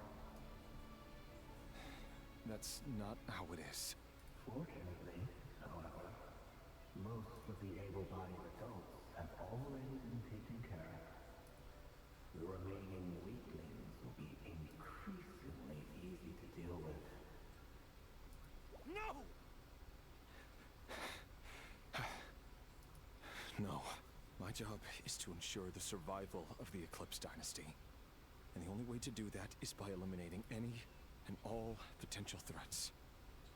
That's not how it is. Fortunately, however, most of the able-bodied adults have already been taken care of. The remaining weaklings will be increasingly easy to deal with. No! No. My job is to ensure the survival of the Eclipse Dynasty. And the only way to do that is by eliminating any and all potential threats.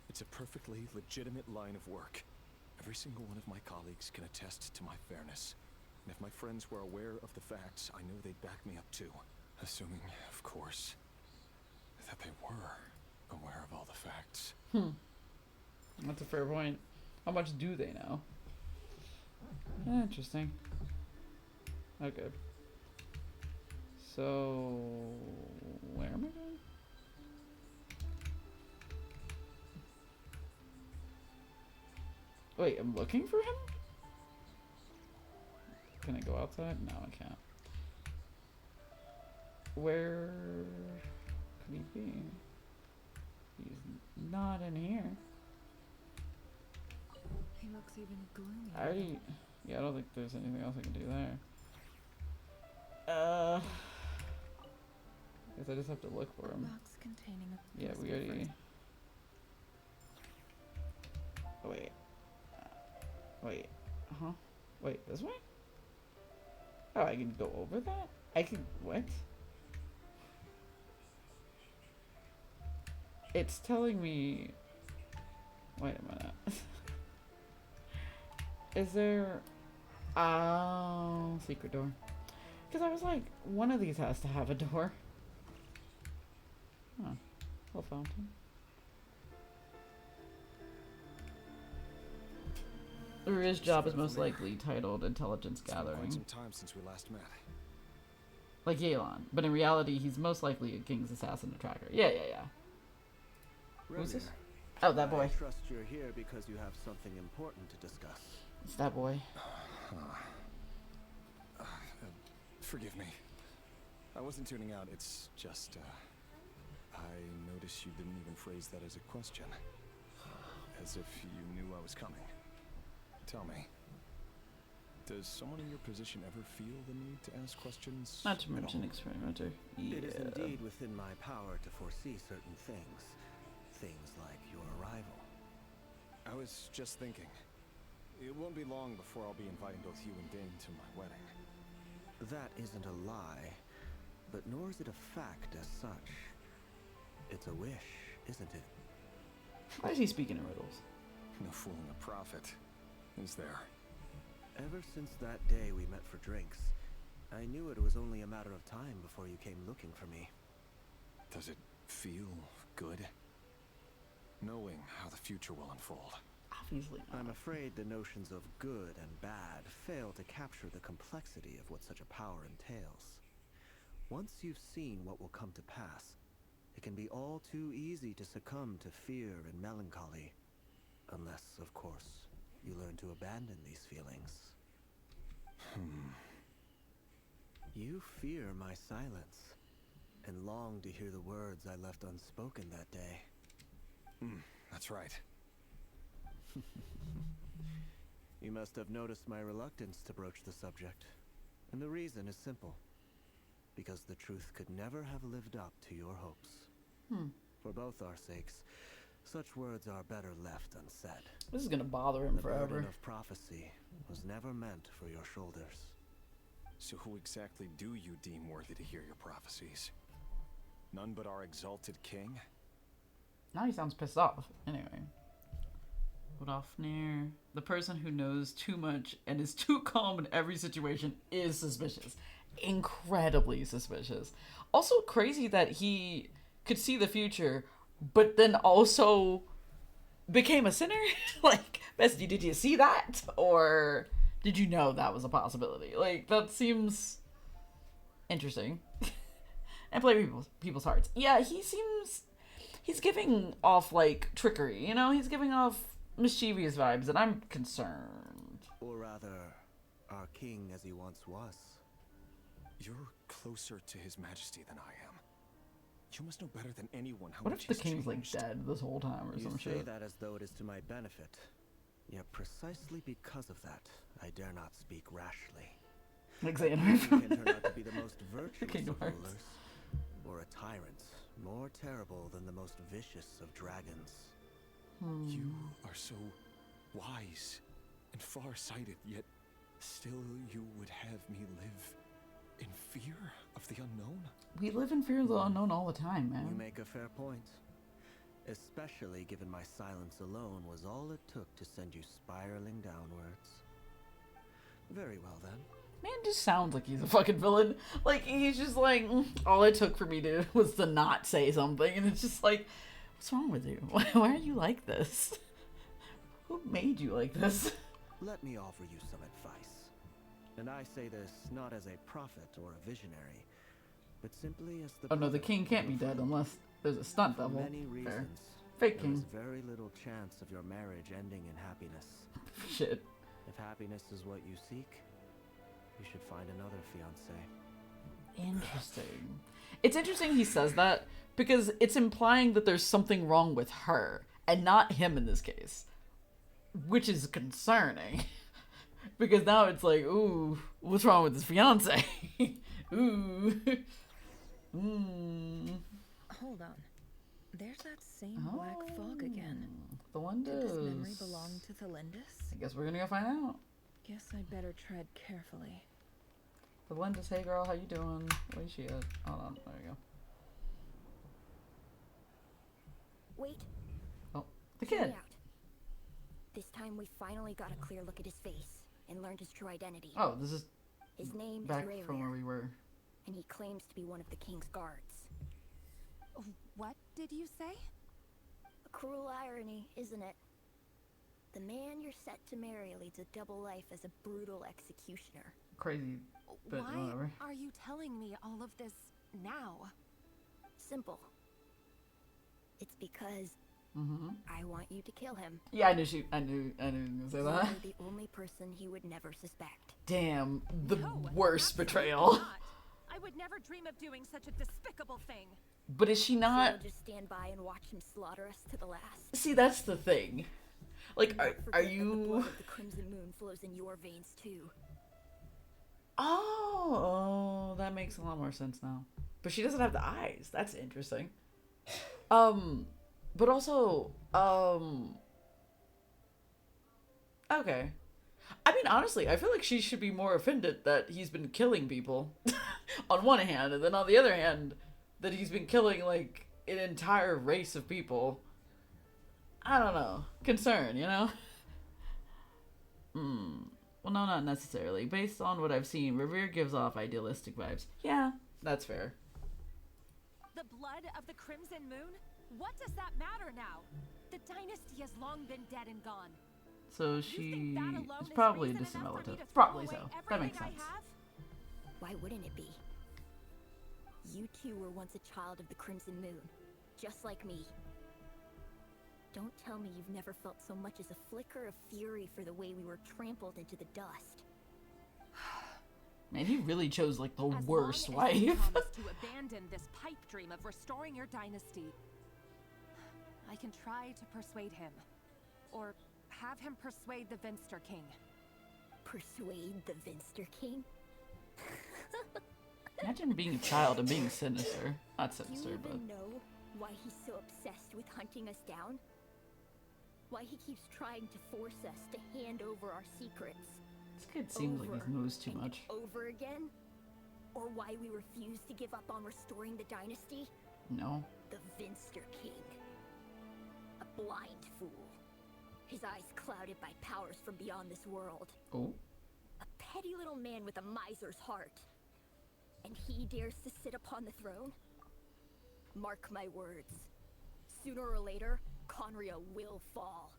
It's a perfectly legitimate line of work. Every single one of my colleagues can attest to my fairness. And if my friends were aware of the facts, I know they'd back me up too. Assuming, of course, that they were aware of all the facts. That's a fair point. How much do they know? Interesting. Okay. So, where am I going? Wait, I'm looking for him? Can I go outside? No, I can't. Where could he be? He's not in here. He looks even gloomy. I already... Yeah, I don't think there's anything else I can do there. Guess I just have to look for him. Box containing a Yeah, we already... Oh, wait. Wait. Huh? Wait, this way? Oh, I can go over that? I can... What? It's telling me... Wait a minute. Is there... Oh, secret door. Because I was like, one of these has to have a door. Huh. Little fountain. Riria's job is most likely titled Intelligence Gathering. Quite some time since we last met. Like Yelan. But in reality, he's most likely a King's assassin or tracker. Yeah. Who's this? Oh, that boy. I trust you're here because you have something important to discuss. It's that boy. Forgive me. I wasn't tuning out. It's just, I noticed you didn't even phrase that as a question. As if you knew I was coming. Tell me, does someone in your position ever feel the need to ask questions? Not to mention experimenter. Yeah. It is indeed within my power to foresee certain things. Things like your arrival. I was just thinking. It won't be long before I'll be inviting both you and Dane to my wedding. That isn't a lie, but nor is it a fact as such. It's a wish, isn't it? Why is he speaking in riddles? No fooling a prophet, is there? Ever since that day we met for drinks, I knew it was only a matter of time before you came looking for me. Does it feel good? Knowing how the future will unfold. Obviously not. I'm afraid the notions of good and bad fail to capture the complexity of what such a power entails. Once you've seen what will come to pass, it can be all too easy to succumb to fear and melancholy. Unless, of course, you learn to abandon these feelings. You fear my silence, and long to hear the words I left unspoken that day. That's right. You must have noticed my reluctance to broach the subject. And the reason is simple. Because the truth could never have lived up to your hopes. For both our sakes, such words are better left unsaid. This is gonna bother him the forever. burden of prophecy was never meant for your shoulders. So who exactly do you deem worthy to hear your prophecies? None but our exalted king? Now he sounds pissed off. Anyway. Rodolfnir, the person who knows too much and is too calm in every situation, is suspicious. Incredibly suspicious. Also crazy that he could see the future, but then also became a sinner? Like, Bestie, did you see that? Or did you know that was a possibility? Like, that seems interesting. And play people's hearts. Yeah, he's giving off, like, trickery, you know? He's giving off mischievous vibes, and I'm concerned. Or rather, our king as he once was. You're closer to his majesty than I am. You must know better than anyone how What much if the he's king's, like, changed. dead this whole time or some shit? You say that as though it is to my benefit. Yet precisely because of that, I dare not speak rashly. Like Xander. You can turn out to be the most virtuous Kingdom of Hearts. rulers, or a tyrant, more terrible than the most vicious of dragons. You are so wise and far-sighted, yet still you would have me live in fear of the unknown? We live in fear of the unknown all the time, man. You make a fair point. Especially given my silence alone was all it took to send you spiraling downwards. Very well then. Man just sounds like he's a fucking villain. Like, he's just like, all it took for me to was to not say something. And it's just like, what's wrong with you? Why are you like this? Who made you like this? Let me offer you some advice. And I say this not as a prophet or a visionary, but simply as the Oh no, the king can't be dead unless there's a stunt For double. many Fair. reasons, Fake there is king. very little chance of your marriage ending in happiness. Shit. If happiness is what you seek, you should find another fiancé. Interesting. It's interesting he says that because it's implying that there's something wrong with her and not him in this case, which is concerning. Because now it's like, ooh, what's wrong with his fiance? Ooh. Hold on. There's that same black fog again. The one Did this memory does. belong to Thelindis? I guess we're gonna go find out. Guess I'd better tread carefully. The one just, hey girl, how you doing? Where's she at? Hold on, there we go. Wait. Oh, the Hear me kid. out. This time we finally got a clear look at his face and learned his true identity. Oh, this is His name back is from where we were. and he claims to be one of the king's guards. What did you say? A cruel irony, isn't it? The man you're set to marry leads a double life as a brutal executioner. Crazy, but Why whatever. are you telling me all of this now? Simple. It's because I want you to kill him. Yeah, I knew you were gonna say that. You're the only person he would never suspect. Damn, the No, worst absolutely betrayal. not. I would never dream of doing such a despicable thing. But is she So not? we'll just stand by and watch him slaughter us to the last. See, that's the thing. Like, are Forget that the you? blood of the Crimson Moon flows in your veins too. Oh, that makes a lot more sense now. But she doesn't have the eyes. That's interesting. But also, okay. I mean, honestly, I feel like she should be more offended that he's been killing people on one hand, and then on the other hand, that he's been killing, like, an entire race of people. I don't know. Concern, you know? Well, no, not necessarily. Based on what I've seen, Revere gives off idealistic vibes. Yeah, that's fair. The blood of the Crimson Moon? What does that matter now? The dynasty has long been dead and gone. So You she think that alone is is probably a reason distant enough for me relative. to throw Probably away so. That makes everything sense. I have? Why wouldn't it be? You two were once a child of the Crimson Moon, just like me. Don't tell me you've never felt so much as a flicker of fury for the way we were trampled into the dust. Man, he really chose, like, the As worst long as you wife. promise to abandon this pipe dream of restoring your dynasty, I can try to persuade him. Or have him persuade the Vinster King. persuade the Vinster King? Imagine being a child and being sinister. Not Do you sinister, even but know why he's so obsessed with hunting us down? Why he keeps trying to force us to hand over our secrets? this kid seems like he knows too much. Over again? Or why we refuse to give up on restoring the dynasty? No. The Vinster King. A blind fool. His eyes clouded by powers from beyond this world. Oh. A petty little man with a miser's heart. And he dares to sit upon the throne? Mark my words. Sooner or later, Conria will fall.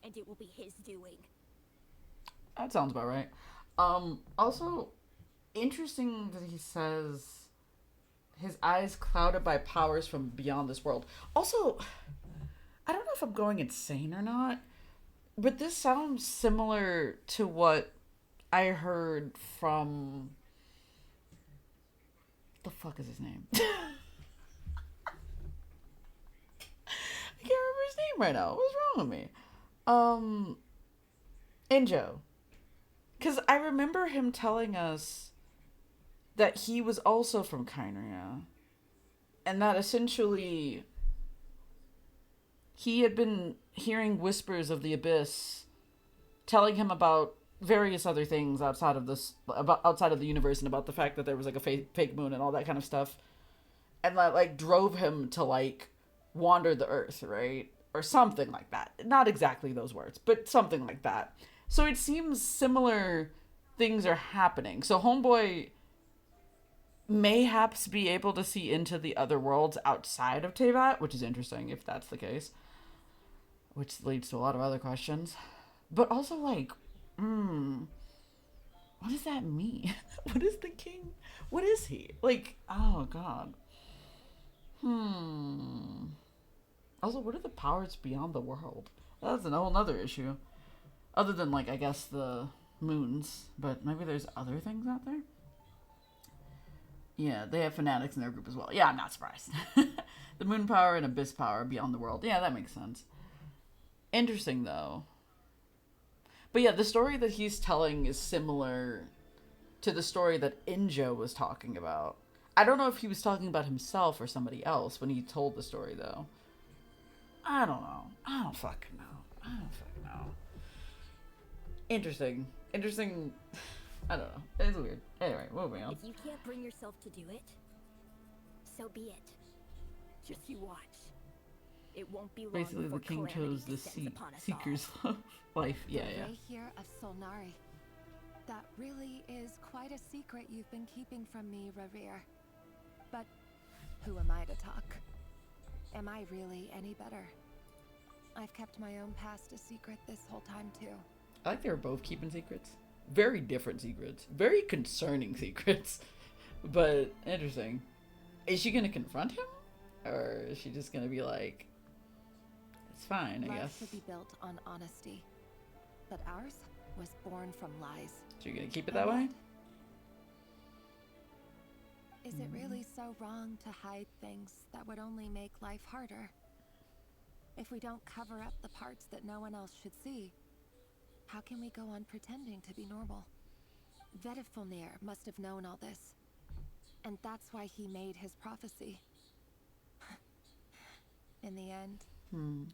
And it will be his doing. That sounds about right. Also, interesting that he says his eyes clouded by powers from beyond this world. Also, I don't know if I'm going insane or not, but this sounds similar to what I heard from... the fuck is his name? I can't remember his name right now. What's wrong with me? Injo. Because I remember him telling us that he was also from Kynria. And that essentially he had been hearing whispers of the Abyss telling him about various other things outside of this, about outside of the universe, and about the fact that there was like a fake moon and all that kind of stuff. And that like drove him to like wander the earth, right? Or something like that. Not exactly those words, but something like that. So it seems similar things are happening. So Homeboy mayhaps be able to see into the other worlds outside of Teyvat, which is interesting if that's the case. Which leads to a lot of other questions. But also like, what does that mean? What is the king? What is he? Like, oh god. Also, what are the powers beyond the world? That's a whole nother issue. Other than, like, I guess the moons. But maybe there's other things out there? Yeah, they have fanatics in their group as well. Yeah, I'm not surprised. The moon power and abyss power beyond the world. Yeah, that makes sense. Interesting, though. But yeah, the story that he's telling is similar to the story that Injo was talking about. I don't know if he was talking about himself or somebody else when he told the story, though. I don't know. I don't fucking know. Interesting. I don't know. It's weird. Anyway, moving on. If you can't bring yourself to do it, so be it. Just you watch. It won't be long. Basically, the king chose the Seeker's life. Yeah, the yeah. way here of Solnari. That really is quite a secret you've been keeping from me, Revere. But who am I to talk? Am I really any better? I've kept my own past a secret this whole time, too. I like they were both keeping secrets. Very different secrets. Very concerning secrets. But interesting. Is she going to confront him? Or is she just going to be like, it's fine, I Life guess. should be built on honesty. But ours was born from lies. So you're going to keep it that way? Is it really so wrong to hide things that would only make life harder? If we don't cover up the parts that no one else should see, how can we go on pretending to be normal? Vedifulnir must have known all this. And that's why he made his prophecy. In the end,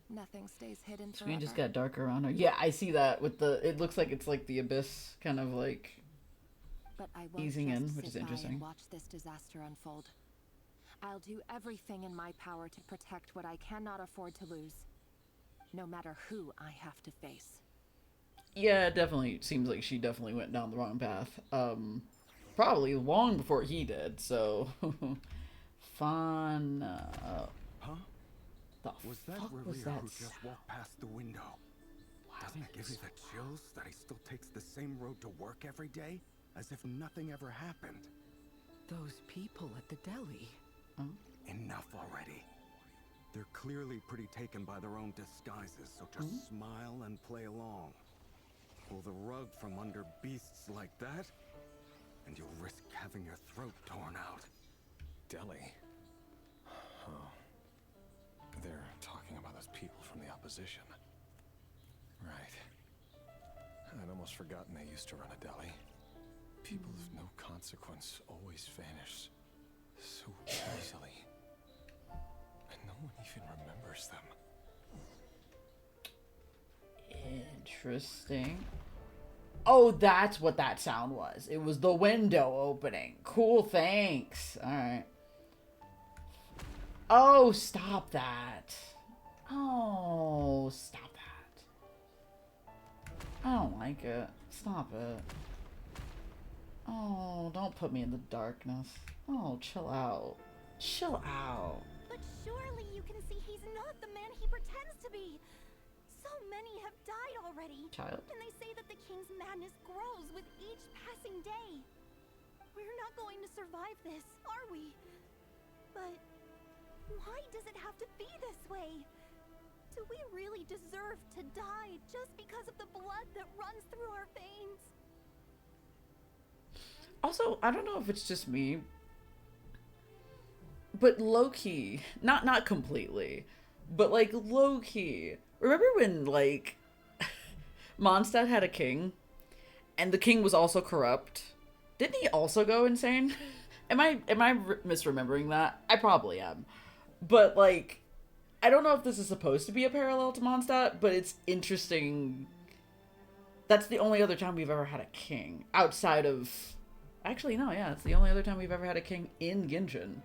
nothing stays hidden forever. Screen just got darker around her. Yeah, I see that with the... It looks like it's like the abyss kind of like But I won't easing just in, which is sit by interesting. and watch this disaster unfold. I'll do everything in my power to protect what I cannot afford to lose, no matter who I have to face. Yeah, it definitely seems like she definitely went down the wrong path. Probably long before he did, so... Fun... Huh? Was that Revere who just walked past the window? Doesn't it give you the chills that he still takes the same road to work every day? As if nothing ever happened. Those people at the deli. Enough already. They're clearly pretty taken by their own disguises, so just smile and play along. Pull the rug from under beasts like that, and you'll risk having your throat torn out. Deli? Oh. They're talking about those people from the opposition. Right. I'd almost almost forgotten they used to run a deli. People of no consequence always vanish so easily. And no one even remembers them. Interesting. Oh, that's what that sound was. It was the window opening. Cool, thanks. Alright. Oh, stop that. Oh, stop that. I don't like it. Stop it. Oh, don't put me in the darkness. Oh, chill out. Chill out. But surely you can see he's not the man he pretends to be. So many have died already. Child. And they say that the king's madness grows with each passing day. We're not going to survive this, are we? But why does it have to be this way? Do we really deserve to die just because of the blood that runs through our veins? Also, I don't know if it's just me, but low-key, not completely, but like low-key. Remember when like Mondstadt had a king and the king was also corrupt? Didn't he also go insane? Am I misremembering that? I probably am. But like, I don't know if this is supposed to be a parallel to Mondstadt, but it's interesting. That's the only other time we've ever had a king outside of... Actually, no, yeah, it's the only other time we've ever had a king in Genshin.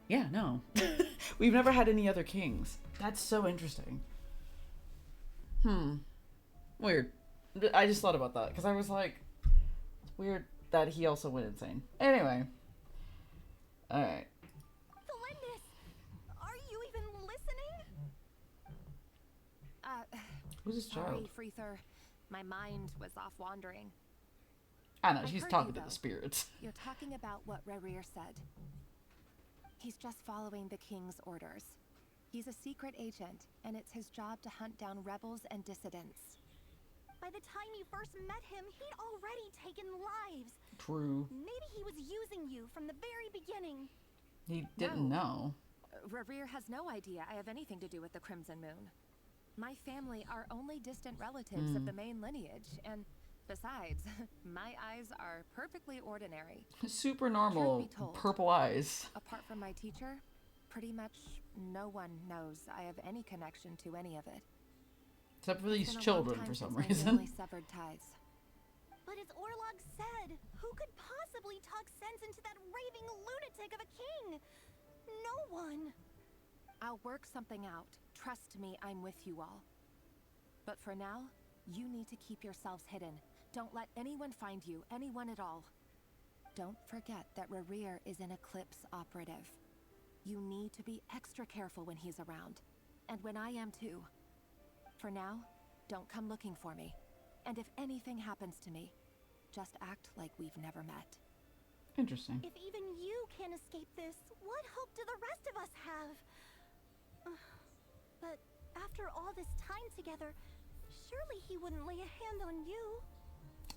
Yeah, no. We've never had any other kings. That's so interesting. Weird. I just thought about that, because I was like, it's weird that he also went insane. Anyway. Alright. Felindis, are you even listening? Who's this child? Sorry, Freether. My mind was off wandering. I know, I she's heard talking you, to though. the spirits. You're talking about what Rerir said. He's just following the king's orders. He's a secret agent, and it's his job to hunt down rebels and dissidents. By the time you first met him, he'd already taken lives. True. Maybe he was using you from the very beginning. He didn't know. Rerir has no idea I have anything to do with the Crimson Moon. My family are only distant relatives of the main lineage, and besides, my eyes are perfectly ordinary. Super normal. Truth be told, Purple eyes. apart from my teacher, pretty much no one knows I have any connection to any of it. Except for It's these been a long children time for some since my reason. family severed ties. But as Orlog said, who could possibly talk sense into that raving lunatic of a king? No one. I'll work something out. Trust me, I'm with you all. But for now, you need to keep yourselves hidden. Don't let anyone find you, anyone at all. Don't forget that Rerir is an Eclipse operative. You need to be extra careful when he's around. And when I am too. For now, don't come looking for me. And if anything happens to me, just act like we've never met. Interesting. If even you can't escape this, what hope do the rest of us have? But after all this time together, surely he wouldn't lay a hand on you.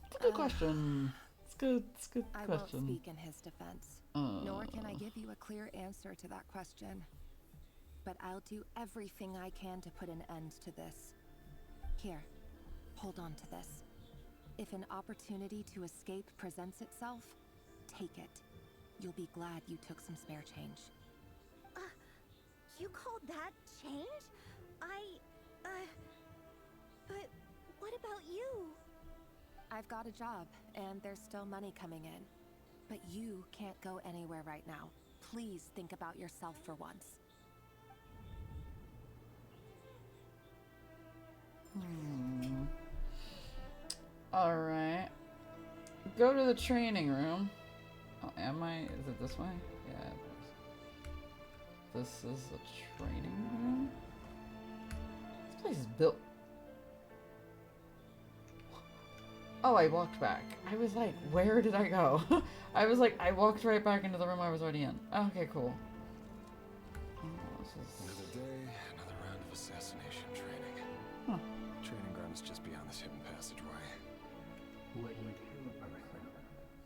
It's a good question. It's good. It's a good I question. won't speak in his defense. Nor can I give you a clear answer to that question. But I'll do everything I can to put an end to this. Here, hold on to this. If an opportunity to escape presents itself, take it. You'll be glad you took some spare change. You called that change? But what about you? I've got a job, and there's still money coming in. But you can't go anywhere right now. Please think about yourself for once. Alright. Go to the training room. Oh, am I? Is it this way? Yeah, it is. This is the training room? This place is built... Oh, I walked back. I was like, where did I go? I was like, I walked right back into the room I was already in. Okay, cool. Oh, this is... Another day, another round of assassination training. Huh. Training ground is just beyond this hidden passageway. When you kill a person,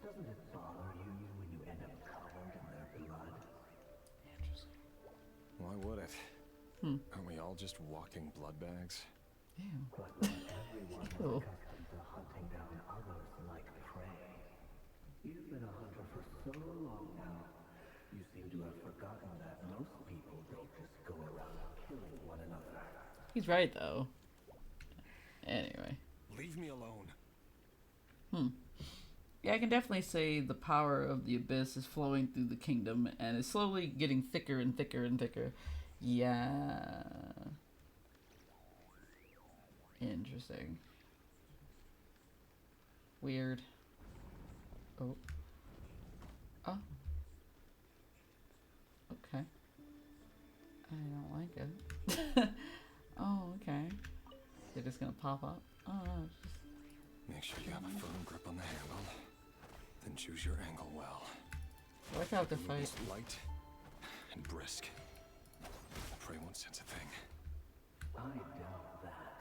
doesn't it bother you when you end up covered in their blood? Why would it? Aren't we all just walking blood bags? But not everyone is accustomed to hunting down others like prey. You've been a hunter for so long now, you seem to have forgotten that most people don't just go around killing one another. He's right, though. Anyway. Leave me alone. Yeah, I can definitely say the power of the Abyss is flowing through the kingdom and is slowly getting thicker and thicker and thicker. Yeah. Interesting. Weird. Oh. Oh. Okay. I don't like it. Oh, okay. They're just gonna pop up. Oh, no, it's just... Make sure you have a firm grip on the handle. Then choose your angle well. I like how to fight. Light and brisk. The prey won't sense a thing. I doubt that.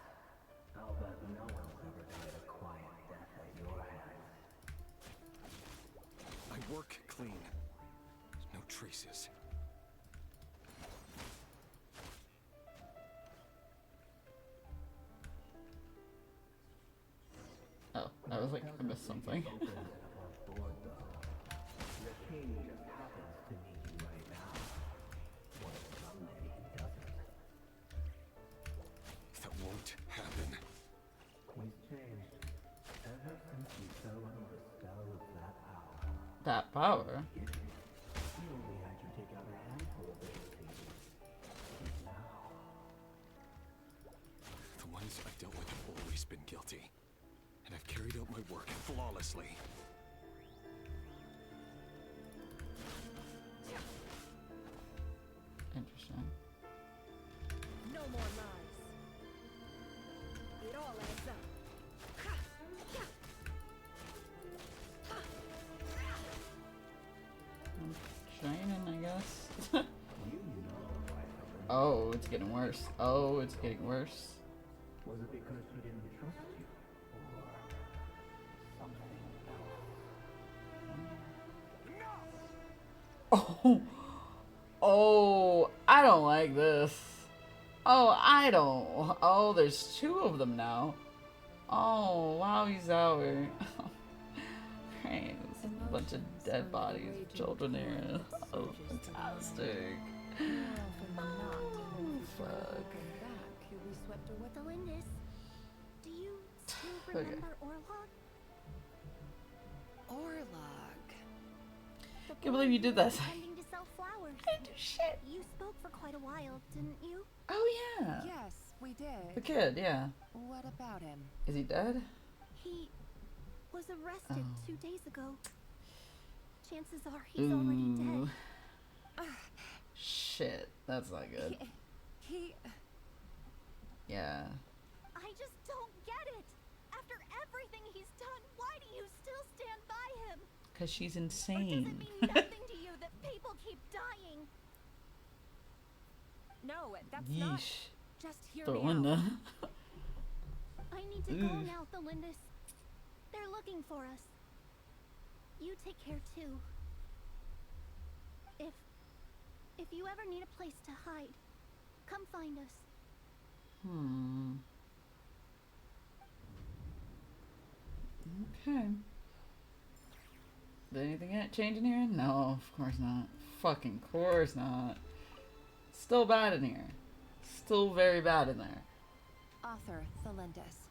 I'll bet no one's ever died a quiet death at your hands. I work clean. No traces. Oh, I was like, I missed something. That won't happen. He's changed. Ever since he fell under the spell of that power. That power? He only had you take out a handful of those things. Now. The ones I've dealt with have always been guilty. And I've carried out my work flawlessly. Interesting. No more lies. It all adds up. Training, I guess. Oh, it's getting worse. Oh, it's getting worse. Was it because he didn't trust you? Or something else? Oh. Oh, I don't like this. Oh, I don't. Oh, there's two of them now. Oh, wow, he's out here. Great. There's a bunch of dead bodies, children here. Oh, fantastic. Oh, fuck. Delindis, do you still Okay. remember Orlog? Orlog. Can't believe you did that. Pretending to sell flowers. I didn't do shit. You spoke for quite a while, didn't you? Oh, yeah. Yes, we did. The kid, yeah. What about him? Is he dead? He was arrested Oh. 2 days ago. Chances are he's already Ooh. dead. Shit, that's not good. He... Yeah. I just don't get it. After everything he's done, why do you still stand by him? Because she's Or does insane. it mean nothing to you that people keep dying? No, that's not. Yeesh. Just hear me out. Belinda. I need to go Oof. now, Thelindis. They're looking for us. You take care too. If you ever need a place to hide, come find us. Okay. Did anything change in here? No, of course not. Fucking course not. Still bad in here. Still very bad in there. Author Thelindis.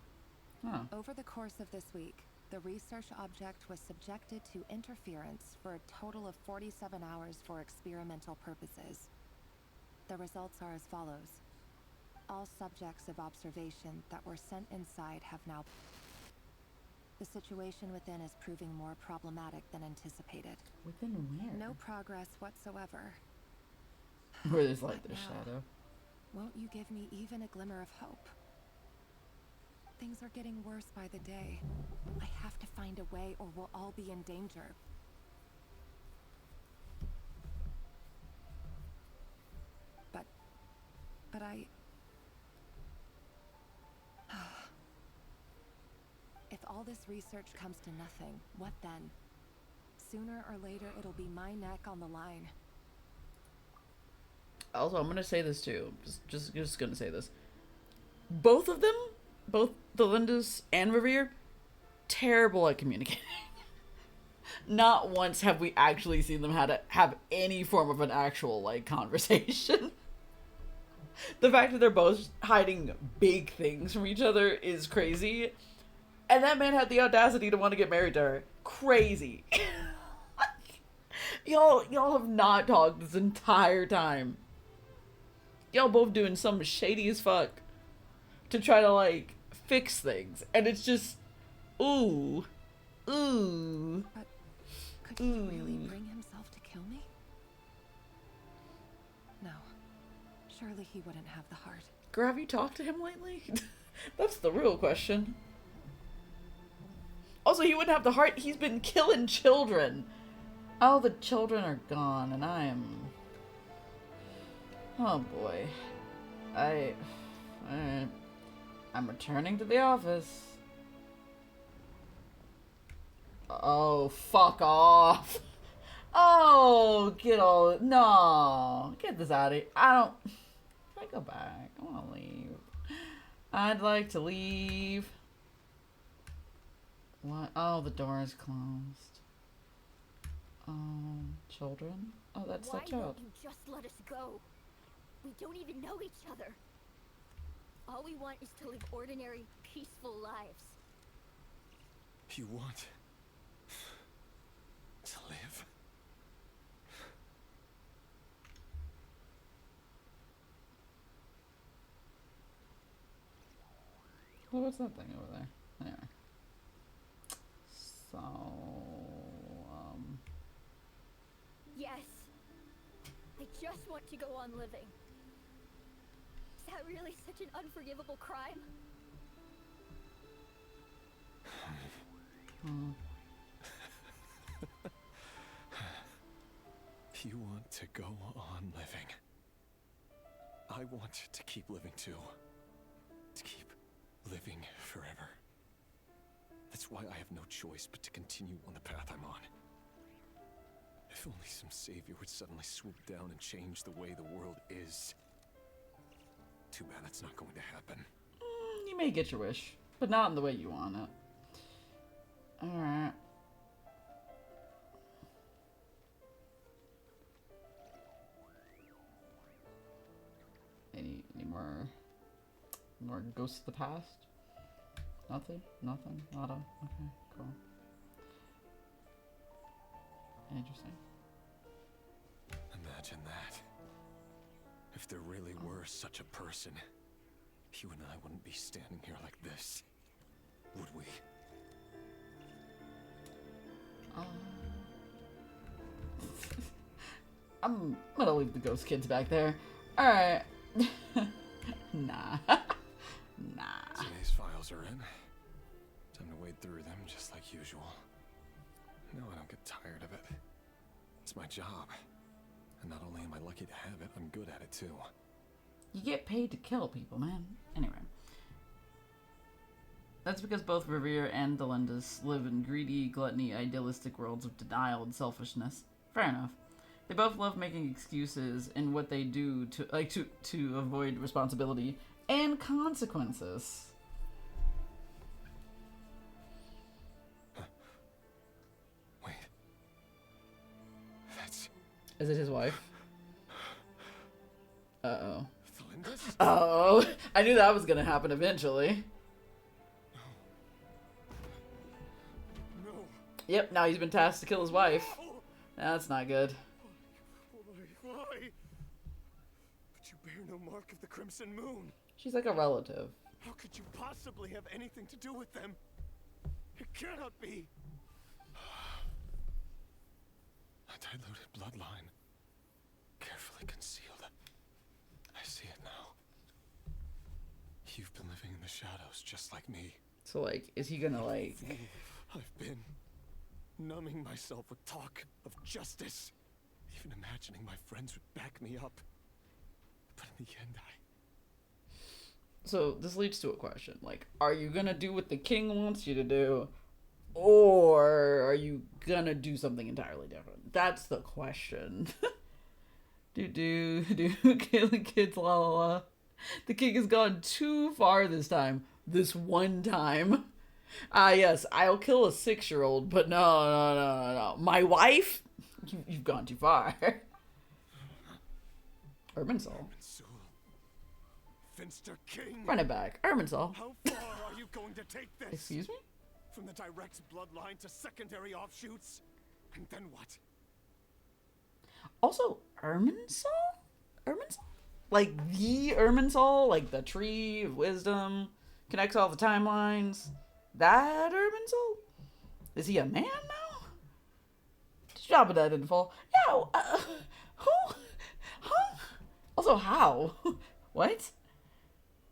Oh. Over the course of this week, the research object was subjected to interference for a total of 47 hours for experimental purposes. The results are as follows. All subjects of observation that were sent inside have now... The situation within is proving more problematic than anticipated. Within where? No progress whatsoever. Where there's like the Now, shadow. Won't you give me even a glimmer of hope? Things are getting worse by the day. I have to find a way or we'll all be in danger. But I... If all this research comes to nothing, what then? Sooner or later, it'll be my neck on the line. Also, I'm gonna say this too. Just gonna say this. Both of them both the Lindas and Revere, terrible at communicating. Not once have we actually seen them have any form of an actual, like, conversation. The fact that they're both hiding big things from each other is crazy. And that man had the audacity to want to get married to her. Crazy. Y'all have not talked this entire time. Y'all both doing something shady as fuck to try to, like, fix things. And it's just, ooh. Ooh. But could he really bring himself to kill me? No. Surely he wouldn't have the heart. Girl, have you talked to him lately? That's the real question. Also, he wouldn't have the heart. He's been killing children. All the children are gone, and I am... Oh, boy. I'm returning to the office. Oh, fuck off. Oh, no. Get this out of here. I go back. I want to leave. I'd like to leave. What? Oh, the door is closed. Children? Oh, that's that child. Why won't you just let us go? We don't even know each other. All we want is to live ordinary, peaceful lives. You want to live? Well, what's that thing over there? Anyway. So, Yes. I just want to go on living. Is that really such an unforgivable crime? You want to go on living. I want to keep living too. To keep living forever. That's why I have no choice but to continue on the path I'm on. If only some savior would suddenly swoop down and change the way the world is. Too bad that's not going to happen. You may get your wish, but not in the way you want it. Alright. Any more ghosts of the past? Nothing? Nada? Okay, cool. Interesting. Imagine that. If there really were such a person, you and I wouldn't be standing here like this, would we? I'm gonna leave the ghost kids back there. Alright. Nah. Today's files are in. Time to wade through them just like usual. No, I don't get tired of it. It's my job. And not only am I lucky to have it, I'm good at it too. You get paid to kill people, man. Anyway. That's because both Revere and the Lindas live in greedy, gluttony, idealistic worlds of denial and selfishness. Fair enough. They both love making excuses in what they do to avoid responsibility and consequences. Wait. That's... Is it his wife? Uh-oh. The Lindas? Oh, I knew that was gonna happen eventually. No. Yep, now he's been tasked to kill his wife. That's not good. Why? But you bear no mark of the Crimson Moon. She's like a relative. How could you possibly have anything to do with them? It cannot be. A diluted bloodline. Carefully concealed. I see it now. You've been living in the shadows just like me. So, like, is he gonna, like... I've been numbing myself with talk of justice. Even imagining my friends would back me up. But in the end, So, this leads to a question. Like, are you gonna do what the king wants you to do? Or are you gonna do something entirely different? That's the question. Killing kids, la la la. The king has gone too far this time. this one time. Ah, yes, I'll kill a 6-year-old, but no. My wife? You've gone too far. Irminsul. Finster King. Run it back. Irminsul. How far are you going to take this? Excuse me? From the direct bloodline to secondary offshoots? And then what? Also, Irminsul? Irminsul? Like the Irminsul? Like the Tree of Wisdom? Connects all the timelines? That Irminsul? Is he a man now? Just dropping that info. Yeah, who? Huh? Also, how? What?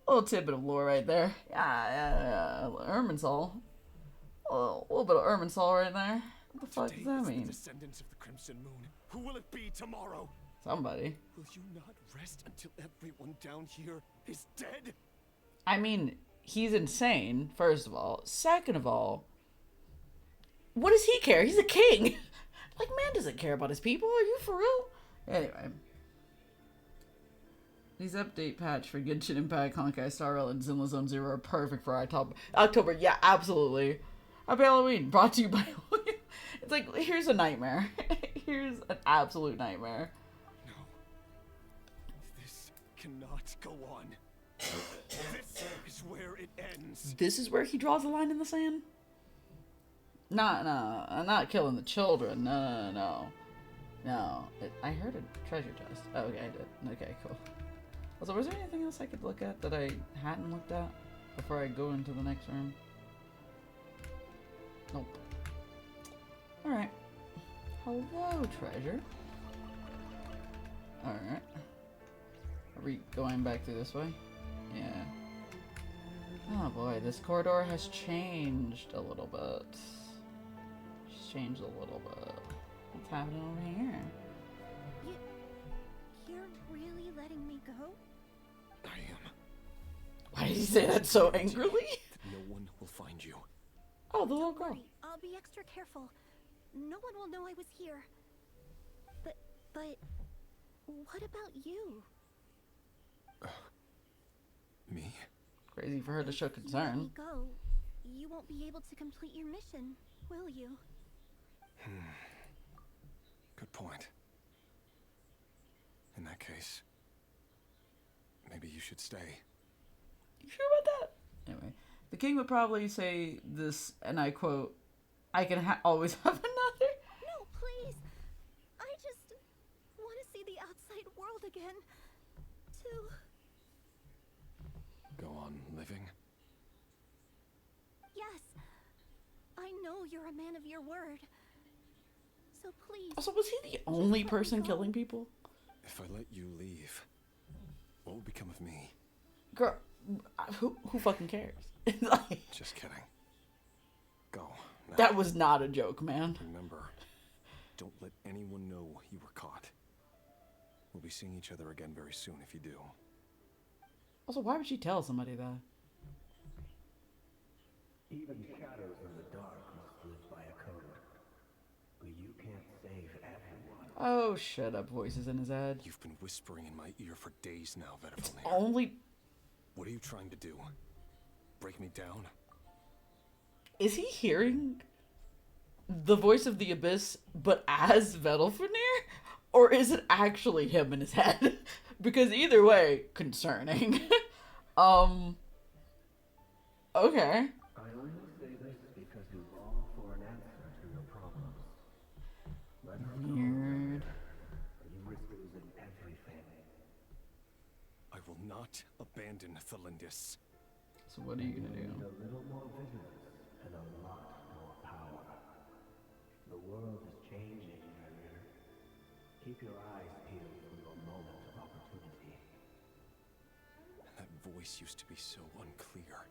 A little tidbit of lore right there. Yeah. Irminsul. A little bit of Irminsul right there. What the fuck does that mean? The descendants of the Crimson Moon. Who will it be tomorrow? Somebody. Will you not rest until everyone down here is dead? I mean, he's insane, first of all. Second of all, what does he care? He's a king. Like, man doesn't care about his people. Are you for real? Anyway. These update patch for Genshin Impact, Honkai Star Rail, and Zinla Zone Zero are perfect for October. Yeah, absolutely. Happy Halloween, brought to you by... It's like, here's a nightmare. Here's an absolute nightmare. No. This cannot go on. This is where it ends. This is where he draws the line in the sand? No, I'm not killing the children. No. I heard a treasure chest. Oh, okay, I did. Okay, cool. Also, was there anything else I could look at that I hadn't looked at before I go into the next room? Nope. Alright. Hello, treasure. Alright. Are we going back through this way? Yeah. Oh boy, this corridor has changed a little bit. Just changed a little bit. What's happening over here? You're really letting me go? I am. Why did he say that so angrily? No one will find you. Oh, the little girl. I'll be extra careful. No one will know I was here. But what about you? Me? Crazy for her to show concern. Let me go. You won't be able to complete your mission, will you? Good point. In that case, maybe you should stay. You sure about that? Anyway, the king would probably say this, and I quote, I can always have another. No, please. I just want to see the outside world again. Go on living? Yes. I know you're a man of your word. So please. Also, was he the only person killing people? If I let you leave, what will become of me? Girl, who fucking cares? Just kidding. Go. Now. That was not a joke, man. Remember, don't let anyone know you were caught. We'll be seeing each other again very soon if you do. Also, why would she tell somebody that? Even shadows in the dark must live by a code. But you can't save everyone. Oh, shut up, voices in his head. You've been whispering in my ear for days now, Vetifulnir. Only... What are you trying to do? Break me down? Is he hearing the voice of the Abyss, but as Vetifulnir? Or is it actually him in his head? Because either way, concerning. Okay. I only say this because you long for an answer to your problems. Let's Weird. You risk losing everything. I will not abandon Thalindis. So what are you gonna do? Need a little more vigilance and a lot more power. The world is changing, Warrior. Keep your eyes peeled for your moment of opportunity. That voice used to be so unclear,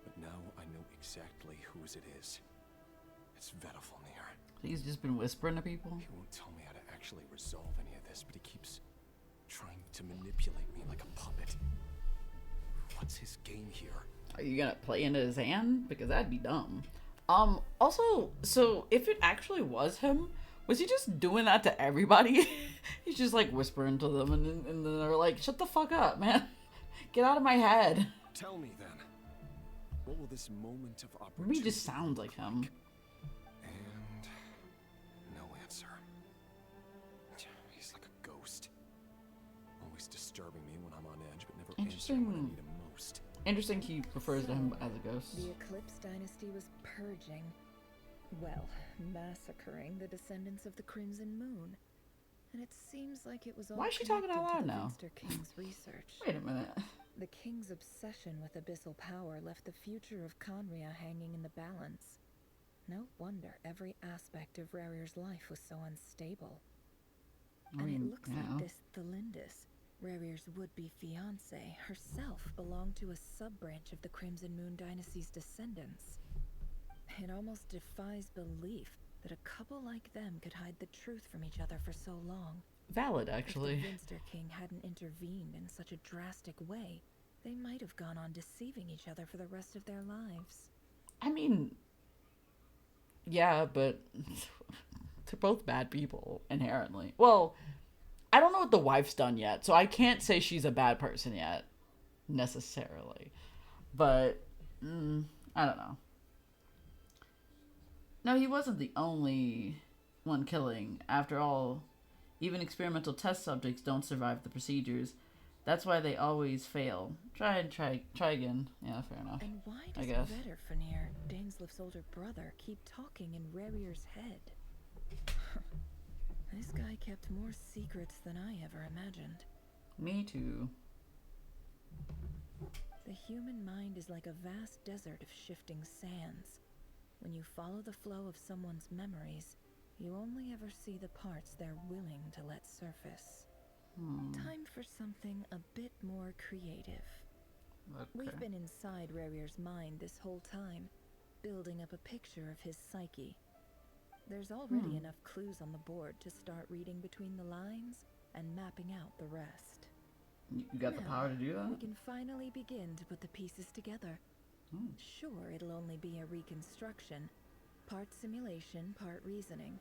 but now I know exactly whose it is. It's Vetifulnir. He's just been whispering to people? He won't tell me how to actually resolve any of this, but he keeps trying to manipulate me like a puppet. What's his game here? Are you gonna play into his hand? Because that'd be dumb. Also, so if it actually was him, was he just doing that to everybody? He's just like whispering to them and then they're like, shut the fuck up, man. Get out of my head. Tell me then. What will this moment of Maybe opportunity he just sounds like him. And no answer. He's like a ghost. Always disturbing me when I'm on edge, but never answering when I need him most. Interesting he prefers him as a ghost. The Eclipse dynasty was purging. Well, massacring the descendants of the Crimson Moon. And it seems like it was all Why is she talking out loud now? Finster King's research. Wait a minute. The king's obsession with abyssal power left the future of Conria hanging in the balance. No wonder every aspect of Rarir's life was so unstable. And it looks like this Thelindis, Rarir's would-be fiancé, herself belonged to a sub-branch of the Crimson Moon dynasty's descendants. It almost defies belief that a couple like them could hide the truth from each other for so long. Valid, actually. If the Finster King hadn't intervened in such a drastic way, they might have gone on deceiving each other for the rest of their lives. I mean, yeah, but they're both bad people, inherently. Well, I don't know what the wife's done yet, so I can't say she's a bad person yet, necessarily. But, I don't know. No, he wasn't the only one killing. After all, even experimental test subjects don't survive the procedures. That's why they always fail. Try again. Yeah, fair enough. And why does Vedderfanir, Dainsleif's older brother, keep talking in Rarir's head? This guy kept more secrets than I ever imagined. Me too. The human mind is like a vast desert of shifting sands. When you follow the flow of someone's memories, you only ever see the parts they're willing to let surface. Time for something a bit more creative. Okay. We've been inside Rarir's mind this whole time, building up a picture of his psyche. There's already enough clues on the board to start reading between the lines and mapping out the rest. You got the power to do that? We can finally begin to put the pieces together. Sure, it'll only be a reconstruction, part simulation, part reasoning,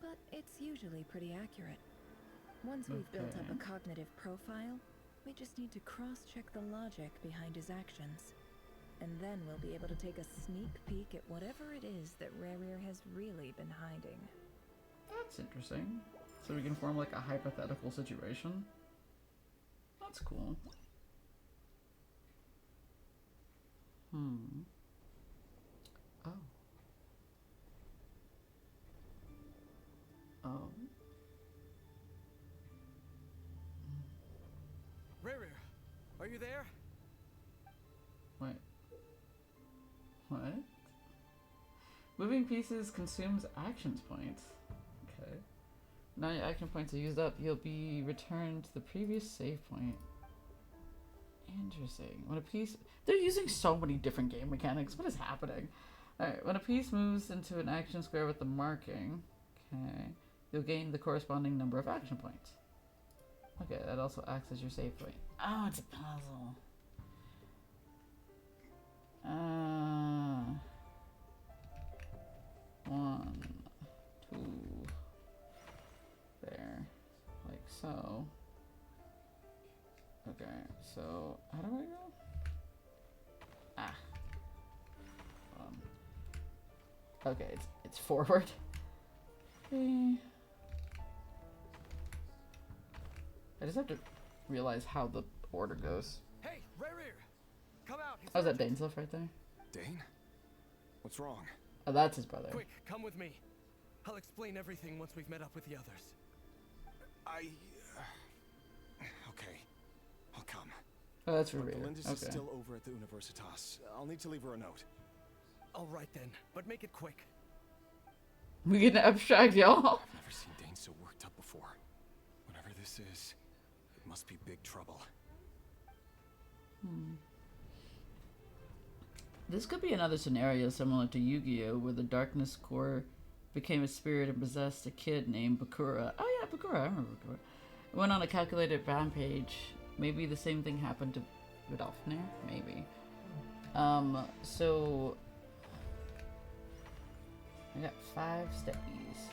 but it's usually pretty accurate. Once we've built up a cognitive profile, we just need to cross-check the logic behind his actions. And then we'll be able to take a sneak peek at whatever it is that Rarir has really been hiding. That's interesting. So we can form like a hypothetical situation. That's cool. Oh. Oh. Rarir, are you there? Wait. What? Moving pieces consumes actions points. Okay. Now your action points are used up, you'll be returned to the previous save point. Interesting. When a piece... They're using so many different game mechanics. What is happening? Alright, when a piece moves into an action square with the marking, okay, you'll gain the corresponding number of action points. Okay, that also acts as your save point. Oh, it's a puzzle. 1, 2, there, like so. Okay, so how do I go? Okay, it's forward. Okay. I just have to realize how the order goes. Hey, Rarir, come out. Oh, is that Dainsleif right there? Dane? What's wrong? Oh, that's his brother. Quick, come with me. I'll explain everything once we've met up with the others. Okay. I'll come. Oh, that's But Rarir. Thelindis Okay. is still over at the Universitas. I'll need to leave her a note. All right then, but make it quick. We can abstract, y'all. I've never seen Dane so worked up before. Whatever this is, it must be big trouble. This could be another scenario similar to Yu-Gi-Oh! Where the Darkness Core became a spirit and possessed a kid named Bakura. Oh yeah, Bakura, I remember Bakura. It went on a calculated rampage. Maybe the same thing happened to Vidalfnir? Maybe. So... I got 5 steppies.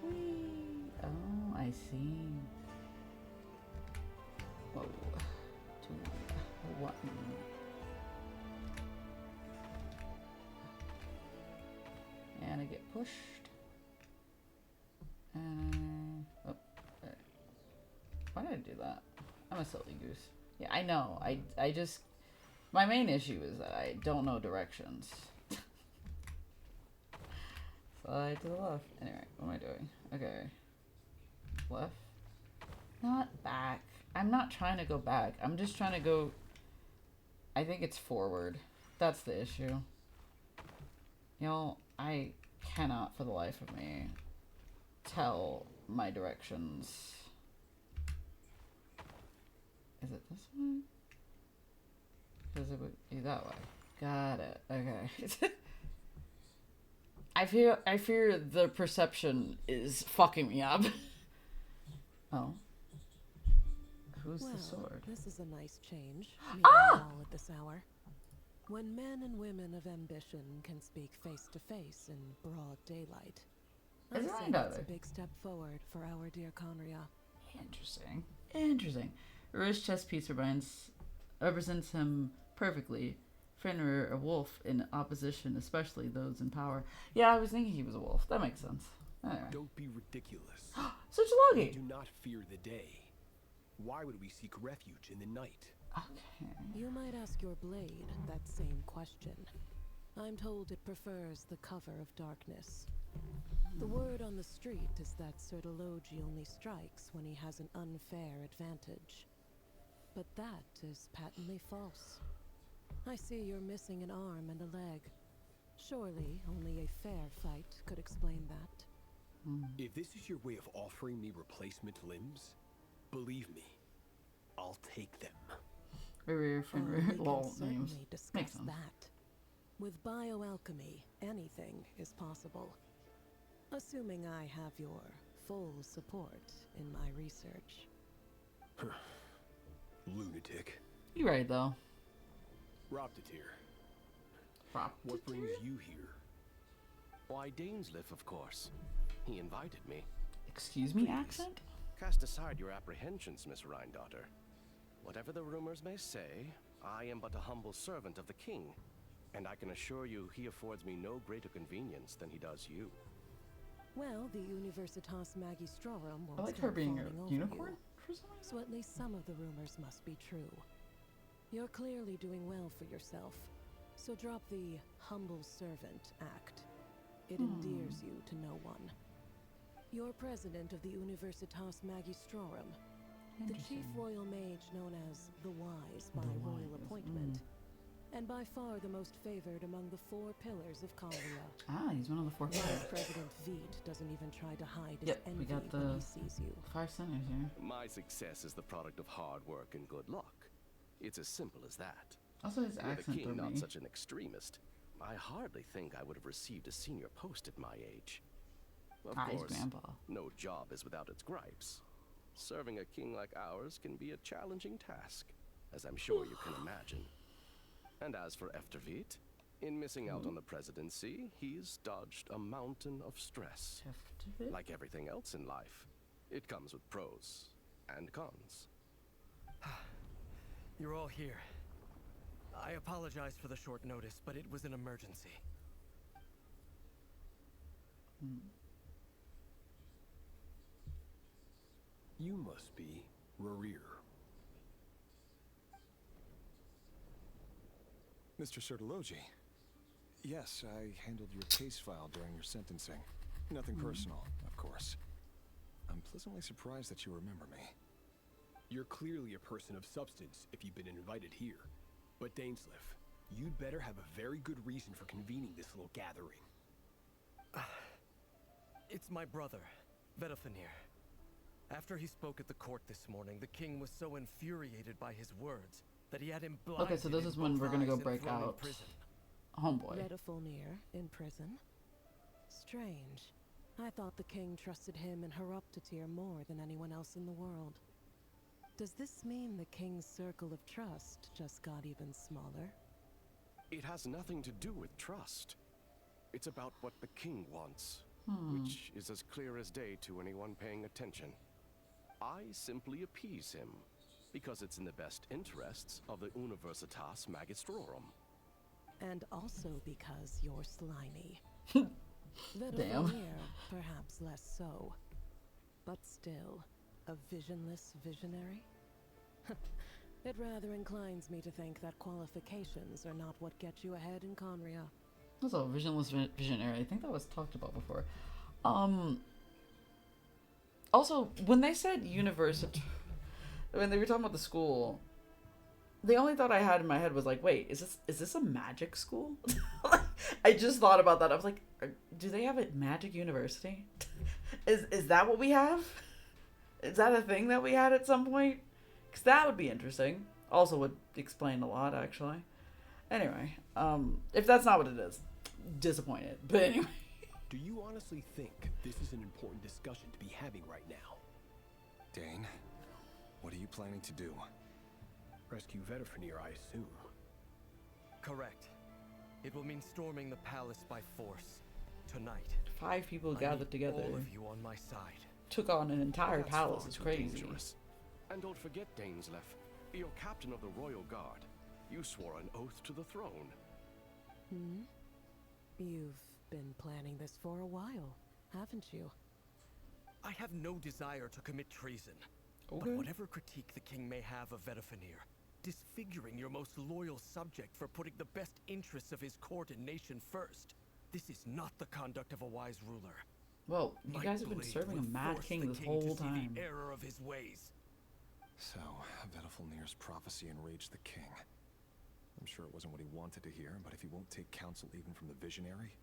Whee! Oh, I see. Whoa. 2, 1. pushed. And oh, there. Why did I do that? I'm a silly goose. Yeah, I know. I just my main issue is that I don't know directions. Slide to the left. Anyway, what am I doing? Okay. Left. Not back. I'm not trying to go back. I'm just trying to go. I think it's forward. That's the issue. You know, I cannot for the life of me tell my directions. Is it this way? Because it would be that way. Got it. Okay. I fear the perception is fucking me up. Oh. Who's the sword? This is a nice change. Ah! All at this hour. When men and women of ambition can speak face to face in broad daylight. I say that's a big step forward for our dear Conria. Interesting. Interesting. Rouge's chess piece represents him perfectly. Fenrir, a wolf in opposition, especially those in power. Yeah, I was thinking he was a wolf. That makes sense. Anyway. Don't be ridiculous. Such a We logie. do not fear the day. Why would we seek refuge in the night? Okay. You might ask your blade that same question. I'm told it prefers the cover of darkness. The word on the street is that Sertologi only strikes when he has an unfair advantage. But that is patently false. I see you're missing an arm and a leg. Surely only a fair fight could explain that. If this is your way of offering me replacement limbs, believe me, I'll take them. Fenrir, We can lol, names. certainly Makes discuss sense. that. With bioalchemy, anything is possible. Assuming I have your full support in my research. Lunatic. You're right, though. Roptatir. Roptatir? What brings you here? Why, Dainsleif, of course. He invited me. Excuse me, Please, accent? Cast aside your apprehensions, Miss Rhindaughter. Whatever the rumors may say, I am but a humble servant of the king, and I can assure you he affords me no greater convenience than he does you. Well, the Universitas Magistrorum won't I like stop her being falling a over unicorn you. for some reason. So at least some of the rumors must be true. You're clearly doing well for yourself, so drop the humble servant act. It endears you to no one. You're president of the Universitas Magistrorum, the chief royal mage known as the Wise by royal appointment, and by far the most favored among the 4 pillars of Conria. Ah, he's one of the 4 Vice pillars. President Veet doesn't even try to hide his Yep, envy we got when the he sees you. 5 centers here. My success is the product of hard work and good luck. It's as simple as that. Also, his Were accent the king threw not me. such an extremist, I hardly think I would have received a senior post at my age. Of His course, grandpa. no job is without its gripes. Serving a king like ours can be a challenging task, as I'm sure you can imagine. And as for Eftervit, in missing out on the presidency, he's dodged a mountain of stress. Like everything else in life, it comes with pros and cons. You're all here. I apologize for the short notice, but it was an emergency. You must be Rarir. Mr. Sertologi. Yes, I handled your case file during your sentencing. Nothing personal, of course. I'm pleasantly surprised that you remember me. You're clearly a person of substance if you've been invited here. But Dainsleif, you'd better have a very good reason for convening this little gathering. It's my brother, Vedofenir. After he spoke at the court this morning, the king was so infuriated by his words that he had him blinded. Okay, so this is when we're gonna go break out Homeboy. Vedofenir in prison? Strange. I thought the king trusted him and Roptatir more than anyone else in the world. Does this mean the king's circle of trust just got even smaller? It has nothing to do with trust. It's about what the king wants, which is as clear as day to anyone paying attention. I simply appease him, because it's in the best interests of the Universitas Magistrorum. And also because you're slimy. Damn. Vedofamir, perhaps less so. But still, a visionless visionary? It rather inclines me to think that qualifications are not what get you ahead in Conria. Also, visionless visionary. I think that was talked about before. Also, when they said university, when they were talking about the school, the only thought I had in my head was like, wait, is this a magic school? I just thought about that. I was like, do they have a magic university? Is that what we have? Is that a thing that we had at some point? Because that would be interesting. Also would explain a lot, actually. Anyway, if that's not what it is, disappointed. But anyway. Do you honestly think this is an important discussion to be having right now? Dane, what are you planning to do? Rescue Vedofamir, I assume. Correct. It will mean storming the palace by force. Tonight. 5 people I gathered need together. all of you on my side. Took on an entire That's palace. far It's too crazy. dangerous. And don't forget, Dainsleif, you're captain of the Royal Guard. You swore an oath to the throne. Hmm? You've been planning this for a while, haven't you? I have no desire to commit treason. Okay. But whatever critique the king may have of Vedofamir, disfiguring your most loyal subject for putting the best interests of his court and nation first, this is not the conduct of a wise ruler. Well, you My guys have been blade serving a will mad force king the this king whole to see time. the error of his ways. So, Vedafamir's prophecy enraged the king. I'm sure it wasn't what he wanted to hear, but if he won't take counsel even from the visionary,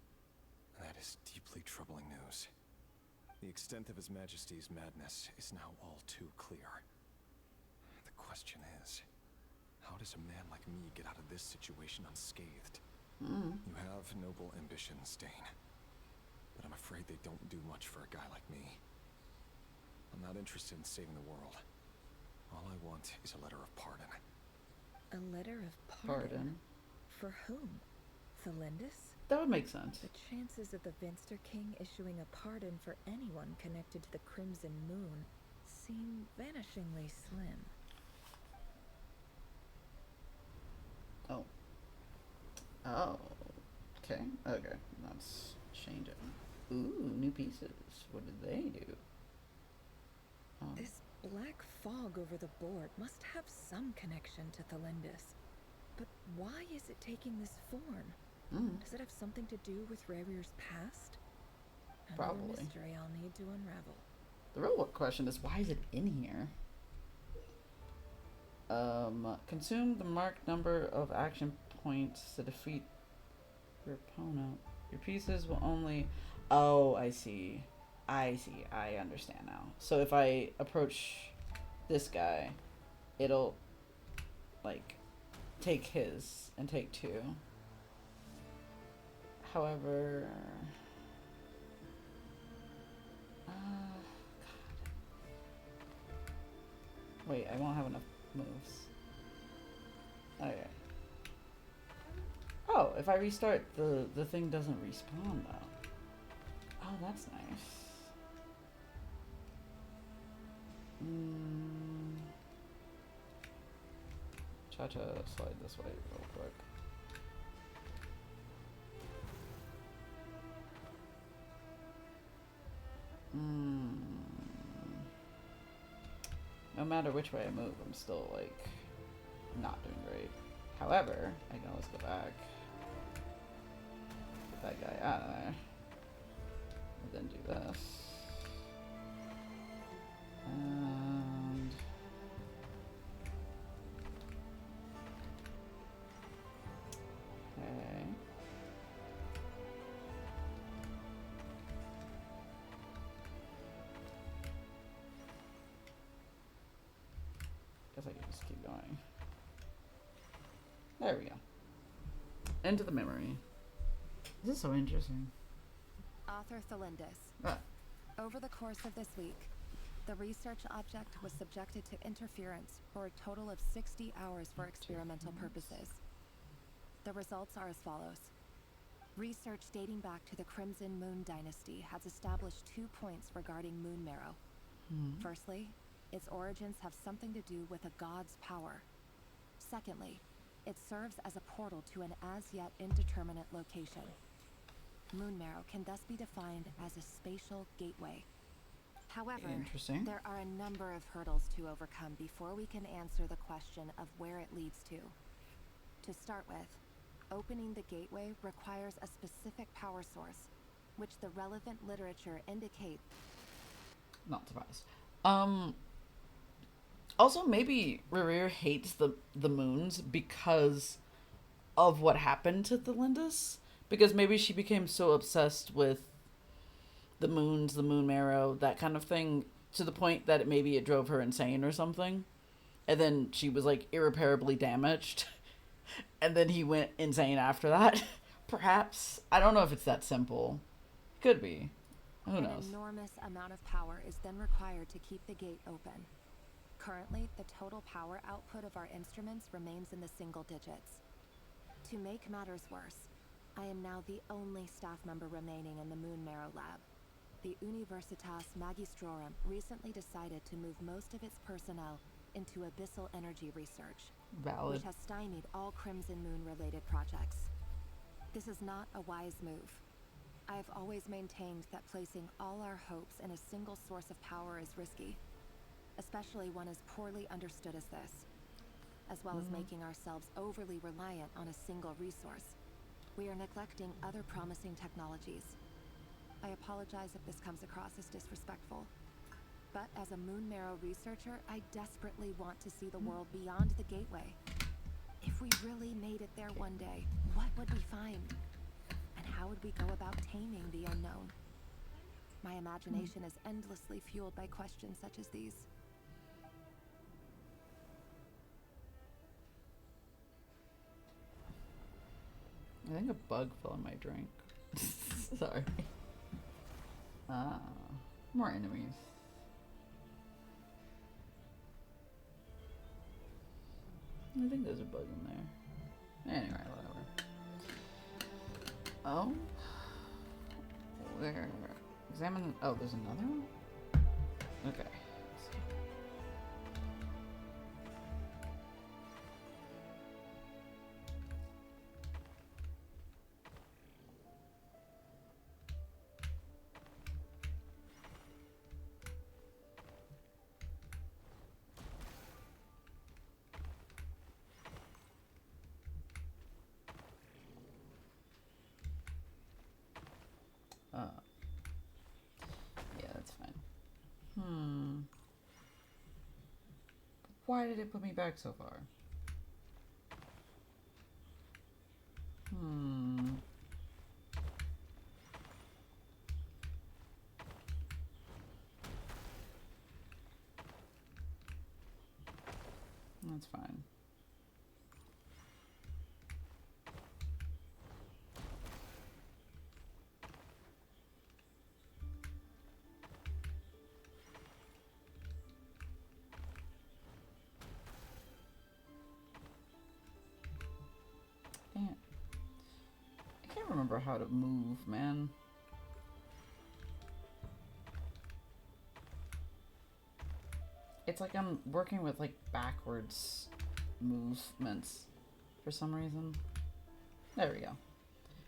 that is deeply troubling news. The extent of His Majesty's madness is now all too clear. The question is, how does a man like me get out of this situation unscathed? You have noble ambitions, Dane, but I'm afraid they don't do much for a guy like me. I'm not interested in saving the world. All I want is a letter of pardon. A letter of pardon? For whom? Thelindis? That would make sense. The chances of the Vinster King issuing a pardon for anyone connected to the Crimson Moon seem vanishingly slim. Oh. Oh. Okay. Okay. Let's change it. Ooh, new pieces. What did they do? This black fog over the board must have some connection to Thelindis. But why is it taking this form? Does it have something to do with Rarir's past? Another Probably. mystery I'll need to unravel. The real question is, why is it in here? Consume the marked number of action points to defeat your opponent. Your pieces will only... Oh, I see. I see. I understand now. So if I approach this guy, it'll, like, take his and take 2. However... God. Wait, I won't have enough moves. Okay. Oh, if I restart, the thing doesn't respawn, though. Oh, that's nice. Try to slide this way real quick. No matter which way I move, I'm still, like, not doing great. However, I can always go back. Get that guy out of there. And then do this. And... Okay. Guess I can just keep going. There we go. Into the memory. This is so interesting. Author Thelindis. Ah. Over the course of this week, the research object was subjected to interference for a total of 60 hours for experimental purposes. The results are as follows. Research dating back to the Crimson Moon Dynasty has established 2 points regarding moon marrow. Firstly, its origins have something to do with a god's power. Secondly, it serves as a portal to an as-yet indeterminate location. Moonmarrow can thus be defined as a spatial gateway. However, Interesting. there are a number of hurdles to overcome before we can answer the question of where it leads to. To start with, opening the gateway requires a specific power source, which the relevant literature indicates. Not surprised. Also, maybe Rerir hates the moons because of what happened to the Lindis. Because maybe she became so obsessed with the moons, the moon marrow, that kind of thing, to the point that maybe it drove her insane or something. And then she was like irreparably damaged. And then he went insane after that. Perhaps. I don't know if it's that simple. Could be. Who knows? An enormous amount of power is then required to keep the gate open. Currently, the total power output of our instruments remains in the single digits. To make matters worse, I am now the only staff member remaining in the Moon Marrow lab. The Universitas Magistrorum recently decided to move most of its personnel into abyssal energy research, Valid. which has stymied all Crimson Moon-related projects. This is not a wise move. I have always maintained that placing all our hopes in a single source of power is risky, especially one as poorly understood as this, as well as making ourselves overly reliant on a single resource. We are neglecting other promising technologies. I apologize if this comes across as disrespectful, but as a Moon Marrow researcher, I desperately want to see the world beyond the gateway. If we really made it there one day, what would we find? And how would we go about taming the unknown? My imagination is endlessly fueled by questions such as these. I think a bug fell in my drink. Sorry. More enemies. I think there's a bug in there. Anyway, whatever. Oh? Where? Examine. Oh, there's another one? Okay. Yeah, that's fine. Why did it put me back so far? That's fine. Dang it. I can't remember how to move, man. It's like I'm working with like backwards movements for some reason. There we go.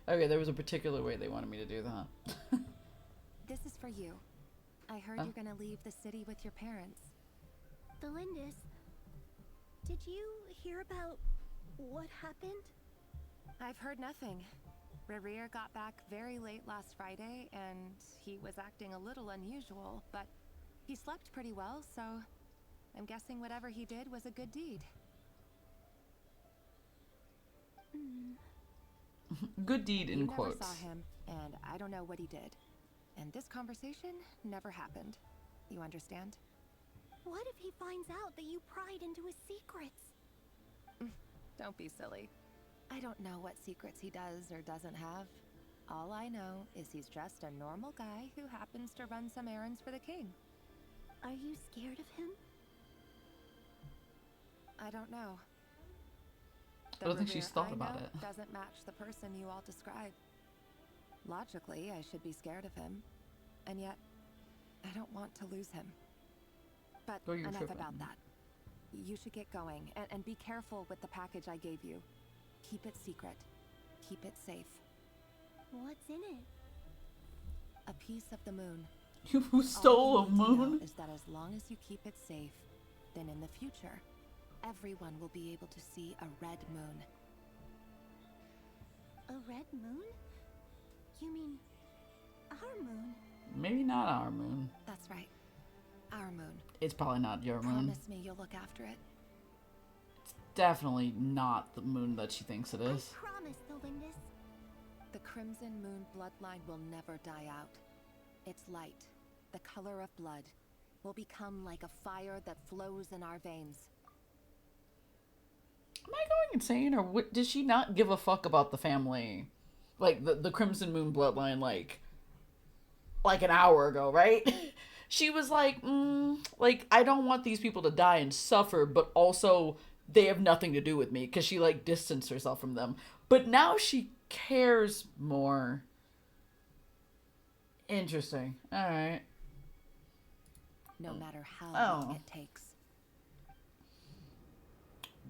Okay, there was a particular way they wanted me to do that. This is for you. I heard you're gonna leave the city with your parents. The Lindis, did you hear about what happened? I've heard nothing. Rerir got back very late last Friday, and he was acting a little unusual, but he slept pretty well, so I'm guessing whatever he did was a good deed. Good deed in quotes. You never saw him, and I don't know what he did. And this conversation never happened. You understand? What if he finds out that you pried into his secrets? Don't be silly. I don't know what secrets he does or doesn't have. All I know is he's just a normal guy who happens to run some errands for the king. Are you scared of him? I don't know. I don't think she's thought about it. Doesn't match the person you all describe. Logically, I should be scared of him, and yet I don't want to lose him. But enough about that. You should get going, and be careful with the package I gave you. Keep it secret. Keep it safe. What's in it? A piece of the moon. You stole a All you need to know moon? is that as long as you keep it safe, then in the future, everyone will be able to see a red moon. A red moon? You mean our moon? Maybe not our moon. That's right. Our moon. It's probably not your moon. Promise me you'll look after it. Definitely not the moon that she thinks it is. Promise, Lindis. The Crimson Moon bloodline will never die out. Its light, the color of blood, will become like a fire that flows in our veins. Am I going insane, or what, did she not give a fuck about the family? Like, the Crimson Moon bloodline, like an hour ago, right? She was like, I don't want these people to die and suffer, but also they have nothing to do with me, because she, like, distanced herself from them. But now she cares more. Interesting. Alright. No matter how long it takes.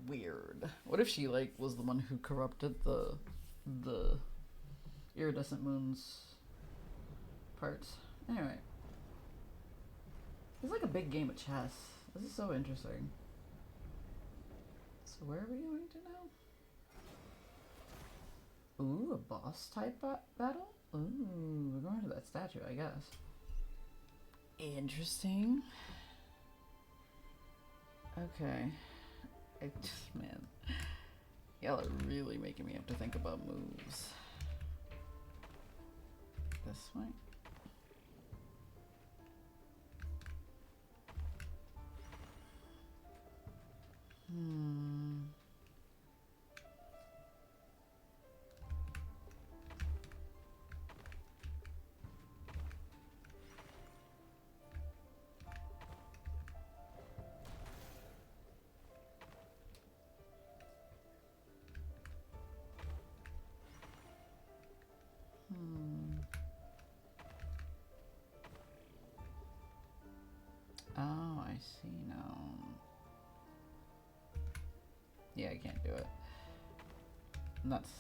Weird. What if she, like, was the one who corrupted the iridescent moon's parts? Anyway. It's like a big game of chess. This is so interesting. So where are we going to now? Ooh, a boss type battle? Ooh, we're going to that statue, I guess. Interesting. Okay. Man, y'all are really making me have to think about moves. This way? Oh, I see now. Yeah, I can't do it. That's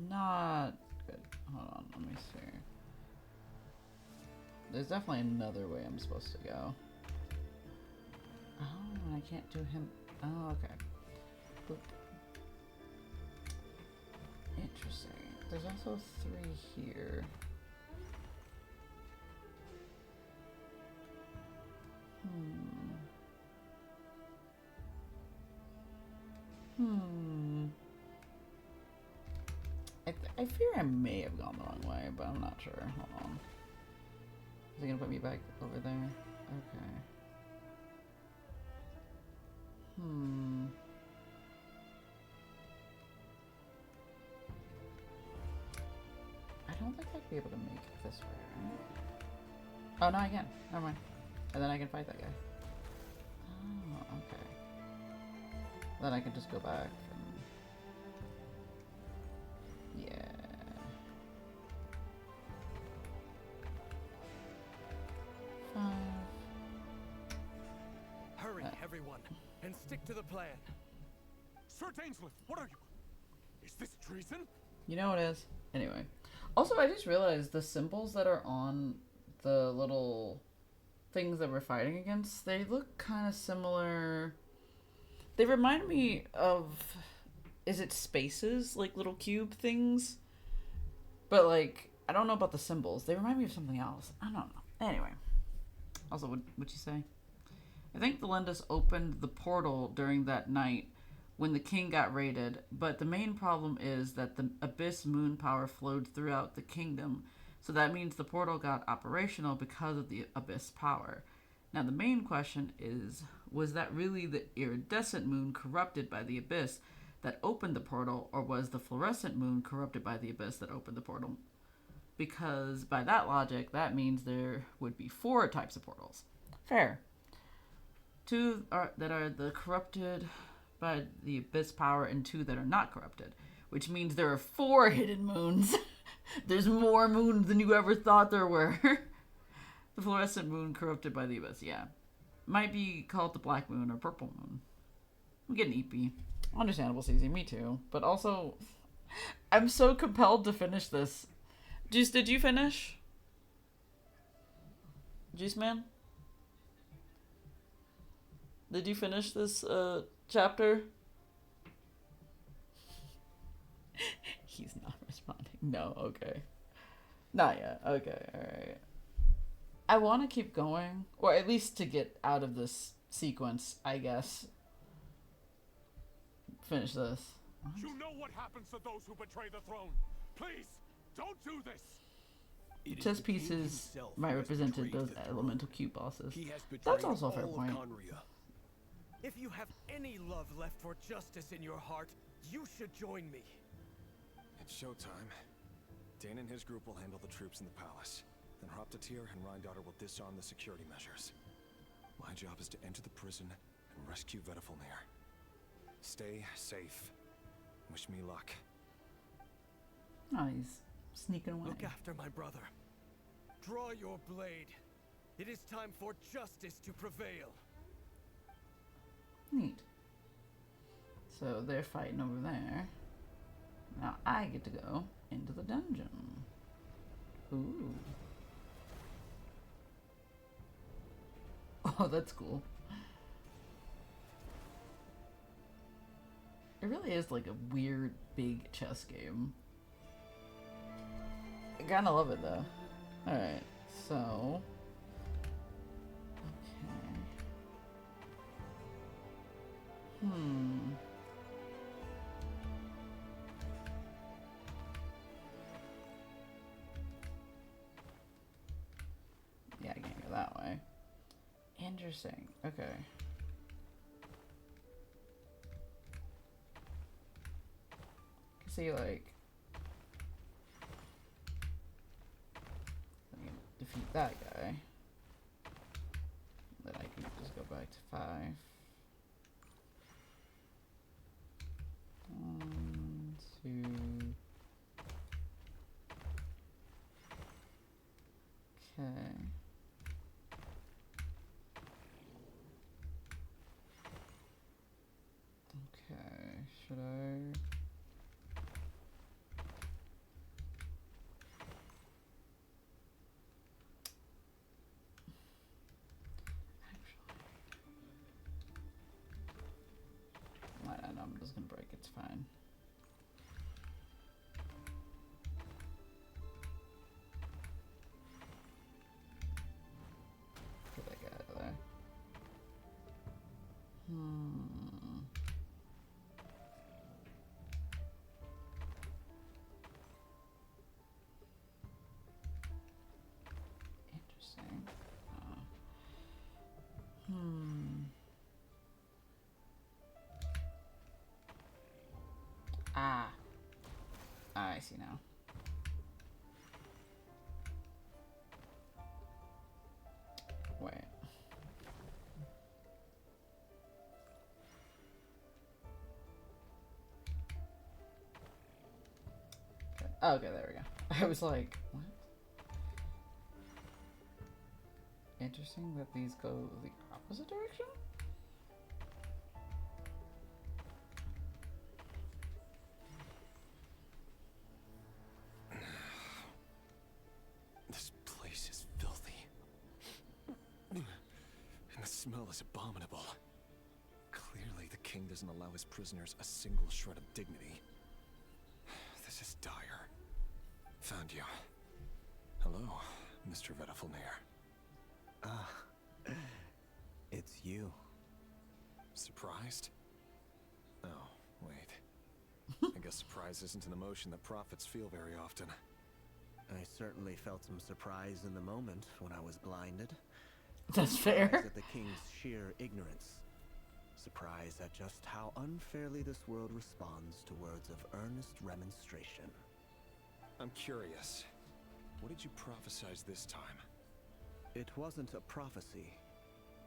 not good. Hold on, let me see. There's definitely another way I'm supposed to go. Oh, I can't do him. Oh, okay. Boop. Interesting. There's also 3 here. I fear I may have gone the wrong way, but I'm not sure. Hold on. Is he gonna put me back over there? Okay. I don't think I'd be able to make it this way, right? Oh, no, I can. Never mind. And then I can fight that guy. Oh, okay. Then I can just go back and... Yeah. Hurry, everyone, and stick to the plan. Sir Dainsleif, what are you? Is this treason? You know it is. Anyway. Also, I just realized the symbols that are on the little things that we're fighting against, they look kind of similar. They remind me of, is it spaces? Like little cube things? But like, I don't know about the symbols. They remind me of something else. I don't know. Anyway. Also, what'd you say? I think the Lindis opened the portal during that night when the king got raided, but the main problem is that the abyss moon power flowed throughout the kingdom, so that means the portal got operational because of the abyss power. Now the main question is, was that really the iridescent moon corrupted by the abyss that opened the portal, or was the fluorescent moon corrupted by the abyss that opened the portal? Because by that logic, that means there would be 4 types of portals. Fair. 2 that are the corrupted by the abyss power, and 2 that are not corrupted, which means there are 4 hidden moons. There's more moons than you ever thought there were. The fluorescent moon corrupted by the abyss, yeah. Might be called the black moon or purple moon. I'm getting eepy. Understandable, CZ, me too. But also, I'm so compelled to finish this Juice, did you finish? Juice Man? Did you finish this chapter? He's not responding. No, okay. Not yet. Okay, alright. I want to keep going, or at least to get out of this sequence, I guess. Finish this. You know what happens to those who betray the throne. Please, don't do this. Chess pieces might represent those elemental cube bosses. That's also a fair point. If you have any love left for justice in your heart, you should join me. It's showtime. Dane and his group will handle the troops in the palace. Then Hroptatyr and Rhindaughter will disarm the security measures. My job is to enter the prison and rescue Vedifalnir. Stay safe. Wish me luck. Oh, he's sneaking away. Look after my brother. Draw your blade. It is time for justice to prevail. Neat. So they're fighting over there. Now I get to go into the dungeon. Ooh. Oh, that's cool. It really is like a weird, big chess game. I kinda love it though. Alright, so... Okay. Yeah, I can't go that way. Interesting. Okay. See, like, I can defeat that guy. Then I can just go back to 5. 1, 2. Okay. Okay, should I? I'm just gonna break, it's fine. Get that guy out of there. Interesting. I see now. Wait. Okay. Okay, there we go. I was like, what? Interesting that these go the opposite direction? Smell is abominable. Clearly, the king doesn't allow his prisoners a single shred of dignity. This is dire. Found you. Hello, Mr. Vedifalnir. Ah, it's you. Surprised? Oh, wait. I guess surprise isn't an emotion that prophets feel very often. I certainly felt some surprise in the moment when I was blinded. That's fair. Surprise at the king's sheer ignorance. Surprise at just how unfairly this world responds to words of earnest remonstration. I'm curious. What did you prophesize this time? It wasn't a prophecy.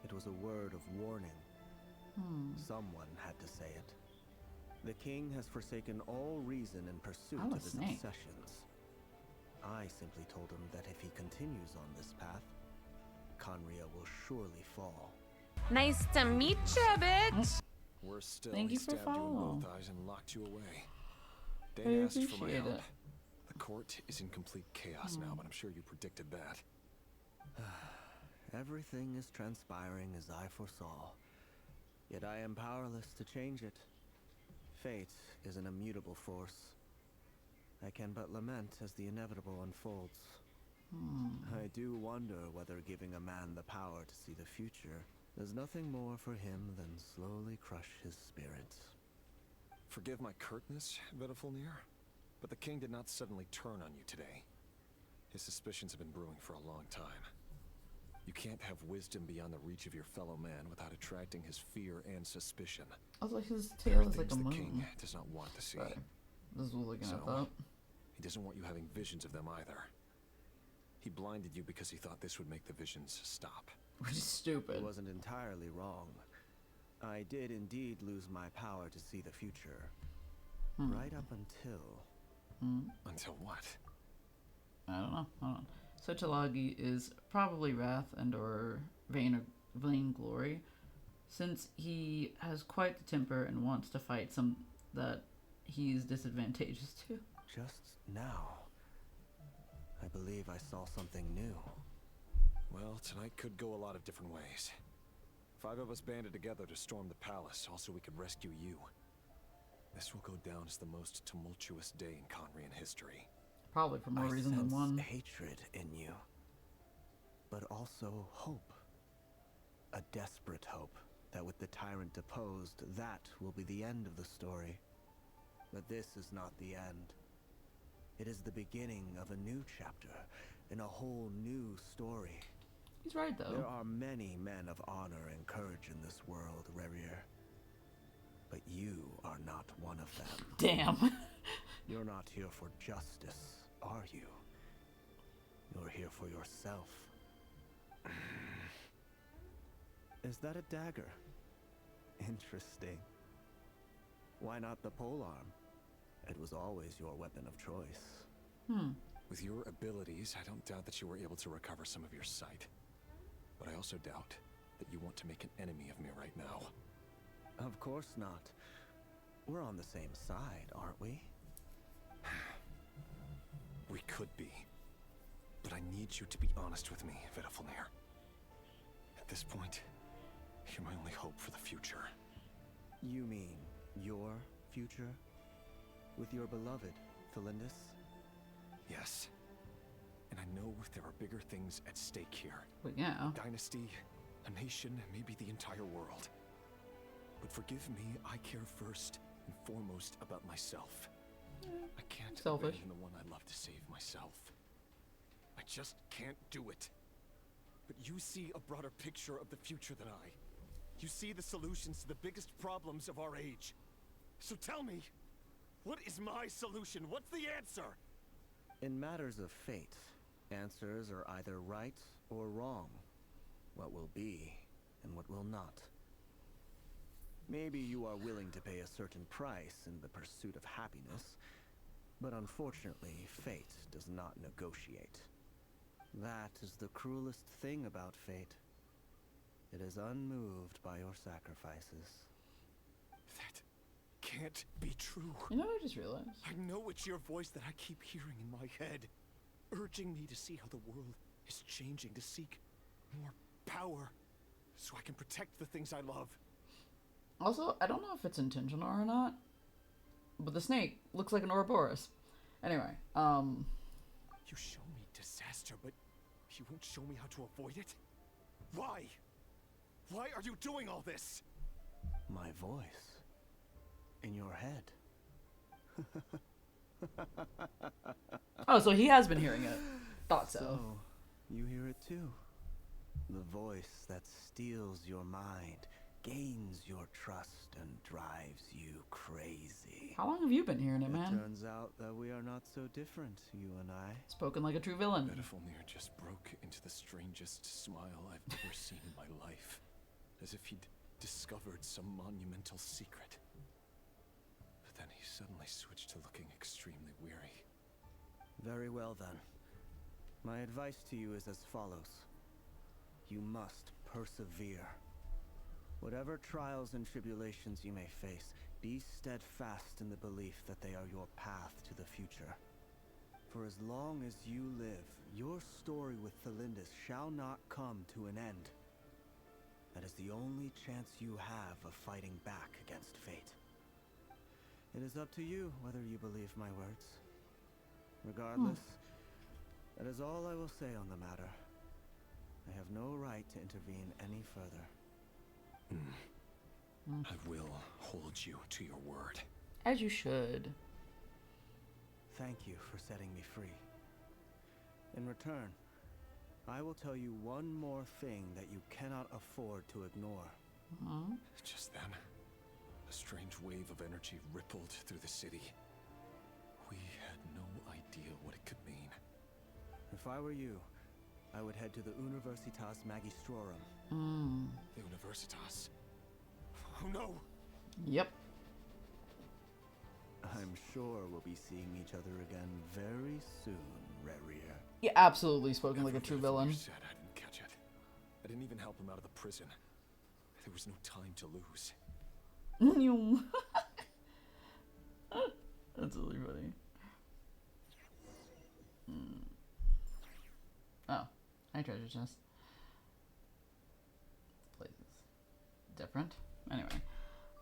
It was a word of warning. Someone had to say it. The king has forsaken all reason in pursuit of his obsessions. I simply told him that if he continues on this path, Conria will surely fall. Nice to meet you, bitch. Worse still, Thank he you for stabbed you in following. both eyes and locked you away. I Dane asked for my appreciate help. it. The court is in complete chaos now, but I'm sure you predicted that. Everything is transpiring as I foresaw. Yet I am powerless to change it. Fate is an immutable force. I can but lament as the inevitable unfolds. I do wonder whether giving a man the power to see the future does nothing more for him than slowly crush his spirit. Forgive my curtness, Vedafulnir, but the king did not suddenly turn on you today. His suspicions have been brewing for a long time. You can't have wisdom beyond the reach of your fellow man without attracting his fear and suspicion. Also, his tail is like a the moon. king does not want to see. Sorry. This is looking So, at that. he doesn't want you having visions of them either. He blinded you because he thought this would make the visions stop. Which is stupid. He wasn't entirely wrong. I did indeed lose my power to see the future. Right up until... Until what? I don't know. Hold on. Sochilagi is probably wrath and or vainglory, since he has quite the temper and wants to fight some that he's disadvantageous to. Just now, I believe I saw something new. Well, tonight could go a lot of different ways. 5 of us banded together to storm the palace, also we could rescue you. This will go down as the most tumultuous day in Conrian history. Probably for more reason than one. Hatred in you, but also hope. A desperate hope that with the tyrant deposed, that will be the end of the story. But this is not the end. It is the beginning of a new chapter in a whole new story. He's right, though. There are many men of honor and courage in this world, Rerir. But you are not one of them. Damn. You're not here for justice, are you? You're here for yourself. Is that a dagger? Interesting. Why not the polearm? It was always your weapon of choice. With your abilities, I don't doubt that you were able to recover some of your sight. But I also doubt that you want to make an enemy of me right now. Of course not. We're on the same side, aren't we? We could be. But I need you to be honest with me, Vedafulnir. At this point, you're my only hope for the future. You mean your future? With your beloved, Felindus? Yes. And I know there are bigger things at stake here. But yeah. A dynasty, a nation, maybe the entire world. But forgive me, I care first and foremost about myself. I can't abandon the one I love to save myself. I just can't do it. But you see a broader picture of the future than I. You see the solutions to the biggest problems of our age. So tell me, what is my solution? What's the answer? In matters of fate, answers are either right or wrong. What will be and what will not. Maybe you are willing to pay a certain price in the pursuit of happiness, but unfortunately, fate does not negotiate. That is the cruelest thing about fate. It is unmoved by your sacrifices. That can't be true. You know what I just realized? I know it's your voice that I keep hearing in my head, urging me to see how the world is changing, to seek more power, so I can protect the things I love. Also, I don't know if it's intentional or not, but the snake looks like an Ouroboros. Anyway, You show me disaster, but you won't show me how to avoid it? Why? Why are you doing all this? My voice. In your head. Oh, so he has been hearing it. Thought so. So, you hear it too. The voice that steals your mind, gains your trust, and drives you crazy. How long have you been hearing it, man? It turns out that we are not so different, you and I. Spoken like a true villain. Vedafulnir just broke into the strangest smile I've ever seen in my life. As if he'd discovered some monumental secret. But then he suddenly switched to looking extremely weary. Very well then. My advice to you is as follows. You must persevere. Whatever trials and tribulations you may face, be steadfast in the belief that they are your path to the future. For as long as you live, your story with Thelindis shall not come to an end. That is the only chance you have of fighting back against fate. It is up to you whether you believe my words. Regardless, that is all I will say on the matter. I have no right to intervene any further. I will hold you to your word. As you should. Thank you for setting me free. In return, I will tell you one more thing that you cannot afford to ignore. Just then, a strange wave of energy rippled through the city. We had no idea what it could mean. If I were you, I would head to the Universitas Magistrorum. The Universitas? Oh no! Yep. I'm sure we'll be seeing each other again very soon, Rerir. You absolutely spoken like a true villain. You said I didn't catch it. I didn't even help him out of the prison. There was no time to lose. That's really funny. Oh, hi treasure chest. Places different. Anyway,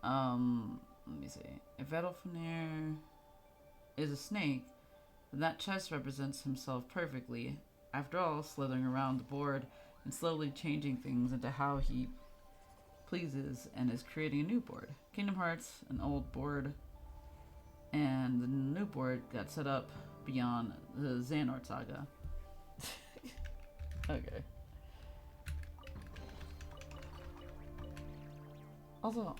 let me see. If Edelfnir is a snake, then that chest represents himself perfectly. After all, slithering around the board and slowly changing things into how he pleases and is creating a new board. Kingdom Hearts, an old board, and the new board got set up beyond the Xehanort saga. Okay. Also,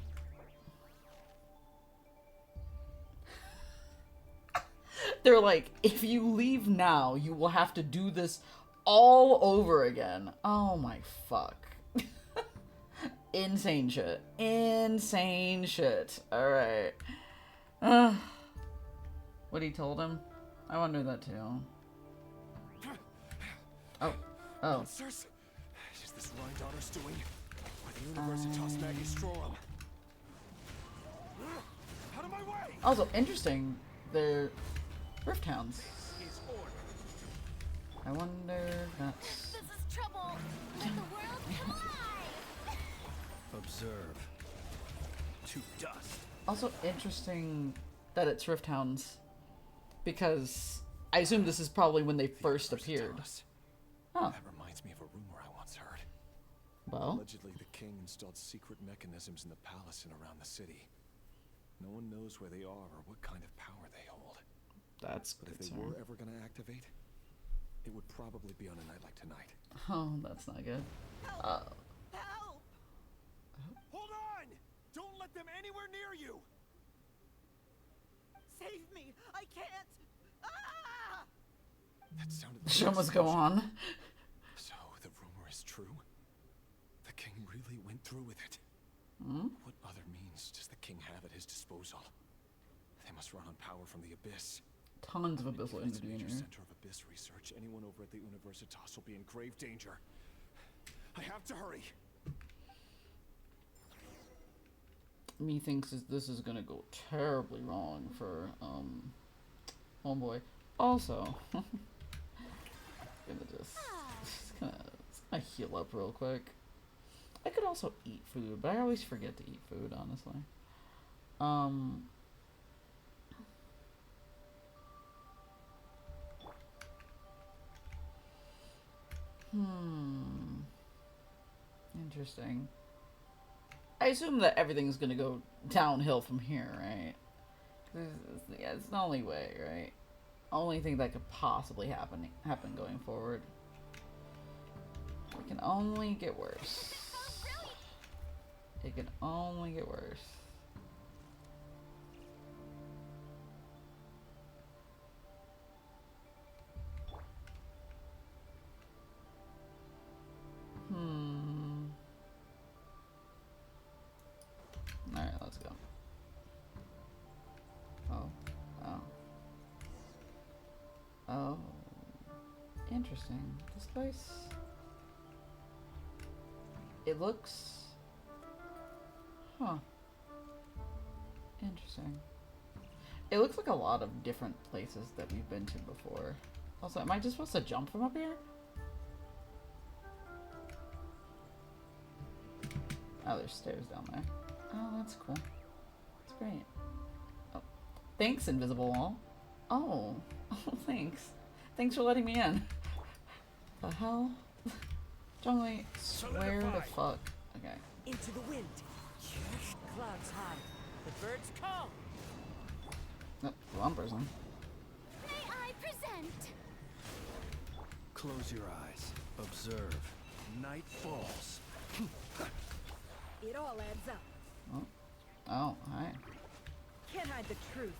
they're like, if you leave now, you will have to do this all over again. Oh my fuck. Insane shit. Insane shit. Alright. What he told him? I wonder that too. Oh. Oh. Monsters? Is this Rhindaughter's doing? Or the Universitas Magistrorum? Out of my way! Also, interesting. They're Rift Hounds. I wonder if that's... This is trouble. Let the world come alive. Observe. To dust. Also interesting that it's Rift Hounds, because I assume this is probably when they first appeared. That reminds me of a rumor I once heard. Well? Allegedly, the king installed secret mechanisms in the palace and around the city. No one knows where they are or what kind of power they hold. That's But if they were ever going to activate, it would probably be on a night like tonight. Oh, that's not good. Help! Hold on! Don't let them anywhere near you! Save me! I can't! Ah! That sounded The show must go on. So, the rumor is true? The king really went through with it? What other means does the king have at his disposal? They must run on power from the Abyss. Tons of abyssal If it's a energy in major here. center of Abyss research, anyone over at the Universitas will be in grave danger. I have to hurry. Methinks this is gonna go terribly wrong for homeboy. Also, gonna just gonna heal up real quick. I could also eat food, but I always forget to eat food, honestly. Interesting. I assume that everything's gonna go downhill from here, right? Yeah, it's the only way, right? Only thing that could possibly happen going forward. It can only get worse. It can only get worse. Alright, let's go. Oh, interesting. This place, it looks, interesting. It looks like a lot of different places that we've been to before. Also, am I just supposed to jump from up here? Oh, there's stairs down there. Oh, that's cool. That's great. Oh. Thanks, Invisible Wall. Oh. Oh, thanks. Thanks for letting me in. The hell? Jungly, swear to fuck. Okay. Into the wind. Clouds high. The birds call. Nope, wrong person. May I present? Close your eyes. Observe. Night falls. It all adds up. Oh. Oh, hi. Can't hide the truth.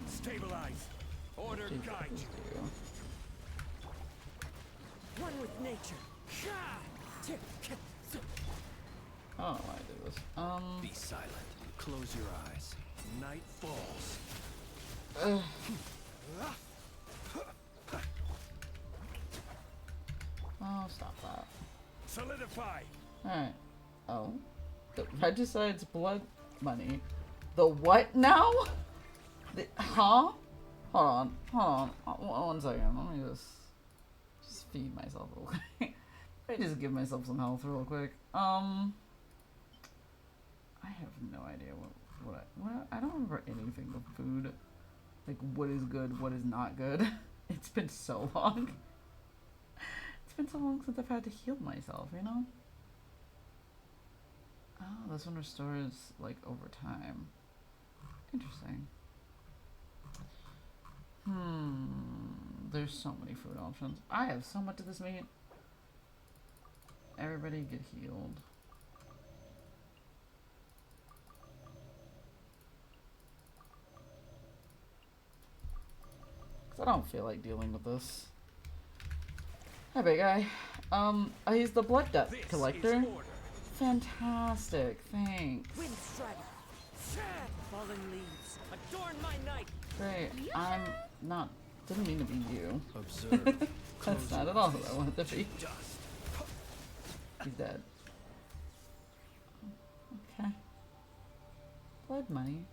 Stabilize. Order guide you. One with nature. I don't know why I did this. Be silent. Close your eyes. Night falls. Oh, stop that. Solidify. Alright. Oh. The regicide's blood money. The what now? The, huh? Hold on. One second. Let me just feed myself real quick. Let me just give myself some health real quick. I have no idea what I don't remember anything of food. Like what is good, what is not good. It's been so long. It's been so long since I've had to heal myself, you know? Oh, this one restores, like, over time. Interesting. There's so many food options. I have so much of this meat. Everybody get healed. Because I don't feel like dealing with this. Hi, big guy. He's the blood debt collector. Fantastic, thanks. Wind strider. Fallen leaves. Adorn my night. Great. I'm not. Didn't mean to be you. Observe. That's not at all who I wanted to be. He's dead. Okay. Blood money.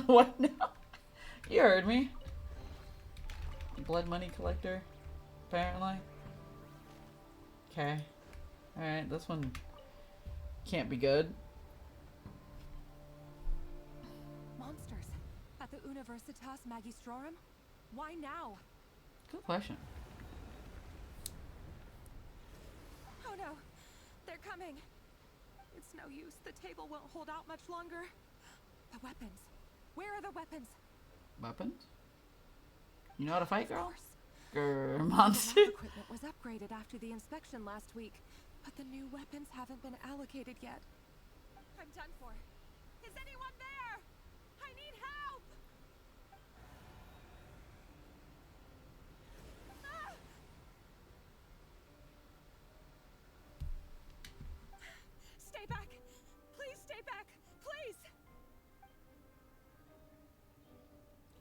What now? You heard me. Blood money collector, apparently. Okay. Alright, this one can't be good. Monsters at the Universitas Magistrorum? Why now? Good question. Oh no, they're coming. It's no use. The table won't hold out much longer. The weapons. Where are the weapons? Weapons? You know how to fight, girl? Grr, The monster. lab equipment was upgraded after the inspection last week, but the new weapons haven't been allocated yet. I'm done for. Is anyone there? I need help! Ah! Stay back! Please stay back! Please!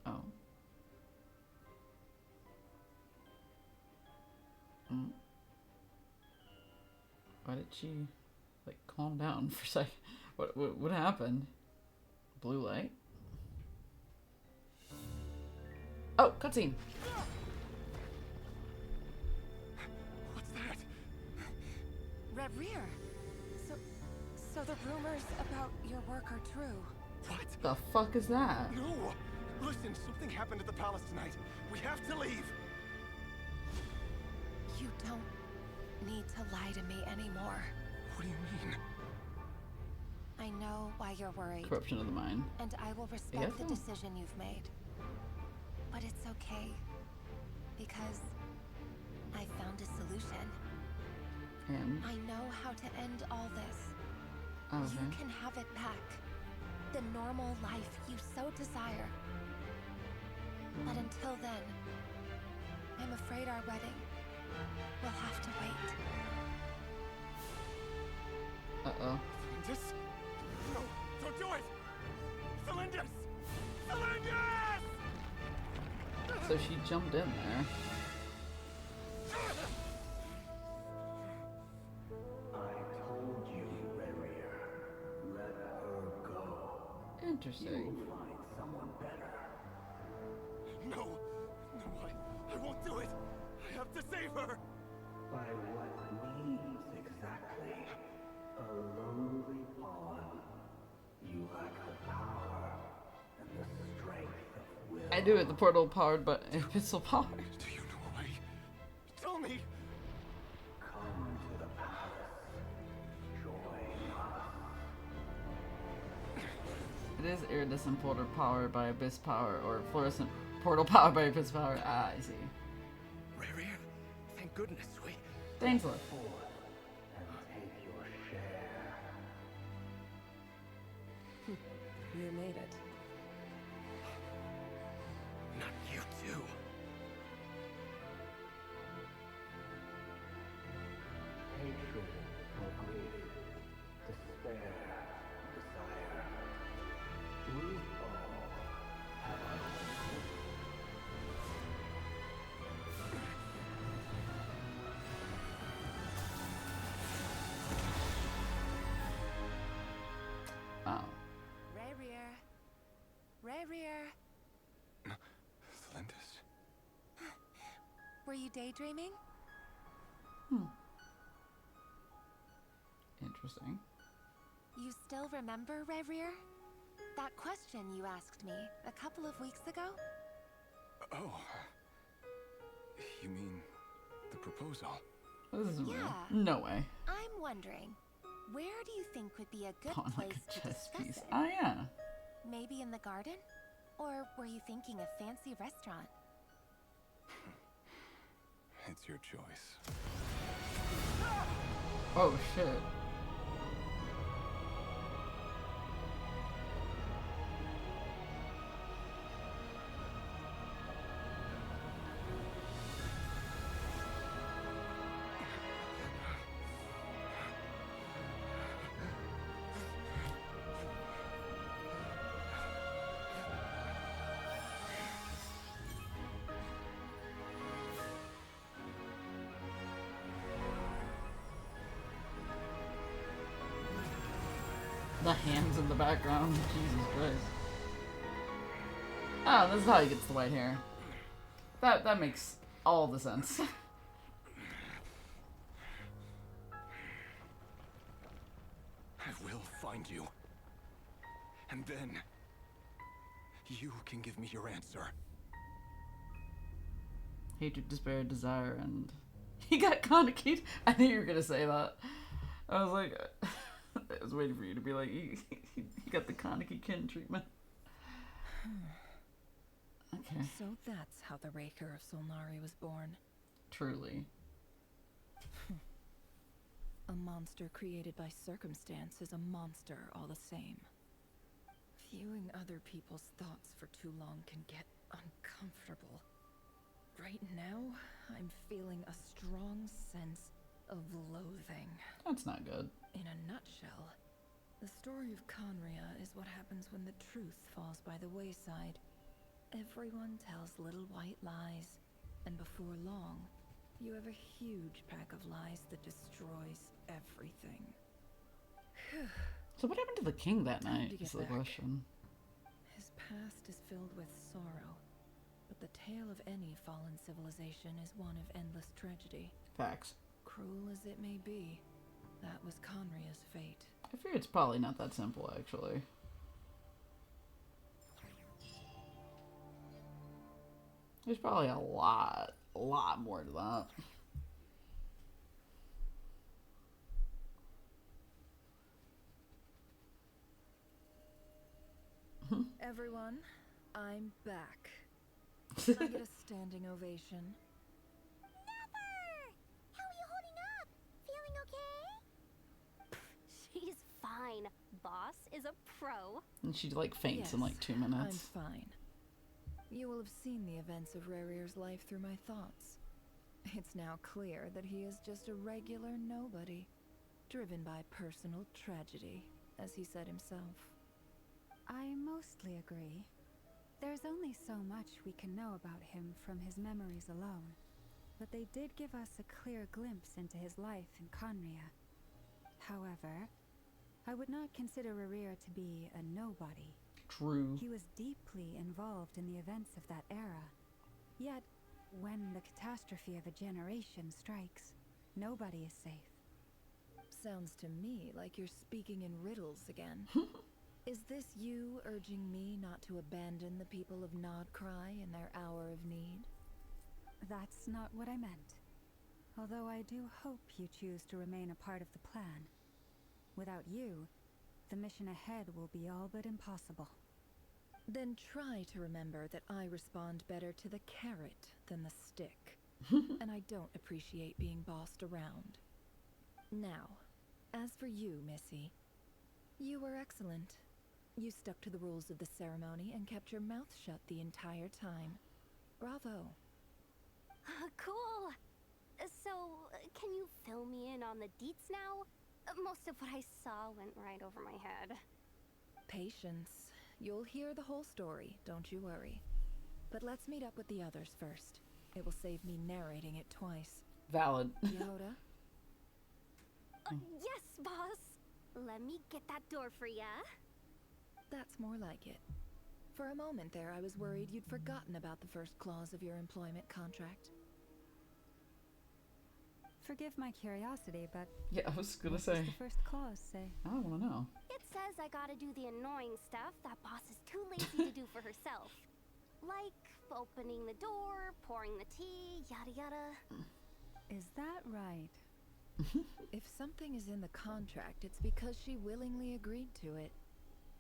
Oh. Why did she, like, calm down for a second? What happened? Blue light? Oh, cutscene. What's that? Red Rear. So the rumors about your work are true. What? The fuck is that? No! Listen, something happened at the palace tonight. We have to leave. You don't need to lie to me anymore. What do you mean? I know why you're worried. Corruption of the mind. And I will respect the decision you've made. But it's okay. Because I found a solution. And? I know how to end all this. Okay. You can have it back. The normal life you so desire. But until then, I'm afraid our wedding will have to wait. Uh-oh. Cylinders? No, don't do it! Cylinders! Cylinders! So she jumped in there. Interesting. find someone better. No, I won't do it. I have to save her. By what means exactly? A lowly pawn. You lack the power and the strength of will. I do it. The portal powered by pistol power. Do you know a way? Tell me. Come to the palace. Join us. It is iridescent portal powered by abyss power, or fluorescent portal powered by abyss power. Ah, I see. Rary, thank goodness we. Thanks, Lord. And take your share. You made it. Not you too. Hatred or grief, despair, desire. We all have our own. Oh. Rarier. Rarier. Lindis. Were you daydreaming? Interesting. You still remember, Rarier? That question you asked me a couple of weeks ago? Oh. You mean the proposal? This isn't real. Yeah. No way. I'm wondering, where do you think would be a good Pawn place like a to chess discuss piece. it? Oh yeah. Maybe in the garden? Or were you thinking a fancy restaurant? It's your choice. Oh shit. The hands in the background. Jesus Christ. Oh, this is how he gets the white hair. That makes all the sense. I will find you. And then you can give me your answer. Hatred, despair, desire, and he got Kaneki. I knew you were gonna say that. I was like, I was waiting for you to be like, he got the Kaneki kin treatment. Okay. So that's how the Raker of Solnari was born. Truly. A monster created by circumstance is a monster all the same. Viewing other people's thoughts for too long can get uncomfortable. Right now, I'm feeling a strong sense of loathing. That's not good. In a nutshell, the story of Conria is what happens when the truth falls by the wayside. Everyone tells little white lies, and before long, you have a huge pack of lies that destroys everything. So what happened to the king that Time night to get is the back. question. His past is filled with sorrow, but the tale of any fallen civilization is one of endless tragedy. Facts. Cruel as it may be, that was Conria's fate. I fear it's probably not that simple, actually. There's probably a lot more to that. Everyone, I'm back. I get a standing ovation. How are you holding up? Feeling okay? She's fine. Boss is a pro. And she like faints in Yes, like 2 minutes. I'm fine. You will have seen the events of Rarier's life through my thoughts. It's now clear that he is just a regular nobody, driven by personal tragedy, as he said himself. I mostly agree. There's only so much we can know about him from his memories alone, but they did give us a clear glimpse into his life in Conria. However, I would not consider Rarir to be a nobody. True. He was deeply involved in the events of that era. Yet, when the catastrophe of a generation strikes, nobody is safe. Sounds to me like you're speaking in riddles again. Is this you urging me not to abandon the people of Nodcry in their hour of need? That's not what I meant. Although I do hope you choose to remain a part of the plan. Without you, the mission ahead will be all but impossible. Then try to remember that I respond better to the carrot than the stick. And I don't appreciate being bossed around. Now, as for you, Missy, you were excellent. You stuck to the rules of the ceremony and kept your mouth shut the entire time. Bravo. Cool. So, can you fill me in on the deets now? Most of what I saw went right over my head. Patience. You'll hear the whole story, don't you worry. But let's meet up with the others first. It will save me narrating it twice. Valid. Yoda? Yes, boss. Let me get that door for ya. That's more like it. For a moment there, I was worried you'd forgotten about the first clause of your employment contract. Forgive my curiosity, but Yeah, I was gonna what say. does the first clause say? I don't want to know. It says I gotta do the annoying stuff that boss is too lazy to do for herself. Like opening the door, pouring the tea, yada yada. Is that right? If something is in the contract, it's because she willingly agreed to it.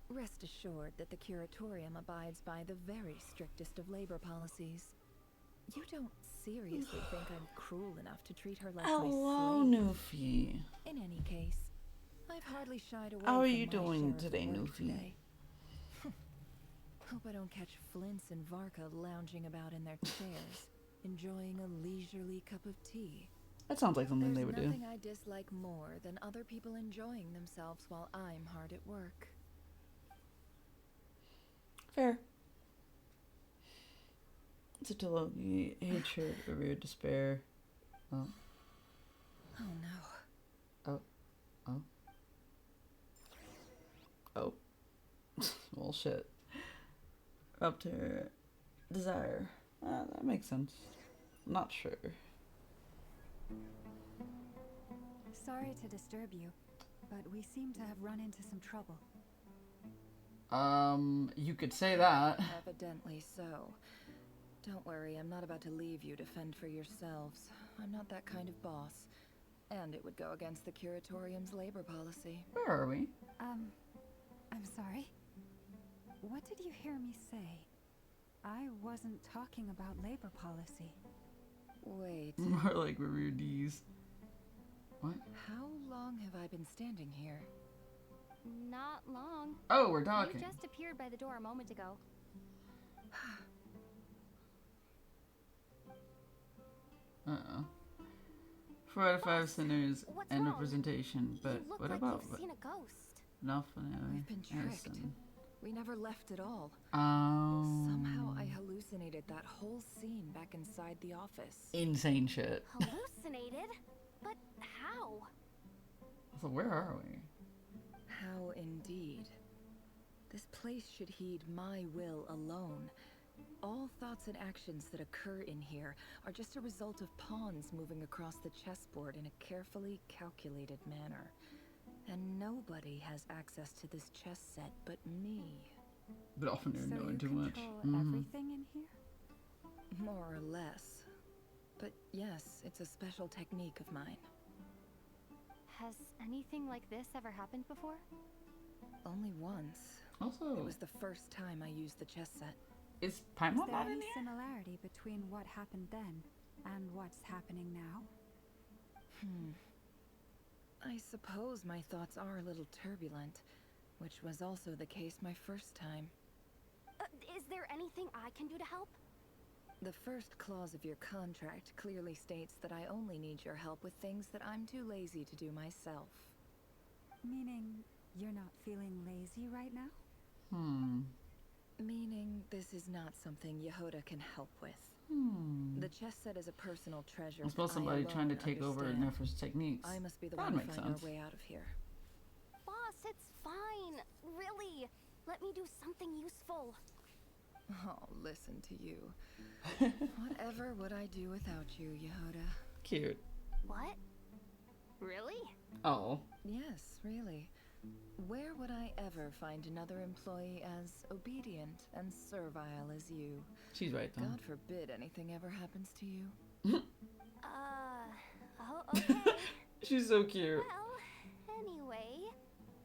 Rest assured that the Curatorium abides by the very strictest of labor policies. You don't seriously think I'm cruel enough to treat her like Hello, my slave? Newfie. In any case, I've hardly shied away How are from you my doing share of today, work Newfie? today. Hope I don't catch Flintz and Varka lounging about in their chairs, enjoying a leisurely cup of tea. That sounds like something they would do. There's nothing I dislike more than other people enjoying themselves while I'm hard at work. Fair. Satilla, hatred, revere, despair. Oh. Oh no. Oh. Oh. Oh. Well, shit. Up to desire. That makes sense. Not sure. Sorry to disturb you, but we seem to have run into some trouble. You could say that. Evidently so. Don't worry, I'm not about to leave you to fend for yourselves. I'm not that kind of boss. And it would go against the Curatorium's labor policy. Where are we? I'm sorry. What did you hear me say? I wasn't talking about labor policy. Wait. More like revere D's. What? How long have I been standing here? Not long. Oh, we're talking. You just appeared by the door a moment ago. Uh-oh. 4 out of 5 sinners what's and wrong? representation, but You look what like about you've seen a ghost. nothing? We've been tricked. We never left at all. Oh. Somehow I hallucinated that whole scene back inside the office. Insane shit. Hallucinated? But how? So where are we? How indeed. This place should heed my will alone. All thoughts and actions that occur in here are just a result of pawns moving across the chessboard in a carefully calculated manner. And nobody has access to this chess set but me. But often you're So knowing you too much. control everything in here? More or less. But yes, it's a special technique of mine. Has anything like this ever happened before? Only once. Also, it was the first time I used the chess set. Is Is Paimon there not in any here? similarity between what happened then and what's happening now? I suppose my thoughts are a little turbulent, which was also the case my first time. Is there anything I can do to help? The first clause of your contract clearly states that I only need your help with things that I'm too lazy to do myself. Meaning you're not feeling lazy right now? Meaning this is not something Yehoda can help with. The chess set is a personal treasure. I suppose that somebody alone trying to take over understand. Nefer's techniques. I must be the That one to makes find sense. our way out of here. Boss, it's fine. Really. Let me do something useful. Oh, listen to you. Whatever would I do without you, Yehoda? Cute. What? Really? Oh. Yes, really. Where would I ever find another employee as obedient and servile as you? She's right, though. God forbid anything ever happens to you. Oh, okay. She's so cute. Well, anyway,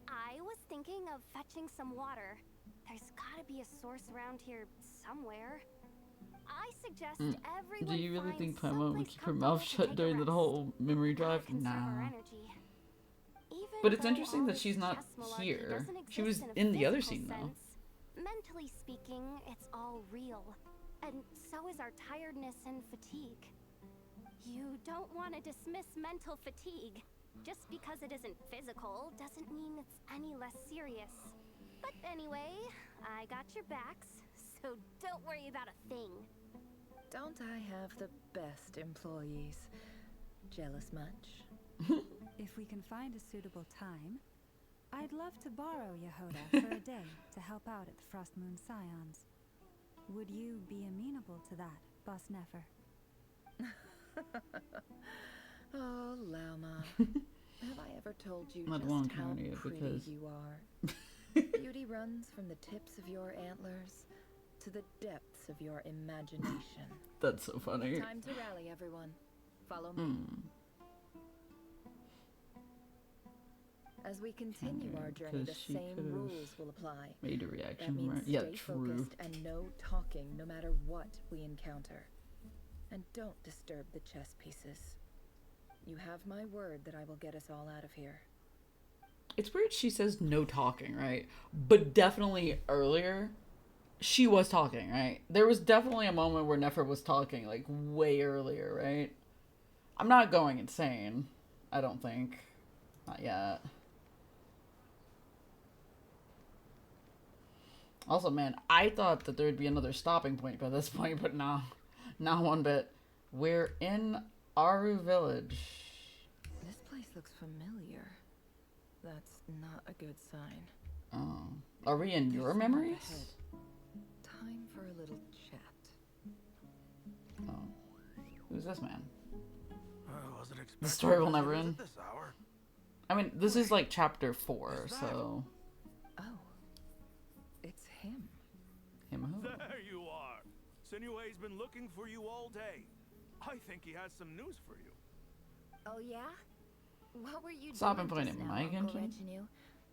I was thinking of fetching some water. There's gotta be a source around here somewhere. I suggest everyone Do you really find think Paimon would someplace keep her mouth comfortable to shut take a during the rest. whole memory drive? Conserve Nah. our energy. Even But it's though interesting all that this she's not chess malarkey here. doesn't She was exist in a the other physical scene, though. sense, mentally speaking, it's all real. And so is our tiredness and fatigue. You don't want to dismiss mental fatigue. Just because it isn't physical doesn't mean it's any less serious. But anyway, I got your backs, so don't worry about a thing. Don't I have the best employees? Jealous much? If we can find a suitable time, I'd love to borrow Yehoda for a day to help out at the Frost Moon Scions. Would you be amenable to that, Boss Nefer? Oh, Lauma. Have I ever told you Not just one how county, pretty because- you are? Beauty runs from the tips of your antlers to the depths of your imagination. That's so funny. Time to rally, everyone. Follow me. As we continue our journey, the 'cause she same could've rules will apply. made a That reaction, means right? Yeah, stay true. focused and no talking, no matter what we encounter. And don't disturb the chess pieces. You have my word that I will get us all out of here. It's weird she says no talking, right? But definitely earlier, she was talking, right? There was definitely a moment where Nefer was talking, like, way earlier, right? I'm not going insane. I don't think. Not yet. Also, man, I thought that there would be another stopping point by this point, but no. Not one bit. We're in Aru Village. This place looks familiar. That's not a good sign. Oh. Are we in your There's someone memories? ahead. Time for a little chat. Oh. Who's this man? Was it The story will never at end. this hour? I mean, this is like chapter 4, so... Oh. It's him. Him who? There you are. Sinue's been looking for you all day. I think he has some news for you. Oh yeah? What were you Stop doing and point just at now, my Uncle attention. Reginue?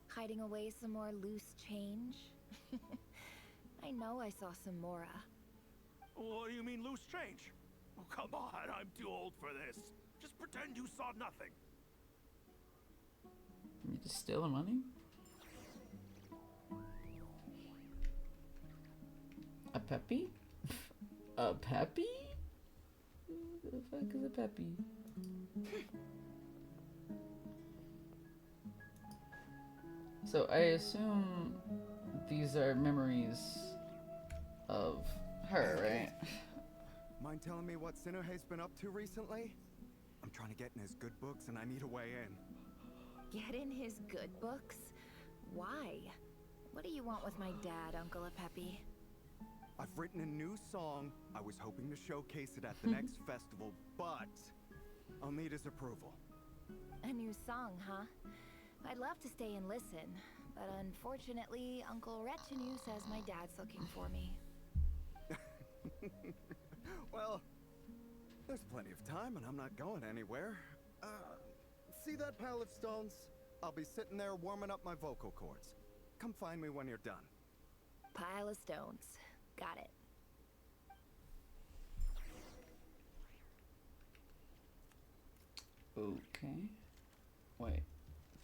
Hiding away some more loose change? I know I saw some Mora. What do you mean loose change? Oh, come on, I'm too old for this. Just pretend you saw nothing. You just steal the money? A peppy? A peppy? Who the fuck is a peppy? So I assume these are memories of her, right? Mind telling me what Sinuhe's been up to recently? I'm trying to get in his good books and I need a way in. Get in his good books? Why? What do you want with my dad, Uncle Apepi? I've written a new song. I was hoping to showcase it at the next festival, but I'll need his approval. A new song, huh? I'd love to stay and listen, but unfortunately, Uncle Retinue says my dad's looking for me. Well, there's plenty of time and I'm not going anywhere. See that pile of stones? I'll be sitting there warming up my vocal cords. Come find me when you're done. Pile of stones. Got it. Okay. Wait.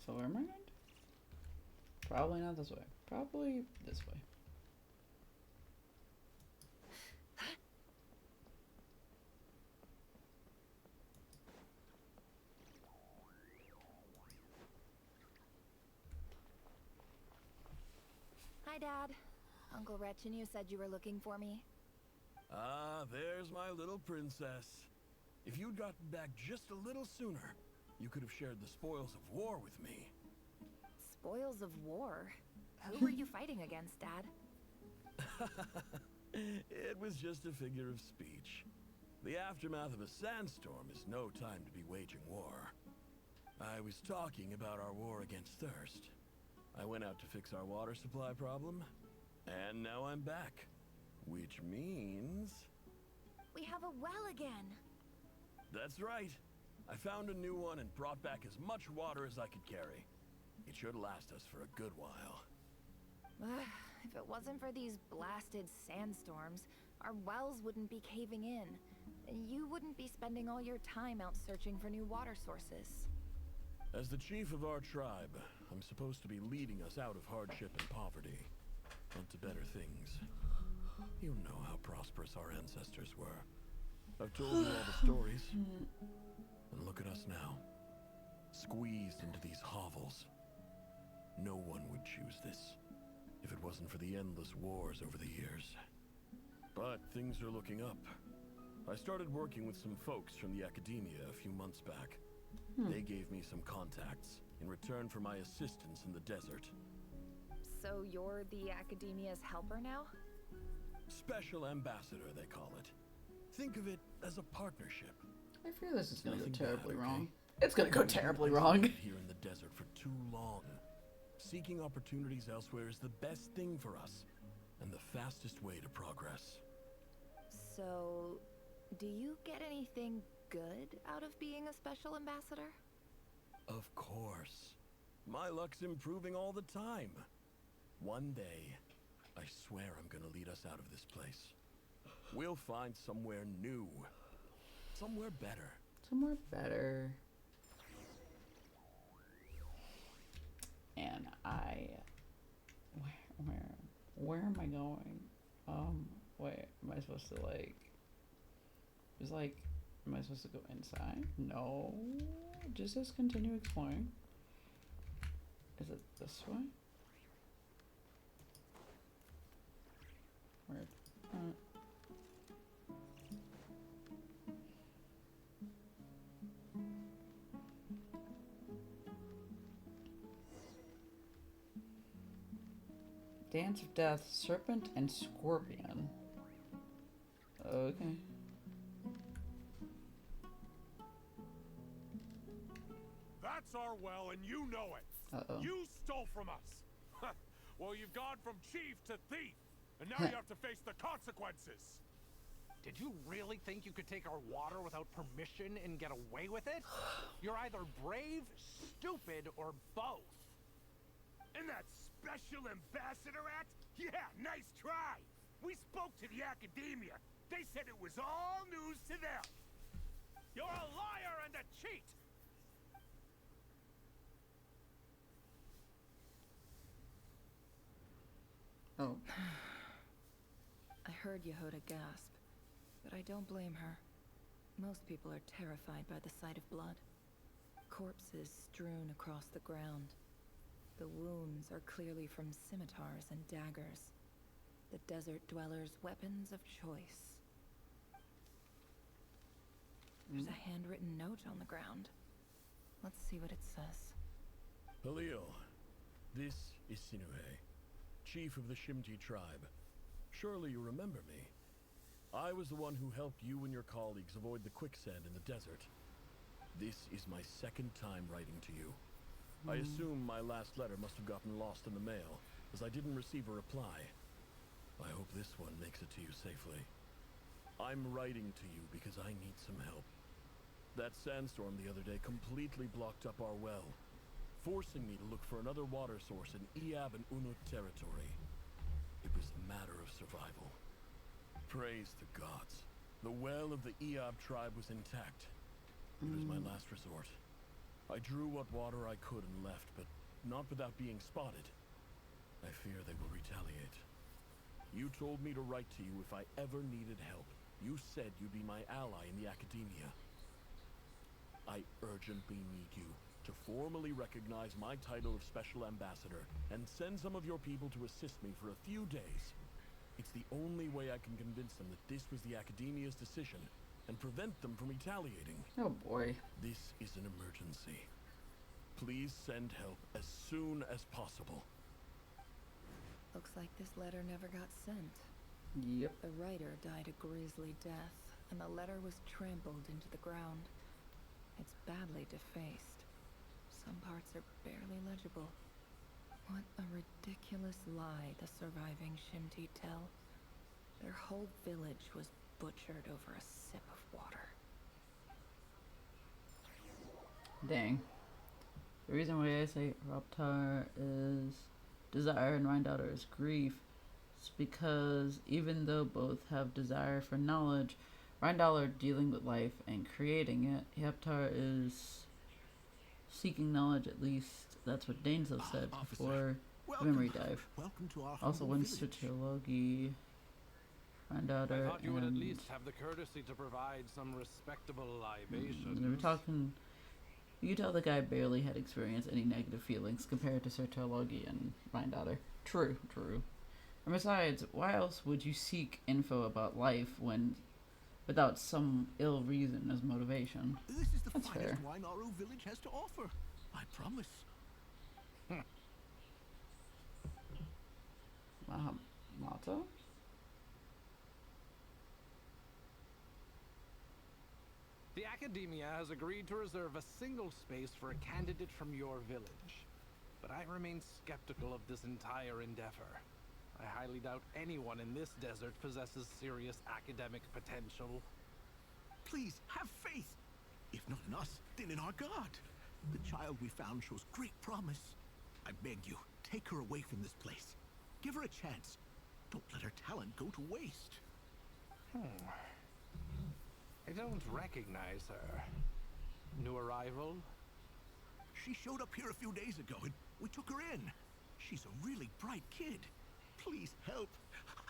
So where am I going? Probably not this way. Probably this way. Hi, Dad. Uncle Retinue said you were looking for me. Ah, there's my little princess. If you'd gotten back just a little sooner, you could have shared the spoils of war with me. Spoils of war? Who were you fighting against, Dad? It was just a figure of speech. The aftermath of a sandstorm is no time to be waging war. I was talking about our war against thirst. I went out to fix our water supply problem, and now I'm back. Which means... We have a well again. That's right. I found a new one and brought back as much water as I could carry. It should last us for a good while. If it wasn't for these blasted sandstorms, our wells wouldn't be caving in. And you wouldn't be spending all your time out searching for new water sources. As the chief of our tribe, I'm supposed to be leading us out of hardship and poverty, onto better things. You know how prosperous our ancestors were. I've told you all the stories. And look at us now, squeezed into these hovels. No one would choose this, if it wasn't for the endless wars over the years. But things are looking up. I started working with some folks from the academia a few months back. They gave me some contacts in return for my assistance in the desert. So you're the academia's helper now? Special ambassador, they call it. Think of it as a partnership. I fear this is gonna go Nothing terribly bad, wrong. okay? It's gonna go terribly I've wrong. lived here in the desert for too long. Seeking opportunities elsewhere is the best thing for us, and the fastest way to progress. So, do you get anything good out of being a special ambassador? Of course. My luck's improving all the time. One day, I swear I'm gonna lead us out of this place. We'll find somewhere new. Somewhere better. Somewhere better. And where am I going? Wait, am I supposed to am I supposed to go inside? No, it just says continue exploring. Is it this way? Weird. Dance of Death, Serpent and Scorpion. Okay. That's our well, and you know it. Uh-oh. You stole from us. Well, you've gone from chief to thief, and now you have to face the consequences. Did you really think you could take our water without permission and get away with it? You're either brave, stupid, or both. And that Special Ambassador Act? Yeah, nice try. We spoke to the academia. They said it was all news to them. You're a liar and a cheat. Oh. I heard Yehuda gasp, but I don't blame her. Most people are terrified by the sight of blood. Corpses strewn across the ground. The wounds are clearly from scimitars and daggers. The desert dwellers' weapons of choice. There's a handwritten note on the ground. Let's see what it says. Halil, this is Sinuhe, chief of the Shimti tribe. Surely you remember me. I was the one who helped you and your colleagues avoid the quicksand in the desert. This is my second time writing to you. I assume my last letter must have gotten lost in the mail, as I didn't receive a reply. I hope this one makes it to you safely. I'm writing to you because I need some help. That sandstorm the other day completely blocked up our well, forcing me to look for another water source in Iab and Unut territory. It was a matter of survival. Praise the gods. The well of the Iab tribe was intact. It was my last resort. I drew what water I could and left, but not without being spotted. I fear they will retaliate. You told me to write to you if I ever needed help. You said you'd be my ally in the academia. I urgently need you to formally recognize my title of Special Ambassador and send some of your people to assist me for a few days. It's the only way I can convince them that this was the academia's decision and prevent them from retaliating. Oh boy. This is an emergency. Please send help as soon as possible. Looks like this letter never got sent. Yep. The writer died a grisly death, and the letter was trampled into the ground. It's badly defaced. Some parts are barely legible. What a ridiculous lie the surviving Shinti tell. Their whole village was butchered over a sip of water. Dang. The reason why I say Raptar is desire and Rhindaughter is grief is because even though both have desire for knowledge, Rhindaughter dealing with life and creating it, Raptar is seeking knowledge, at least that's what Dainsleif said before the memory dive. Welcome to our Also, when village. Sociology, Rhindaughter, I thought you would at and least have the courtesy to provide some respectable libations. they were talking. You could tell the guy barely had experienced any negative feelings compared to Sociology and Rhindaughter. True, true. And besides, why else would you seek info about life when, without some ill reason as motivation? This is the That's finest fair. wine our village has to offer. I promise. Mata? The Academia has agreed to reserve a single space for a candidate from your village. But I remain skeptical of this entire endeavor. I highly doubt anyone in this desert possesses serious academic potential. Please, have faith. If not in us, then in our God. The child we found shows great promise. I beg you, take her away from this place. Give her a chance. Don't let her talent go to waste. I don't recognize her. New arrival? She showed up here a few days ago and we took her in. She's a really bright kid. Please help.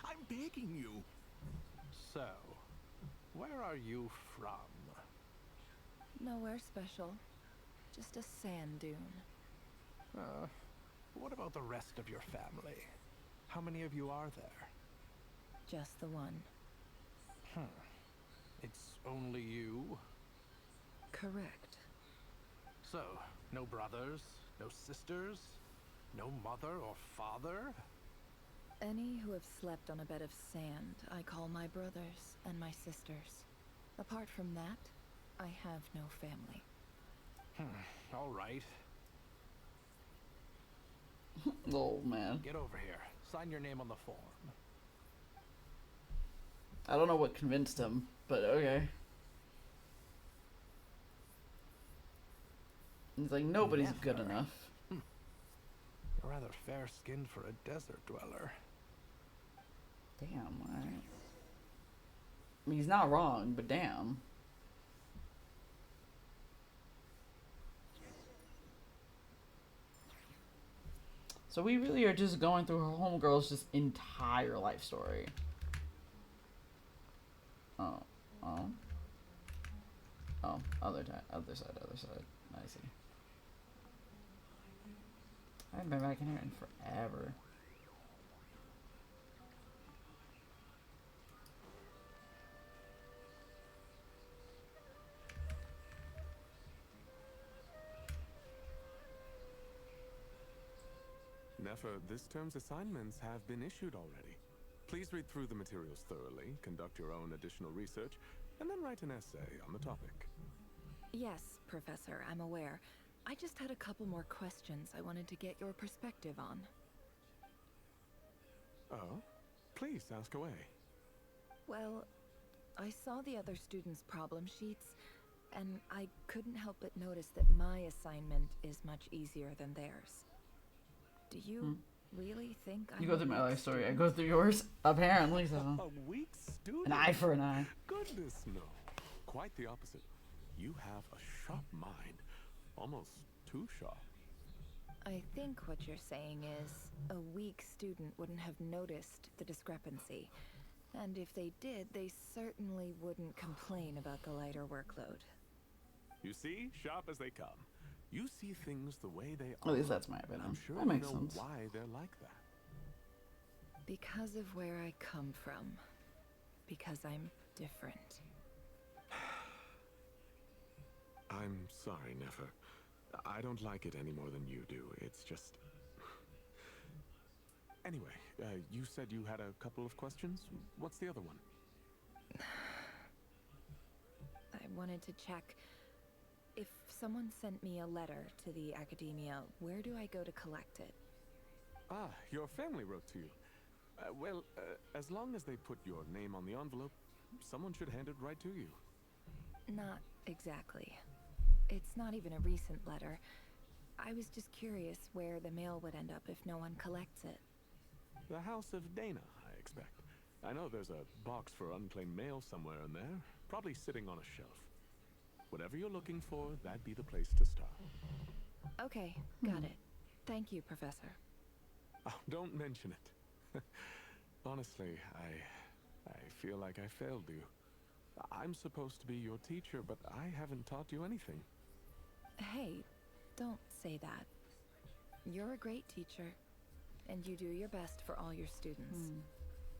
I'm begging you. So, where are you from? Nowhere special. Just a sand dune. What about the rest of your family? How many of you are there? Just the one. It's only you? Correct. So, no brothers, no sisters, no mother or father? Any who have slept on a bed of sand, I call my brothers and my sisters. Apart from that, I have no family. All right. Oh, man. Get over here. Sign your name on the form. I don't know what convinced him, but okay. He's like, nobody's good Never. enough. You're rather fair-skinned for a desert dweller. Damn, alright. I mean, he's not wrong, but damn. So we really are just going through her homegirl's just entire life story. Oh. Oh, other side. I see. I haven't been back in here in forever. Nefer, this term's assignments have been issued already. Please read through the materials thoroughly, conduct your own additional research, and then write an essay on the topic. Yes, Professor, I'm aware. I just had a couple more questions I wanted to get your perspective on. Oh? Please ask away. Well, I saw the other students' problem sheets, and I couldn't help but notice that my assignment is much easier than theirs. Do you really think I'm You go through a my weak life story, I student? go through yours. Apparently so. A weak student? An eye for an eye. Goodness, no. Quite the opposite. You have a sharp mind. Almost too sharp. I think what you're saying is a weak student wouldn't have noticed the discrepancy. And if they did, they certainly wouldn't complain about the lighter workload. You see? Sharp as they come. You see things the way they are. At least that's my and opinion. I'm sure That you makes know sense. why they're like that. Because of where I come from. Because I'm different. I'm sorry, Nefer. I don't like it any more than you do. It's just... Anyway, you said you had a couple of questions. What's the other one? I wanted to check if someone sent me a letter to the academia, where do I go to collect it? Ah, your family wrote to you. Well, as long as they put your name on the envelope, someone should hand it right to you. Not exactly. It's not even a recent letter. I was just curious where the mail would end up if no one collects it. The House of Dana, I expect. I know there's a box for unclaimed mail somewhere in there, probably sitting on a shelf. Whatever you're looking for, that'd be the place to start. Okay, got it. Thank you, Professor. Oh, don't mention it. Honestly, I feel like I failed you. I'm supposed to be your teacher, but I haven't taught you anything. Hey, don't say that. You're a great teacher, and you do your best for all your students.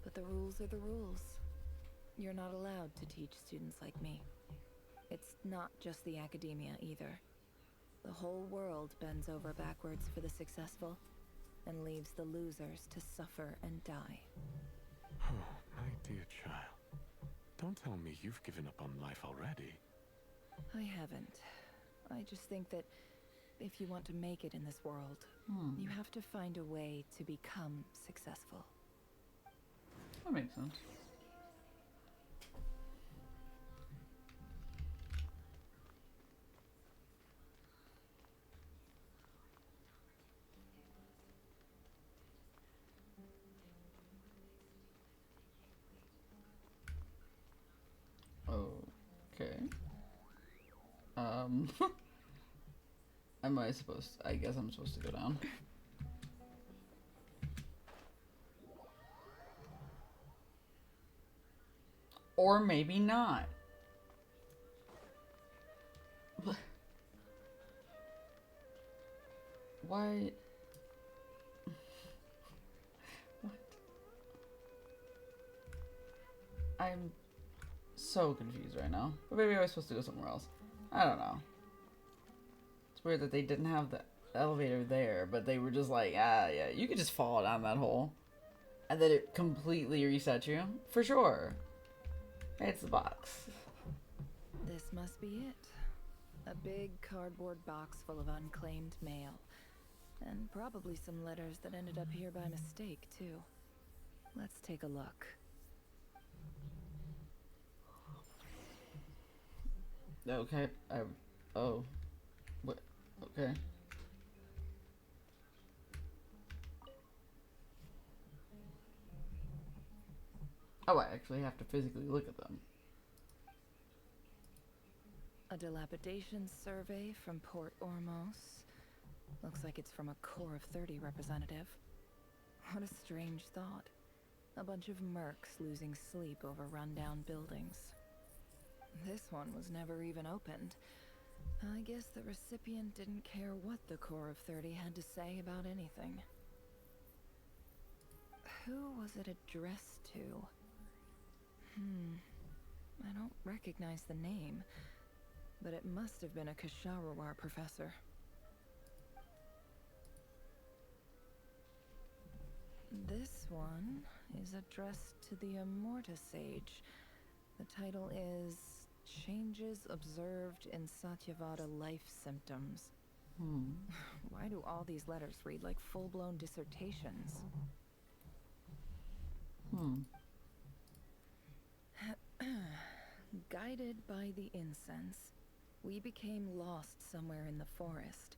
But the rules are the rules. You're not allowed to teach students like me. It's not just the academia either. The whole world bends over backwards for the successful and leaves the losers to suffer and die. Oh, my dear child. Don't tell me you've given up on life already. I haven't. I just think that if you want to make it in this world, you have to find a way to become successful. That makes sense. Okay. Am I supposed to, I guess I'm supposed to go down. Or maybe not. Why? What? I'm so confused right now. But maybe I was supposed to go somewhere else. I don't know. It's weird that they didn't have the elevator there, but they were just like, ah, yeah, you could just fall down that hole. And then it completely resets you. For sure. It's the box. This must be it. A big cardboard box full of unclaimed mail. And probably some letters that ended up here by mistake, too. Let's take a look. Okay, oh. What? Okay. Oh, I actually have to physically look at them. A dilapidation survey from Port Ormos. Looks like it's from a Corps of 30 representative. What a strange thought. A bunch of mercs losing sleep over rundown buildings. This one was never even opened. I guess the recipient didn't care what the Corps of 30 had to say about anything. Who was it addressed to? I don't recognize the name, but it must have been a Kasharawar professor. This one is addressed to the Immorta Sage. The title is Changes Observed in Satyavada Life Symptoms. Why do all these letters read like full-blown dissertations? Guided by the incense, we became lost somewhere in the forest.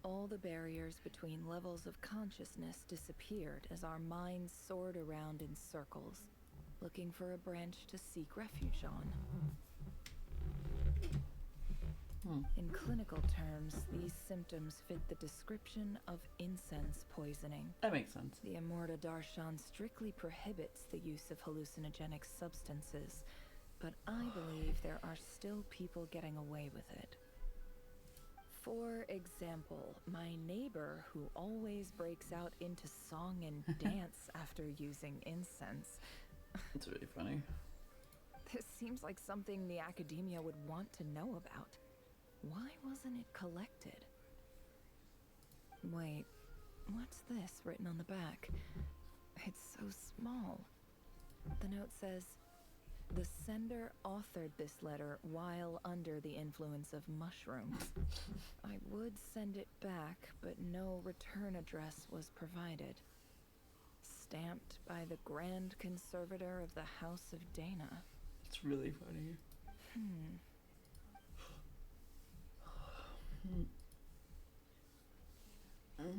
All the barriers between levels of consciousness disappeared as our minds soared around in circles, looking for a branch to seek refuge on. In clinical terms, these symptoms fit the description of incense poisoning. That makes sense. The Immorta Darshan strictly prohibits the use of hallucinogenic substances, but I believe there are still people getting away with it. For example, my neighbor who always breaks out into song and dance after using incense. It's really funny. This seems like something the academia would want to know about. Why wasn't it collected? Wait, what's this written on the back? It's so small. The note says, "The sender authored this letter while under the influence of mushrooms. I would send it back, but no return address was provided. Stamped by the Grand Conservator of the House of Dana." It's really funny.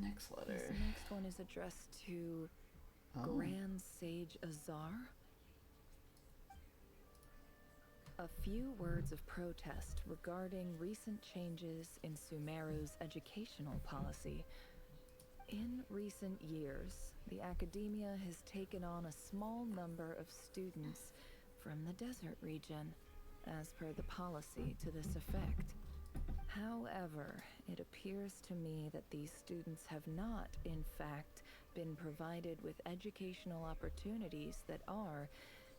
Next letter. This next one is addressed to Grand Sage Azar. A few words of protest regarding recent changes in Sumeru's educational policy. In recent years, the academia has taken on a small number of students from the desert region, as per the policy to this effect. However, it appears to me that these students have not, in fact, been provided with educational opportunities that are,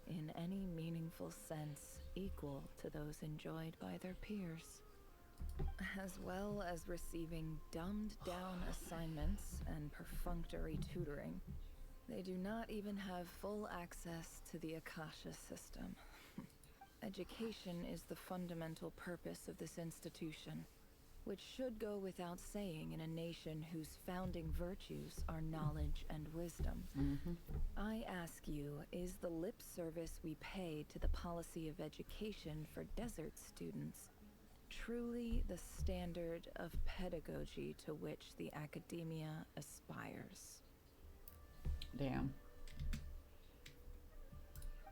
in any meaningful sense, equal to those enjoyed by their peers, as well as receiving dumbed-down assignments and perfunctory tutoring. They do not even have full access to the Akasha system. Education is the fundamental purpose of this institution, which should go without saying in a nation whose founding virtues are knowledge and wisdom. I ask you, is the lip service we pay to the policy of education for desert students truly the standard of pedagogy to which the academia aspires? Damn.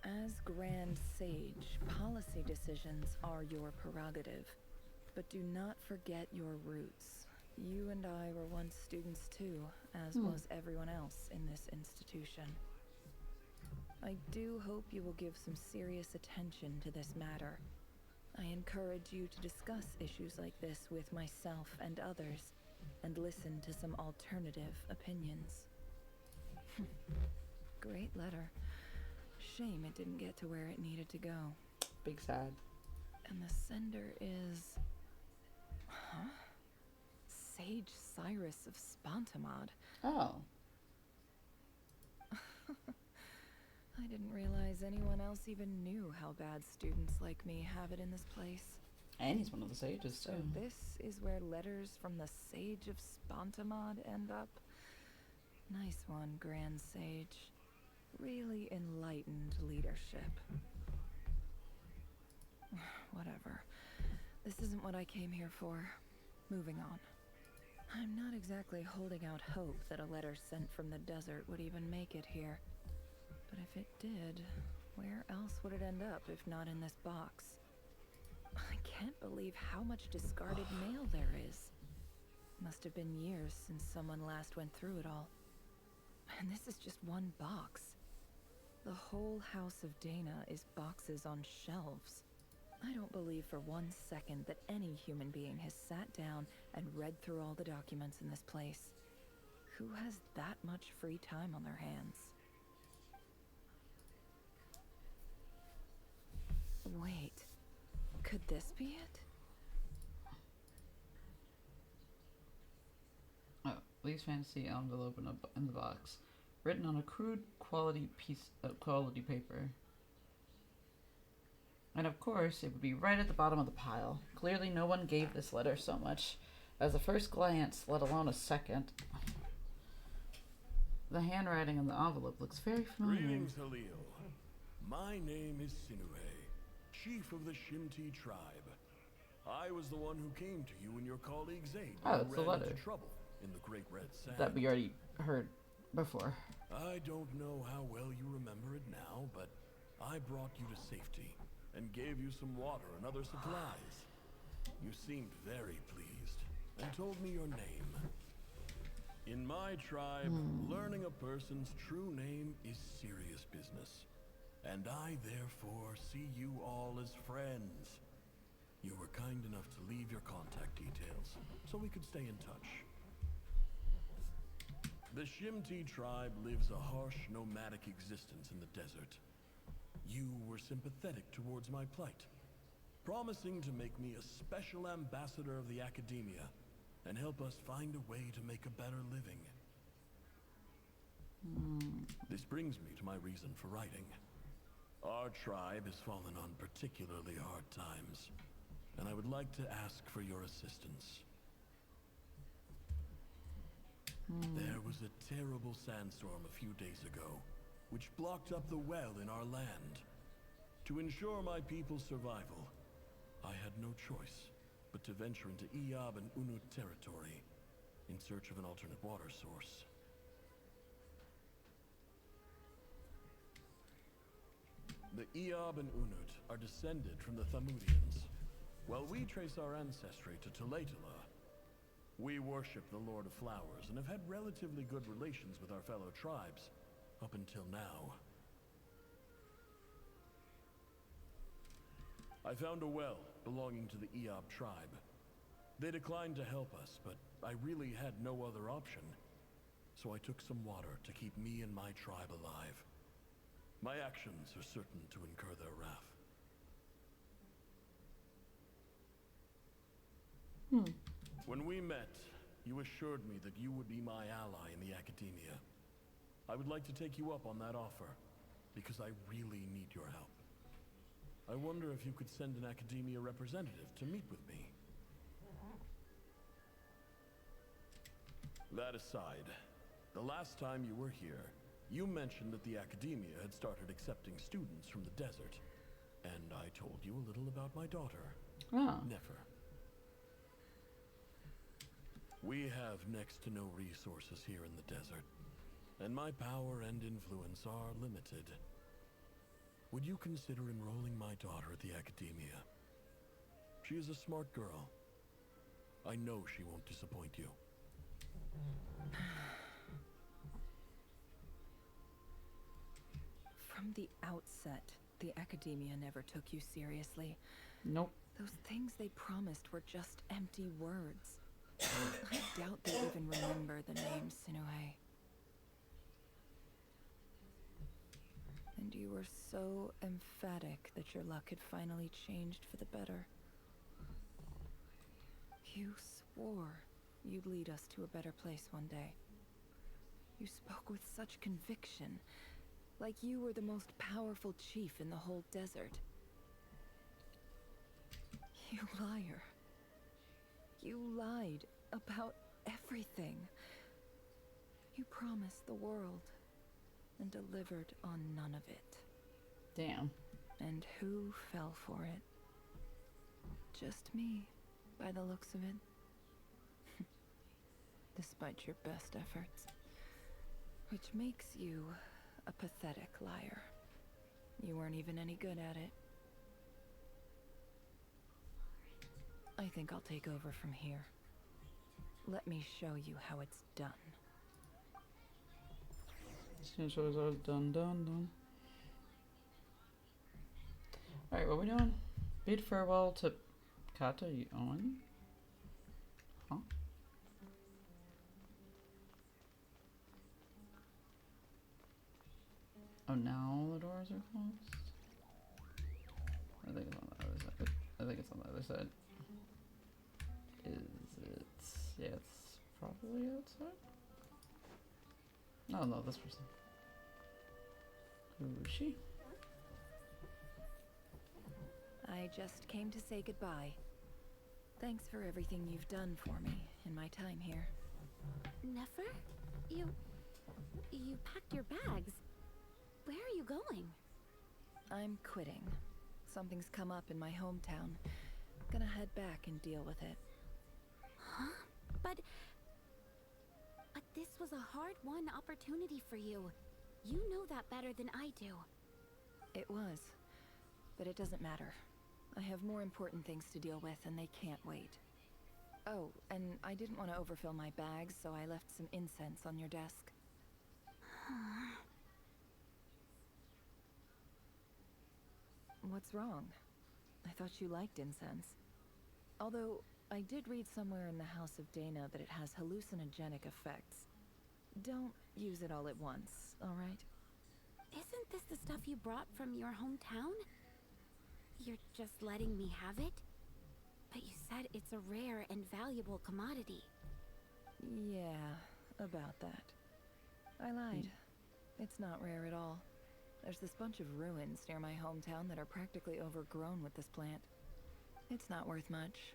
As Grand Sage, policy decisions are your prerogative, but do not forget your roots. You and I were once students too, as was everyone else in this institution. I do hope you will give some serious attention to this matter. I encourage you to discuss issues like this with myself and others, and listen to some alternative opinions. Great letter. Shame it didn't get to where it needed to go. Big sad. And the sender is... Sage Cyrus of Spontamod. Oh. I didn't realize anyone else even knew how bad students like me have it in this place. And he's one of the sages, So too. this is where letters from the Sage of Spontamod end up? Nice one, Grand Sage. Really enlightened leadership. Whatever. This isn't what I came here for. Moving on. I'm not exactly holding out hope that a letter sent from the desert would even make it here. But if it did, where else would it end up if not in this box? I can't believe how much discarded mail there is. Must have been years since someone last went through it all. And this is just one box. The whole House of Dana is boxes on shelves. I don't believe for 1 second that any human being has sat down and read through all the documents in this place. Who has that much free time on their hands? Wait, could this be it? Oh, Lee's fantasy envelope in the box. Written on a crude quality piece of quality paper. And of course, it would be right at the bottom of the pile. Clearly no one gave this letter so much as a first glance, let alone a second. The handwriting on the envelope looks very familiar. Greetings, Halil. My name is Sinuhe, chief of the Shimti tribe. I was the one who came to you and your colleague Zaid Oh, it's the ran letter into trouble in the Great Red Sand. that we already heard before. I don't know how well you remember it now, but I brought you to safety and gave you some water and other supplies. You seemed very pleased and told me your name. In my tribe, learning a person's true name is serious business, and I therefore see you all as friends. You were kind enough to leave your contact details so we could stay in touch. The Shimti tribe lives a harsh, nomadic existence in the desert. You were sympathetic towards my plight, promising to make me a special ambassador of the academia and help us find a way to make a better living. This brings me to my reason for writing. Our tribe has fallen on particularly hard times, and I would like to ask for your assistance. There was a terrible sandstorm a few days ago, which blocked up the well in our land. To ensure my people's survival, I had no choice but to venture into Eob and Unut territory in search of an alternate water source. The Eob and Unut are descended from the Thamudians. While we trace our ancestry to Tulatula, we worship the Lord of Flowers and have had relatively good relations with our fellow tribes up until now. I found a well belonging to the Eob tribe. They declined to help us, but I really had no other option. So I took some water to keep me and my tribe alive. My actions are certain to incur their wrath. When we met, you assured me that you would be my ally in the academia. I would like to take you up on that offer, because I really need your help. I wonder if you could send an academia representative to meet with me. That aside, the last time you were here, you mentioned that the academia had started accepting students from the desert, and I told you a little about my daughter, Nefer. We have next to no resources here in the desert, and my power and influence are limited. Would you consider enrolling my daughter at the academia? She is a smart girl. I know she won't disappoint you. From the outset, the academia never took you seriously. Nope. Those things they promised were just empty words. I doubt they even remember the name Sinuhe. And you were so emphatic that your luck had finally changed for the better. You swore you'd lead us to a better place one day. You spoke with such conviction, like you were the most powerful chief in the whole desert. You liar. You lied about everything. You promised the world and delivered on none of it. Damn. And who fell for it? Just me, by the looks of it. Despite your best efforts. Which makes you a pathetic liar. You weren't even any good at it. I think I'll take over from here. Let me show you how it's done. Done. Alright, what are we doing? Bid farewell to Kata Owen? Huh? Oh, now the doors are closed? I think it's on the other side. I think it's on the other side. Is it? Yeah, it's probably outside. Oh no, this person. Who is she? I just came to say goodbye. Thanks for everything you've done for me in my time here. Nefer? You packed your bags. Where are you going? I'm quitting. Something's come up in my hometown. Gonna head back and deal with it. Huh? But this was a hard-won opportunity for you. You know that better than I do. It was. But it doesn't matter. I have more important things to deal with and they can't wait. Oh, and I didn't want to overfill my bags, so I left some incense on your desk. What's wrong? I thought you liked incense. Although, I did read somewhere in the House of Dana that it has hallucinogenic effects. Don't use it all at once, alright? Isn't this the stuff you brought from your hometown? You're just letting me have it? But you said it's a rare and valuable commodity. Yeah, about that. I lied. It's not rare at all. There's this bunch of ruins near my hometown that are practically overgrown with this plant. It's not worth much.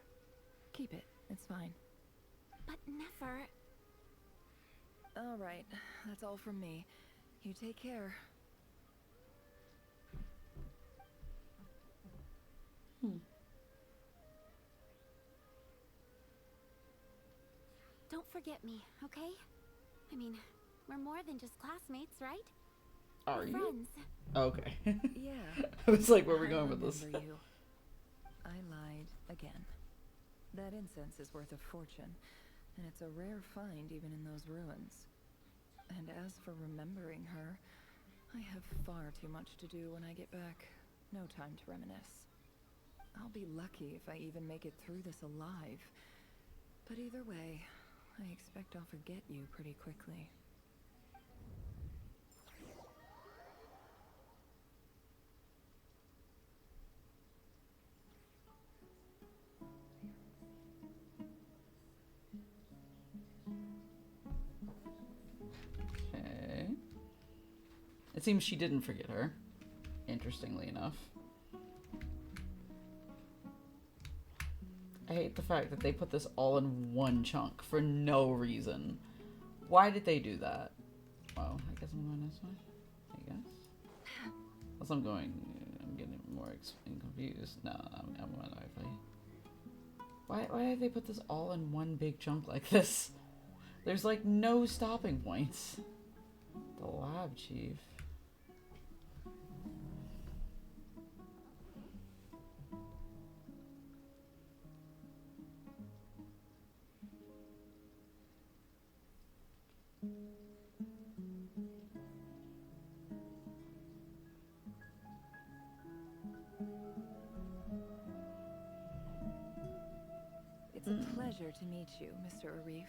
Keep it. It's fine. But never. All right. That's all from me. You take care. Don't forget me, okay? I mean, we're more than just classmates, right? Are We're you? friends. Okay. Yeah. I was like, where are we going with this? remember you. I lied again. That incense is worth a fortune, and it's a rare find even in those ruins. And as for remembering her, I have far too much to do when I get back. No time to reminisce. I'll be lucky if I even make it through this alive. But either way, I expect I'll forget you pretty quickly. Okay. It seems she didn't forget her, interestingly enough. I hate the fact that they put this all in one chunk for no reason. Why did they do that? Oh, I guess I'm going this way. I guess. Unless I'm getting more confused. No, I'm going the right way. Why did they put this all in one big chunk like this? There's like no stopping points. The lab chief. It's a pleasure to meet you, Mr. Arif.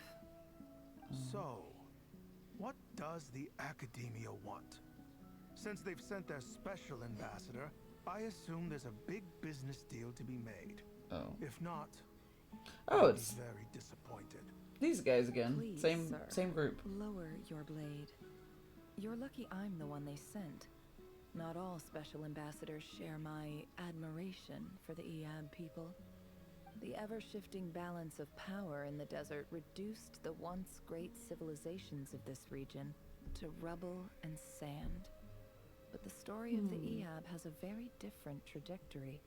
So, what does the Academia want? Since they've sent their special ambassador, I assume there's a big business deal to be made. Oh. If not, Oh, I'll it's be very disappointed. these guys again. Please, Same sir, group. Lower your blade. You're lucky I'm the one they sent. Not all special ambassadors share my admiration for the Eab people. The ever-shifting balance of power in the desert reduced the once great civilizations of this region to rubble and sand. But the story of the Eab has a very different trajectory.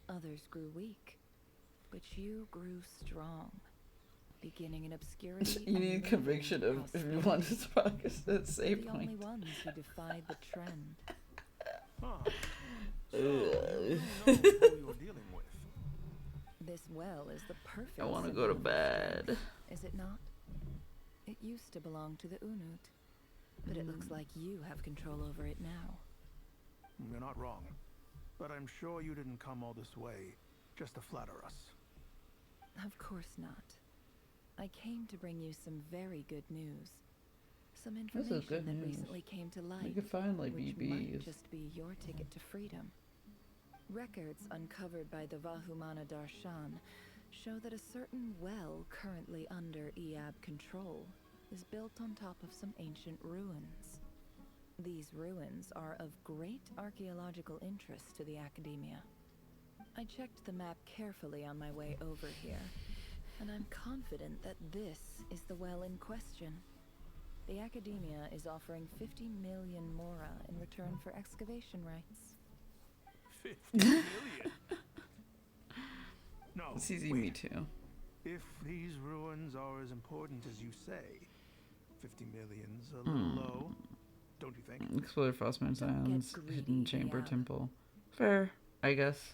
Others grew weak, but you grew strong. Beginning in obscurity. You need conviction of if you want to progress at save the point. only ones who defied the trend. This well is the perfect. I want to go to bed. Is it not? It used to belong to the Unut, but it looks like you have control over it now. You're not wrong, but I'm sure you didn't come all this way just to flatter us. Of course not. I came to bring you some very good news. Some This is information good that news. recently came to light. We could finally which be might bees. just be your ticket to freedom. Records uncovered by the Vahumana Darshan show that a certain well currently under Eab control is built on top of some ancient ruins. These ruins are of great archaeological interest to the Academia. I checked the map carefully on my way over here, and I'm confident that this is the well in question. The Academia is offering 50 million mora in return for excavation rights. 50 million? No. It's easy, me too. If these ruins are as important as you say, 50 million's a little low, don't you think? Explore Frostman Sands, Hidden Chamber yeah. Temple. Fair, I guess.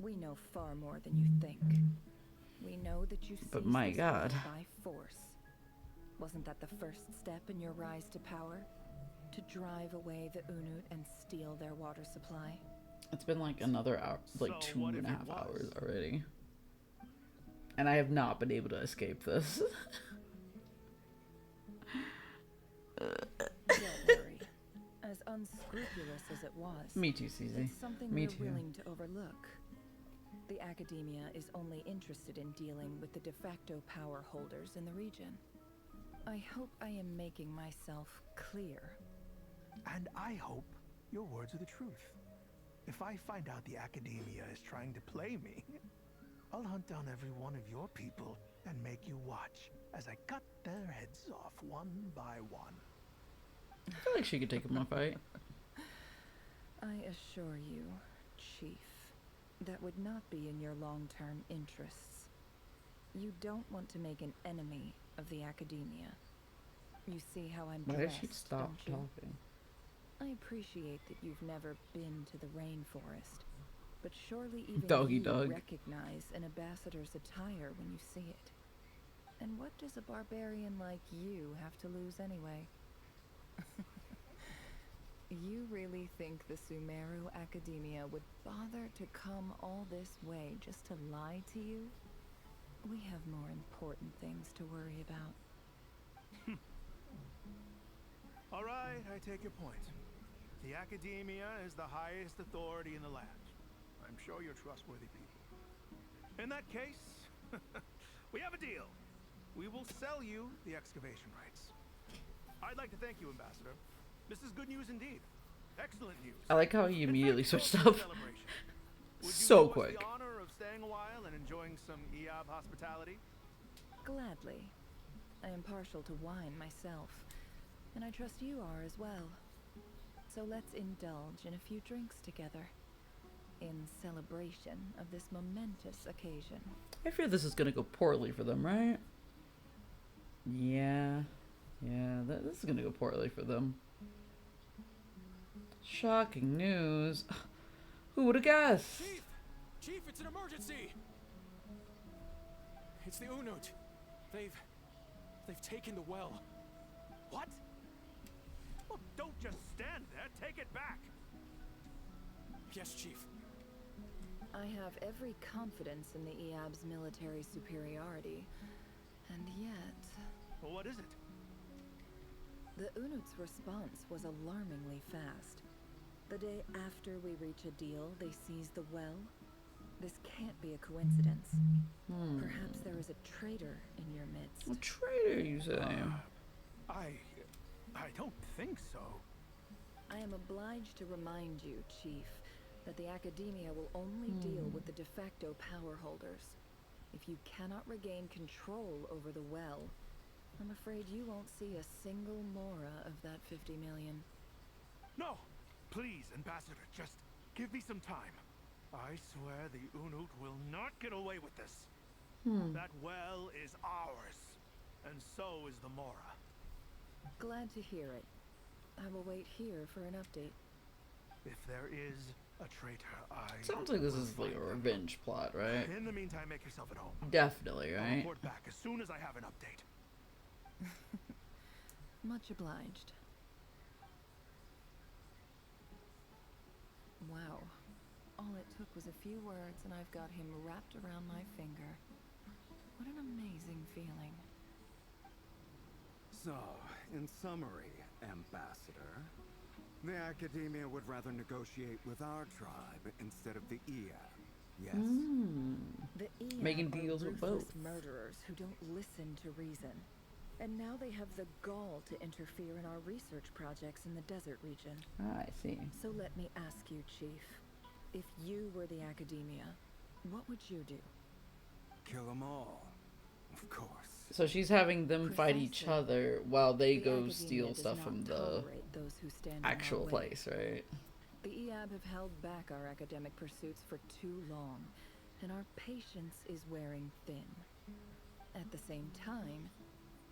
We know far more than you think. We know that you But seized my this God. well by force. Wasn't that the first step in your rise to power? To drive away the Unut and steal their water supply? It's been like another hour, like So two what and a if it half was? hours already. And I have not been able to escape this. Don't worry. As unscrupulous as it was, Me too, CZ. it's something Me we're too. willing to overlook. The Academia is only interested in dealing with the de facto power holders in the region. I hope I am making myself clear. And I hope your words are the truth. If I find out the Academia is trying to play me, I'll hunt down every one of your people and make you watch as I cut their heads off one by one. I feel like she could take him on a fight. I assure you, Chief, that would not be in your long-term interests. You don't want to make an enemy of the Academia. You see how I'm Why dressed, did she stop don't you? talking? I appreciate that you've never been to the rainforest, but surely even Doggy you dog. recognize an ambassador's attire when you see it. And what does a barbarian like you have to lose anyway? You really think the Sumeru Academia would bother to come all this way just to lie to you? We have more important things to worry about. All right, I take your point. The Academia is the highest authority in the land. I'm sure you're trustworthy people. In that case, we have a deal. We will sell you the excavation rights. I'd like to thank you, Ambassador. This is good news indeed. Excellent news. I like how he immediately switched up. Would So you do us quick. the honor of staying a while and enjoying some EOB hospitality? Gladly. I am partial to wine myself, and I trust you are as well. So let's indulge in a few drinks together, in celebration of this momentous occasion. I fear this is gonna go poorly for them, right? Yeah. Yeah, this is gonna go poorly for them. Shocking news. Who would have guessed? Chief! Chief, it's an emergency! It's the Unut. They've taken the well. What? Well, don't just stand there. Take it back. Yes, Chief. I have every confidence in the EAB's military superiority, and yet... Well, what is it? The Unut's response was alarmingly fast. The day after we reach a deal, they seize the well. This can't be a coincidence. Perhaps there is a traitor in your midst. A traitor, you say? I don't think so. I am obliged to remind you, Chief, that the Academia will only deal with the de facto power holders. If you cannot regain control over the well, I'm afraid you won't see a single mora of that 50 million. No! Please, Ambassador, just give me some time. I swear the Unut will not get away with this. That well is ours, and so is the mora. Glad to hear it. I will wait here for an update. If there is a traitor, Sounds like this is like a revenge plot, right? In the meantime, make yourself at home. Definitely, I'll right? report back as soon as I have an update. Much obliged. Wow. All it took was a few words and I've got him wrapped around my finger. What an amazing feeling. So, in summary, Ambassador, the Academia would rather negotiate with our tribe instead of the EAB, yes? The EAB Making are deals with ruthless both. murderers who don't listen to reason. And now they have the gall to interfere in our research projects in the desert region. Ah, I see. So let me ask you, Chief. If you were the Academia, what would you do? Kill them all, of course. So she's having them fight each Precisely. other while they The go Academia steal does stuff not from the tolerate those who stand in our actual way. place, right? The EAB have held back our academic pursuits for too long, and our patience is wearing thin. At the same time,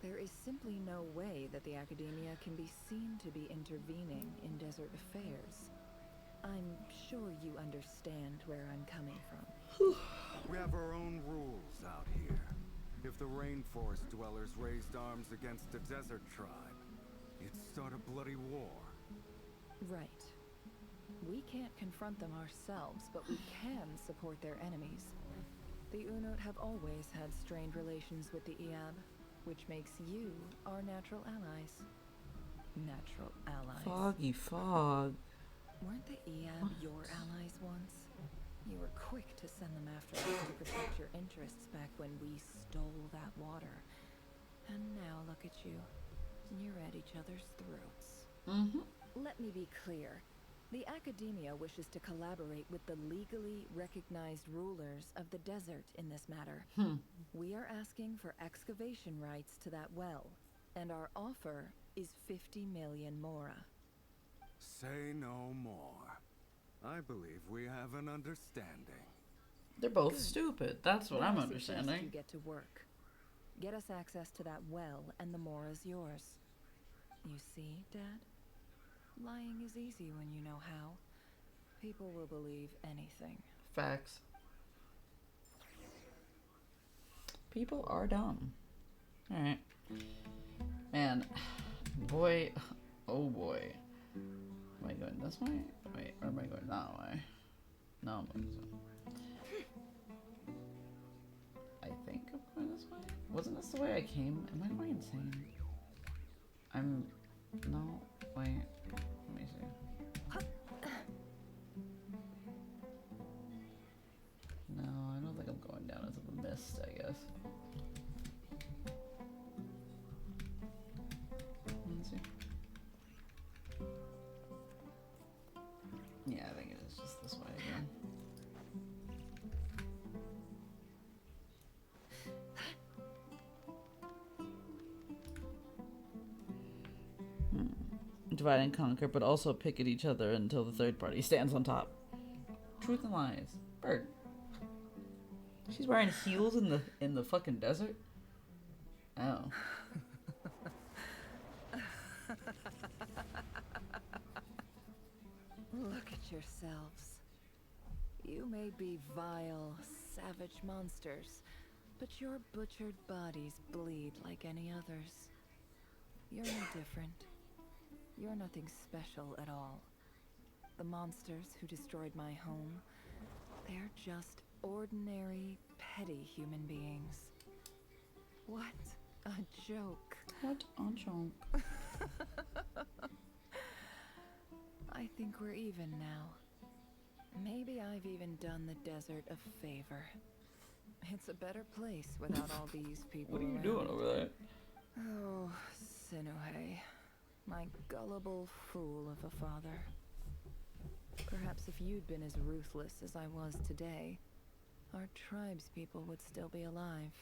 there is simply no way that the Academia can be seen to be intervening in desert affairs. I'm sure you understand where I'm coming from. We have our own rules out here. If the rainforest dwellers raised arms against a desert tribe, it'd start a bloody war. Right. We can't confront them ourselves, but we can support their enemies. The Unut have always had strained relations with the EAB, which makes you our natural allies. Natural allies. Foggy fog. Weren't the EAB your allies once? You were quick to send them after us to protect your interests back when we stole that water. And now look at you. You're at each other's throats. Mm-hmm. Let me be clear. The Academia wishes to collaborate with the legally recognized rulers of the desert in this matter. We are asking for excavation rights to that well, and our offer is 50 million mora. Say no more. I believe we have an understanding. They're both stupid. That's what Then I'm I suggest understanding. You get to work. Get us access to that well, and the mora's yours. You see, Dad? Lying is easy when you know how. People will believe anything. Facts. People are dumb. Alright. Man, boy, oh boy. Am I going this way? Wait, or am I going that way? No, I'm going this way. I think I'm going this way? Wasn't this the way I came? Am I going insane? No, wait. Let me see. No, I don't think I'm going down into the mist, I guess. Let's see. Yeah, I think it is just this way again. Divide and conquer, but also pick at each other until the third party stands on top. Truth and lies. Bird. She's wearing heels in the fucking desert? Oh. Look at yourselves. You may be vile, savage monsters, but your butchered bodies bleed like any others. You're no different. You're nothing special at all. The monsters who destroyed my home, they're just ordinary, petty human beings. What a joke. What a joke. I think we're even now. Maybe I've even done the desert a favor. It's a better place without all these people What are you around. doing over there? Oh, Sinuhe. My gullible fool of a father. Perhaps if you'd been as ruthless as I was today, our tribespeople would still be alive.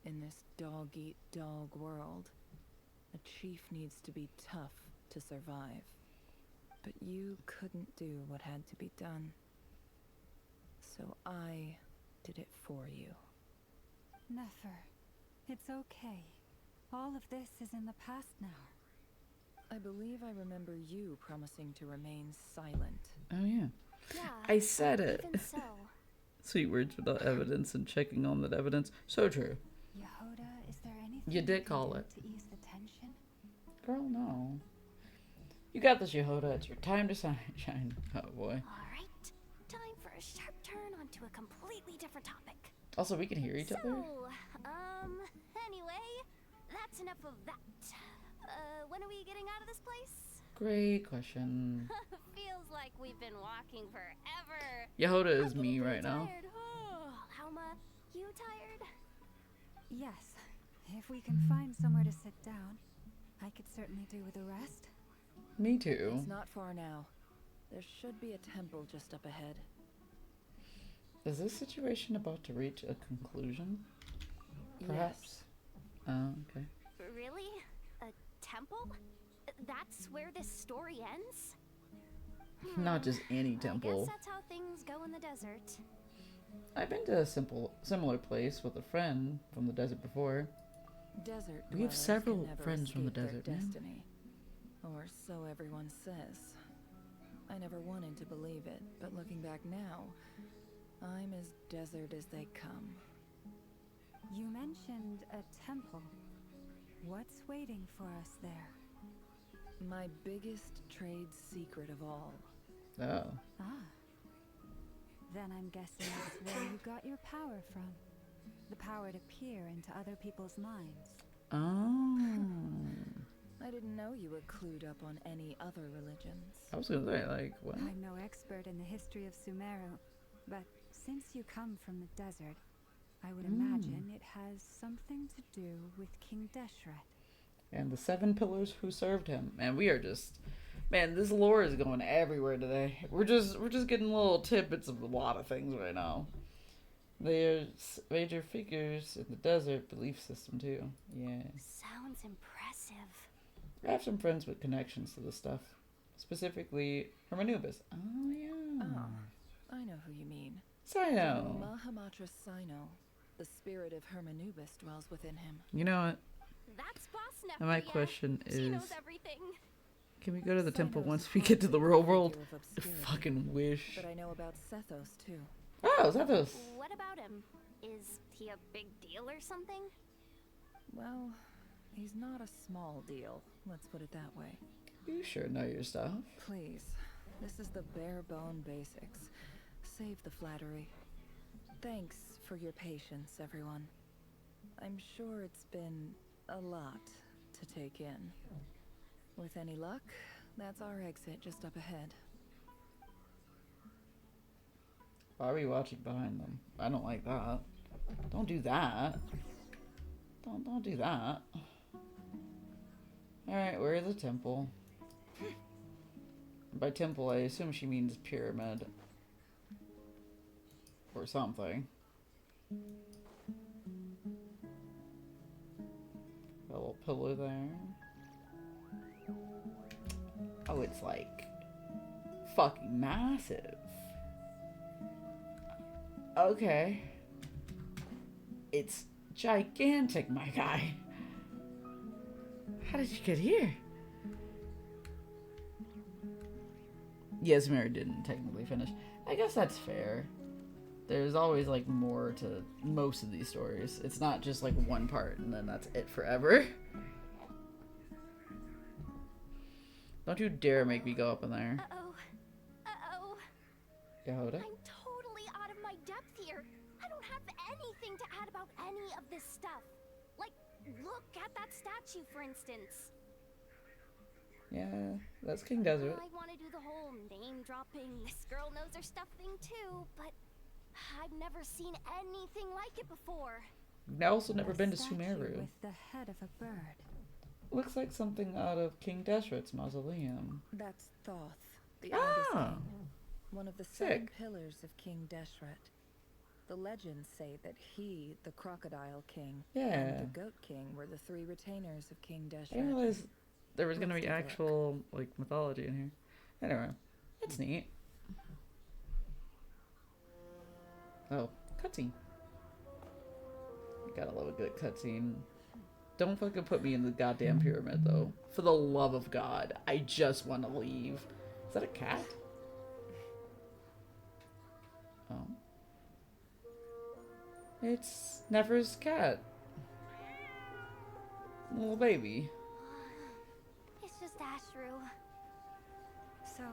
In this dog-eat-dog world, a chief needs to be tough to survive. But you couldn't do what had to be done. So I did it for you. Nefer, it's okay. All of this is in the past now. I believe I remember you promising to remain silent. Oh yeah. Yeah. I said it. Even so. Sweet words without evidence and checking on that evidence. So true. Yehoda, is there anything You did can call do it. to ease the tension? Girl, no. You got this, Yehoda. It's your time to shine. Oh boy. Alright, time for a sharp turn onto a completely different topic. Also, we can hear each other. Anyway, that's enough of that. When are we getting out of this place? Great question. Feels like we've been walking forever. Yehoda is me right now. Tired. Oh, Alma, you tired? Yes. If we can find somewhere to sit down, I could certainly do with a rest. Me too. It's not far now. There should be a temple just up ahead. Is this situation about to reach a conclusion? Perhaps. Oh, okay. Really? A temple? That's where this story ends? Not just any temple. I guess that's how things go in the desert. I've been to a similar place with a friend from the desert before. Desert We have dwellers several can never friends from the escape their desert, man. destiny. Or so everyone says. I never wanted to believe it, but looking back now, I'm as desert as they come. You mentioned a temple. What's waiting for us there? My biggest trade secret of all. Oh. Ah. Then I'm guessing it's where you got your power from. The power to peer into other people's minds. Oh. I didn't know you were clued up on any other religions. I was gonna say, like, what? I'm no expert in the history of Sumeru, but since you come from the desert, I would imagine it has something to do with King Deshret. And the 7 pillars who served him. And we are just, man, this lore is going everywhere today. We're just getting little tidbits of a lot of things right now. There's major figures in the desert belief system too. Yeah. Sounds impressive. I have some friends with connections to this stuff. Specifically, Hermanubis. Oh, yeah. Oh, I know who you mean. Sino. Mahamatra Sino. The spirit of Hermanubis dwells within him. You know what? That's boss And my Nephria. question She is, knows everything. can we go to the temple once we get to the real world? I fucking wish. But I know about Sethos too. Oh, Sethos. What about him? Is he a big deal or something? Well, he's not a small deal. Let's put it that way. You sure know your stuff. Please, this is the bare bone basics. Save the flattery. Thanks for your patience, everyone. I'm sure it's been a lot to take in. With any luck, that's our exit just up ahead. Why are we watching behind them? I don't like that. Don't do that. Don't do that. Alright, where is the temple? By temple, I assume she means pyramid. Or something. A little pillar there. Oh, it's like fucking massive. Okay. It's gigantic, my guy. How did you get here? Yes, Mary didn't technically finish. I guess that's fair. There's always like more to most of these stories. It's not just like one part and then that's it forever. Don't you dare make me go up in there. Uh-oh. Uh-oh. Yehuda? I'm totally out of my depth here. I don't have anything to add about any of this stuff. Like, look at that statue, for instance. Yeah, that's King Desert. I want to do the whole name-dropping, this girl knows her stuff thing too, but I've never seen anything like it before. I've also never been to Statue Sumeru. with the head of a bird. Looks like something out of King Deshret's mausoleum. That's Thoth, the Ah, eldest king, one of the 7 sick. pillars of King Deshret. The legends say that he, the Crocodile King, Yeah. and the Goat King were the 3 retainers of King I Deshret. didn't realize there was gonna Let's be take a look. actual like mythology in here. Anyway, that's neat. Oh, cutscene. Gotta love a good cutscene. Don't fucking put me in the goddamn pyramid though. For the love of God, I just want to leave. Is that a cat? Oh. It's Nefer's cat. Little baby. It's just Ashru. So,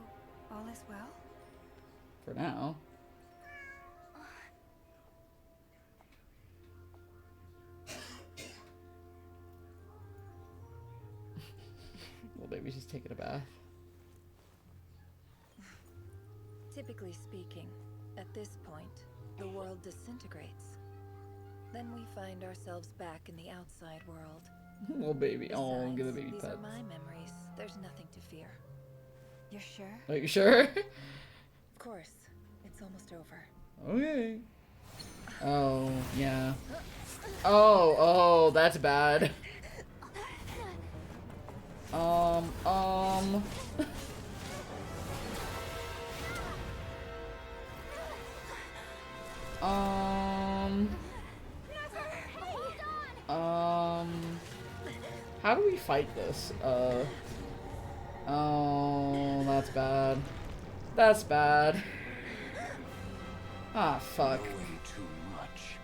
all is well? For now. Little baby's just taking a bath. Typically speaking, at this point, the world disintegrates. Then we find ourselves back in the outside world. Little baby. Oh, get the baby These pets. are my memories. There's nothing to fear. You're sure? Are you sure? Of course. It's almost over. Okay. Oh, yeah. Oh, that's bad. How do we fight this? Oh, that's bad. That's bad. Ah, fuck. Knowing too much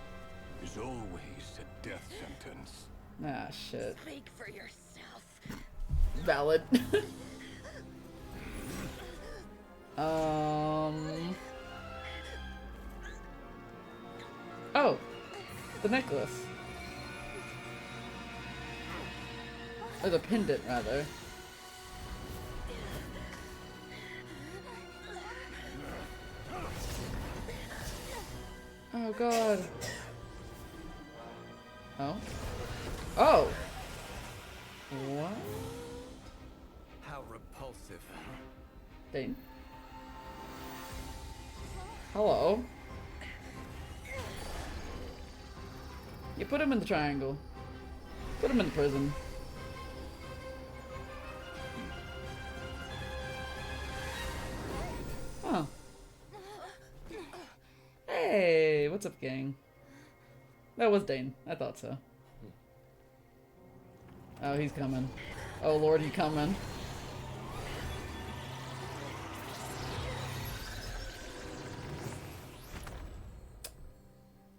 is always a death sentence. Ah, shit. Speak for yourself. Valid. Oh, the necklace. Or the pendant, rather. Oh god. Oh. Oh! What? How repulsive. Dane. Hello. You put him in the triangle. Put him in the prison. Oh. Hey, what's up, gang? That was Dane. I thought so. Oh, he's coming. Oh, Lord, he's coming.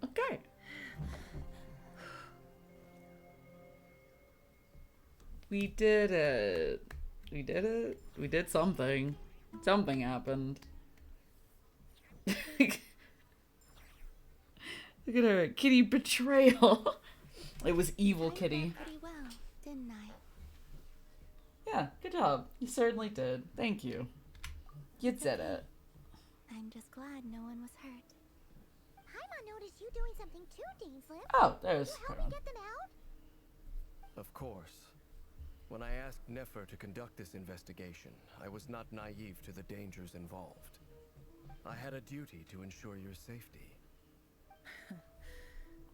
Okay. We did it. We did it. We did something. Something happened. Look at her. Kitty betrayal. It was evil, Kitty. Pretty well, didn't I? Yeah, good job. You certainly did. Thank you. You did it. I'm just glad no one was hurt. Paimon noticed you doing something too, Dainsleif. Oh, there's Can you help me get them out? Of course. When I asked Nefer to conduct this investigation, I was not naive to the dangers involved. I had a duty to ensure your safety.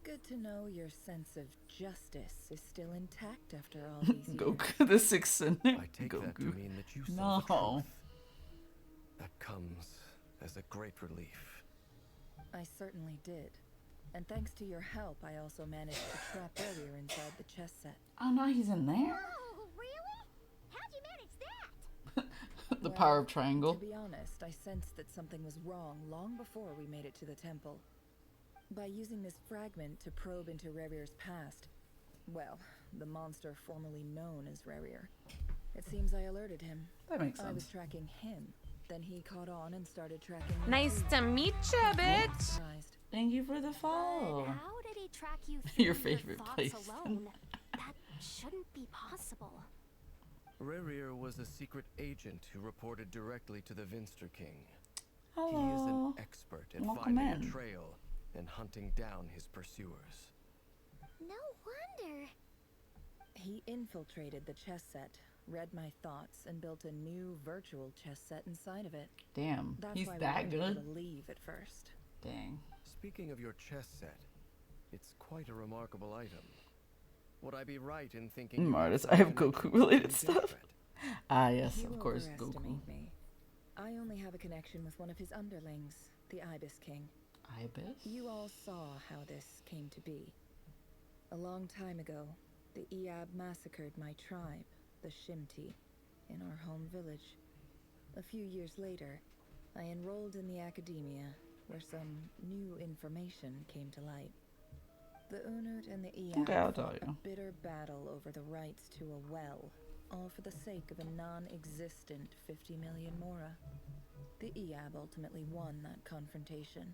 Good to know your sense of justice is still intact after all these years. Goku the Sixth Sin. I take that to mean that you saw the truth. That comes as a great relief. I certainly did. And thanks to your help, I also managed to trap Barrier inside the chess set. Oh, no, he's in there? Oh, really? How'd you manage that? The power of triangle. To be honest, I sensed that something was wrong long before we made it to the temple. By using this fragment to probe into Rerir's past, well, the monster formerly known as Rerir, it seems I alerted him. That makes sense. I was tracking him. Then he caught on and started tracking me. Nice to meet you, bitch. Thank you for the follow. How did he track you through Your favorite thoughts place. alone? That shouldn't be possible. Rerir was a secret agent who reported directly to the Vinster King. Hello. He is an expert at Welcome finding in. a trail and hunting down his pursuers. No wonder. He infiltrated the chess set, read my thoughts, and built a new virtual chess set inside of it. Damn, That's he's why that we weren't able good? to leave at first. Dang. Speaking of your chess set, it's quite a remarkable item. Would I be right in thinking Artist, I have Goku related stuff. Ah, yes, You of course, Goku. overestimate me. I only have a connection with one of his underlings, the Ibis King. Ibis? You all saw how this came to be. A long time ago, the Eab massacred my tribe, the Shimti, in our home village. A few years later, I enrolled in the academia, where some new information came to light. The Unut and the Eab Okay, I'll tell fought you. a bitter battle over the rights to a well, all for the sake of a non-existent 50 million Mora. The Eab ultimately won that confrontation,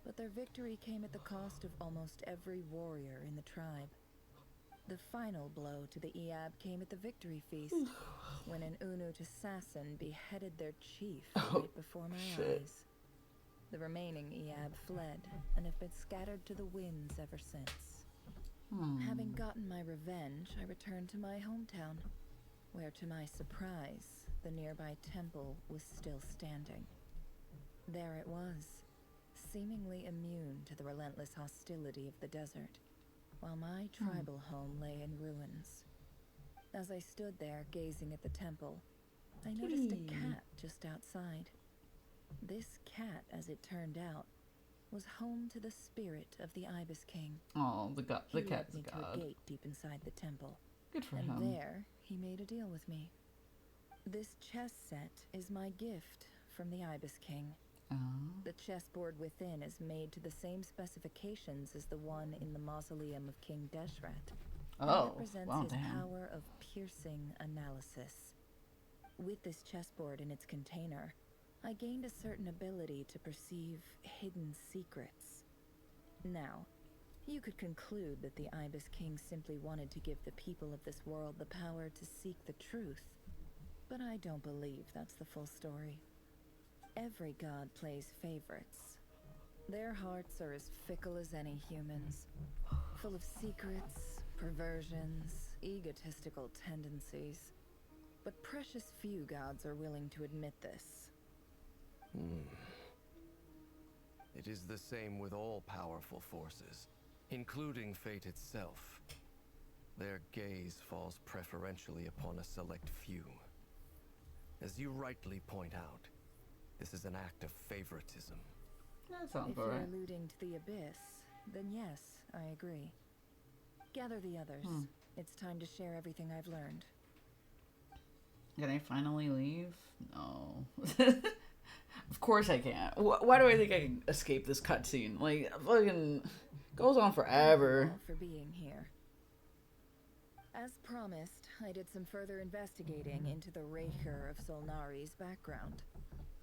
but their victory came at the cost of almost every warrior in the tribe. The final blow to the Eab came at the victory feast, when an Unut assassin beheaded their chief right before my eyes. The remaining Eab fled, and have been scattered to the winds ever since. Having gotten my revenge, I returned to my hometown, where to my surprise, the nearby temple was still standing. There it was, seemingly immune to the relentless hostility of the desert, while my tribal home lay in ruins. As I stood there gazing at the temple, I noticed a cat just outside. This cat, as it turned out, was home to the spirit of the Ibis King. Oh, the cat's He led me to god. a gate deep inside the temple. Good for and him. there, he made a deal with me. This chess set is my gift from the Ibis King. The chessboard within is made to the same specifications as the one in the mausoleum of King Deshret. Oh, It represents wow, his damn. power of piercing analysis. With this chessboard in its container, I gained a certain ability to perceive hidden secrets. Now, you could conclude that the Ibis King simply wanted to give the people of this world the power to seek the truth. But I don't believe that's the full story. Every god plays favorites. Their hearts are as fickle as any humans. full of secrets, perversions, egotistical tendencies. But precious few gods are willing to admit this. It is the same with all powerful forces, including fate itself. Their gaze falls preferentially upon a select few. As you rightly point out, this is an act of favoritism. That sounds If alright. you're alluding to the abyss, then yes, I agree. Gather the others. It's time to share everything I've learned. Can I finally leave? No. Of course I can't. Why do I think I can escape this cutscene? Like, fucking goes on forever. Thank you all for being here. As promised, I did some further investigating into the Raker of Solnari's background.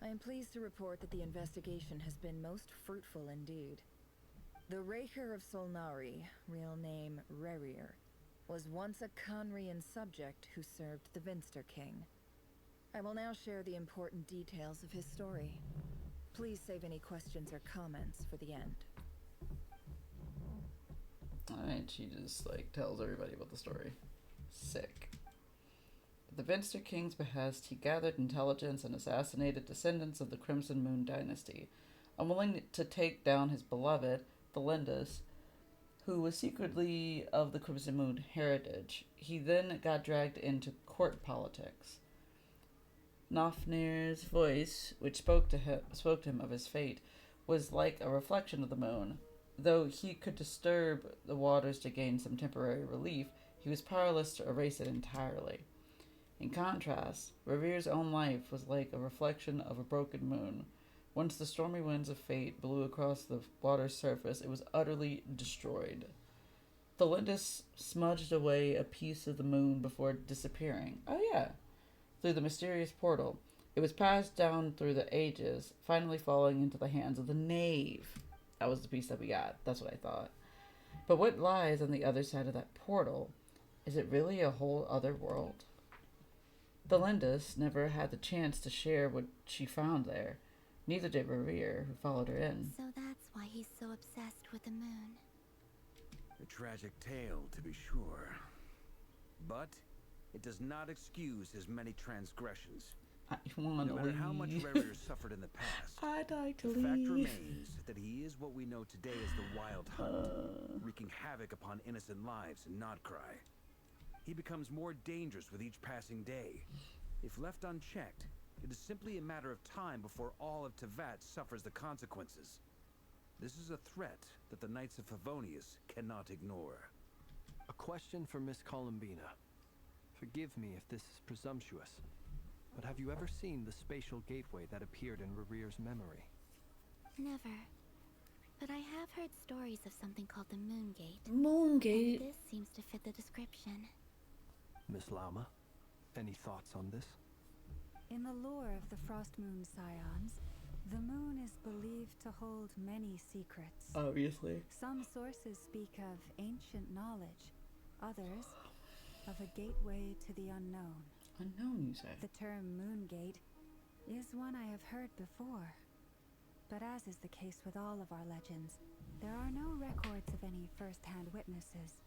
I am pleased to report that the investigation has been most fruitful indeed. The Raker of Solnari, real name Rerir, was once a Conrian subject who served the Vinster King. I will now share the important details of his story. Please save any questions or comments for the end. Alright, she just like tells everybody about the story. Sick. At the Vinster King's behest, he gathered intelligence and assassinated descendants of the Crimson Moon dynasty. Unwilling to take down his beloved, Thelindus, who was secretly of the Crimson Moon heritage, he then got dragged into court politics. Nofnir's voice, which spoke to him of his fate, was like a reflection of the moon. Though he could disturb the waters to gain some temporary relief, he was powerless to erase it entirely. In contrast, Revir's own life was like a reflection of a broken moon. Once the stormy winds of fate blew across the water's surface, it was utterly destroyed. Thelindus smudged away a piece of the moon before disappearing. Oh yeah. Through the mysterious portal. It was passed down through the ages, finally falling into the hands of the knave. That was the piece that we got. That's what I thought. But what lies on the other side of that portal? Is it really a whole other world? Thelindus never had the chance to share what she found there. Neither did Revere, who followed her in. So that's why he's so obsessed with the moon. A tragic tale, to be sure. But it does not excuse his many transgressions. I want no to matter leave. how much Revere suffered in the past, I'd like to the fact leave. remains that he is what we know today as the Wild Hunt, wreaking havoc upon innocent lives in Nodcry. He becomes more dangerous with each passing day. If left unchecked, it is simply a matter of time before all of Tevat suffers the consequences. This is a threat that the Knights of Favonius cannot ignore. A question for Miss Columbina. Forgive me if this is presumptuous, but have you ever seen the spatial gateway that appeared in Rerir's memory? Never. But I have heard stories of something called the Moon Gate. Moon Gate. And this seems to fit the description. Miss Lama, any thoughts on this? In the lore of the Frost Moon Scions, the moon is believed to hold many secrets. Obviously. Some sources speak of ancient knowledge, others of a gateway to the unknown. Unknown, you say? The term Moon Gate is one I have heard before. But as is the case with all of our legends, there are no records of any first-hand witnesses.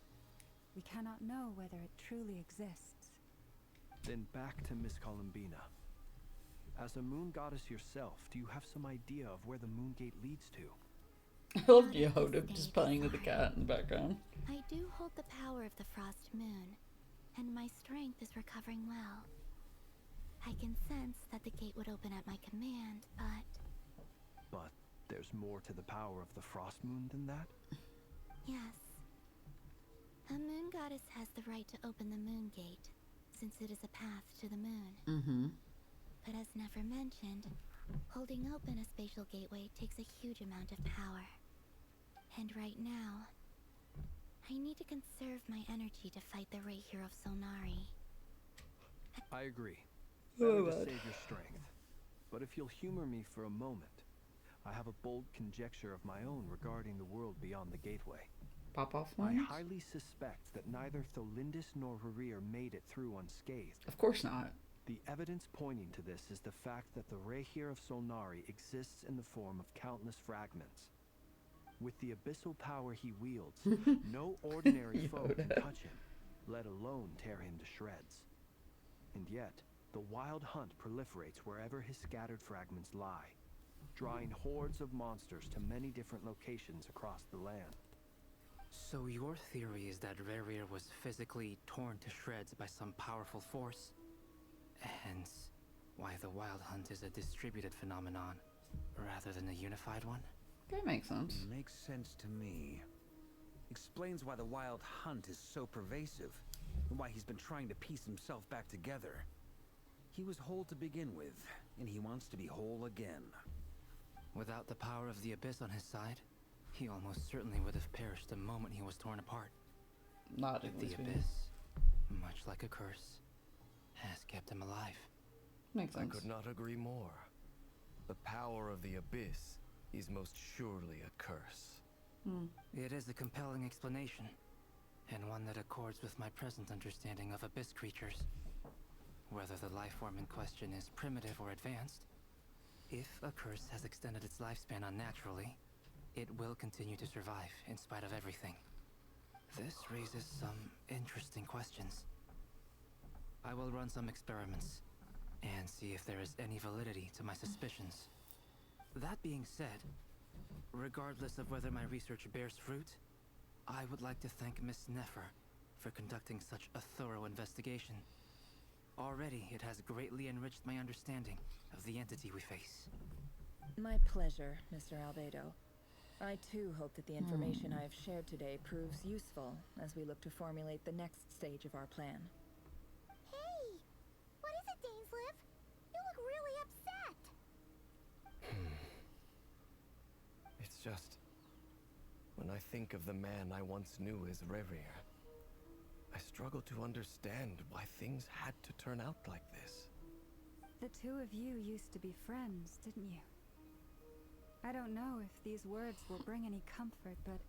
We cannot know whether it truly exists. Then back to Miss Columbina. As a moon goddess yourself, do you have some idea of where the Moon Gate leads to? I love Yehoda just playing with the cat in the background. I do hold the power of the Frost Moon, and my strength is recovering well. I can sense that the gate would open at my command, But there's more to the power of the Frost Moon than that? yes. A moon goddess has the right to open the Moon Gate, since it is a path to the moon. Mm-hmm. But as never mentioned, holding open a spatial gateway takes a huge amount of power. And right now, I need to conserve my energy to fight the Raker of Solnari. I agree. Oh, Better to God. save your strength. But if you'll humor me for a moment, I have a bold conjecture of my own regarding the world beyond the gateway. Pop off I ones? highly suspect that neither Thelindus nor Rerir made it through unscathed. Of course not. The evidence pointing to this is the fact that the Raker of Solnari exists in the form of countless fragments. With the abyssal power he wields, no ordinary foe can touch him, let alone tear him to shreds. And yet, the wild hunt proliferates wherever his scattered fragments lie, drawing hordes of monsters to many different locations across the land. So your theory is that Rerir was physically torn to shreds by some powerful force? Hence, why the Wild Hunt is a distributed phenomenon, rather than a unified one? That makes sense. Makes sense to me. Explains why the Wild Hunt is so pervasive, and why he's been trying to piece himself back together. He was whole to begin with, and he wants to be whole again. Without the power of the Abyss on his side, he almost certainly would have perished the moment he was torn apart. Not But the Abyss, much like a curse, has kept him alive. Makes sense. I could not agree more. The power of the Abyss is most surely a curse. It is a compelling explanation, and one that accords with my present understanding of Abyss creatures. Whether the life form in question is primitive or advanced, if a curse has extended its lifespan unnaturally, it will continue to survive in spite of everything. This raises some interesting questions. I will run some experiments and see if there is any validity to my suspicions. That being said, regardless of whether my research bears fruit, I would like to thank Miss Nefer for conducting such a thorough investigation. Already, it has greatly enriched my understanding of the entity we face. My pleasure, Mr. Albedo. I too hope that the information I have shared today proves useful as we look to formulate the next stage of our plan. Hey! What is it, Dainsliv? You look really upset! It's just... when I think of the man I once knew as Rerir, I struggle to understand why things had to turn out like this. The two of you used to be friends, didn't you? I don't know if these words will bring any comfort, but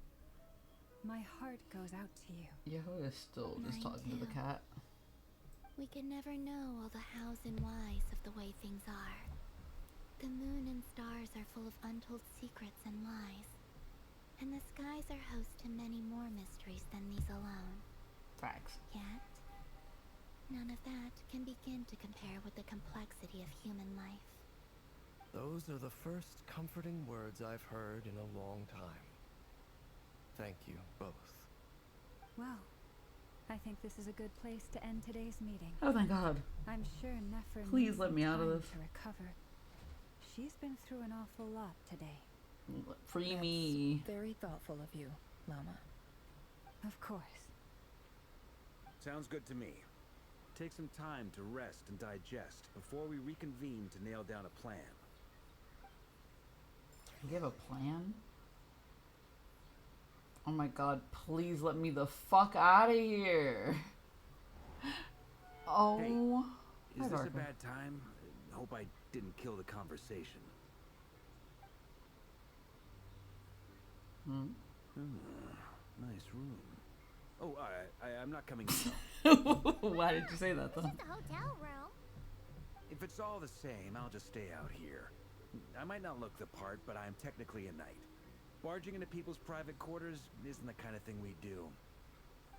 my heart goes out to you. Yeho is still just Mine talking to the too. cat. We can never know all the hows and whys of the way things are. The moon and stars are full of untold secrets and lies. And the skies are host to many more mysteries than these alone. Facts. Yet, none of that can begin to compare with the complexity of human life. Those are the first comforting words I've heard in a long time. Thank you, both. Well, I think this is a good place to end today's meeting. Oh, thank God. I'm sure Nefer Please needs let some me out of time this. to recover. She's been through an awful lot today. Free me. Very thoughtful of you, Lama. Of course. Sounds good to me. Take some time to rest and digest before we reconvene to nail down a plan. You have a plan? Oh my God, please let me the fuck out of here. Oh. Hey, is this a Arkham. bad time? Hope I didn't kill the conversation. Nice room. Oh, I'm not coming in. Why did you say that though? It's just a hotel room. If it's all the same, I'll just stay out here. I might not look the part, but I'm technically a knight. Barging into people's private quarters isn't the kind of thing we do.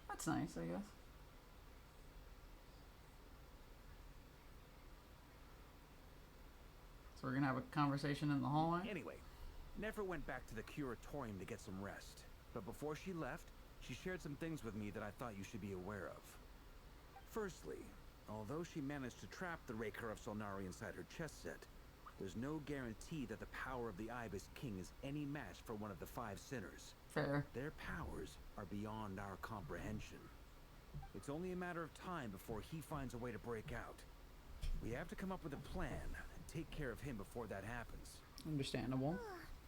That's nice, I guess. So we're gonna have a conversation in the hallway? Anyway, Nefer went back to the curatorium to get some rest. But before she left, she shared some things with me that I thought you should be aware of. Firstly, although she managed to trap the Raker of Solnari inside her chest set, there's no guarantee that the power of the Ibis King is any match for one of the 5 sinners. Fair. Their powers are beyond our comprehension. It's only a matter of time before he finds a way to break out. We have to come up with a plan and take care of him before that happens. Understandable.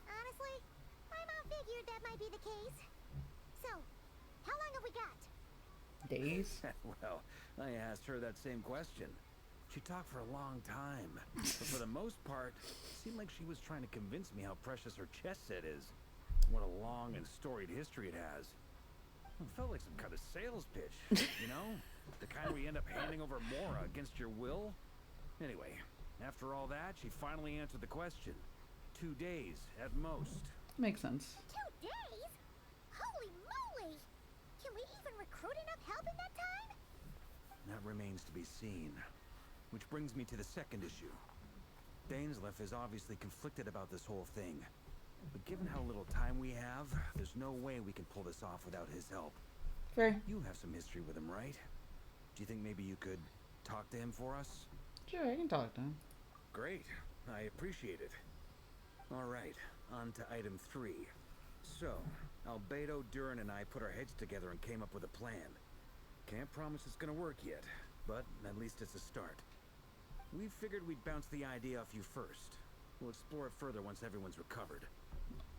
Honestly, my mom figured that might be the case. So, how long have we got? Days? Well, I asked her that same question. She talked for a long time, but for the most part, it seemed like she was trying to convince me how precious her chess set is. What a long and storied history it has. It felt like some kind of sales pitch, you know? The kind where you end up handing over Mora against your will. Anyway, after all that, she finally answered the question. 2 days, at most. Makes sense. 2 days? Can we even recruit enough help in that time? That remains to be seen. Which brings me to the second issue. Dainsleif is obviously conflicted about this whole thing. But given how little time we have, there's no way we can pull this off without his help. Fair. You have some history with him, right? Do you think maybe you could talk to him for us? Sure, I can talk to him. Great. I appreciate it. All right, on to item 3. So, Albedo, Durin, and I put our heads together and came up with a plan. Can't promise it's gonna work yet, but at least it's a start. We figured we'd bounce the idea off you first. We'll explore it further once everyone's recovered.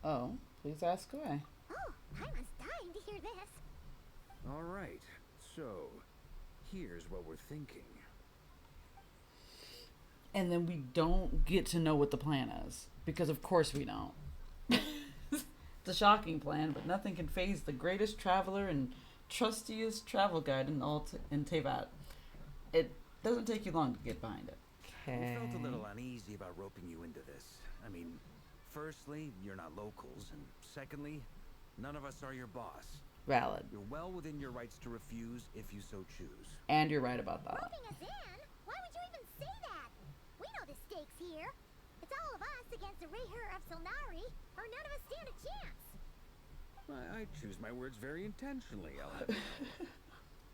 Oh, please ask away. Oh, Paimon's dying to hear this. All right, so here's what we're thinking. And then we don't get to know what the plan is. Because of course we don't. It's a shocking plan, but nothing can faze the greatest traveler and trustiest travel guide in in Tevat. It doesn't take you long to get behind it. We felt a little uneasy about roping you into this. I mean, firstly, you're not locals, and secondly, none of us are your boss. Valid. You're well within your rights to refuse if you so choose. And you're right about that. Roping us in? Why would you even say that? We know the stakes here. It's all of us against the Rayher of Solnari, or none of us stand a chance. I choose my words very intentionally, Ellen.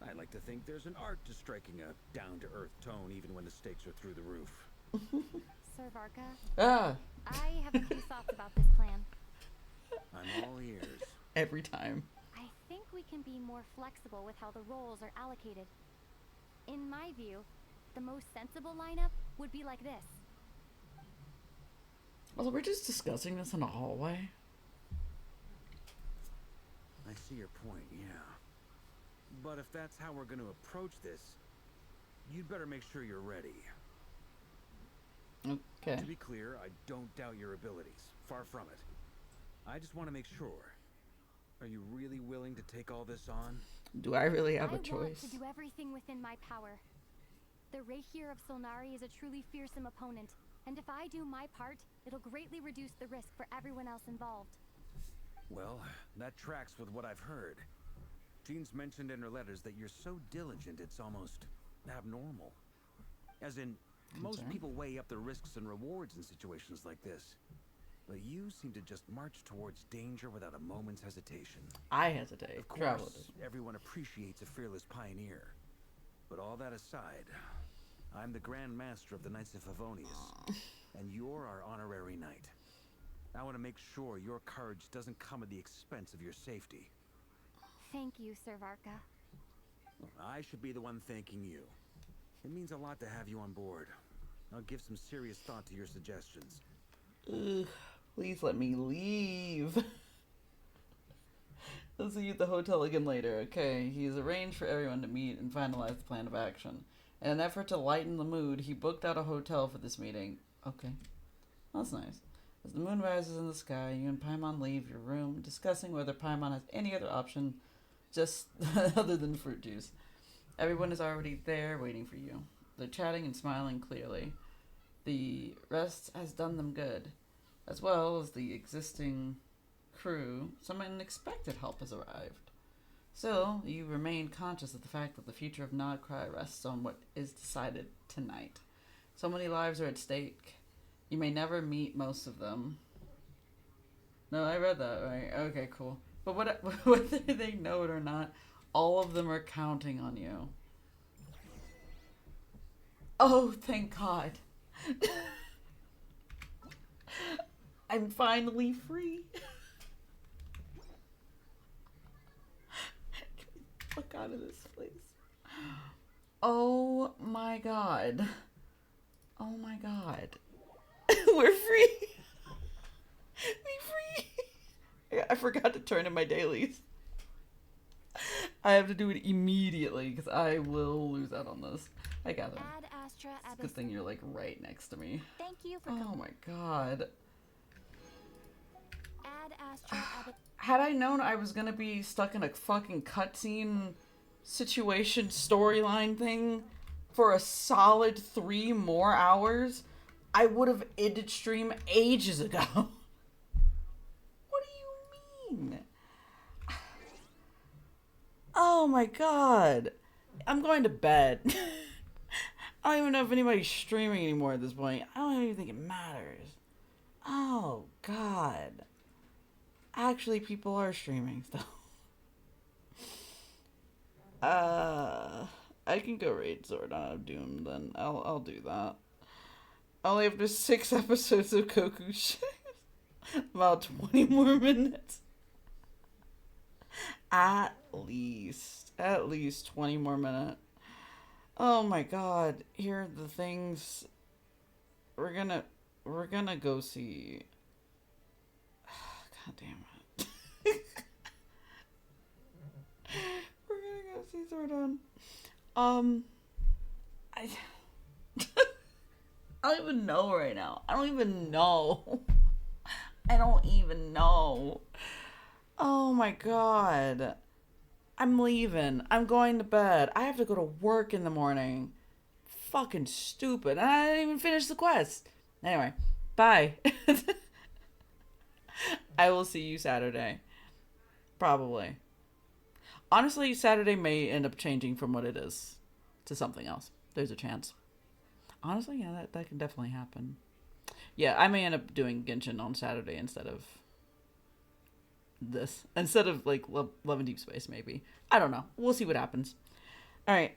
I like to think there's an art to striking a down-to-earth tone even when the stakes are through the roof. Sir Varka? Ah. I have a few thoughts about this plan. I'm all ears. Every time. I think we can be more flexible with how the roles are allocated. In my view, the most sensible lineup would be like this. Also, we're just discussing this in a hallway. I see your point, yeah. But if that's how we're going to approach this, you'd better make sure you're ready. Okay. To be clear, I don't doubt your abilities. Far from it. I just want to make sure. Are you really willing to take all this on? Do I really have a choice? I want to do everything within my power. The Rayher of Solnari is a truly fearsome opponent, and if I do my part, it'll greatly reduce the risk for everyone else involved. Well, that tracks with what I've heard. Jean's mentioned in her letters that you're so diligent it's almost abnormal. As in, most people weigh up the risks and rewards in situations like this. But you seem to just march towards danger without a moment's hesitation. I hesitate. Of course, everyone appreciates a fearless pioneer. But all that aside, I'm the Grand Master of the Knights of Favonius, and you're our honorary knight. I want to make sure your courage doesn't come at the expense of your safety. Thank you, Sir Varka. I should be the one thanking you. It means a lot to have you on board. I'll give some serious thought to your suggestions. Ugh, please let me leave. I'll see you at the hotel again later. Okay, he's arranged for everyone to meet and finalize the plan of action. In an effort to lighten the mood, he booked out a hotel for this meeting. Okay, that's nice. As the moon rises in the sky, you and Paimon leave your room, discussing whether Paimon has any other option just other than fruit juice. Everyone is already there waiting for you. They're chatting and smiling clearly. The rest has done them good. As well as the existing crew, some unexpected help has arrived. Still, you remain conscious of the fact that the future of Nodcry rests on what is decided tonight. So many lives are at stake. You may never meet most of them. No, I read that, right? Okay, cool. But whether they know it or not, all of them are counting on you. Oh, thank God. I'm finally free. Get me the fuck out of this place. Oh my God. Oh my God. We're free. We free. I forgot to turn in my dailies. I have to do it immediately because I will lose out on this. I gather. It's a good thing you're like right next to me. Thank you for Oh my God. Ad Astra Had I known I was gonna be stuck in a fucking cutscene situation storyline thing for a solid 3 more hours, I would have ended stream ages ago. What do you mean? my god. I'm going to bed. I don't even know if anybody's streaming anymore at this point. I don't even think it matters. Oh god. Actually, people are streaming still. I can go raid Sword Art of Doom then. I'll do that. Only after 6 episodes of Koku Shift. About 20 more minutes. At least 20 more minutes. Oh my god. Here are the things we're gonna go see. God damn it. We're gonna go see Zordon. I don't even know right now. I don't even know. Oh my god. I'm leaving. I'm going to bed. I have to go to work in the morning. Fucking stupid. I didn't even finish the quest. Anyway, bye. I will see you Saturday. Probably. Honestly, Saturday may end up changing from what it is to something else. There's a chance. Honestly, yeah, that can definitely happen. Yeah, I may end up doing Genshin on Saturday instead of this. Instead of, like, Love and Deep Space, maybe. I don't know. We'll see what happens. Alright,